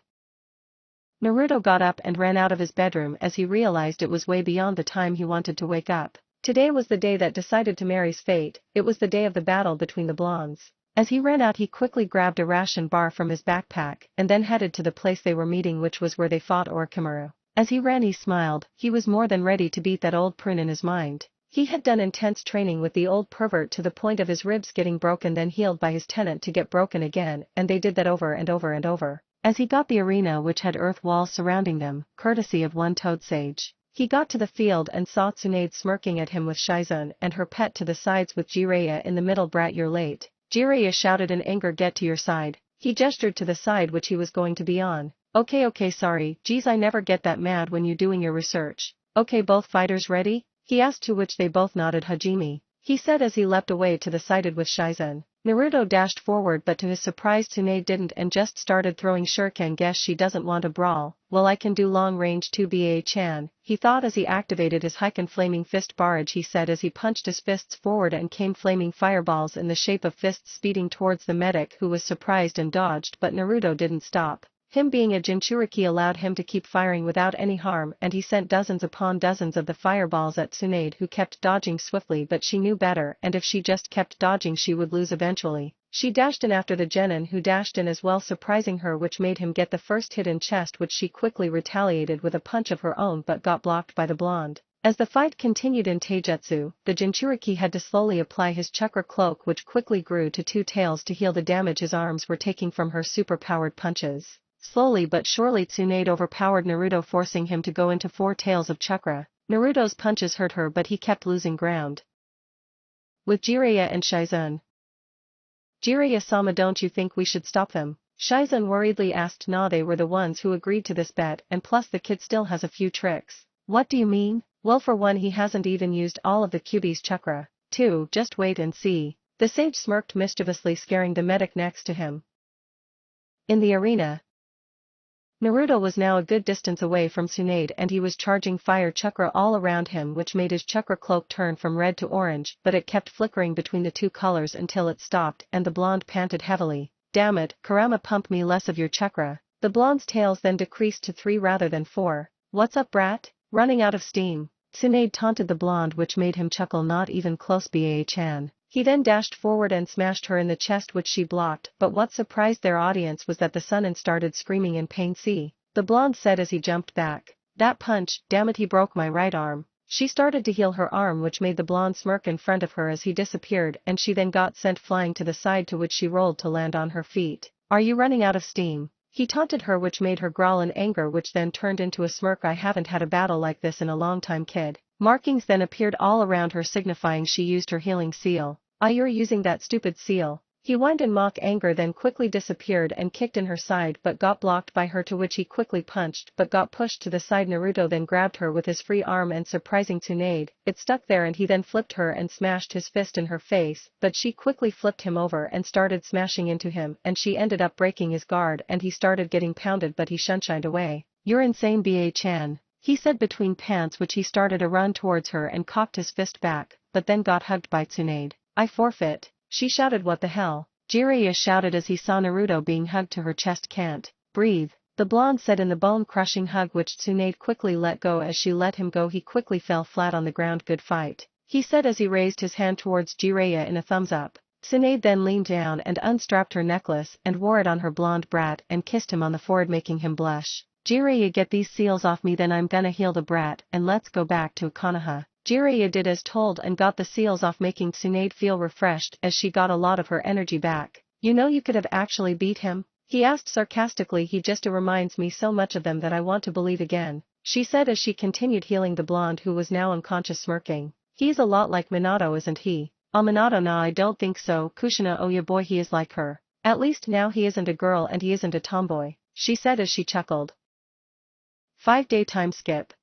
Speaker 1: Naruto got up and ran out of his bedroom as he realized it was way beyond the time he wanted to wake up. Today was the day that decided Temari's fate. It was the day of the battle between the blondes. As he ran out, he quickly grabbed a ration bar from his backpack and then headed to the place they were meeting, which was where they fought Orichimaru. As he ran, he smiled. He was more than ready to beat that old prune in his mind. He had done intense training with the old pervert to the point of his ribs getting broken, then healed by his tenant to get broken again, and they did that over and over and over. As he got the arena, which had earth walls surrounding them, courtesy of one toad sage, he got to the field and saw Tsunade smirking at him with Shizune and her pet to the sides with Jiraiya in the middle. Brat, you're late, Jiraiya shouted in anger. Get to your side. He gestured to the side which he was going to be on. Okay, sorry, geez, I never get that mad when you doing your research. Okay, both fighters ready? He asked, to which they both nodded. Hajime, he said as he leapt away to the sided with Shizune. Naruto dashed forward, but to his surprise Tsunade didn't and just started throwing shuriken. Guess she doesn't want a brawl. Well, I can do long range too, Ba-chan, he thought as he activated his Heiken flaming fist barrage, he said as he punched his fists forward and came flaming fireballs in the shape of fists speeding towards the medic, who was surprised and dodged, but Naruto didn't stop. Him being a Jinchuriki allowed him to keep firing without any harm, and he sent dozens upon dozens of the fireballs at Tsunade, who kept dodging swiftly, but she knew better, and if she just kept dodging she would lose eventually. She dashed in after the genin who dashed in as well, surprising her, which made him get the first hit in chest, which she quickly retaliated with a punch of her own but got blocked by the blonde. As the fight continued in taijutsu, the Jinchuriki had to slowly apply his chakra cloak, which quickly grew to 2 tails to heal the damage his arms were taking from her super-powered punches. Slowly but surely Tsunade overpowered Naruto, forcing him to go into 4 tails of chakra. Naruto's punches hurt her but he kept losing ground. With Jiraiya and Shizun. Jiraiya-sama, don't you think we should stop them? Shizun worriedly asked. Nah, they were the ones who agreed to this bet, and plus the kid still has a few tricks. What do you mean? Well, for one, he hasn't even used all of the Kyuubi's chakra. 2, just wait and see. The sage smirked mischievously, scaring the medic next to him. In the arena, Naruto was now a good distance away from Tsunade and he was charging fire chakra all around him, which made his chakra cloak turn from red to orange, but it kept flickering between the 2 colors until it stopped and the blonde panted heavily. Damn it, Kurama, pump me less of your chakra. The blonde's tails then decreased to 3 rather than 4. What's up, brat? Running out of steam? Tsunade taunted the blonde, which made him chuckle. Not even close, Baa-chan. He then dashed forward and smashed her in the chest, which she blocked, but what surprised their audience was that the Chunin started screaming in pain. See, the blonde said as he jumped back. That punch, damn it, he broke my right arm. She started to heal her arm, which made the blonde smirk in front of her as he disappeared, and she then got sent flying to the side, to which she rolled to land on her feet. Are you running out of steam? He taunted her, which made her growl in anger, which then turned into a smirk. I haven't had a battle like this in a long time, kid. Markings then appeared all around her, signifying she used her healing seal. Ah, you're using that stupid seal. He whined in mock anger, then quickly disappeared and kicked in her side but got blocked by her, to which he quickly punched but got pushed to the side. Naruto then grabbed her with his free arm and surprising Tsunade, it stuck there, and he then flipped her and smashed his fist in her face, but she quickly flipped him over and started smashing into him, and she ended up breaking his guard and he started getting pounded, but he shunshined away. You're insane, Ba-chan, he said between pants, which he started a run towards her and cocked his fist back, but then got hugged by Tsunade. I forfeit. She shouted. What the hell? Jiraiya shouted as he saw Naruto being hugged to her chest. Can't breathe, the blonde said in the bone-crushing hug, which Tsunade quickly let go. As she let him go, he quickly fell flat on the ground. Good fight, he said as he raised his hand towards Jiraiya in a thumbs up. Tsunade then leaned down and unstrapped her necklace and wore it on her blonde brat and kissed him on the forehead, making him blush. Jiraiya, get these seals off me, then I'm gonna heal the brat and let's go back to Konoha. Jiraiya did as told and got the seals off, making Tsunade feel refreshed as she got a lot of her energy back. You know, you could have actually beat him? He asked sarcastically. He just reminds me so much of them that I want to believe again, she said as she continued healing the blonde, who was now unconscious, smirking. He's a lot like Minato, isn't he? Oh, Minato? Nah, I don't think so. Kushina, oh yeah boy, he is like her. At least now he isn't a girl and he isn't a tomboy, she said as she chuckled. 5-day time skip.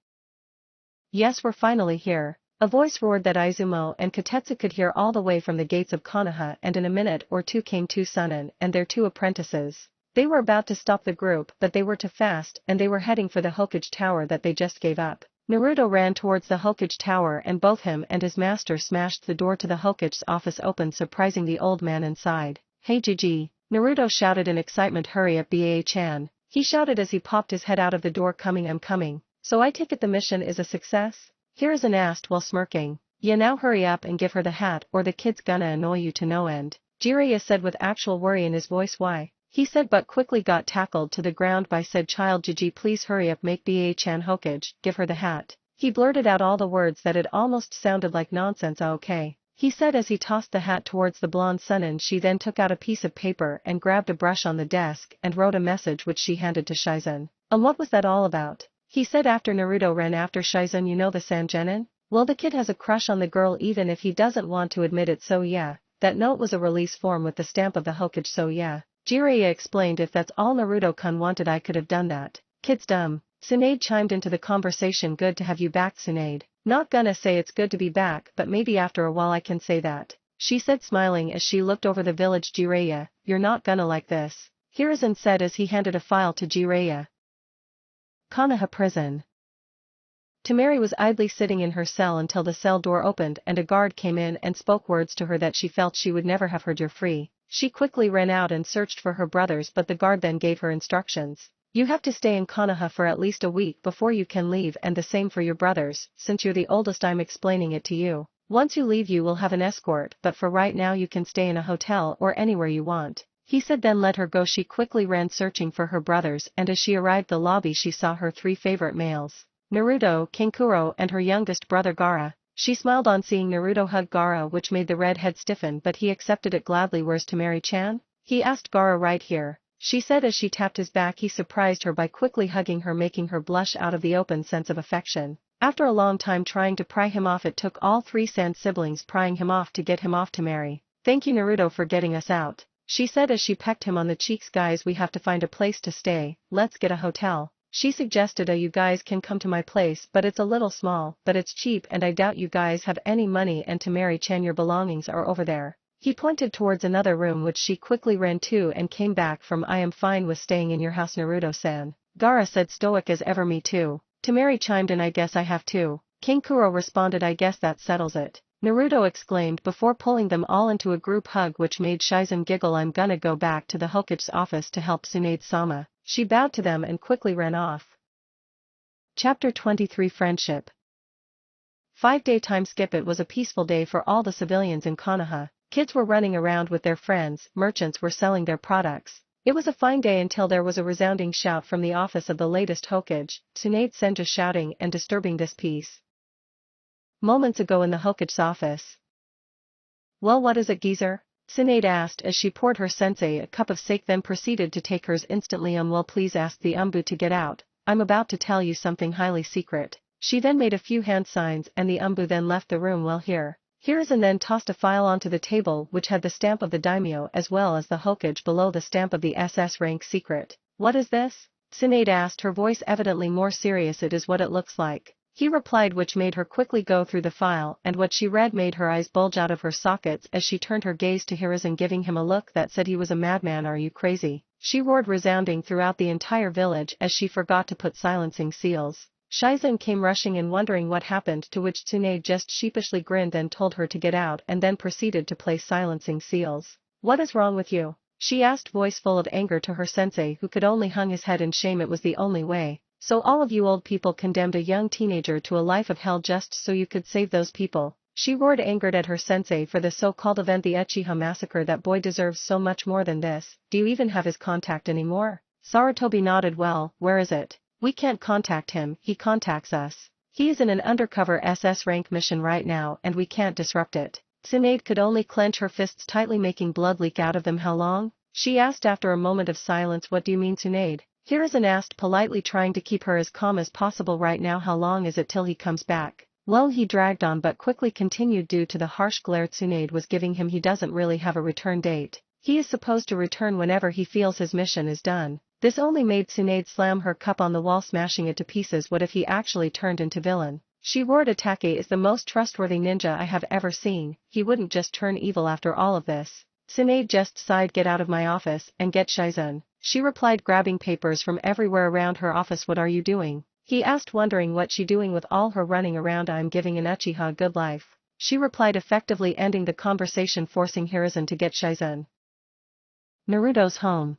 Speaker 1: Yes, we're finally here. A voice roared that Izumo and Kotetsu could hear all the way from the gates of Konoha, and in a minute or two came 2 Chunin and their 2 apprentices. They were about to stop the group, but they were too fast and they were heading for the Hokage tower that they just gave up. Naruto ran towards the Hokage tower and both him and his master smashed the door to the Hokage's office open, surprising the old man inside. Hey Gigi, Naruto shouted in excitement. Hurry up, Ba-chan, he shouted as he popped his head out of the door. I'm coming. So I take it the mission is a success? Hiruzen asked while smirking. Yeah, now hurry up and give her the hat or the kid's gonna annoy you to no end, Jiraiya said with actual worry in his voice. Why? He said, but quickly got tackled to the ground by said child. Gigi, please hurry up, make Ba-chan Hokage, give her the hat. He blurted out all the words that it almost sounded like nonsense. Okay, he said as he tossed the hat towards the blonde Chunin. She then took out a piece of paper and grabbed a brush on the desk and wrote a message, which she handed to Shizun. What was that all about? He said after Naruto ran after Shizun. You know the Sangenin? Well, the kid has a crush on the girl even if he doesn't want to admit it, so yeah, that note was a release form with the stamp of the Hokage, so yeah. Jiraiya explained, if that's all Naruto-kun wanted I could have done that. Kid's dumb. Tsunade chimed into the conversation. Good to have you back, Tsunade. Not gonna say it's good to be back, but maybe after a while I can say that, she said smiling as she looked over the village. Jiraiya, you're not gonna like this, Hiruzen said as he handed a file to Jiraiya. Konoha prison. Temari was idly sitting in her cell until the cell door opened and a guard came in and spoke words to her that she felt she would never have heard. You're free. She quickly ran out and searched for her brothers, but the guard then gave her instructions. You have to stay in Konoha for at least a week before you can leave, and the same for your brothers. Since you're the oldest, I'm explaining it to you. Once you leave you will have an escort, but for right now you can stay in a hotel or anywhere you want. He said, then let her go. She quickly ran searching for her brothers, and as she arrived the lobby she saw her three favorite males, Naruto, Kankuro and her youngest brother Gaara. She smiled on seeing Naruto hug Gaara, which made the redhead stiffen, but he accepted it gladly. Where's Temari-chan? He asked Gaara. Right here, she said as she tapped his back. He surprised her by quickly hugging her, making her blush out of the open sense of affection. After a long time trying to pry him off, it took all three Sand siblings prying him off to get him off Temari. Thank you Naruto for getting us out, she said as she pecked him on the cheeks. Guys, we have to find a place to stay, let's get a hotel. She suggested, you guys can come to my place, but it's a little small, but it's cheap and I doubt you guys have any money, and Temari-chan, your belongings are over there. He pointed towards another room which she quickly ran to and came back from. I am fine with staying in your house Naruto-san, Gaara said, stoic as ever. Me too, Temari chimed in. I guess I have to, Kankuro responded. I guess that settles it, Naruto exclaimed before pulling them all into a group hug which made Shizen giggle. I'm gonna go back to the Hokage's office to help Tsunade-sama. She bowed to them and quickly ran off. Chapter 23 Friendship. 5-day time skip. It was a peaceful day for all the civilians in Konoha. Kids were running around with their friends, merchants were selling their products. It was a fine day until there was a resounding shout from the office of the latest Hokage, Tsunade-senja, shouting and disturbing this peace. Moments ago in the Hokage's office. Well, what is it, geezer? Tsunade asked as she poured her sensei a cup of sake, then proceeded to take hers instantly. Well, please ask the umbu to get out, I'm about to tell you something highly secret. She then made a few hand signs and the umbu then left the room. Well, here's, and then tossed a file onto the table which had the stamp of the daimyo as well as the Hokage below the stamp of the SS rank secret. What is this? Tsunade asked, her voice evidently more serious. It is what it looks like, he replied, which made her quickly go through the file, and what she read made her eyes bulge out of her sockets as she turned her gaze to Hiruzen, giving him a look that said he was a madman. Are you crazy? She roared, resounding throughout the entire village as she forgot to put silencing seals. Shizen came rushing in wondering what happened, to which Tsunade just sheepishly grinned and told her to get out and then proceeded to place silencing seals. What is wrong with you? She asked, voice full of anger to her sensei, who could only hung his head in shame. It was the only way. So all of you old people condemned a young teenager to a life of hell just so you could save those people. She roared, angered at her sensei for the so-called event, the Uchiha massacre. That boy deserves so much more than this. Do you even have his contact anymore? Sarutobi nodded. Well, where is it? We can't contact him, he contacts us. He is in an undercover SS rank mission right now and we can't disrupt it. Tsunade could only clench her fists tightly, making blood leak out of them. How long? She asked after a moment of silence. What do you mean, Tsunade? Hiruzen asked politely, trying to keep her as calm as possible. Right now. How long is it till he comes back? Well, he dragged on but quickly continued due to the harsh glare Tsunade was giving him. He doesn't really have a return date. He is supposed to return whenever he feels his mission is done. This only made Tsunade slam her cup on the wall, smashing it to pieces. What if he actually turned into villain? She roared. Atake is the most trustworthy ninja I have ever seen. He wouldn't just turn evil after all of this. Tsunade just sighed. Get out of my office and get Shizen, she replied, grabbing papers from everywhere around her office. What are you doing? He asked, wondering what she doing with all her running around. I'm giving an Uchiha a good life, she replied, effectively ending the conversation, forcing Hiruzen to get Shizen. Naruto's home.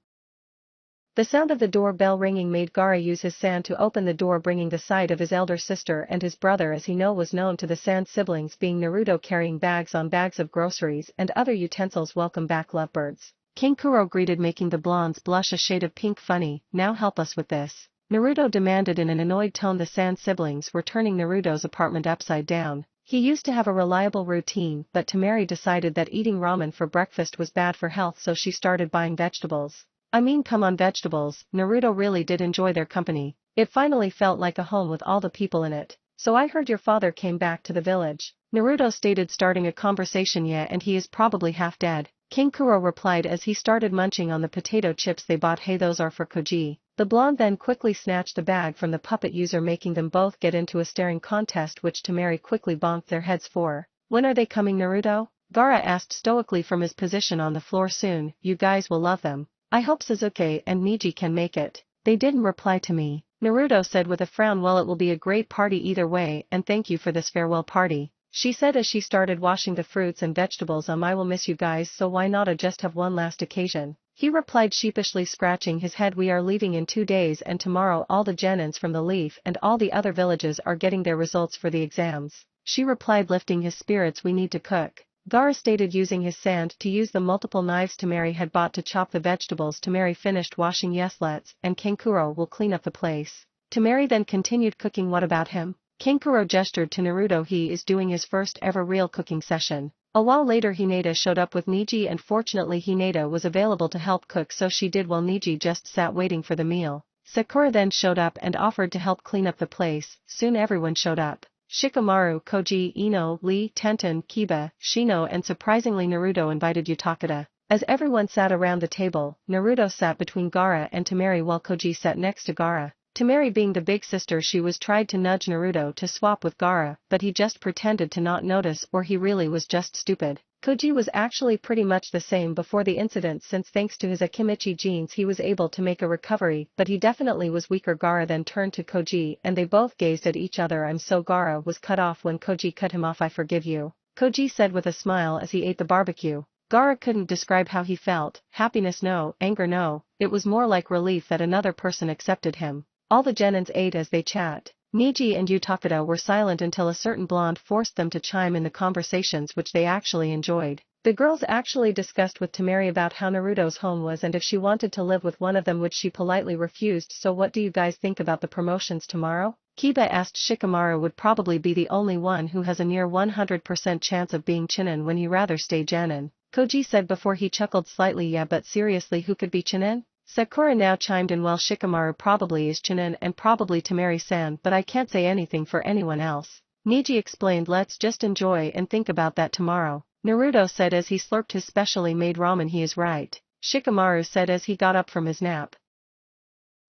Speaker 1: The sound of the doorbell ringing made Gaara use his sand to open the door, bringing the sight of his elder sister and his brother, as he was known to the Sand siblings, being Naruto carrying bags on bags of groceries and other utensils. Welcome back, lovebirds, Kankuro greeted, making the blondes blush a shade of pink. Funny, now help us with this, Naruto demanded in an annoyed tone. The Sand siblings were turning Naruto's apartment upside down. He used to have a reliable routine, but Temari decided that eating ramen for breakfast was bad for health, so she started buying vegetables. I mean, come on, vegetables. Naruto really did enjoy their company. It finally felt like a home with all the people in it. So I heard your father came back to the village, Naruto stated, starting a conversation. Yeah, and he is probably half dead, Kankuro replied as he started munching on the potato chips they bought. Hey, those are for Koji. The blonde then quickly snatched the bag from the puppet user, making them both get into a staring contest, which Temari quickly bonked their heads for. When are they coming, Naruto? Gaara asked stoically from his position on the floor. Soon, you guys will love them. I hope Sasuke and Niji can make it. They didn't reply to me, Naruto said with a frown. Well, it will be a great party either way, and thank you for this farewell party, she said as she started washing the fruits and vegetables. I will miss you guys, so why not just have one last occasion, he replied, sheepishly scratching his head. We are leaving in 2 days, and tomorrow all the genins from the Leaf and all the other villages are getting their results for the exams. she replied, lifting his spirits. We need to cook. Gaara stated, using his sand to use the multiple knives Temari had bought to chop the vegetables. Temari finished washing. Yes, let's, and Kankuro will clean up the place. Temari then continued cooking. What about him? Kankuro gestured to Naruto. He is doing his first ever real cooking session. A while later Hinata showed up with Neji, and fortunately Hinata was available to help cook, so she did while Neji just sat waiting for the meal. Sakura then showed up and offered to help clean up the place. Soon everyone showed up. Shikamaru, Koji, Ino, Lee, Tenten, Kiba, Shino, and surprisingly Naruto invited Utakata. As everyone sat around the table, Naruto sat between Gaara and Temari while Koji sat next to Gaara. Temari, being the big sister, she was tried to nudge Naruto to swap with Gaara, but he just pretended to not notice, or he really was just stupid. Koji was actually pretty much the same before the incident, since thanks to his Akimichi genes he was able to make a recovery, but he definitely was weaker. Gaara then turned to Koji and they both gazed at each other. I'm so Gaara was cut off when Koji cut him off. I forgive you, Koji said with a smile as he ate the barbecue. Gaara couldn't describe how he felt. Happiness no, anger no, it was more like relief that another person accepted him. All the genins ate as they chat. Neji and Utakata were silent until a certain blonde forced them to chime in the conversations, which they actually enjoyed. The girls actually discussed with Temari about how Naruto's home was and if she wanted to live with one of them, which she politely refused. So what do you guys think about the promotions tomorrow? Kiba asked. Shikamaru would probably be the only one who has a near 100% chance of being Chunin when he rather stay Genin, Koji said before he chuckled slightly. Yeah, but seriously, who could be Chunin? Sakura now chimed in. Well, Shikamaru probably is Chunin and probably Temari-san, but I can't say anything for anyone else. Neji explained. Let's just enjoy and think about that tomorrow, Naruto said as he slurped his specially made ramen. He is right, Shikamaru said as he got up from his nap.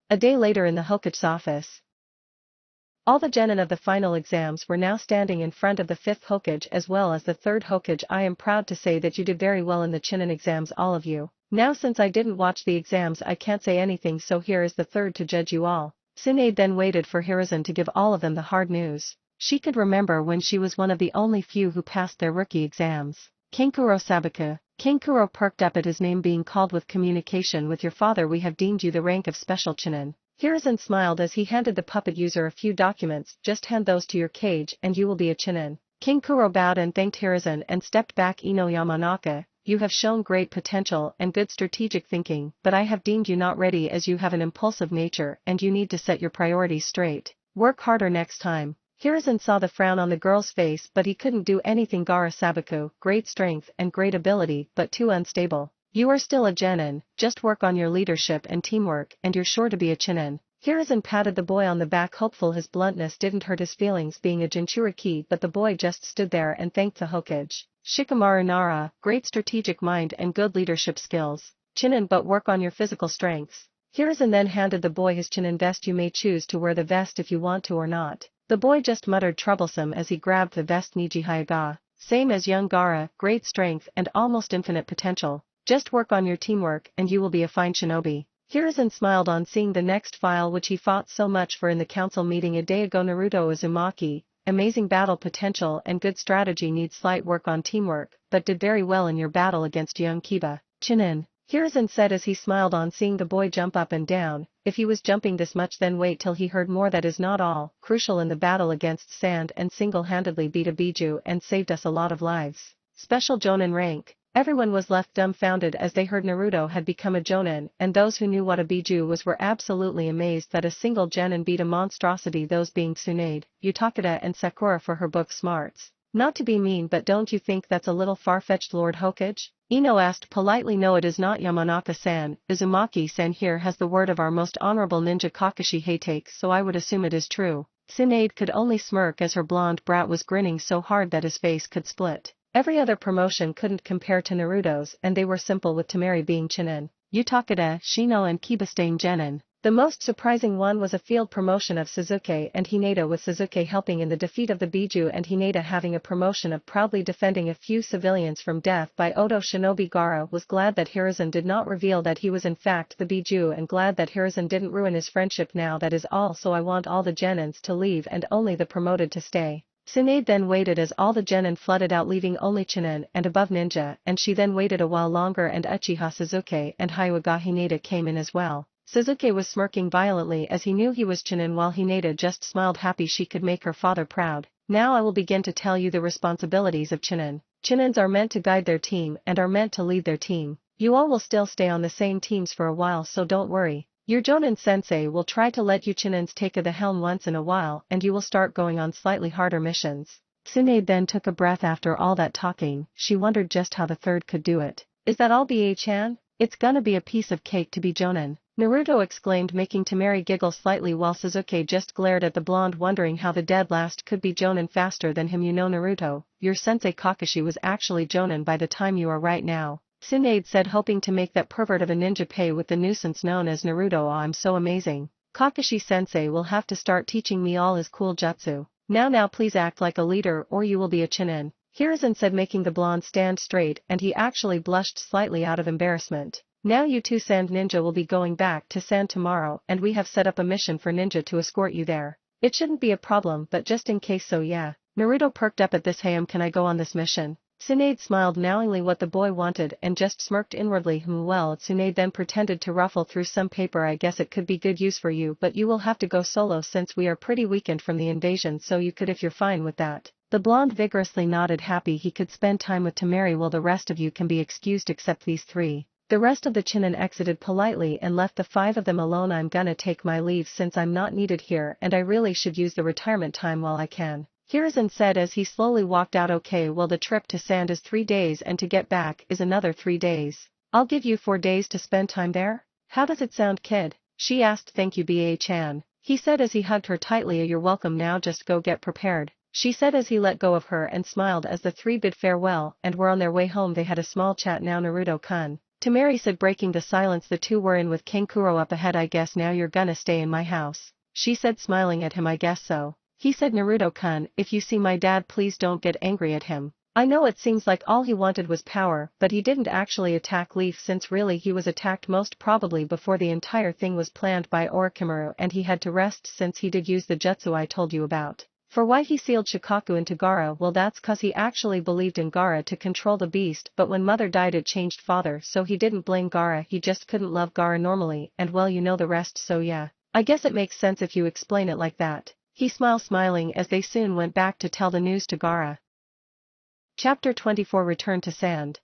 Speaker 1: A day later in the Hokage's office. All the genin of the final exams were now standing in front of the 5th Hokage as well as the 3rd Hokage. I am proud to say that you did very well in the Chunin exams, all of you. Now since I didn't watch the exams I can't say anything, so here is the 3rd to judge you all. Tsunade then waited for Hiruzen to give all of them the hard news. She could remember when she was one of the only few who passed their rookie exams. Kankuro Sabaku. Kankuro perked up at his name being called. With communication with your father we have deemed you the rank of special Chunin. Hiruzen smiled as he handed the puppet user a few documents. Just hand those to your cage and you will be a Chunin. Kankuro bowed and thanked Hiruzen and stepped back. Ino Yamanaka, you have shown great potential and good strategic thinking, but I have deemed you not ready as you have an impulsive nature and you need to set your priorities straight. Work harder next time. Hiruzen saw the frown on the girl's face, but he couldn't do anything. Gaara Sabaku, great strength and great ability, but too unstable. You are still a genin, just work on your leadership and teamwork and you're sure to be a Chunin. Hiruzen patted the boy on the back, hopeful his bluntness didn't hurt his feelings being a Jinchuriki, but the boy just stood there and thanked the Hokage. Shikamaru Nara, great strategic mind and good leadership skills. Chunin, but work on your physical strengths. Hiruzen then handed the boy his Chunin vest. You may choose to wear the vest if you want to or not. The boy just muttered troublesome as he grabbed the vest. Neji Hyuga, same as young Gaara, great strength and almost infinite potential. Just work on your teamwork and you will be a fine shinobi. Hiruzen smiled on seeing the next file which he fought so much for in the council meeting a day ago. Naruto Uzumaki, amazing battle potential and good strategy, needs slight work on teamwork, but did very well in your battle against young Kiba. Chunin, Hiruzen said as he smiled on seeing the boy jump up and down. If he was jumping this much then wait till he heard more. That is not all. Crucial in the battle against Sand and single-handedly beat a Biju and saved us a lot of lives. Special Jonin rank. Everyone was left dumbfounded as they heard Naruto had become a Jonin, and those who knew what a Biju was were absolutely amazed that a single genin beat a monstrosity, those being Tsunade, Utakata and Sakura for her book smarts. Not to be mean, but don't you think that's a little far-fetched, Lord Hokage? Ino asked politely. No, it is not, Yamanaka-san. Uzumaki-san here has the word of our most honorable ninja Kakashi Hatake, so I would assume it is true. Tsunade could only smirk as her blonde brat was grinning so hard that his face could split. Every other promotion couldn't compare to Naruto's, and they were simple, with Temari being Chunin, Utakata, Shino and Kiba staying genin. The most surprising one was a field promotion of Sasuke and Hinata, with Sasuke helping in the defeat of the Biju and Hinata having a promotion of proudly defending a few civilians from death by Odo Shinobi. Gaara was glad that Hiruzen did not reveal that he was in fact the Biju and glad that Hiruzen didn't ruin his friendship. Now that is all, so I want all the genins to leave and only the promoted to stay. Tsunade then waited as all the genin flooded out, leaving only Chunin and above ninja, and she then waited a while longer and Uchiha Sasuke and Hyuga Hinata came in as well. Sasuke was smirking violently as he knew he was Chunin while Hinata just smiled happy she could make her father proud. Now I will begin to tell you the responsibilities of Chunin. Chunins are meant to guide their team and are meant to lead their team. You all will still stay on the same teams for a while, so don't worry. Your Jonin sensei will try to let you Chunins take the helm once in a while and you will start going on slightly harder missions. Tsunade then took a breath after all that talking. She wondered just how the third could do it. Is that all, BA-chan? It's gonna be a piece of cake to be Jonin, Naruto exclaimed, making Temari giggle slightly while Sasuke just glared at the blonde, wondering how the dead last could be Jonin faster than him. You know, Naruto, your sensei Kakashi was actually Jonin by the time you are right now, Tsunade said, hoping to make that pervert of a ninja pay with the nuisance known as Naruto. Oh, I'm so amazing. Kakashi sensei will have to start teaching me all his cool jutsu. Now please act like a leader or you will be a Chunin, Hiruzen said, making the blonde stand straight, and he actually blushed slightly out of embarrassment. Now you two Sand Ninja will be going back to Sand tomorrow and we have set up a mission for Ninja to escort you there. It shouldn't be a problem, but just in case, so yeah. Naruto perked up at this. Hey, can I go on this mission? Tsunade smiled knowingly what the boy wanted and just smirked inwardly. Well, Tsunade then pretended to ruffle through some paper. I guess it could be good use for you, but you will have to go solo since we are pretty weakened from the invasion, so you could if you're fine with that. The blonde vigorously nodded, happy he could spend time with Temari. Well, the rest of you can be excused except these three. The rest of the Chunin exited politely and left the five of them alone. I'm gonna take my leave since I'm not needed here and I really should use the retirement time while I can, Hiruzen said as he slowly walked out. Okay, well, the trip to Sand is 3 days and to get back is another 3 days. I'll give you 4 days to spend time there. How does it sound, kid? She asked. Thank you, BA-chan, he said as he hugged her tightly. You're welcome. Now just go get prepared, she said as he let go of her and smiled as the three bid farewell and were on their way home. They had a small chat. Now Naruto-kun, Temari said, breaking the silence the two were in with King Kuro up ahead. I guess now you're gonna stay in my house, she said, smiling at him. I guess so, he said. Naruto-kun, if you see my dad, please don't get angry at him. I know it seems like all he wanted was power, but he didn't actually attack Leaf, since really he was attacked most probably before the entire thing was planned by Orichimaru, and he had to rest since he did use the jutsu I told you about. For why he sealed Shikaku into Gaara, well, that's cause he actually believed in Gaara to control the beast, but when mother died it changed father, so he didn't blame Gaara, he just couldn't love Gaara normally, and well, you know the rest, so yeah. I guess it makes sense if you explain it like that. He smiled, smiling as they soon went back to tell the news to Gaara. Chapter 24 Return to Sand.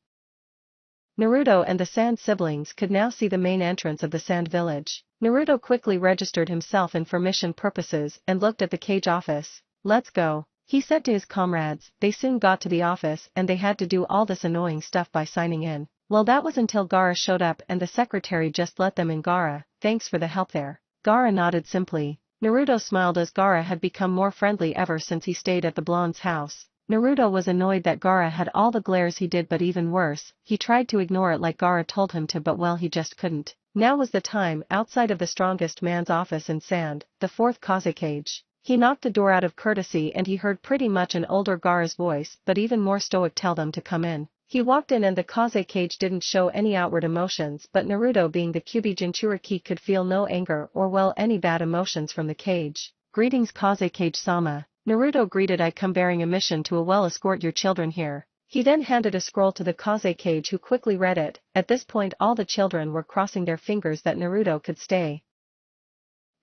Speaker 1: Naruto and the Sand siblings could now see the main entrance of the Sand village. Naruto quickly registered himself in for mission purposes and looked at the cage office. Let's go, he said to his comrades. They soon got to the office and they had to do all this annoying stuff by signing in. Well, that was until Gaara showed up and the secretary just let them in. Gaara, thanks for the help there. Gaara nodded simply. Naruto smiled as Gaara had become more friendly ever since he stayed at the blonde's house. Naruto was annoyed that Gaara had all the glares he did, but even worse, he tried to ignore it like Gaara told him to, but well, he just couldn't. Now was the time. Outside of the strongest man's office in Sand, the fourth Hokage. He knocked the door out of courtesy and he heard pretty much an older Gaara's voice, but even more stoic, tell them to come in. He walked in and the Hokage didn't show any outward emotions, but Naruto, being the Kyuubi Jinchuriki, could feel no anger or well any bad emotions from the cage. Greetings, Hokage-sama. Naruto greeted. I come bearing a mission to escort your children here. He then handed a scroll to the Hokage, who quickly read it. At this point all the children were crossing their fingers that Naruto could stay.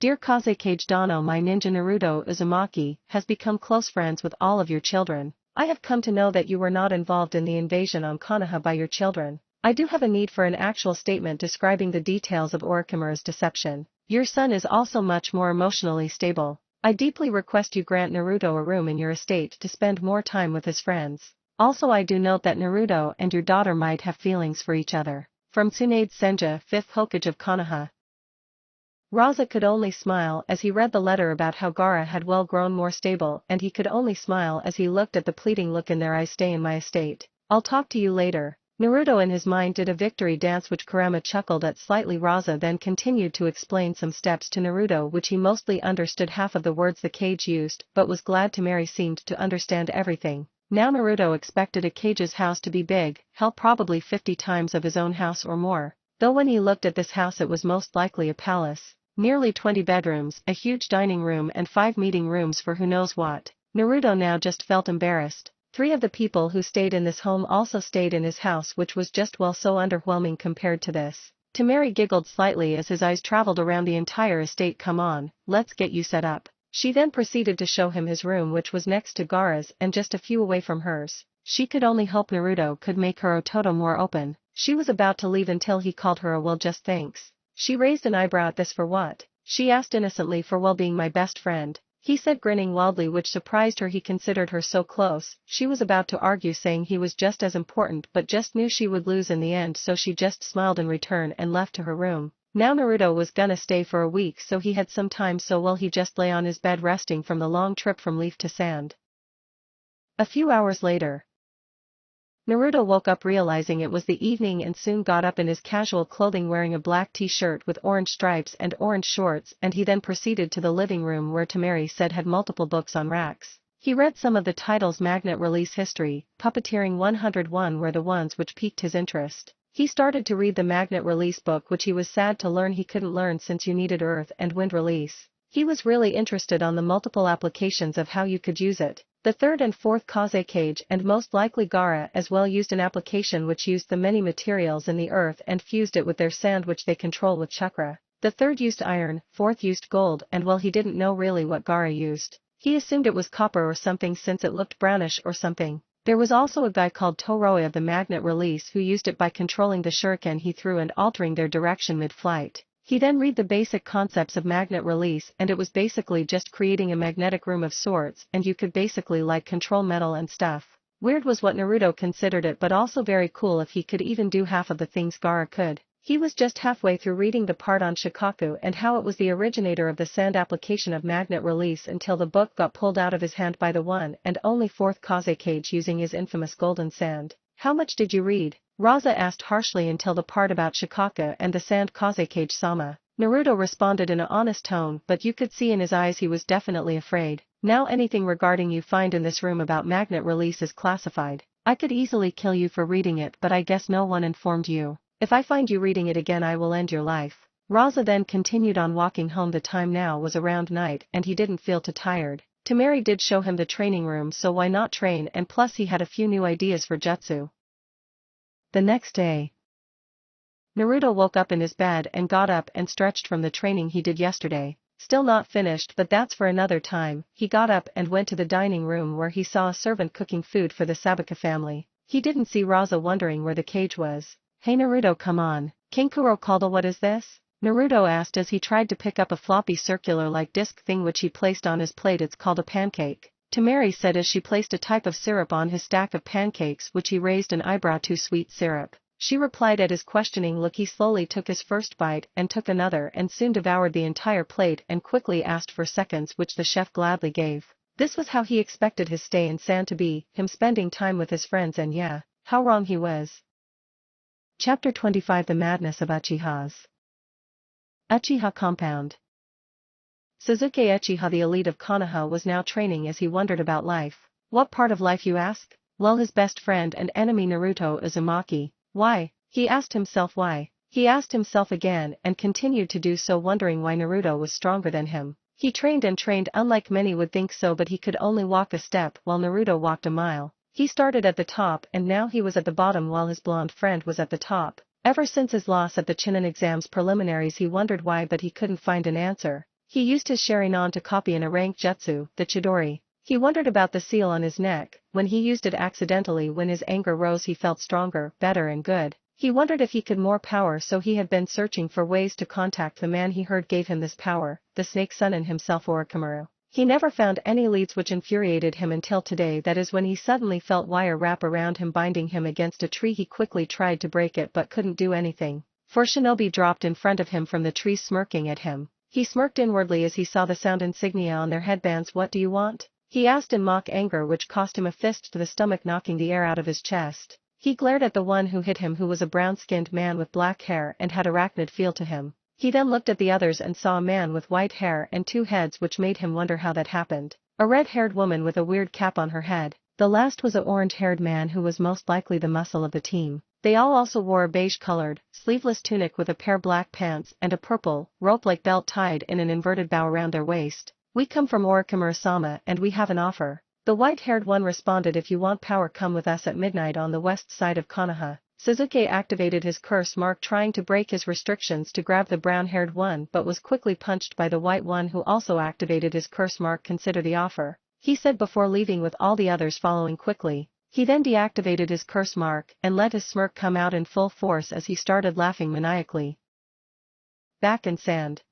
Speaker 1: Dear Hokage Dono, my ninja Naruto Uzumaki has become close friends with all of your children. I have come to know that you were not involved in the invasion on Konoha by your children. I do have a need for an actual statement describing the details of Orochimaru's deception. Your son is also much more emotionally stable. I deeply request you grant Naruto a room in your estate to spend more time with his friends. Also, I do note that Naruto and your daughter might have feelings for each other. From Tsunade Senja, 5th Hokage of Konoha. Raza could only smile as he read the letter about how Gaara had well grown more stable, and he could only smile as he looked at the pleading look in their eyes. Stay in my estate. I'll talk to you later. Naruto in his mind did a victory dance which Kurama chuckled at slightly. Raza then continued to explain some steps to Naruto, which he mostly understood half of the words the cage used, but was glad Temari seemed to understand everything. Now Naruto expected a cage's house to be big, hell, probably 50 times of his own house or more. Though when he looked at this house it was most likely a palace. Nearly 20 bedrooms, a huge dining room and 5 meeting rooms for who knows what. Naruto now just felt embarrassed. 3 of the people who stayed in this home also stayed in his house, which was just well so underwhelming compared to this. Temari giggled slightly as his eyes traveled around the entire estate. Come on, let's get you set up. She then proceeded to show him his room, which was next to Gaara's and just a few away from hers. She could only hope Naruto could make her ototo more open. She was about to leave until he called her a well, just thanks. She raised an eyebrow at this. For what? She asked innocently. For well, being my best friend, he said, grinning wildly, which surprised her. He considered her so close. She was about to argue, saying he was just as important, but just knew she would lose in the end, so she just smiled in return and left to her room. Now Naruto was gonna stay for a week, so he had some time, so well he just lay on his bed resting from the long trip from leaf to sand. A few hours later, Naruto woke up realizing it was the evening and soon got up in his casual clothing wearing a black t-shirt with orange stripes and orange shorts, and he then proceeded to the living room where Temari said had multiple books on racks. He read some of the titles: Magnet Release History, Puppeteering 101 were the ones which piqued his interest. He started to read the Magnet Release book, which he was sad to learn he couldn't learn since you needed Earth and Wind Release. He was really interested on the multiple applications of how you could use it. The third and fourth Hokage and most likely Gaara as well used an application which used the many materials in the earth and fused it with their sand, which they control with chakra. The third used iron, fourth used gold, and well, he didn't know really what Gaara used. He assumed it was copper or something since it looked brownish or something. There was also a guy called Toroi of the Magnet Release who used it by controlling the shuriken he threw and altering their direction mid-flight. He then read the basic concepts of magnet release, and it was basically just creating a magnetic room of sorts, and you could basically like control metal and stuff. Weird was what Naruto considered it, but also very cool if he could even do half of the things Gaara could. He was just halfway through reading the part on Shikaku and how it was the originator of the sand application of magnet release until the book got pulled out of his hand by the one and only fourth Hokage using his infamous golden sand. How much did you read? Raza asked harshly. Until the part about Shikaku and the sand Hokage-sama. Naruto responded in an honest tone, but you could see in his eyes he was definitely afraid. Now anything regarding you find in this room about magnet release is classified. I could easily kill you for reading it, but I guess no one informed you. If I find you reading it again, I will end your life. Raza then continued on walking home. The time now was around night and he didn't feel too tired. Temari did show him the training room, so why not train, and plus he had a few new ideas for jutsu. The next day, Naruto woke up in his bed and got up and stretched from the training he did yesterday. Still not finished, but that's for another time. He got up and went to the dining room where he saw a servant cooking food for the Sasuke family. He didn't see Raza, wondering where the cage was. Hey Naruto, come on. Kinkuro called. What is this? Naruto asked as he tried to pick up a floppy circular-like disc thing which he placed on his plate. It's called a pancake. Temari said as she placed a type of syrup on his stack of pancakes, which he raised an eyebrow to. Sweet syrup. She replied at his questioning look. He slowly took his first bite and took another and soon devoured the entire plate and quickly asked for seconds, which the chef gladly gave. This was how he expected his stay in sand to be, him spending time with his friends, and yeah, how wrong he was. Chapter 25: The Madness of Uchihas. Uchiha Compound. Sasuke Uchiha, the elite of Konoha, was now training as he wondered about life. What part of life, you ask? Well, his best friend and enemy Naruto Uzumaki. Why? He asked himself why. He asked himself again and continued to do so, wondering why Naruto was stronger than him. He trained and trained, unlike many would think so, but he could only walk a step while Naruto walked a mile. He started at the top and now he was at the bottom while his blonde friend was at the top. Ever since his loss at the Chunin exams preliminaries he wondered why, but he couldn't find an answer. He used his Sharingan to copy in a rank jutsu, the Chidori. He wondered about the seal on his neck. When he used it accidentally, when his anger rose, he felt stronger, better and good. He wondered if he could more power, so he had been searching for ways to contact the man he heard gave him this power, the Snake Sun himself, Orichimaru. He never found any leads, which infuriated him until today, that is when he suddenly felt wire wrap around him binding him against a tree. He quickly tried to break it but couldn't do anything. For shinobi dropped in front of him from the tree, smirking at him. He smirked inwardly as he saw the sound insignia on their headbands. What do you want? He asked in mock anger, which cost him a fist to the stomach, knocking the air out of his chest. He glared at the one who hit him, who was a brown-skinned man with black hair and had arachnid feel to him. He then looked at the others and saw a man with white hair and two heads, which made him wonder how that happened. A red-haired woman with a weird cap on her head. The last was an orange-haired man who was most likely the muscle of the team. They all also wore a beige-colored, sleeveless tunic with a pair black pants and a purple, rope-like belt tied in an inverted bow around their waist. We come from Orochimaru-sama and we have an offer. The white-haired one responded, if you want power, come with us at midnight on the west side of Konoha. Sasuke activated his curse mark trying to break his restrictions to grab the brown-haired one but was quickly punched by the white one who also activated his curse mark. Consider the offer, he said before leaving with all the others following quickly. He then deactivated his curse mark and let his smirk come out in full force as he started laughing maniacally. Back in sand.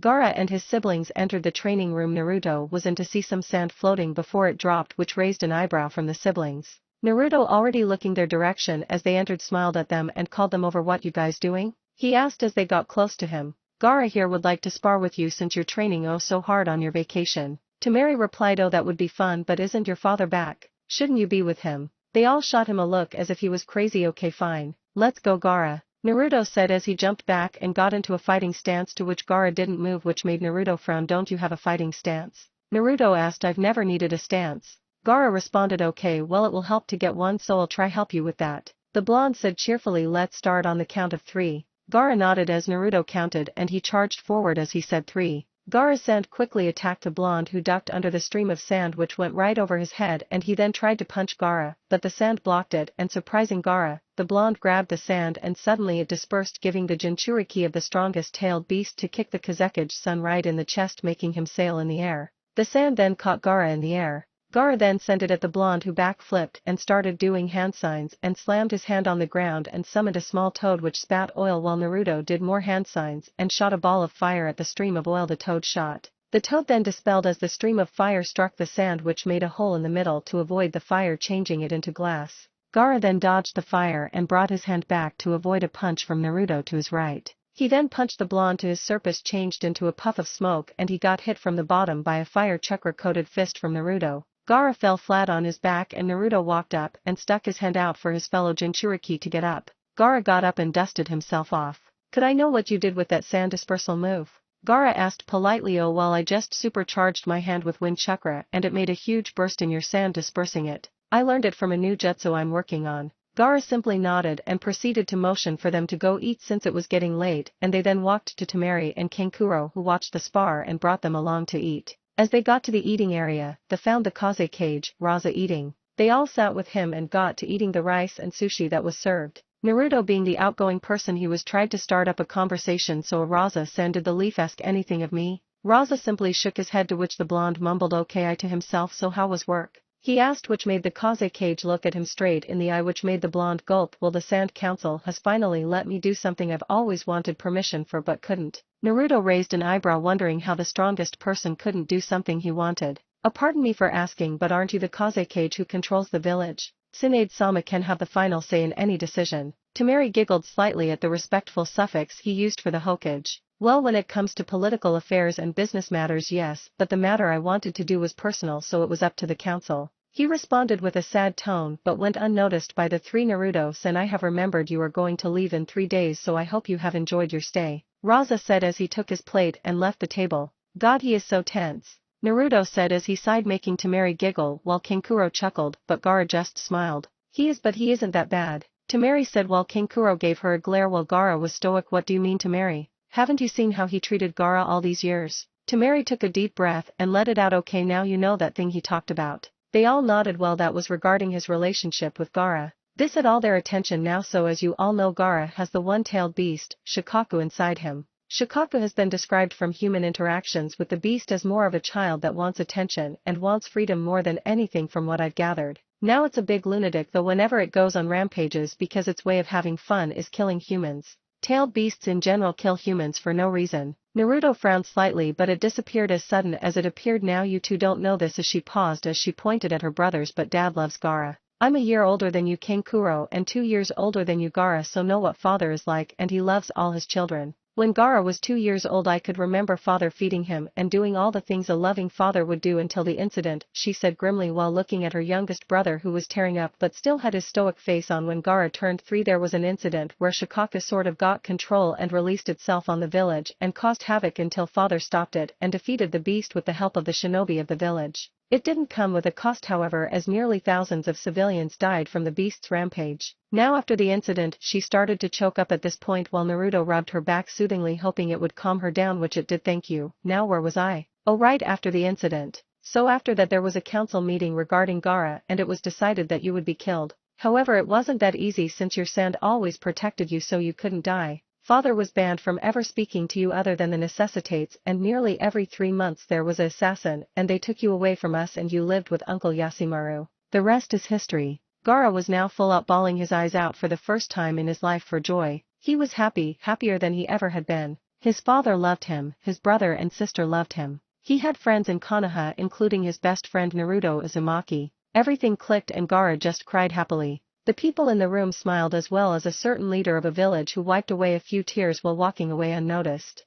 Speaker 1: Gaara and his siblings entered the training room. Naruto was in to see some sand floating before it dropped, which raised an eyebrow from the siblings. Naruto, already looking their direction as they entered, smiled at them and called them over. What you guys doing? He asked as they got close to him. Gaara here would like to spar with you since you're training oh so hard on your vacation. Temari replied, oh that would be fun, but isn't your father back? Shouldn't you be with him? They all shot him a look as if he was crazy. Okay fine, let's go Gaara, Naruto said as he jumped back and got into a fighting stance, to which Gaara didn't move, which made Naruto frown. Don't you have a fighting stance? Naruto asked. I've never needed a stance. Gaara responded, okay well it will help to get one, so I'll try help you with that. The blonde said cheerfully. Let's start on the count of 3. Gaara nodded as Naruto counted and he charged forward as he said 3. Gaara's sand quickly attacked the blonde, who ducked under the stream of sand which went right over his head, and he then tried to punch Gaara, but the sand blocked it, and surprising Gaara, the blonde grabbed the sand and suddenly it dispersed, giving the Jinchuriki of the strongest tailed beast to kick the Kazekage-san right in the chest, making him sail in the air. The sand then caught Gaara in the air. Gaara then sent it at the blonde, who backflipped and started doing hand signs and slammed his hand on the ground and summoned a small toad which spat oil, while Naruto did more hand signs and shot a ball of fire at the stream of oil the toad shot. The toad then dispelled as the stream of fire struck the sand, which made a hole in the middle to avoid the fire changing it into glass. Gaara then dodged the fire and brought his hand back to avoid a punch from Naruto to his right. He then punched the blonde to his surface changed into a puff of smoke, and he got hit from the bottom by a fire chakra-coated fist from Naruto. Gaara fell flat on his back and Naruto walked up and stuck his hand out for his fellow Jinchuriki to get up. Gaara got up and dusted himself off. Could I know what you did with that sand dispersal move? Gaara asked politely. Oh well, I just supercharged my hand with wind chakra and it made a huge burst in your sand, dispersing it. I learned it from a new jutsu I'm working on. Gaara simply nodded and proceeded to motion for them to go eat since it was getting late, and they then walked to Temari and Kankuro, who watched the spar and brought them along to eat. As they got to the eating area, they found the Kazekage, Raza, eating. They all sat with him and got to eating the rice and sushi that was served. Naruto, being the outgoing person he was, tried to start up a conversation. So Raza-san, did the leaf ask anything of me? Raza simply shook his head, to which the blonde mumbled okay to himself. So how was work? He asked, which made the Kazekage look at him straight in the eye, which made the blonde gulp. Well, the Sand Council has finally let me do something I've always wanted permission for but couldn't. Naruto raised an eyebrow, wondering how the strongest person couldn't do something he wanted. Pardon me for asking, but aren't you the Kazekage who controls the village? Tsunade-sama can have the final say in any decision. Temari giggled slightly at the respectful suffix he used for the Hokage. Well, when it comes to political affairs and business matters, yes, but the matter I wanted to do was personal, so it was up to the council. He responded with a sad tone, but went unnoticed by the three. Naruto-san, I have remembered you are going to leave in 3 days, so I hope you have enjoyed your stay, Raza said as he took his plate and left the table. God, he is so tense, Naruto said as he sighed, making Temari giggle, while Kankuro chuckled, but Gaara just smiled. He is, but he isn't that bad, Temari said, while Kankuro gave her a glare while Gaara was stoic. What do you mean, Temari? Haven't you seen how he treated Gaara all these years? Temari took a deep breath and let it out. Okay, now you know that thing he talked about. They all nodded. Well, that was regarding his relationship with Gaara. This had all their attention now. So as you all know, Gaara has the one-tailed beast, Shikaku, inside him. Shikaku has been described from human interactions with the beast as more of a child that wants attention and wants freedom more than anything, from what I've gathered. Now it's a big lunatic though whenever it goes on rampages, because its way of having fun is killing humans. Tailed beasts in general kill humans for no reason. Naruto frowned slightly, but it disappeared as sudden as it appeared. Now you two don't know this, as she paused as she pointed at her brothers, but Dad loves Gaara. I'm a year older than you, Kankuro, and 2 years older than you, Gaara, so know what father is like, and he loves all his children. When Gaara was 2 years old, I could remember father feeding him and doing all the things a loving father would do until the incident, she said grimly while looking at her youngest brother, who was tearing up but still had his stoic face on. When Gaara turned 3, there was an incident where Shikaku sort of got control and released itself on the village and caused havoc until father stopped it and defeated the beast with the help of the shinobi of the village. It didn't come with a cost, however, as nearly thousands of civilians died from the beast's rampage. Now after the incident, she started to choke up at this point while Naruto rubbed her back soothingly, hoping it would calm her down, which it did. Thank you. Now where was I? Oh, right after the incident. So after that there was a council meeting regarding Gaara and it was decided that you would be killed. However, it wasn't that easy since your sand always protected you so you couldn't die. Father was banned from ever speaking to you other than the necessitates, and nearly every 3 months there was an assassin and they took you away from us and you lived with Uncle Yasimaru. The rest is history. Gaara was now full out bawling his eyes out for the first time in his life for joy. He was happy, happier than he ever had been. His father loved him, his brother and sister loved him. He had friends in Konoha including his best friend Naruto Uzumaki. Everything clicked and Gaara just cried happily. The people in the room smiled as well as a certain leader of a village who wiped away a few tears while walking away unnoticed.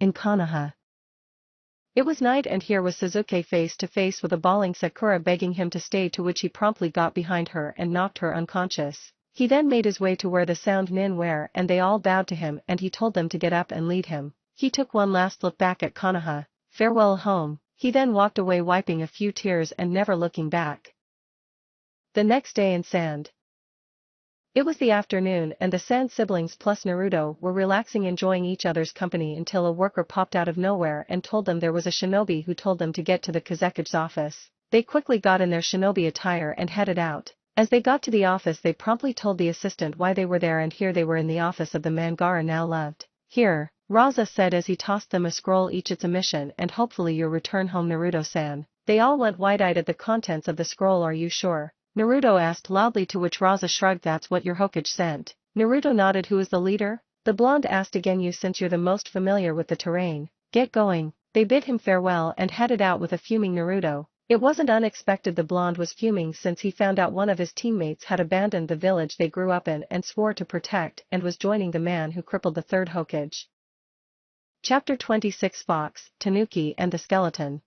Speaker 1: In Konoha. It was night and here was Sasuke face to face with a bawling Sakura begging him to stay, to which he promptly got behind her and knocked her unconscious. He then made his way to where the sound nin were and they all bowed to him and he told them to get up and lead him. He took one last look back at Konoha. Farewell home. He then walked away wiping a few tears and never looking back. The next day in Sand. It was the afternoon and the Sand siblings plus Naruto were relaxing enjoying each other's company until a worker popped out of nowhere and told them there was a shinobi who told them to get to the Kazekige's office. They quickly got in their shinobi attire and headed out. As they got to the office they promptly told the assistant why they were there and here they were in the office of the man Gaara now loved. Here, Raza said as he tossed them a scroll each, it's a mission and hopefully you'll return home Naruto-san. They all went wide-eyed at the contents of the scroll. Are you sure? Naruto asked loudly, to which Raza shrugged. That's what your Hokage sent. Naruto nodded. Who is the leader? The blonde asked again. You, since you're the most familiar with the terrain. Get going. They bid him farewell and headed out with a fuming Naruto. It wasn't unexpected the blonde was fuming since he found out one of his teammates had abandoned the village they grew up in and swore to protect and was joining the man who crippled the Third Hokage. Chapter 26 Fox, Tanuki and the Skeleton.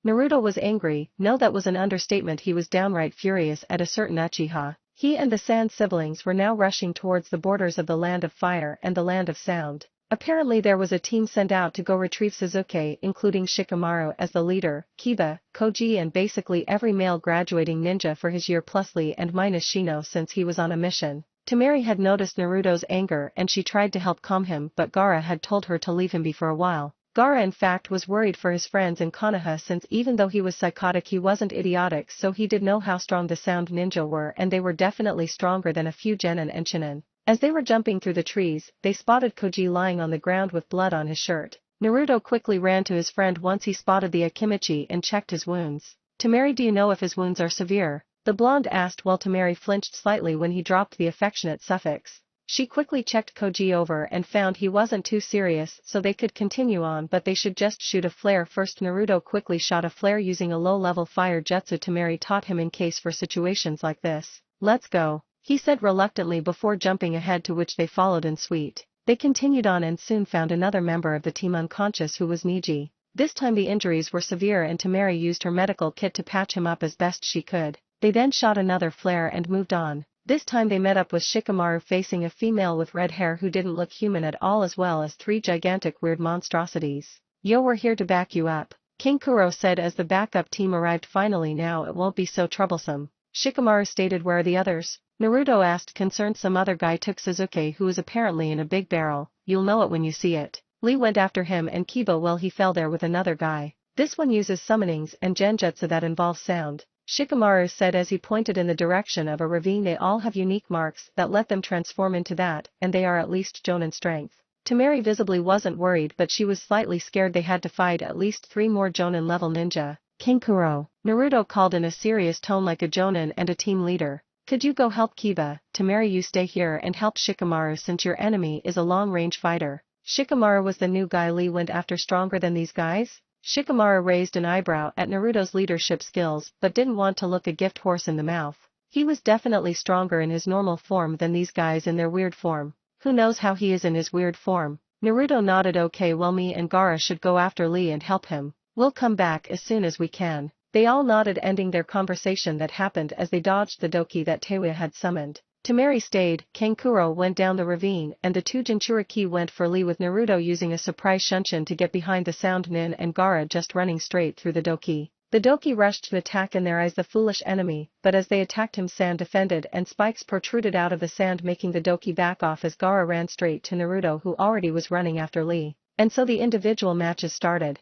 Speaker 1: Naruto was angry. No, that was an understatement. He was downright furious at a certain Uchiha. He and the Sand siblings were now rushing towards the borders of the Land of Fire and the Land of Sound. Apparently there was a team sent out to go retrieve Sasuke, including Shikamaru as the leader, Kiba, Koji and basically every male graduating ninja for his year plus Lee and minus Shino since he was on a mission. Temari had noticed Naruto's anger and she tried to help calm him, but Gaara had told her to leave him be for a while. Gaara in fact was worried for his friends in Konoha since even though he was psychotic he wasn't idiotic, so he did know how strong the Sound ninja were and they were definitely stronger than a few Genin and Chunin. As they were jumping through the trees, they spotted Koji lying on the ground with blood on his shirt. Naruto quickly ran to his friend once he spotted the Akimichi and checked his wounds. Temari, do you know if his wounds are severe? The blonde asked while Temari flinched slightly when he dropped the affectionate suffix. She quickly checked Koji over and found he wasn't too serious, so they could continue on, but they should just shoot a flare first. Naruto quickly shot a flare using a low-level fire jutsu Temari taught him in case for situations like this. Let's go, he said reluctantly before jumping ahead, to which they followed in suite. They continued on and soon found another member of the team unconscious who was Niji. This time the injuries were severe and Temari used her medical kit to patch him up as best she could. They then shot another flare and moved on. This time they met up with Shikamaru facing a female with red hair who didn't look human at all, as well as 3 gigantic weird monstrosities. Yo, we're here to back you up, King Kuro said as the backup team arrived. Finally, now it won't be so troublesome. Shikamaru stated. Where are the others? Naruto asked concerned. Some other guy took Sasuke who is apparently in a big barrel. You'll know it when you see it. Lee went after him and Kiba, well, he fell there with another guy. This one uses summonings and genjutsu that involve sound, Shikamaru said as he pointed in the direction of a ravine. They all have unique marks that let them transform into that, and they are at least Jonin strength. Temari visibly wasn't worried, but she was slightly scared. They had to fight at least 3 more Jonin level ninja. King Kuro, Naruto called in a serious tone like a Jonin and a team leader. Could you go help Kiba? Temari, you stay here and help Shikamaru since your enemy is a long-range fighter. Shikamaru was the new guy Lee went after stronger than these guys? Shikamaru raised an eyebrow at Naruto's leadership skills but didn't want to look a gift horse in the mouth. He was definitely stronger in his normal form than these guys in their weird form. Who knows how he is in his weird form? Naruto nodded. Okay, well, me and Gaara should go after Lee and help him. We'll come back as soon as we can. They all nodded, ending their conversation that happened as they dodged the doki that Teiwa had summoned. Temari stayed, Kankuro went down the ravine and the 2 Jinchuriki went for Lee, with Naruto using a surprise shunshin to get behind the Sound Nin and Gaara just running straight through the doki. The doki rushed to attack in their eyes the foolish enemy, but as they attacked him, sand defended and spikes protruded out of the sand, making the doki back off as Gaara ran straight to Naruto, who already was running after Lee. And so the individual matches started.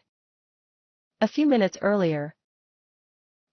Speaker 1: A few minutes earlier,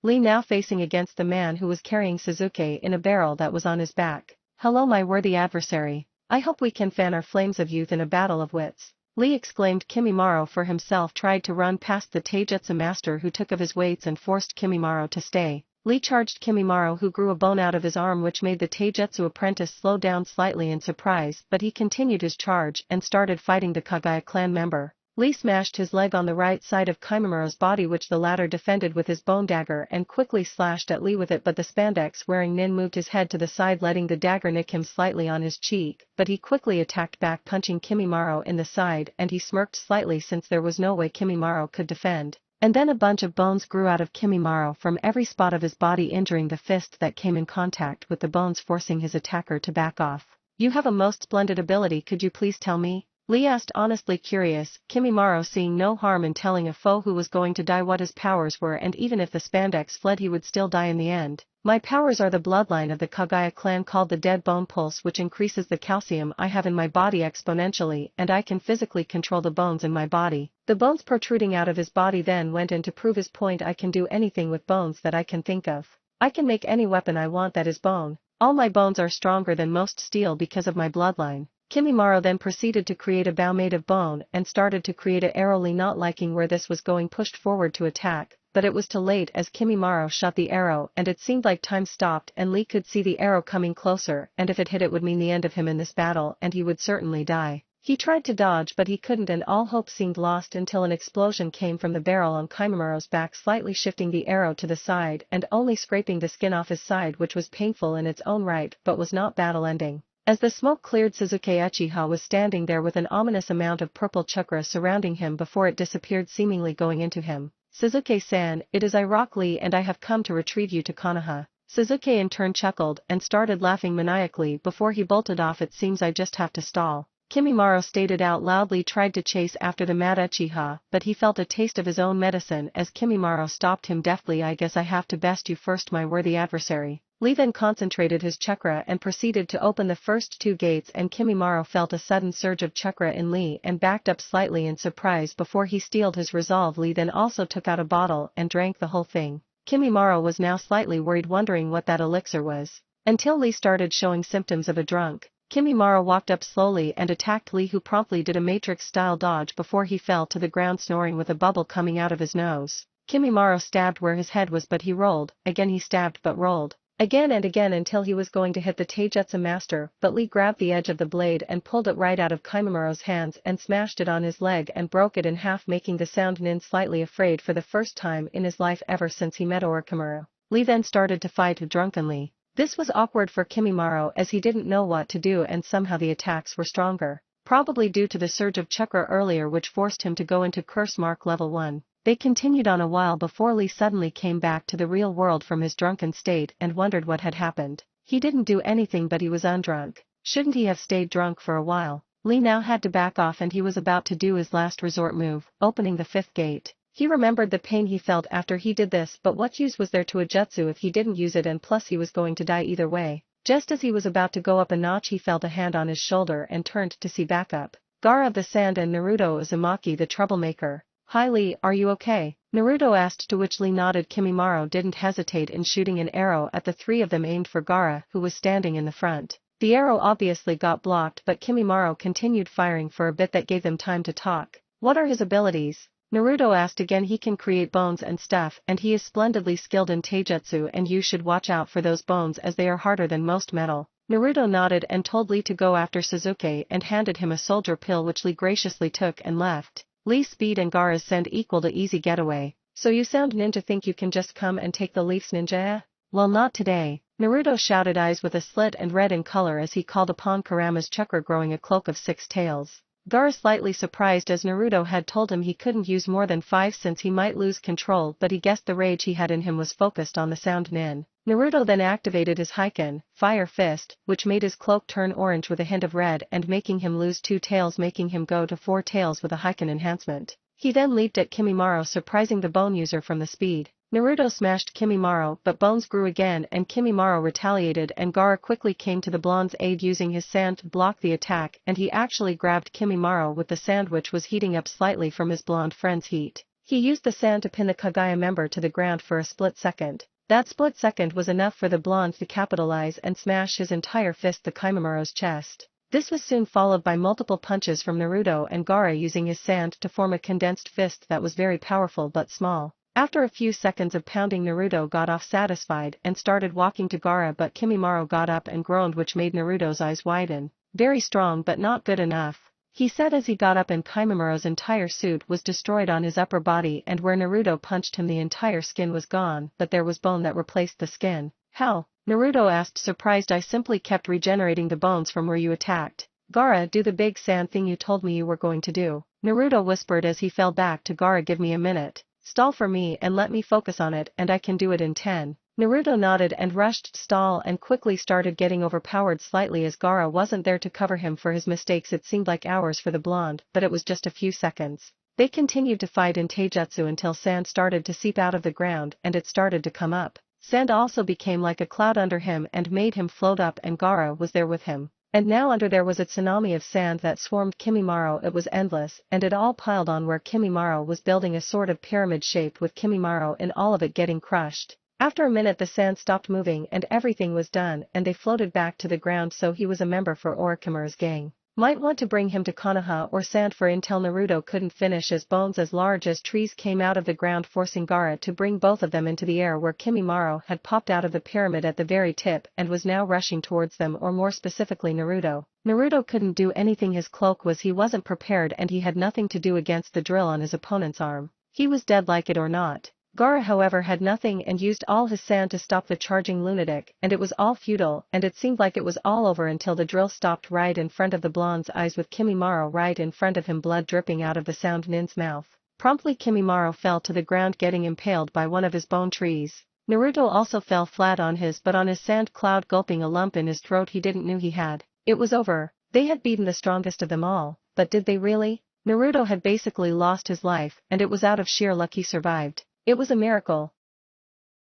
Speaker 1: Lee now facing against the man who was carrying Sasuke in a barrel that was on his back. "Hello my worthy adversary. I hope we can fan our flames of youth in a battle of wits." Lee exclaimed. Kimimaro for himself tried to run past the taijutsu master who took of his weights and forced Kimimaro to stay. Lee charged Kimimaro who grew a bone out of his arm which made the taijutsu apprentice slow down slightly in surprise, but he continued his charge and started fighting the Kagaya clan member. Lee smashed his leg on the right side of Kimimaro's body which the latter defended with his bone dagger and quickly slashed at Lee with it, but the spandex-wearing nin moved his head to the side letting the dagger nick him slightly on his cheek, but he quickly attacked back punching Kimimaro in the side and he smirked slightly since there was no way Kimimaro could defend. And then a bunch of bones grew out of Kimimaro from every spot of his body injuring the fist that came in contact with the bones forcing his attacker to back off. "You have a most splendid ability, could you please tell me?" Lee asked honestly curious, Kimimaro seeing no harm in telling a foe who was going to die what his powers were, and even if the spandex fled he would still die in the end. "My powers are the bloodline of the Kagaya clan called the Dead Bone Pulse which increases the calcium I have in my body exponentially and I can physically control the bones in my body." The bones protruding out of his body then went in to prove his point. "I can do anything with bones that I can think of. I can make any weapon I want that is bone. All my bones are stronger than most steel because of my bloodline." Kimimaro then proceeded to create a bow made of bone and started to create a arrow. Lee not liking where this was going pushed forward to attack, but it was too late as Kimimaro shot the arrow and it seemed like time stopped and Lee could see the arrow coming closer and if it hit it would mean the end of him in this battle and he would certainly die. He tried to dodge but he couldn't and all hope seemed lost until an explosion came from the barrel on Kimimaro's back slightly shifting the arrow to the side and only scraping the skin off his side which was painful in its own right but was not battle ending. As the smoke cleared Sasuke Uchiha was standing there with an ominous amount of purple chakra surrounding him before it disappeared seemingly going into him. "Sasuke-san, it is I Rock Lee and I have come to retrieve you to Konoha." Sasuke in turn chuckled and started laughing maniacally before he bolted off. "It seems I just have to stall." Kimimaro stated out loudly tried to chase after the mad Uchiha but he felt a taste of his own medicine as Kimimaro stopped him deftly. "I guess I have to best you first my worthy adversary." Lee then concentrated his chakra and proceeded to open the first two gates and Kimimaro felt a sudden surge of chakra in Lee and backed up slightly in surprise before he steeled his resolve. Lee then also took out a bottle and drank the whole thing. Kimimaro was now slightly worried wondering what that elixir was. Until Lee started showing symptoms of a drunk. Kimimaro walked up slowly and attacked Lee who promptly did a matrix-style dodge before he fell to the ground snoring with a bubble coming out of his nose. Kimimaro stabbed where his head was but he rolled, again he stabbed but rolled. Again and again until he was going to hit the taijutsu master but Lee grabbed the edge of the blade and pulled it right out of Kimimaro's hands and smashed it on his leg and broke it in half making the sound nin slightly afraid for the first time in his life ever since he met Orichimaru. Lee then started to fight drunkenly. This was awkward for Kimimaro as he didn't know what to do and somehow the attacks were stronger. Probably due to the surge of chakra earlier which forced him to go into curse mark level 1. They continued on a while before Lee suddenly came back to the real world from his drunken state and wondered what had happened. He didn't do anything but he was undrunk. Shouldn't he have stayed drunk for a while? Lee now had to back off and he was about to do his last resort move, opening the fifth gate. He remembered the pain he felt after he did this but what use was there to a jutsu if he didn't use it and plus he was going to die either way. Just as he was about to go up a notch he felt a hand on his shoulder and turned to see backup. Gaara of the Sand and Naruto Uzumaki the troublemaker. "Hi Lee, are you okay?" Naruto asked to which Lee nodded. Kimimaro didn't hesitate in shooting an arrow at the three of them aimed for Gaara who was standing in the front. The arrow obviously got blocked but Kimimaro continued firing for a bit that gave them time to talk. "What are his abilities?" Naruto asked again. "He can create bones and stuff and he is splendidly skilled in taijutsu and you should watch out for those bones as they are harder than most metal." Naruto nodded and told Lee to go after Sasuke and handed him a soldier pill which Lee graciously took and left. Lee's speed and Gaara's send equal to easy getaway. "So you sound ninja think you can just come and take the leaves ninja eh? Well not today." Naruto shouted eyes with a slit and red in color as he called upon Kurama's chakra growing a cloak of 6 tails. Gaara slightly surprised as Naruto had told him he couldn't use more than 5 since he might lose control but he guessed the rage he had in him was focused on the sound nin. Naruto then activated his Heiken, Fire Fist, which made his cloak turn orange with a hint of red and making him lose 2 tails making him go to 4 tails with a Heiken enhancement. He then leaped at Kimimaro surprising the bone user from the speed. Naruto smashed Kimimaro but bones grew again and Kimimaro retaliated and Gaara quickly came to the blonde's aid using his sand to block the attack and he actually grabbed Kimimaro with the sand which was heating up slightly from his blonde friend's heat. He used the sand to pin the Kagaya member to the ground for a split second. That split second was enough for the blonde to capitalize and smash his entire fist the Kimimiro's chest. This was soon followed by multiple punches from Naruto and Gaara using his sand to form a condensed fist that was very powerful but small. After a few seconds of pounding, Naruto got off satisfied and started walking to Gaara, but Kimimaro got up and groaned, which made Naruto's eyes widen. Very strong but not good enough, he said as he got up, and Kimimiro's entire suit was destroyed on his upper body, and where Naruto punched him the entire skin was gone, but there was bone that replaced the skin. How? Naruto asked, surprised. I simply kept regenerating the bones from where you attacked. Gaara, do the big sand thing you told me you were going to do, Naruto whispered as he fell back to Gaara. Give me a minute. Stall for me and let me focus on it, and I can do it in 10. Naruto nodded and rushed to stall and quickly started getting overpowered slightly as Gaara wasn't there to cover him for his mistakes. It seemed like hours for the blonde, but it was just a few seconds. They continued to fight in taijutsu until sand started to seep out of the ground and it started to come up. Sand also became like a cloud under him and made him float up, and Gaara was there with him. And now under there was a tsunami of sand that swarmed Kimimaro. It was endless, and it all piled on where Kimimaro was building a sort of pyramid shape with Kimimaro in all of it getting crushed. After a minute the sand stopped moving and everything was done, and they floated back to the ground. So he was a member for Orochimaru's gang. Might want to bring him to Konoha or sand for intel. Naruto couldn't finish as bones as large as trees came out of the ground, forcing Gaara to bring both of them into the air where Kimimaro had popped out of the pyramid at the very tip and was now rushing towards them, or more specifically Naruto. Naruto couldn't do anything. His cloak was, he wasn't prepared, and he had nothing to do against the drill on his opponent's arm. He was dead, like it or not. Gaara however had nothing and used all his sand to stop the charging lunatic, and it was all futile, and it seemed like it was all over until the drill stopped right in front of the blonde's eyes with Kimimaro right in front of him, blood dripping out of the sound nin's mouth. Promptly Kimimaro fell to the ground, getting impaled by one of his bone trees. Naruto also fell flat on his but on his sand cloud, gulping a lump in his throat he didn't know he had. It was over. They had beaten the strongest of them all, but did they really? Naruto had basically lost his life, and it was out of sheer luck he survived. It was a miracle.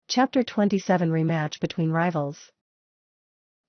Speaker 1: Chapter 27 Rematch between rivals.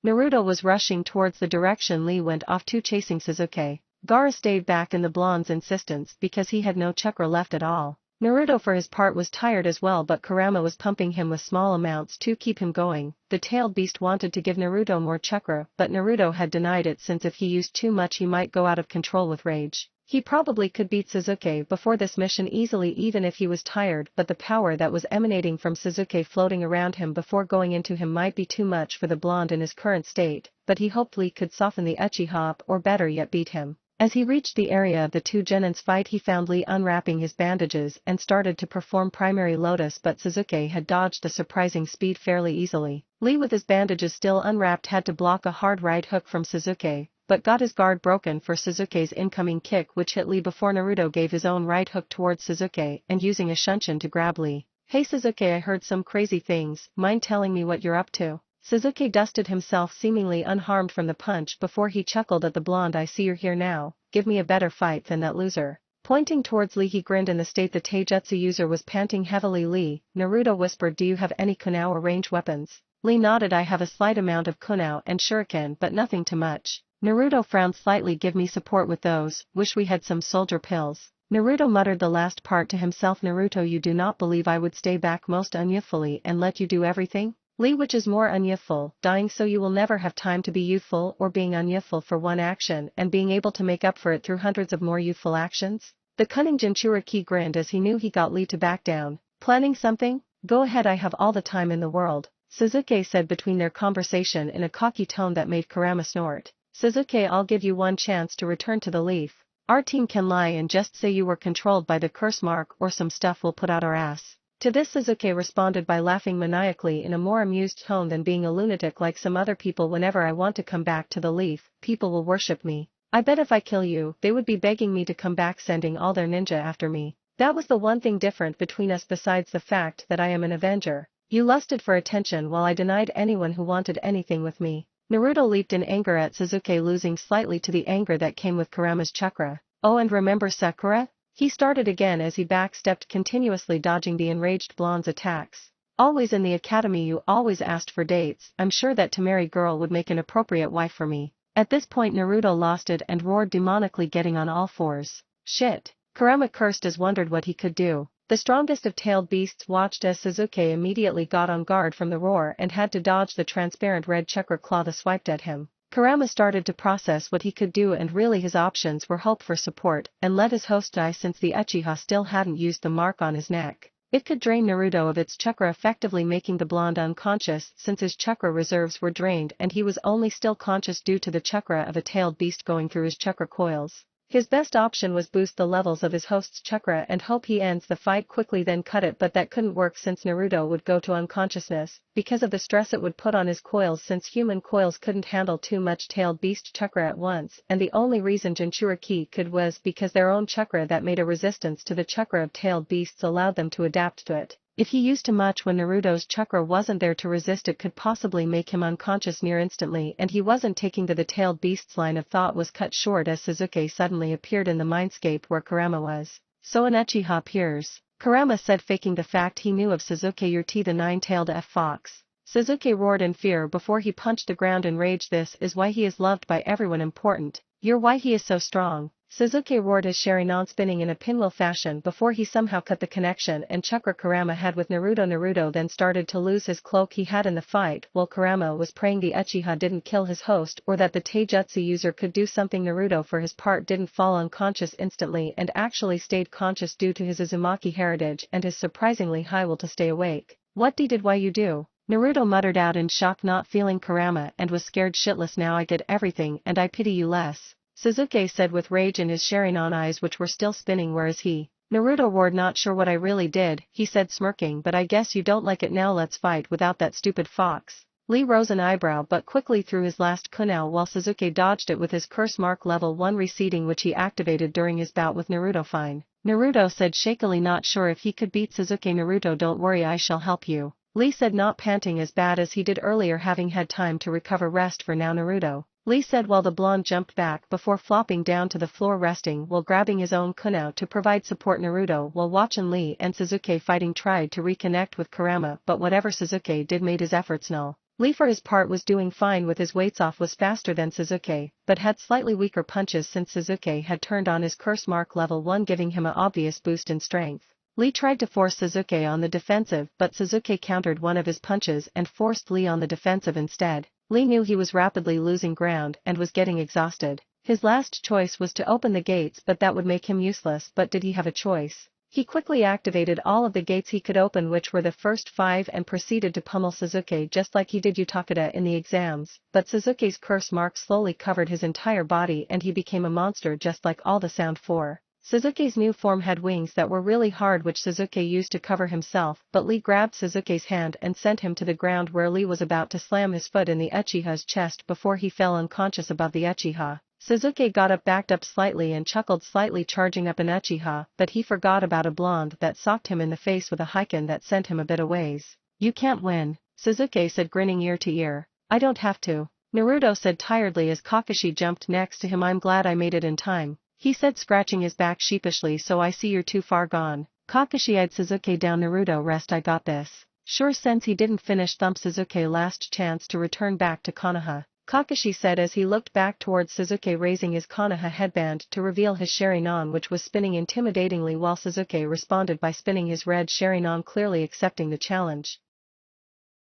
Speaker 1: Naruto was rushing towards the direction Lee went off to, chasing Sasuke. Gaara stayed back in the blonde's insistence because he had no chakra left at all. Naruto for his part was tired as well, but Kurama was pumping him with small amounts to keep him going. The tailed beast wanted to give Naruto more chakra, but Naruto had denied it, since if he used too much he might go out of control with rage. He probably could beat Sasuke before this mission easily even if he was tired, but the power that was emanating from Sasuke floating around him before going into him might be too much for the blonde in his current state, but he hoped Lee could soften the Uchiha up, or better yet beat him. As he reached the area of the two genins fight, he found Lee unwrapping his bandages and started to perform primary lotus, but Sasuke had dodged the surprising speed fairly easily. Lee with his bandages still unwrapped had to block a hard right hook from Sasuke, but got his guard broken for Sasuke's incoming kick, which hit Lee before Naruto gave his own right hook towards Sasuke and using a shunshin to grab Lee. Hey Sasuke, I heard some crazy things, mind telling me what you're up to? Sasuke dusted himself seemingly unharmed from the punch before he chuckled at the blonde. I see you're here now, give me a better fight than that loser. Pointing towards Lee he grinned in the state the taijutsu user was panting heavily. Lee, Naruto whispered, do you have any kunao or range weapons? Lee nodded. I have a slight amount of kunao and shuriken, but nothing too much. Naruto frowned slightly. Give me support with those, wish we had some soldier pills. Naruto muttered the last part to himself. Naruto, you do not believe I would stay back most unyouthfully and let you do everything? Lee, which is more unyouthful, dying so you will never have time to be youthful, or being unyouthful for one action and being able to make up for it through hundreds of more youthful actions? The cunning Jinchuriki grinned as he knew he got Lee to back down. Planning something? Go ahead, I have all the time in the world, Sasuke said between their conversation in a cocky tone that made Kurama snort. Sasuke, I'll give you one chance to return to the leaf. Our team can lie and just say you were controlled by the curse mark, or some stuff will put out our ass. To this Sasuke responded by laughing maniacally in a more amused tone than being a lunatic like some other people. Whenever I want to come back to the leaf, people will worship me. I bet if I kill you, they would be begging me to come back, sending all their ninja after me. That was the one thing different between us besides the fact that I am an Avenger. You lusted for attention while I denied anyone who wanted anything with me. Naruto leaped in anger at Sasuke, losing slightly to the anger that came with Kurama's chakra. Oh, and remember Sakura? He started again as he backstepped, continuously dodging the enraged blonde's attacks. Always in the academy you always asked for dates. I'm sure that Temari girl would make an appropriate wife for me. At this point Naruto lost it and roared demonically, getting on all fours. Shit. Kurama cursed as wondered what he could do. The strongest of tailed beasts watched as Sasuke immediately got on guard from the roar and had to dodge the transparent red chakra claw that swiped at him. Kurama started to process what he could do, and really his options were hope for support and let his host die since the Uchiha still hadn't used the mark on his neck. It could drain Naruto of its chakra, effectively making the blonde unconscious since his chakra reserves were drained and he was only still conscious due to the chakra of a tailed beast going through his chakra coils. His best option was boost the levels of his host's chakra and hope he ends the fight quickly, then cut it, but that couldn't work since Naruto would go to unconsciousness because of the stress it would put on his coils, since human coils couldn't handle too much tailed beast chakra at once, and the only reason Jinchuriki could was because their own chakra that made a resistance to the chakra of tailed beasts allowed them to adapt to it. If he used too much when Naruto's chakra wasn't there to resist, it could possibly make him unconscious near instantly, and he wasn't taking the tailed beast's line of thought was cut short as Sasuke suddenly appeared in the mindscape where Kurama was. So an Uchiha appears, Kurama said, faking the fact he knew of Sasuke. Your the nine-tailed fox. Sasuke roared in fear before he punched the ground in rage. This is why he is loved by everyone important. You're why he is so strong. Sasuke roared, his Sharingan spinning in a pinwheel fashion before he somehow cut the connection and chakra Kurama had with Naruto. Naruto then started to lose his cloak he had in the fight, while Kurama was praying the Uchiha didn't kill his host or that the taijutsu user could do something. Naruto for his part didn't fall unconscious instantly and actually stayed conscious due to his Uzumaki heritage and his surprisingly high will to stay awake. What did why you do? Naruto muttered out in shock, not feeling Kurama, and was scared shitless. Now I get everything and I pity you less, Sasuke said with rage in his Sharingan eyes which were still spinning. Where is he? Naruto roared, not sure what I really did, he said smirking, but I guess you don't like it now. Let's fight without that stupid fox. Lee rose an eyebrow but quickly threw his last kunai while Sasuke dodged it with his curse mark level 1 receding, which he activated during his bout with Naruto. Fine, Naruto said shakily, not sure if he could beat Sasuke. Naruto, don't worry, I shall help you, Lee said, not panting as bad as he did earlier, having had time to recover. Rest for now, Naruto, Lee said while the blonde jumped back before flopping down to the floor, resting while grabbing his own kunai to provide support. Naruto, while watching Lee and Sasuke fighting, tried to reconnect with Kurama, but whatever Sasuke did made his efforts null. Lee for his part was doing fine with his weights off, was faster than Sasuke, but had slightly weaker punches since Sasuke had turned on his curse mark level 1, giving him an obvious boost in strength. Lee tried to force Sasuke on the defensive, but Sasuke countered one of his punches and forced Lee on the defensive instead. Lee knew he was rapidly losing ground and was getting exhausted. His last choice was to open the gates, but that would make him useless. But did he have a choice? He quickly activated all of the gates he could open, which were the first 5, and proceeded to pummel Sasuke just like he did Utakada in the exams, but Sasuke's curse mark slowly covered his entire body and he became a monster just like all the Sound 4. Sasuke's new form had wings that were really hard, which Sasuke used to cover himself, but Lee grabbed Sasuke's hand and sent him to the ground, where Lee was about to slam his foot in the Uchiha's chest before he fell unconscious above the Uchiha. Sasuke got up, backed up slightly and chuckled slightly, charging up an Uchiha, but he forgot about a blonde that socked him in the face with a Heiken that sent him a bit a ways. You can't win, Sasuke said, grinning ear to ear. I don't have to, Naruto said tiredly as Kakashi jumped next to him. I'm glad I made it in time, he said, scratching his back sheepishly. So I see you're too far gone. Kakashi eyed Sasuke down. Naruto, rest, I got this. Sure, since he didn't finish thump Sasuke, last chance to return back to Konoha, Kakashi said as he looked back towards Sasuke, raising his Konoha headband to reveal his Sharingan, which was spinning intimidatingly, while Sasuke responded by spinning his red Sharingan, clearly accepting the challenge.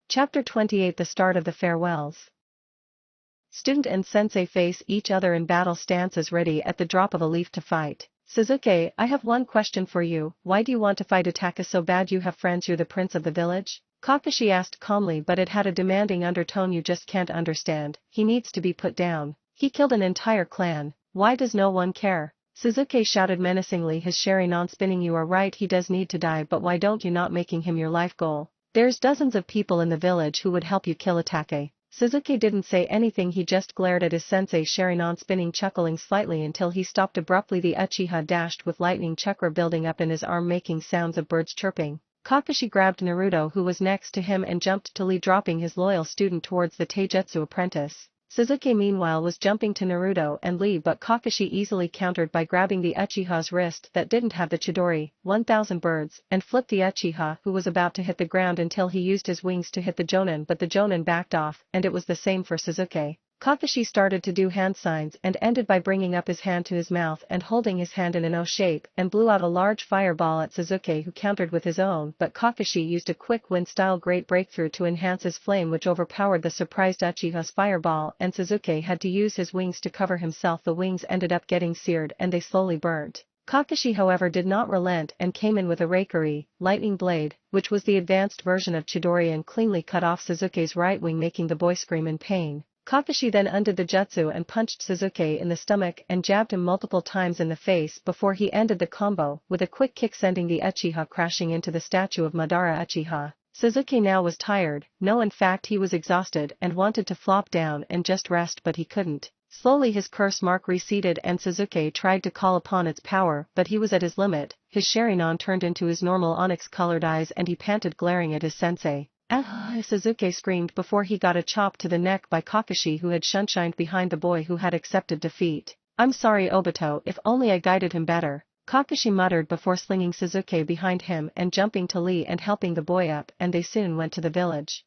Speaker 1: Chapter 28, the start of the farewells. Student and sensei face each other in battle stances, ready at the drop of a leaf to fight. Sasuke, I have one question for you. Why do you want to fight Itachi so bad? You have friends, you're the prince of the village? Kakashi asked calmly, but it had a demanding undertone. You just can't understand. He needs to be put down. He killed an entire clan. Why does no one care? Sasuke shouted menacingly, his Sharingan spinning. You are right, he does need to die, but why don't you not making him your life goal? There's dozens of people in the village who would help you kill Itachi. Sasuke didn't say anything, he just glared at his sensei Sharingan spinning, chuckling slightly until he stopped abruptly. The Uchiha dashed with lightning chakra building up in his arm, making sounds of birds chirping. Kakashi grabbed Naruto, who was next to him, and jumped to Lee, dropping his loyal student towards the taijutsu apprentice. Sasuke meanwhile was jumping to Naruto and Lee, but Kakashi easily countered by grabbing the Uchiha's wrist that didn't have the Chidori, 1000 birds, and flipped the Uchiha, who was about to hit the ground, until he used his wings to hit the Jonin, but the Jonin backed off, and it was the same for Sasuke. Kakashi started to do hand signs and ended by bringing up his hand to his mouth and holding his hand in an O shape and blew out a large fireball at Sasuke, who countered with his own, but Kakashi used a quick wind-style great breakthrough to enhance his flame, which overpowered the surprised Uchiha's fireball, and Sasuke had to use his wings to cover himself. The wings ended up getting seared and they slowly burnt. Kakashi however did not relent and came in with a Reikiri, lightning blade, which was the advanced version of Chidori, and cleanly cut off Sasuke's right wing, making the boy scream in pain. Kakashi then undid the jutsu and punched Sasuke in the stomach and jabbed him multiple times in the face before he ended the combo with a quick kick, sending the Uchiha crashing into the statue of Madara Uchiha. Sasuke now was tired, no in fact he was exhausted and wanted to flop down and just rest, but he couldn't. Slowly his curse mark receded and Sasuke tried to call upon its power, but he was at his limit. His Sharingan turned into his normal onyx-colored eyes and he panted, glaring at his sensei. Ah! Sasuke screamed before he got a chop to the neck by Kakashi, who had shunshined behind the boy who had accepted defeat. I'm sorry Obito, if only I guided him better, Kakashi muttered before slinging Sasuke behind him and jumping to Lee and helping the boy up, and they soon went to the village.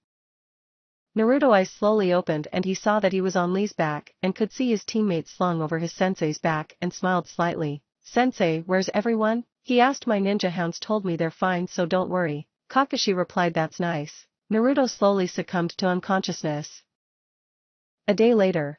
Speaker 1: Naruto's eyes slowly opened and he saw that he was on Lee's back and could see his teammates slung over his sensei's back, and smiled slightly. Sensei, where's everyone? He asked. My ninja hounds told me they're fine, so don't worry. Kakashi replied. That's nice. Naruto slowly succumbed to unconsciousness. A day later.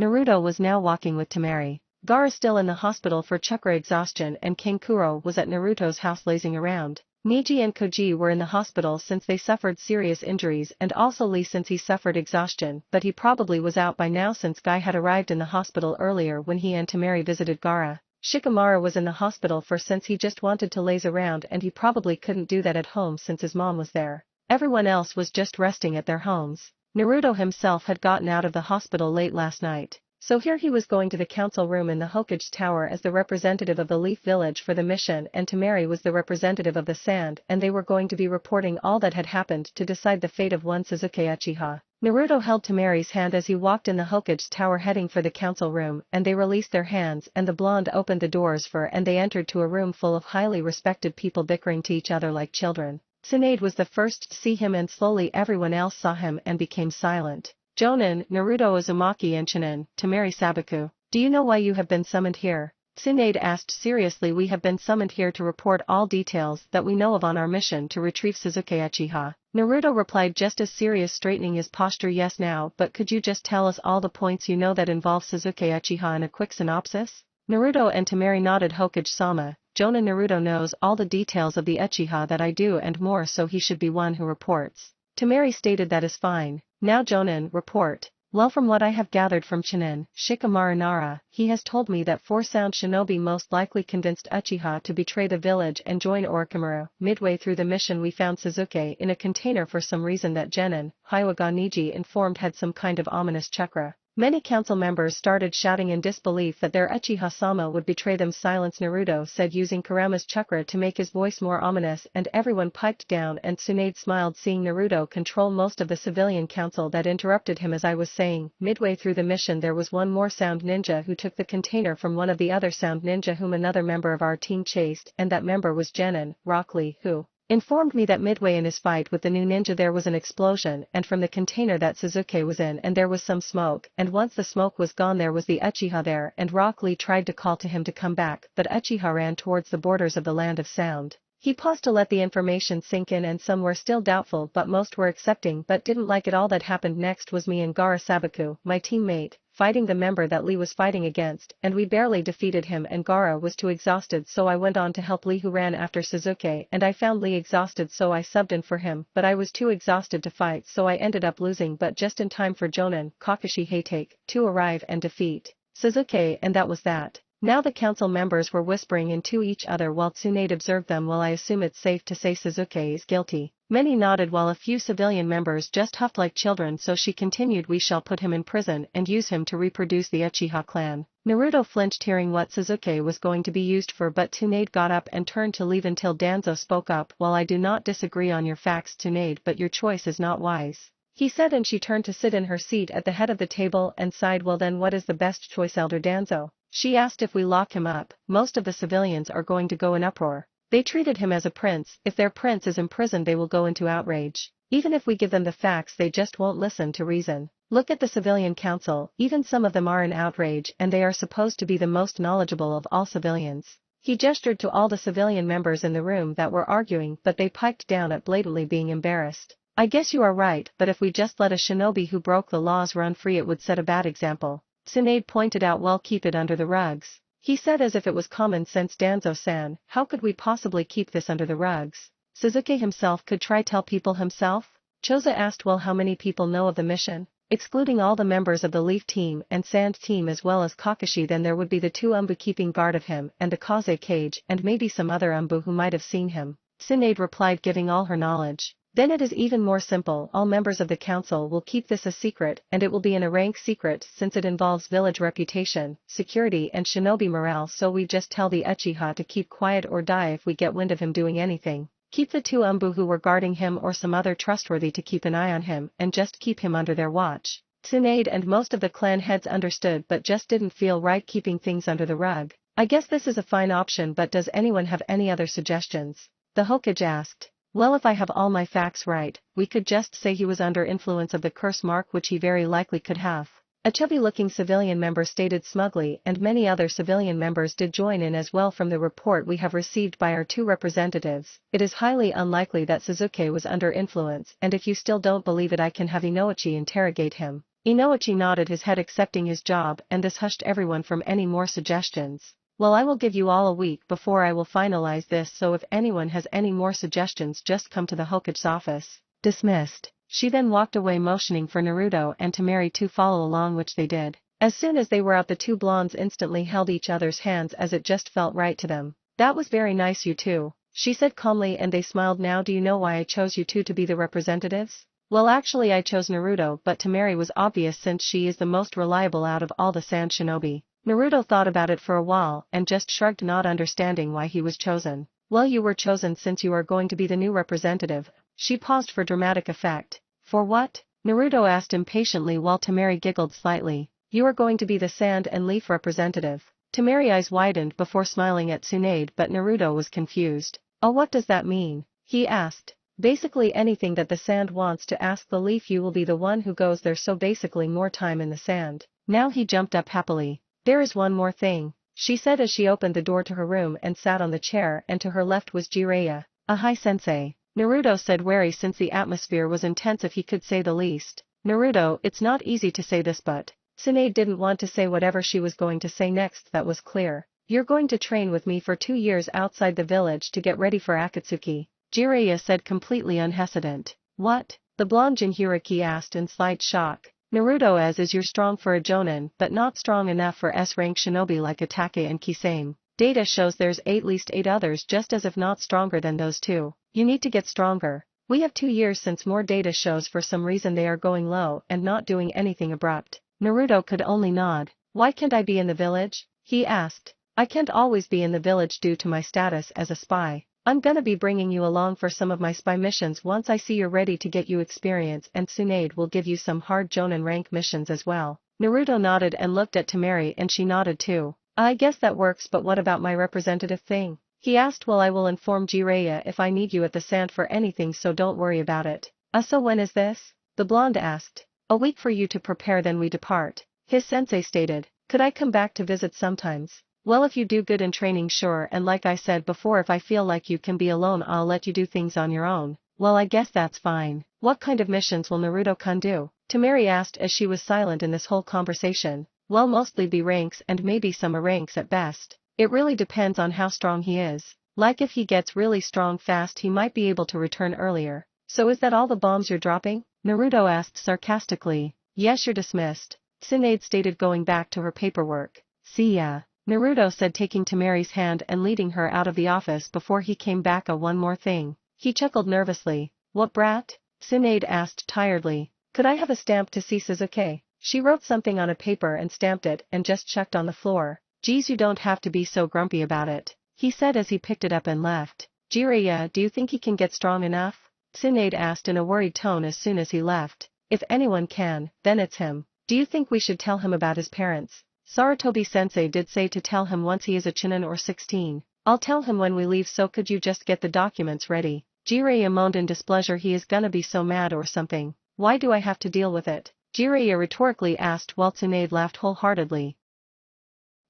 Speaker 1: Naruto was now walking with Temari. Gaara still in the hospital for chakra exhaustion, and King Kuro was at Naruto's house lazing around. Neji and Koji were in the hospital since they suffered serious injuries, and also Lee since he suffered exhaustion, but he probably was out by now since Guy had arrived in the hospital earlier when he and Temari visited Gaara. Shikamaru was in the hospital since he just wanted to laze around, and he probably couldn't do that at home since his mom was there. Everyone else was just resting at their homes. Naruto himself had gotten out of the hospital late last night, so here he was going to the council room in the Hokage Tower as the representative of the Leaf Village for the mission, and Temari was the representative of the Sand, and they were going to be reporting all that had happened to decide the fate of one Sasuke Uchiha. Naruto held Temari's hand as he walked in the Hokage Tower heading for the council room, and they released their hands and the blonde opened the doors and they entered to a room full of highly respected people bickering to each other like children. Tsunade was the first to see him, and slowly everyone else saw him and became silent. Jonin, Naruto Uzumaki and Chunin, Temari Sabaku, do you know why you have been summoned here? Tsunade asked seriously. We have been summoned here to report all details that we know of on our mission to retrieve Sasuke Uchiha. Naruto replied just as serious, straightening his posture. Yes, now, but could you just tell us all the points you know that involve Sasuke Uchiha in a quick synopsis? Naruto and Temari nodded. Hokage-sama, Jonin, Naruto knows all the details of the Uchiha that I do and more, so he should be one who reports. Temari stated. That is fine. Now Jonin, report. Well, from what I have gathered from Chunin, Shikamaru Nara, he has told me that 4 sound shinobi most likely convinced Uchiha to betray the village and join Orichimaru. Midway through the mission we found Sasuke in a container for some reason that Genin, Hyuga Neji informed had some kind of ominous chakra. Many council members started shouting in disbelief that their Uchiha-sama would betray them. Silence, Naruto said, using Kurama's chakra to make his voice more ominous, and everyone piped down, and Tsunade smiled seeing Naruto control most of the civilian council that interrupted him. As I was saying, midway through the mission there was one more sound ninja who took the container from one of the other sound ninja whom another member of our team chased, and that member was Genin, Rock Lee, who informed me that midway in his fight with the new ninja there was an explosion and from the container that Sasuke was in, and there was some smoke, and once the smoke was gone there was the Uchiha there, and Rock Lee tried to call to him to come back, but Uchiha ran towards the borders of the land of sound. He paused to let the information sink in, and some were still doubtful but most were accepting but didn't like it all. That happened next was me and Gaara Sabaku, my teammate, fighting the member that Lee was fighting against, and we barely defeated him, and Gaara was too exhausted, so I went on to help Lee who ran after Sasuke, and I found Lee exhausted so I subbed in for him, but I was too exhausted to fight so I ended up losing, but just in time for Jonin, Kakashi Hatake, to arrive and defeat Sasuke, and that was that. Now the council members were whispering into each other while Tsunade observed them. Well, I assume it's safe to say Sasuke is guilty. Many nodded while a few civilian members just huffed like children, so she continued, we shall put him in prison and use him to reproduce the Uchiha clan. Naruto flinched hearing what Sasuke was going to be used for, but Tsunade got up and turned to leave until Danzo spoke up. While I do not disagree on your facts, Tsunade, but your choice is not wise, he said, and she turned to sit in her seat at the head of the table and sighed. Well then, what is the best choice, Elder Danzo? She asked. If we lock him up, most of the civilians are going to go in uproar. They treated him as a prince. If their prince is imprisoned they will go into outrage. Even if we give them the facts they just won't listen to reason. Look at the civilian council, even some of them are in outrage and they are supposed to be the most knowledgeable of all civilians. He gestured to all the civilian members in the room that were arguing but they piped down at blatantly being embarrassed. I guess you are right, but if we just let a shinobi who broke the laws run free it would set a bad example. Tsunade pointed out. Well, keep it under the rugs. He said as if it was common sense. Danzo-san, how could we possibly keep this under the rugs? Sasuke himself could try tell people himself? Choza asked. Well, how many people know of the mission? Excluding all the members of the Leaf Team and Sand Team as well as Kakashi, then there would be the 2 Umbu keeping guard of him and the Kaze cage and maybe some other Umbu who might have seen him. Tsunade replied, giving all her knowledge. Then it is even more simple. All members of the council will keep this a secret and it will be in a rank secret since it involves village reputation, security and shinobi morale, so we just tell the Uchiha to keep quiet or die if we get wind of him doing anything. Keep the 2 Umbu who were guarding him or some other trustworthy to keep an eye on him and just keep him under their watch. Tsunade and most of the clan heads understood but just didn't feel right keeping things under the rug. I guess this is a fine option, but does anyone have any other suggestions? The Hokage asked. Well, if I have all my facts right, we could just say he was under influence of the curse mark, which he very likely could have. A chubby-looking civilian member stated smugly, and many other civilian members did join in as well. From the report we have received by our 2 representatives, it is highly unlikely that Sasuke was under influence, and if you still don't believe it I can have Inouchi interrogate him. Inouchi nodded his head accepting his job, and this hushed everyone from any more suggestions. Well, I will give you all a week before I will finalize this, so if anyone has any more suggestions just come to the Hokage's office. Dismissed. She then walked away motioning for Naruto and Temari to follow along, which they did. As soon as they were out the 2 blondes instantly held each other's hands as it just felt right to them. That was very nice, you two, she said calmly, and they smiled. Now do you know why I chose you two to be the representatives? Well, actually I chose Naruto, but Temari was obvious since she is the most reliable out of all the Sand Shinobi. Naruto thought about it for a while and just shrugged, not understanding why he was chosen. Well, you were chosen since you are going to be the new representative. She paused for dramatic effect. For what? Naruto asked impatiently while Temari giggled slightly. You are going to be the Sand and Leaf representative. Temari's eyes widened before smiling at Tsunade, but Naruto was confused. Oh, what does that mean? He asked. Basically anything that the Sand wants to ask the Leaf, you will be the one who goes there, so basically more time in the Sand. Now he jumped up happily. There is one more thing, she said as she opened the door to her room and sat on the chair, and to her left was Jiraiya. Hi sensei, Naruto said, wary since the atmosphere was intense if he could say the least. Naruto, it's not easy to say this, but Tsunade didn't want to say whatever she was going to say next. That was clear. You're going to train with me for 2 years outside the village to get ready for Akatsuki, Jiraiya said completely unhesitant. What? The blonde Jinchuriki asked in slight shock. Naruto, as is, you're strong for a jonin but not strong enough for S-rank shinobi like Atake and Kisame. Data shows there's at least 8 others just as if not stronger than those 2. You need to get stronger. We have 2 years since more data shows for some reason they are going low and not doing anything abrupt. Naruto could only nod. Why can't I be in the village? He asked. I can't always be in the village due to my status as a spy. I'm gonna be bringing you along for some of my spy missions once I see you're ready to get you experience, and Tsunade will give you some hard jonin rank missions as well. Naruto nodded and looked at Temari, and she nodded too. I guess that works, but what about my representative thing? He asked. Well, I will inform Jiraiya if I need you at the Sand for anything, so don't worry about it. So when is this? The blonde asked. A week for you to prepare, then we depart, his sensei stated. Could I come back to visit sometimes? Well, if you do good in training, sure, and like I said before, if I feel like you can be alone I'll let you do things on your own. Well, I guess that's fine. What kind of missions will Naruto-kun do? Temari asked as she was silent in this whole conversation. Well, mostly B ranks and maybe some A ranks at best. It really depends on how strong he is. Like if he gets really strong fast he might be able to return earlier. So is that all the bombs you're dropping? Naruto asked sarcastically. Yes, you're dismissed, Tsunade stated, going back to her paperwork. See ya, Naruto said, taking Temari's hand and leading her out of the office before he came back. One more thing. He chuckled nervously. What brat? Tsunade asked tiredly. Could I have a stamp to see Sasuke? She wrote something on a paper and stamped it and just chucked on the floor. Geez, you don't have to be so grumpy about it, he said as he picked it up and left. Jiraiya, do you think he can get strong enough? Tsunade asked in a worried tone as soon as he left. If anyone can, then it's him. Do you think we should tell him about his parents? Sarutobi-sensei did say to tell him once he is a Chunin or 16. I'll tell him when we leave, so could you just get the documents ready? Jiraiya moaned in displeasure. He is gonna be so mad or something. Why do I have to deal with it? Jiraiya rhetorically asked while Tsunade laughed wholeheartedly.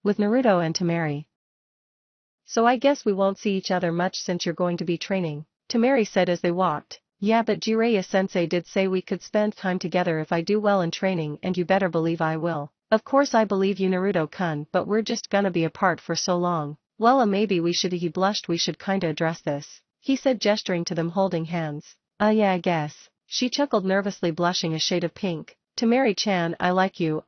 Speaker 1: With Naruto and Temari. So I guess we won't see each other much since you're going to be training, Temari said as they walked. Yeah, but Jiraiya-sensei did say we could spend time together if I do well in training, and you better believe I will. Of course I believe you, Naruto-kun, but we're just gonna be apart for so long. Well, maybe we should. He blushed. We should kinda address this, he said, gesturing to them holding hands. Yeah, I guess. She chuckled nervously, blushing a shade of pink. Temari-chan, I like you.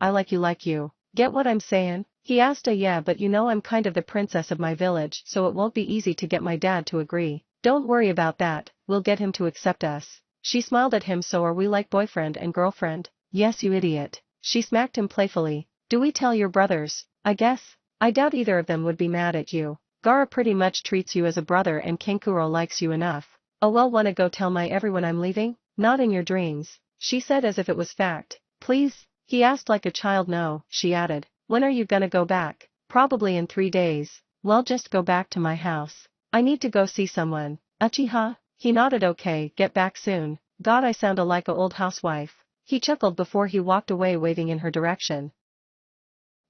Speaker 1: Get what I'm saying? He asked. Yeah, but you know I'm kind of the princess of my village, so it won't be easy to get my dad to agree. Don't worry about that, we'll get him to accept us. She smiled at him. So are we like boyfriend and girlfriend? Yes, you idiot. She smacked him playfully. Do we tell your brothers? I guess. I doubt either of them would be mad at you. Gaara pretty much treats you as a brother and Kankuro likes you enough. Oh well, wanna go tell my everyone I'm leaving? Not in your dreams, she said as if it was fact. Please? He asked like a child. No, she added. When are you gonna go back? Probably in 3 days. Well, just go back to my house. I need to go see someone. Uchiha? He nodded. Okay, get back soon. God, I sound like a old housewife. He chuckled before he walked away, waving in her direction.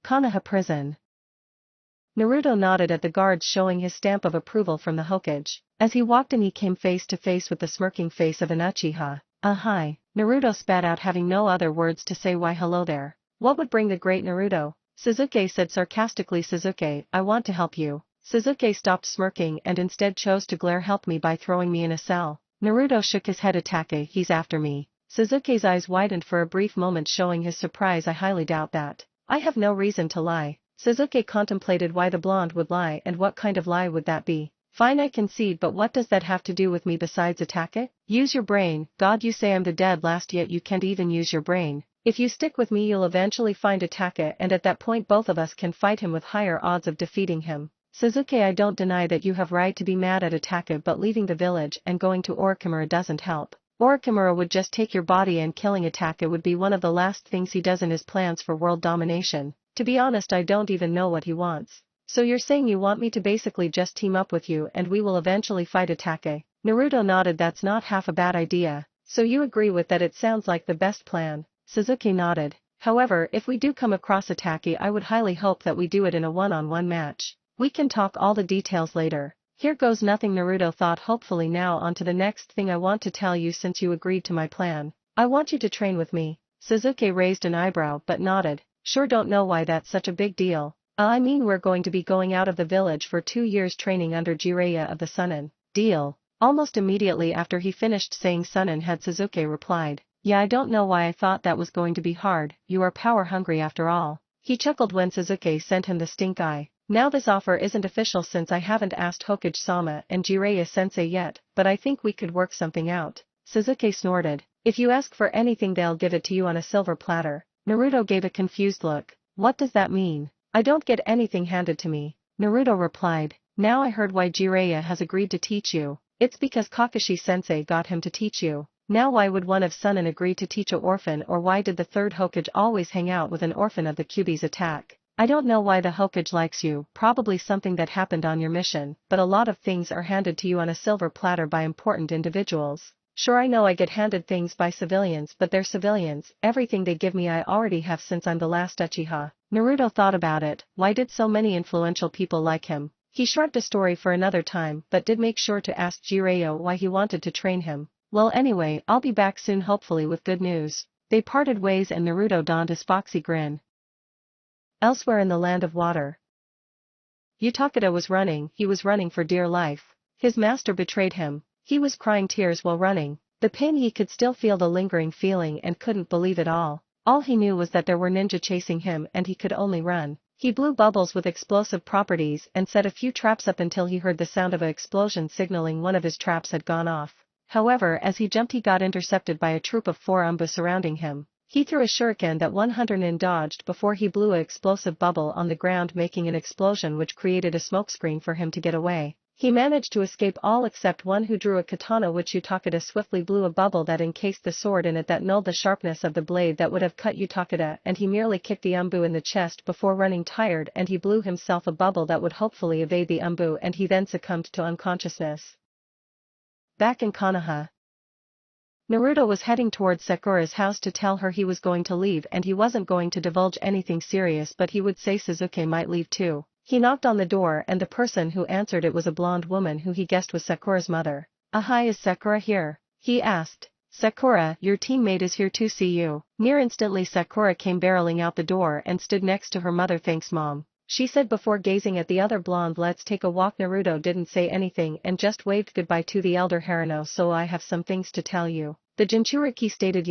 Speaker 1: Konoha prison. Naruto nodded at the guards, showing his stamp of approval from the Hokage. As he walked in, he came face to face with the smirking face of an Uchiha. Hi. Naruto spat out, having no other words to say. Why hello there. What would bring the great Naruto? Sasuke said sarcastically. Sasuke, I want to help you. Sasuke stopped smirking and instead chose to glare. Help me by throwing me in a cell. Naruto shook his head. Atake, he's after me. Sasuke's eyes widened for a brief moment, showing his surprise. I highly doubt that. I have no reason to lie. Sasuke contemplated why the blonde would lie and what kind of lie would that be. Fine, I concede, but what does that have to do with me besides Atake? Use your brain. God, you say I'm the dead last, yet you can't even use your brain. If you stick with me, you'll eventually find Atake, and at that point both of us can fight him with higher odds of defeating him. Sasuke, I don't deny that you have right to be mad at Atake, but leaving the village and going to Orichimaru doesn't help. Orichimaru would just take your body, and killing Atake would be one of the last things he does in his plans for world domination. To be honest, I don't even know what he wants. So you're saying you want me to basically just team up with you and we will eventually fight Atake? Naruto nodded. That's not half a bad idea. So you agree with that? It sounds like the best plan. Sasuke nodded. However, if we do come across Atake, I would highly hope that we do it in a one-on-one match. We can talk all the details later. Here goes nothing, Naruto thought hopefully. Now on to the next thing I want to tell you. Since you agreed to my plan, I want you to train with me. Sasuke raised an eyebrow but nodded. Sure, don't know why that's such a big deal. I mean, we're going to be going out of the village for 2 years training under Jiraiya of the Chunin. Deal. Almost immediately after he finished saying Chunin had, Sasuke replied. Yeah, I don't know why I thought that was going to be hard. You are power hungry after all. He chuckled when Sasuke sent him the stink eye. Now this offer isn't official since I haven't asked Hokage-sama and Jiraiya-sensei yet, but I think we could work something out. Sasuke snorted. If you ask for anything, they'll give it to you on a silver platter. Naruto gave a confused look. What does that mean? I don't get anything handed to me. Naruto replied. Now I heard why Jiraiya has agreed to teach you. It's because Kakashi-sensei got him to teach you. Now why would one of Chunin agree to teach a orphan, or why did the third Hokage always hang out with an orphan of the Kyuubi's attack? I don't know why the Hokage likes you, probably something that happened on your mission, but a lot of things are handed to you on a silver platter by important individuals. Sure, I know I get handed things by civilians, but they're civilians. Everything they give me I already have since I'm the last Uchiha. Naruto thought about it. Why did so many influential people like him? He shrugged. A story for another time, but did make sure to ask Jiraiya why he wanted to train him. Well, anyway, I'll be back soon, hopefully with good news. They parted ways and Naruto donned his foxy grin. Elsewhere in the land of water, Utakeda was running. He was running for dear life. His master betrayed him. He was crying tears while running. The pain, he could still feel the lingering feeling and couldn't believe it all. All he knew was that there were ninja chasing him and he could only run. He blew bubbles with explosive properties and set a few traps up until he heard the sound of an explosion signaling one of his traps had gone off. However, as he jumped, he got intercepted by a troop of 4 Umbu surrounding him. He threw a shuriken that 100 nin dodged before he blew an explosive bubble on the ground, making an explosion which created a smokescreen for him to get away. He managed to escape all except one, who drew a katana, which Utakeda swiftly blew a bubble that encased the sword in it that nulled the sharpness of the blade that would have cut Utakeda, and he merely kicked the Umbu in the chest before running tired, and he blew himself a bubble that would hopefully evade the Umbu, and he then succumbed to unconsciousness. Back in Konoha, Naruto was heading towards Sakura's house to tell her he was going to leave and he wasn't going to divulge anything serious, but he would say Sasuke might leave too. He knocked on the door and the person who answered it was a blonde woman who he guessed was Sakura's mother. Hi, is Sakura here? He asked. Sakura, your teammate is here to see you. Near instantly Sakura came barreling out the door and stood next to her mother. Thanks mom, she said before gazing at the other blonde. Let's take a walk. Naruto didn't say anything and just waved goodbye to the elder Haruno. So I have some things to tell you, the Jinchuriki stated.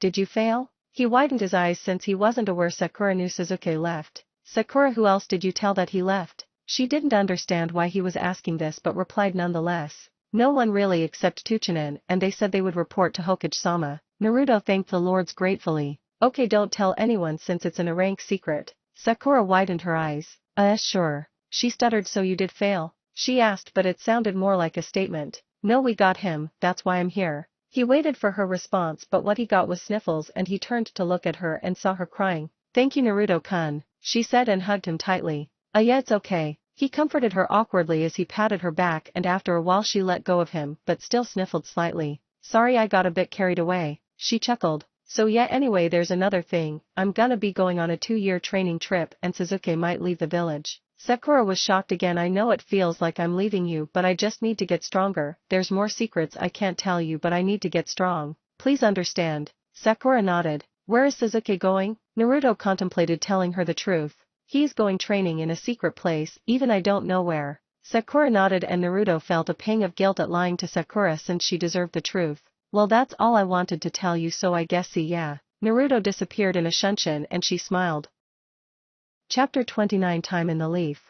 Speaker 1: Did you fail? He widened his eyes since he wasn't aware Sakura knew Sasuke left. Sakura, who else did you tell that he left? She didn't understand why he was asking this but replied nonetheless. No one really except Chunin, and they said they would report to Hokage-sama. Naruto thanked the lords gratefully. Okay, don't tell anyone since it's a rank secret. Sakura widened her eyes. Sure. She stuttered. So you did fail? She asked, but it sounded more like a statement. No, we got him, that's why I'm here. He waited for her response but what he got was sniffles and he turned to look at her and saw her crying. Thank you Naruto-kun, she said and hugged him tightly. Yeah, it's okay. He comforted her awkwardly as he patted her back and after a while she let go of him but still sniffled slightly. Sorry, I got a bit carried away, she chuckled. So yeah, anyway, there's another thing, I'm gonna be going on a 2-year training trip and Sasuke might leave the village. Sakura was shocked again. I know it feels like I'm leaving you but I just need to get stronger. There's more secrets I can't tell you but I need to get strong. Please understand. Sakura nodded. Where is Sasuke going? Naruto contemplated telling her the truth. He's going training in a secret place, even I don't know where. Sakura nodded and Naruto felt a pang of guilt at lying to Sakura since she deserved the truth. Well, that's all I wanted to tell you, so I guess see ya. Naruto disappeared in a shunshin and she smiled. Chapter 29 Time in the Leaf.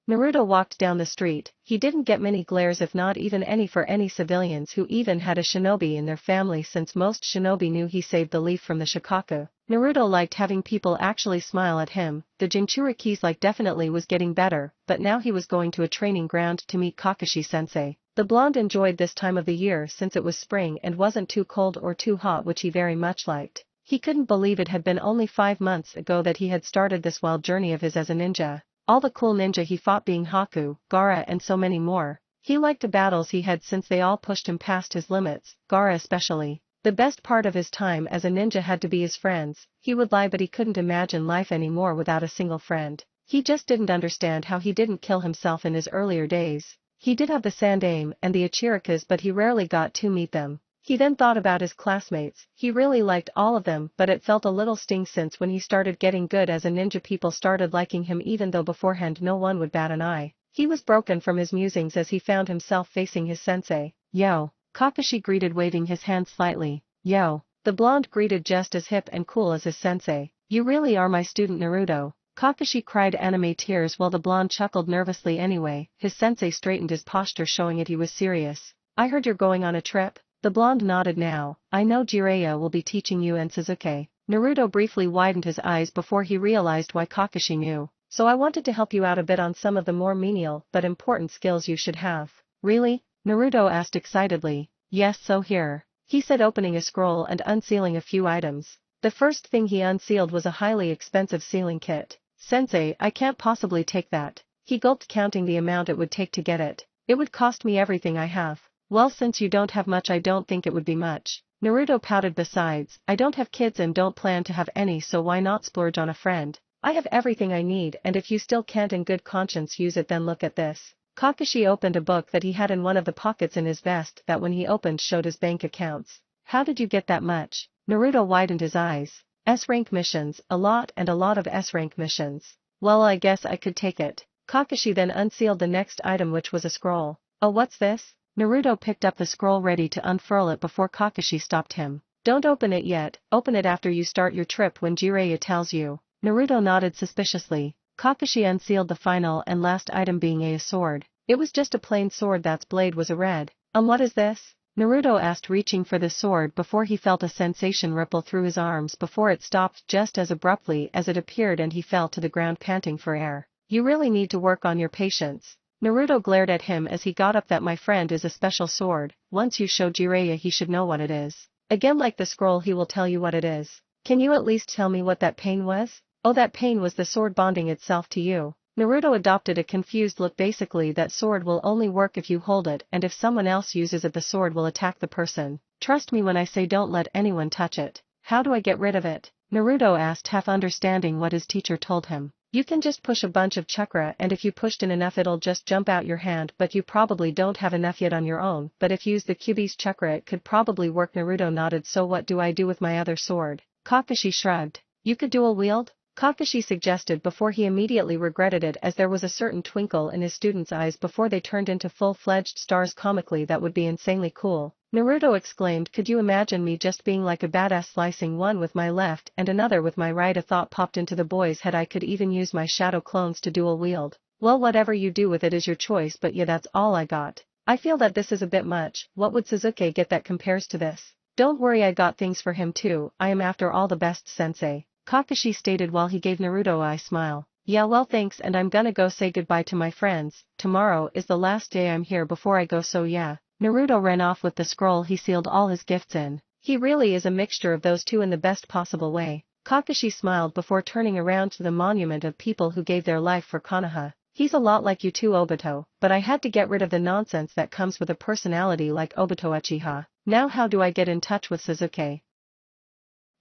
Speaker 1: Naruto walked down the street. He didn't get many glares, if not even any, for any civilians who even had a shinobi in their family, since most shinobi knew he saved the leaf from the Shikaku. Naruto liked having people actually smile at him. The Jinchuriki's like definitely was getting better, but now he was going to a training ground to meet Kakashi-sensei. The blonde enjoyed this time of the year since it was spring and wasn't too cold or too hot, which he very much liked. He couldn't believe it had been only 5 months ago that he had started this wild journey of his as a ninja. All the cool ninja he fought being Haku, Gaara and so many more. He liked the battles he had since they all pushed him past his limits, Gaara especially. The best part of his time as a ninja had to be his friends. He would lie but he couldn't imagine life anymore without a single friend. He just didn't understand how he didn't kill himself in his earlier days. He did have the Sandaime and the Ichirikas but he rarely got to meet them. He then thought about his classmates. He really liked all of them but it felt a little sting since when he started getting good as a ninja people started liking him even though beforehand no one would bat an eye. He was broken from his musings as he found himself facing his sensei. Yo. Kakashi greeted waving his hand slightly. Yo. The blonde greeted just as hip and cool as his sensei. You really are my student Naruto. Kakashi cried anime tears while the blonde chuckled nervously. Anyway, his sensei straightened his posture showing it he was serious. I heard you're going on a trip? The blonde nodded. Now, I know Jiraiya will be teaching you and Sasuke. Naruto briefly widened his eyes before he realized why Kakashi knew. So I wanted to help you out a bit on some of the more menial but important skills you should have. Really? Naruto asked excitedly. Yes, so here. He said, opening a scroll and unsealing a few items. The first thing he unsealed was a highly expensive sealing kit. Sensei, I can't possibly take that. He gulped, counting the amount it would take to get it. It would cost me everything I have. Well, since you don't have much, I don't think it would be much. Naruto pouted. Besides, I don't have kids and don't plan to have any, so why not splurge on a friend? I have everything I need, and if you still can't in good conscience use it, then look at this. Kakashi opened a book that he had in one of the pockets in his vest that when he opened showed his bank accounts. How did you get that much? Naruto widened his eyes. S-rank missions, a lot of S-rank missions. Well, I guess I could take it. Kakashi then unsealed the next item, which was a scroll. Oh, what's this? Naruto picked up the scroll ready to unfurl it before Kakashi stopped him. Don't open it yet, open it after you start your trip when Jiraiya tells you. Naruto nodded suspiciously. Kakashi unsealed the final and last item, being a sword. It was just a plain sword that's blade was a red. What is this? Naruto asked, reaching for the sword before he felt a sensation ripple through his arms before it stopped just as abruptly as it appeared and he fell to the ground panting for air. You really need to work on your patience. Naruto glared at him as he got up. That, my friend, is a special sword. Once you show Jiraiya, he should know what it is. Again, like the scroll, he will tell you what it is. Can you at least tell me what that pain was? Oh, that pain was the sword bonding itself to you. Naruto adopted a confused look. Basically that sword will only work if you hold it, and if someone else uses it the sword will attack the person. Trust me when I say don't let anyone touch it. How do I get rid of it? Naruto asked, half understanding what his teacher told him. You can just push a bunch of chakra, and if you pushed in enough it'll just jump out your hand, but you probably don't have enough yet on your own, but if you use the Kyuubi's chakra it could probably work. Naruto nodded. So what do I do with my other sword? Kakashi shrugged. You could dual wield? Kakashi suggested before he immediately regretted it, as there was a certain twinkle in his students' eyes before they turned into full-fledged stars. Comically, that would be insanely cool. Naruto exclaimed, could you imagine me just being like a badass, slicing one with my left and another with my right? A thought popped into the boy's head. I could even use my shadow clones to dual wield. Well, whatever you do with it is your choice, but yeah, that's all I got. I feel that this is a bit much. What would Sasuke get that compares to this? Don't worry, I got things for him too. I am after all the best, sensei, Kakashi stated while he gave Naruto a smile. Yeah, well thanks, and I'm gonna go say goodbye to my friends. Tomorrow is the last day I'm here before I go, so yeah. Naruto ran off with the scroll he sealed all his gifts in. He really is a mixture of those two in the best possible way. Kakashi smiled before turning around to the monument of people who gave their life for Konoha. He's a lot like you too, Obito, but I had to get rid of the nonsense that comes with a personality like Obito Uchiha. Now how do I get in touch with Sasuke?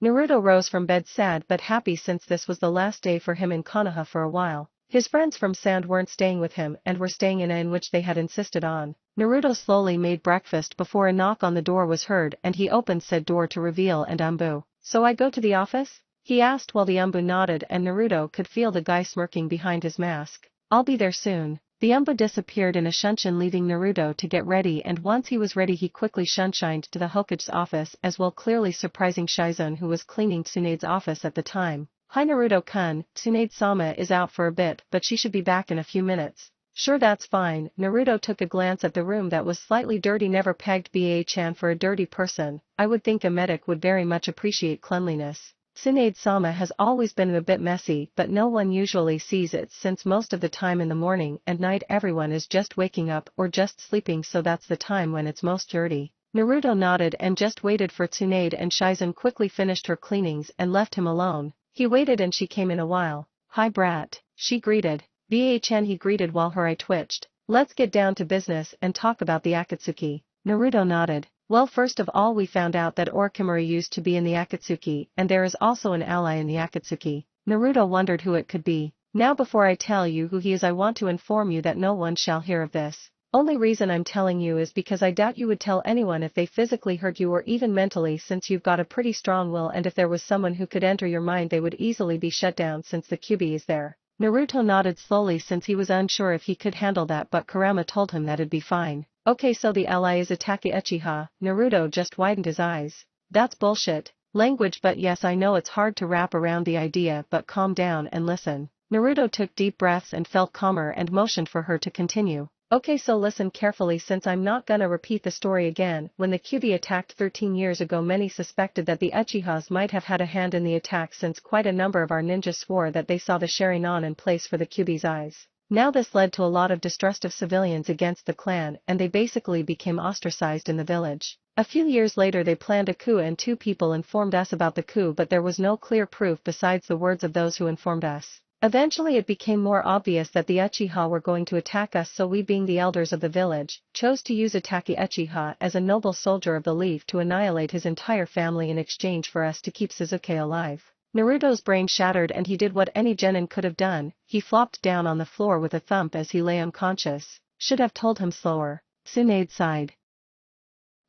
Speaker 1: Naruto rose from bed sad but happy, since this was the last day for him in Konoha for a while. His friends from Sand weren't staying with him and were staying in a inn which they had insisted on. Naruto slowly made breakfast before a knock on the door was heard, and he opened said door to reveal an Umbu. So I go to the office? He asked while the Umbu nodded, and Naruto could feel the guy smirking behind his mask. I'll be there soon. The Umbu disappeared in a shunshin, leaving Naruto to get ready, and once he was ready he quickly shunshined to the Hokage's office as well, clearly surprising Shizune, who was cleaning Tsunade's office at the time. Hi Naruto-kun, Tsunade-sama is out for a bit, but she should be back in a few minutes. Sure, that's fine. Naruto took a glance at the room that was slightly dirty. Never pegged Ba-chan for a dirty person. I would think a medic would very much appreciate cleanliness. Tsunade-sama has always been a bit messy, but no one usually sees it since most of the time in the morning and night everyone is just waking up or just sleeping, so that's the time when it's most dirty. Naruto nodded and just waited for Tsunade, and Shizune quickly finished her cleanings and left him alone. He waited and she came in a while. Hi brat, she greeted. Ba-chan, he greeted while her eye twitched. Let's get down to business and talk about the Akatsuki. Naruto nodded. Well, first of all, we found out that Orichimaru used to be in the Akatsuki, and there is also an ally in the Akatsuki. Naruto wondered who it could be. Now before I tell you who he is, I want to inform you that no one shall hear of this. Only reason I'm telling you is because I doubt you would tell anyone if they physically hurt you or even mentally, since you've got a pretty strong will, and if there was someone who could enter your mind they would easily be shut down since the Kyuubi is there. Naruto nodded slowly since he was unsure if he could handle that, but Kurama told him that it'd be fine. Okay, so the ally is Itachi Uchiha. Naruto just widened his eyes. That's bullshit language, but yes, I know it's hard to wrap around the idea, but calm down and listen. Naruto took deep breaths and felt calmer and motioned for her to continue. Okay, so listen carefully since I'm not gonna repeat the story again. When the Kyuubi attacked 13 years ago, many suspected that the Uchihas might have had a hand in the attack, since quite a number of our ninjas swore that they saw the Sharingan in place for the Kyuubi's eyes. Now this led to a lot of distrust of civilians against the clan, and they basically became ostracized in the village. A few years later they planned a coup, and 2 people informed us about the coup, but there was no clear proof besides the words of those who informed us. Eventually it became more obvious that the Uchiha were going to attack us, so we, being the elders of the village, chose to use Itachi Uchiha as a noble soldier of the leaf to annihilate his entire family in exchange for us to keep Sasuke alive. Naruto's brain shattered and he did what any genin could have done. He flopped down on the floor with a thump as he lay unconscious. Should have told him slower. Tsunade sighed.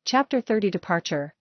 Speaker 1: Chapter 30 Departure.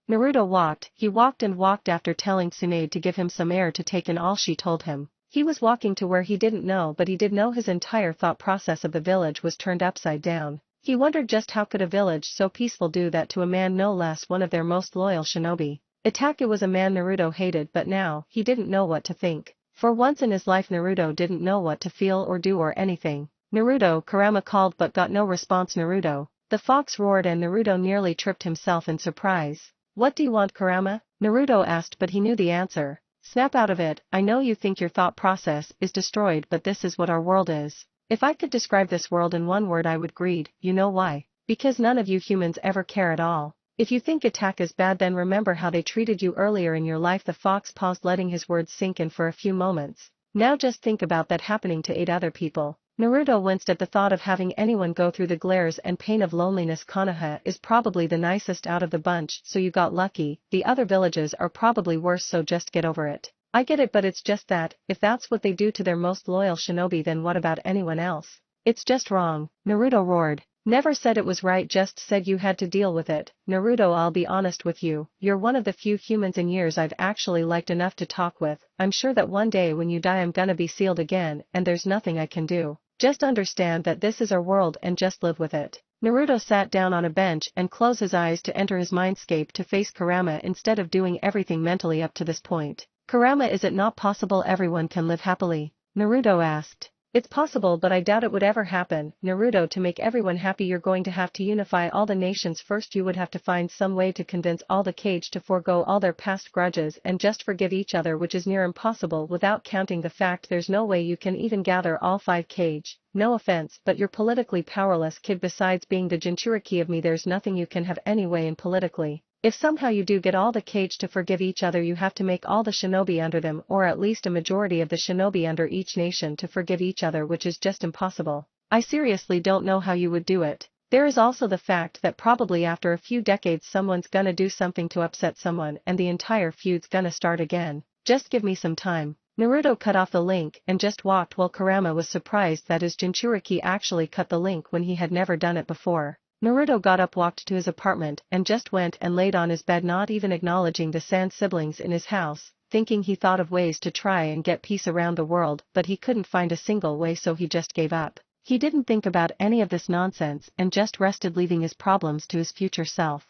Speaker 1: Naruto walked. He walked and walked after telling Tsunade to give him some air to take in all she told him. He was walking to where he didn't know, but he did know his entire thought process of the village was turned upside down. He wondered just how could a village so peaceful do that to a man, no less one of their most loyal shinobi. Itachi was a man Naruto hated, but now he didn't know what to think. For once in his life Naruto didn't know what to feel or do or anything. Naruto, Kurama called but got no response. Naruto. The fox roared and Naruto nearly tripped himself in surprise. What do you want, Kurama? Naruto asked, but he knew the answer. Snap out of it. I know you think your thought process is destroyed, but this is what our world is. If I could describe this world in one word, I would greed. You know why? Because none of you humans ever care at all. If you think attack is bad, then remember how they treated you earlier in your life. The fox paused, letting his words sink in for a few moments. Now just think about that happening to 8 other people. Naruto winced at the thought of having anyone go through the glares and pain of loneliness. Konoha is probably the nicest out of the bunch, so you got lucky. The other villages are probably worse, so just get over it. I get it, but it's just that, if that's what they do to their most loyal shinobi, then what about anyone else? It's just wrong, Naruto roared. Never said it was right, just said you had to deal with it. Naruto, I'll be honest with you, you're one of the few humans in years I've actually liked enough to talk with. I'm sure that one day when you die I'm gonna be sealed again, and there's nothing I can do. Just understand that this is our world and just live with it. Naruto sat down on a bench and closed his eyes to enter his mindscape to face Kurama instead of doing everything mentally up to this point. Kurama, is it not possible everyone can live happily? Naruto asked. It's possible, but I doubt it would ever happen. Naruto, to make everyone happy you're going to have to unify all the nations first. You would have to find some way to convince all the Kage to forego all their past grudges and just forgive each other, which is near impossible without counting the fact there's no way you can even gather all 5 Kage. No offense, but you're politically powerless, kid. Besides being the Jinchuriki of me, there's nothing you can have anyway in politically. If somehow you do get all the Kage to forgive each other, you have to make all the shinobi under them, or at least a majority of the shinobi under each nation, to forgive each other, which is just impossible. I seriously don't know how you would do it. There is also the fact that probably after a few decades someone's gonna do something to upset someone and the entire feud's gonna start again. Just give me some time. Naruto cut off the link and just walked while Kurama was surprised that his Jinchuriki actually cut the link when he had never done it before. Naruto got up, walked to his apartment, and just went and laid on his bed, not even acknowledging the Sand siblings in his house, thinking he thought of ways to try and get peace around the world, but he couldn't find a single way, so he just gave up. He didn't think about any of this nonsense and just rested, leaving his problems to his future self.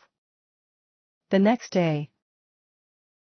Speaker 1: The next day.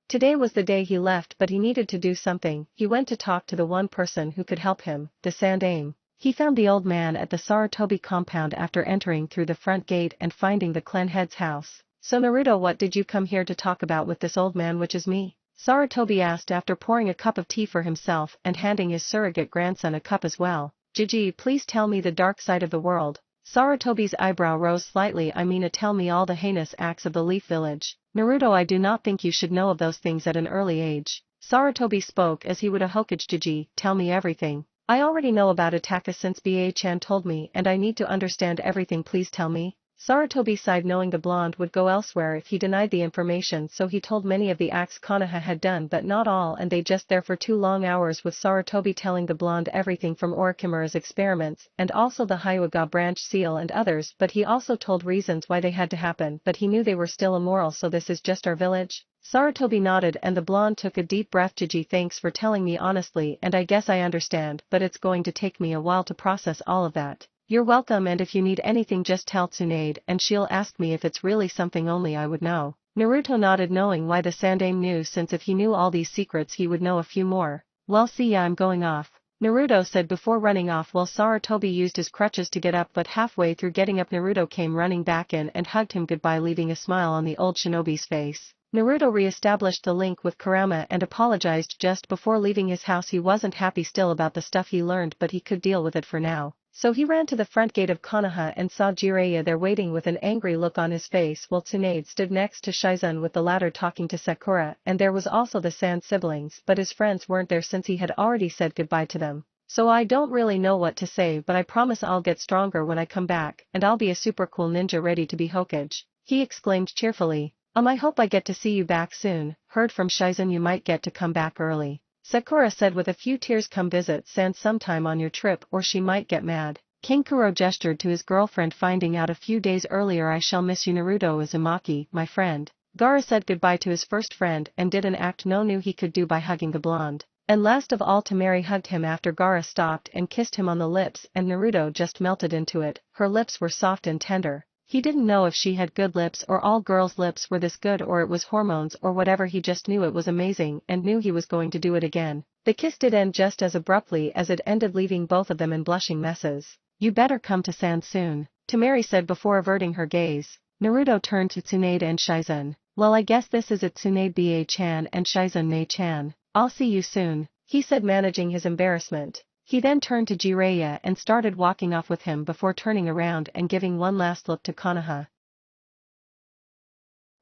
Speaker 1: Today was the day he left, but he needed to do something. He went to talk to the one person who could help him, the Sand Aim. He found the old man at the Sarutobi compound after entering through the front gate and finding the clan head's house. So Naruto, what did you come here to talk about with this old man, which is me? Sarutobi asked after pouring a cup of tea for himself and handing his surrogate grandson a cup as well. Gigi, please tell me the dark side of the world. Sarutobi's eyebrow rose slightly. I mean, tell me all the heinous acts of the Leaf Village. Naruto, I do not think you should know of those things at an early age. Sarutobi spoke as he would a Hokage. Gigi, tell me everything. I already know about Ataka since Ba-chan told me, and I need to understand everything. Please tell me. Sarutobi sighed, knowing the blonde would go elsewhere if he denied the information, so he told many of the acts Konoha had done, but not all, and they just there for 2 long hours with Sarutobi telling the blonde everything from Orochimaru's experiments, and also the Hyuga branch seal and others, but he also told reasons why they had to happen, but he knew they were still immoral. So this is just our village? Sarutobi nodded and the blonde took a deep breath. Gigi, thanks for telling me honestly, and I guess I understand, but it's going to take me a while to process all of that. You're welcome, and if you need anything just tell Tsunade and she'll ask me if it's really something only I would know. Naruto nodded, knowing why the Sandame knew, since if he knew all these secrets he would know a few more. Well, see ya, I'm going off, Naruto said before running off while Sarutobi used his crutches to get up, but halfway through getting up Naruto came running back in and hugged him goodbye, leaving a smile on the old shinobi's face. Naruto re-established the link with Kurama and apologized just before leaving his house. He wasn't happy still about the stuff he learned, but he could deal with it for now. So he ran to the front gate of Konoha and saw Jiraiya there waiting with an angry look on his face, while Tsunade stood next to Shizen, with the latter talking to Sakura, and there was also the Sand siblings, but his friends weren't there since he had already said goodbye to them. So I don't really know what to say, but I promise I'll get stronger when I come back, and I'll be a super cool ninja ready to be Hokage, he exclaimed cheerfully. I hope I get to see you back soon. Heard from Shizen you might get to come back early, Sakura said with a few tears. Come visit Sand sometime on your trip or she might get mad. Kinkuro gestured to his girlfriend, finding out a few days earlier. I shall miss you, Naruto Uzumaki, my friend. Gaara said goodbye to his first friend and did an act no knew he could do by hugging the blonde. And last of all Temari hugged him after Gaara stopped and kissed him on the lips, and Naruto just melted into it. Her lips were soft and tender. He didn't know if she had good lips or all girls' lips were this good, or it was hormones or whatever. He just knew it was amazing and knew he was going to do it again. The kiss did end just as abruptly as it ended, leaving both of them in blushing messes. You better come to Sand soon, Temari said before averting her gaze. Naruto turned to Tsunade and Shizen. Well, I guess this is it. Tsunade Ba-chan and Shizen Nei-chan. I'll see you soon, he said, managing his embarrassment. He then turned to Jiraiya and started walking off with him before turning around and giving one last look to Konoha.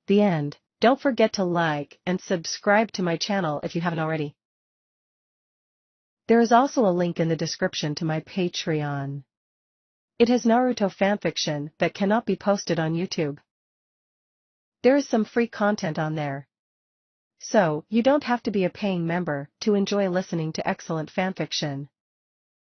Speaker 1: The end. Don't forget to like and subscribe to my channel if you haven't already. There is also a link in the description to my Patreon. It has Naruto fanfiction that cannot be posted on YouTube. There is some free content on there. So, you don't have to be a paying member to enjoy listening to excellent fanfiction.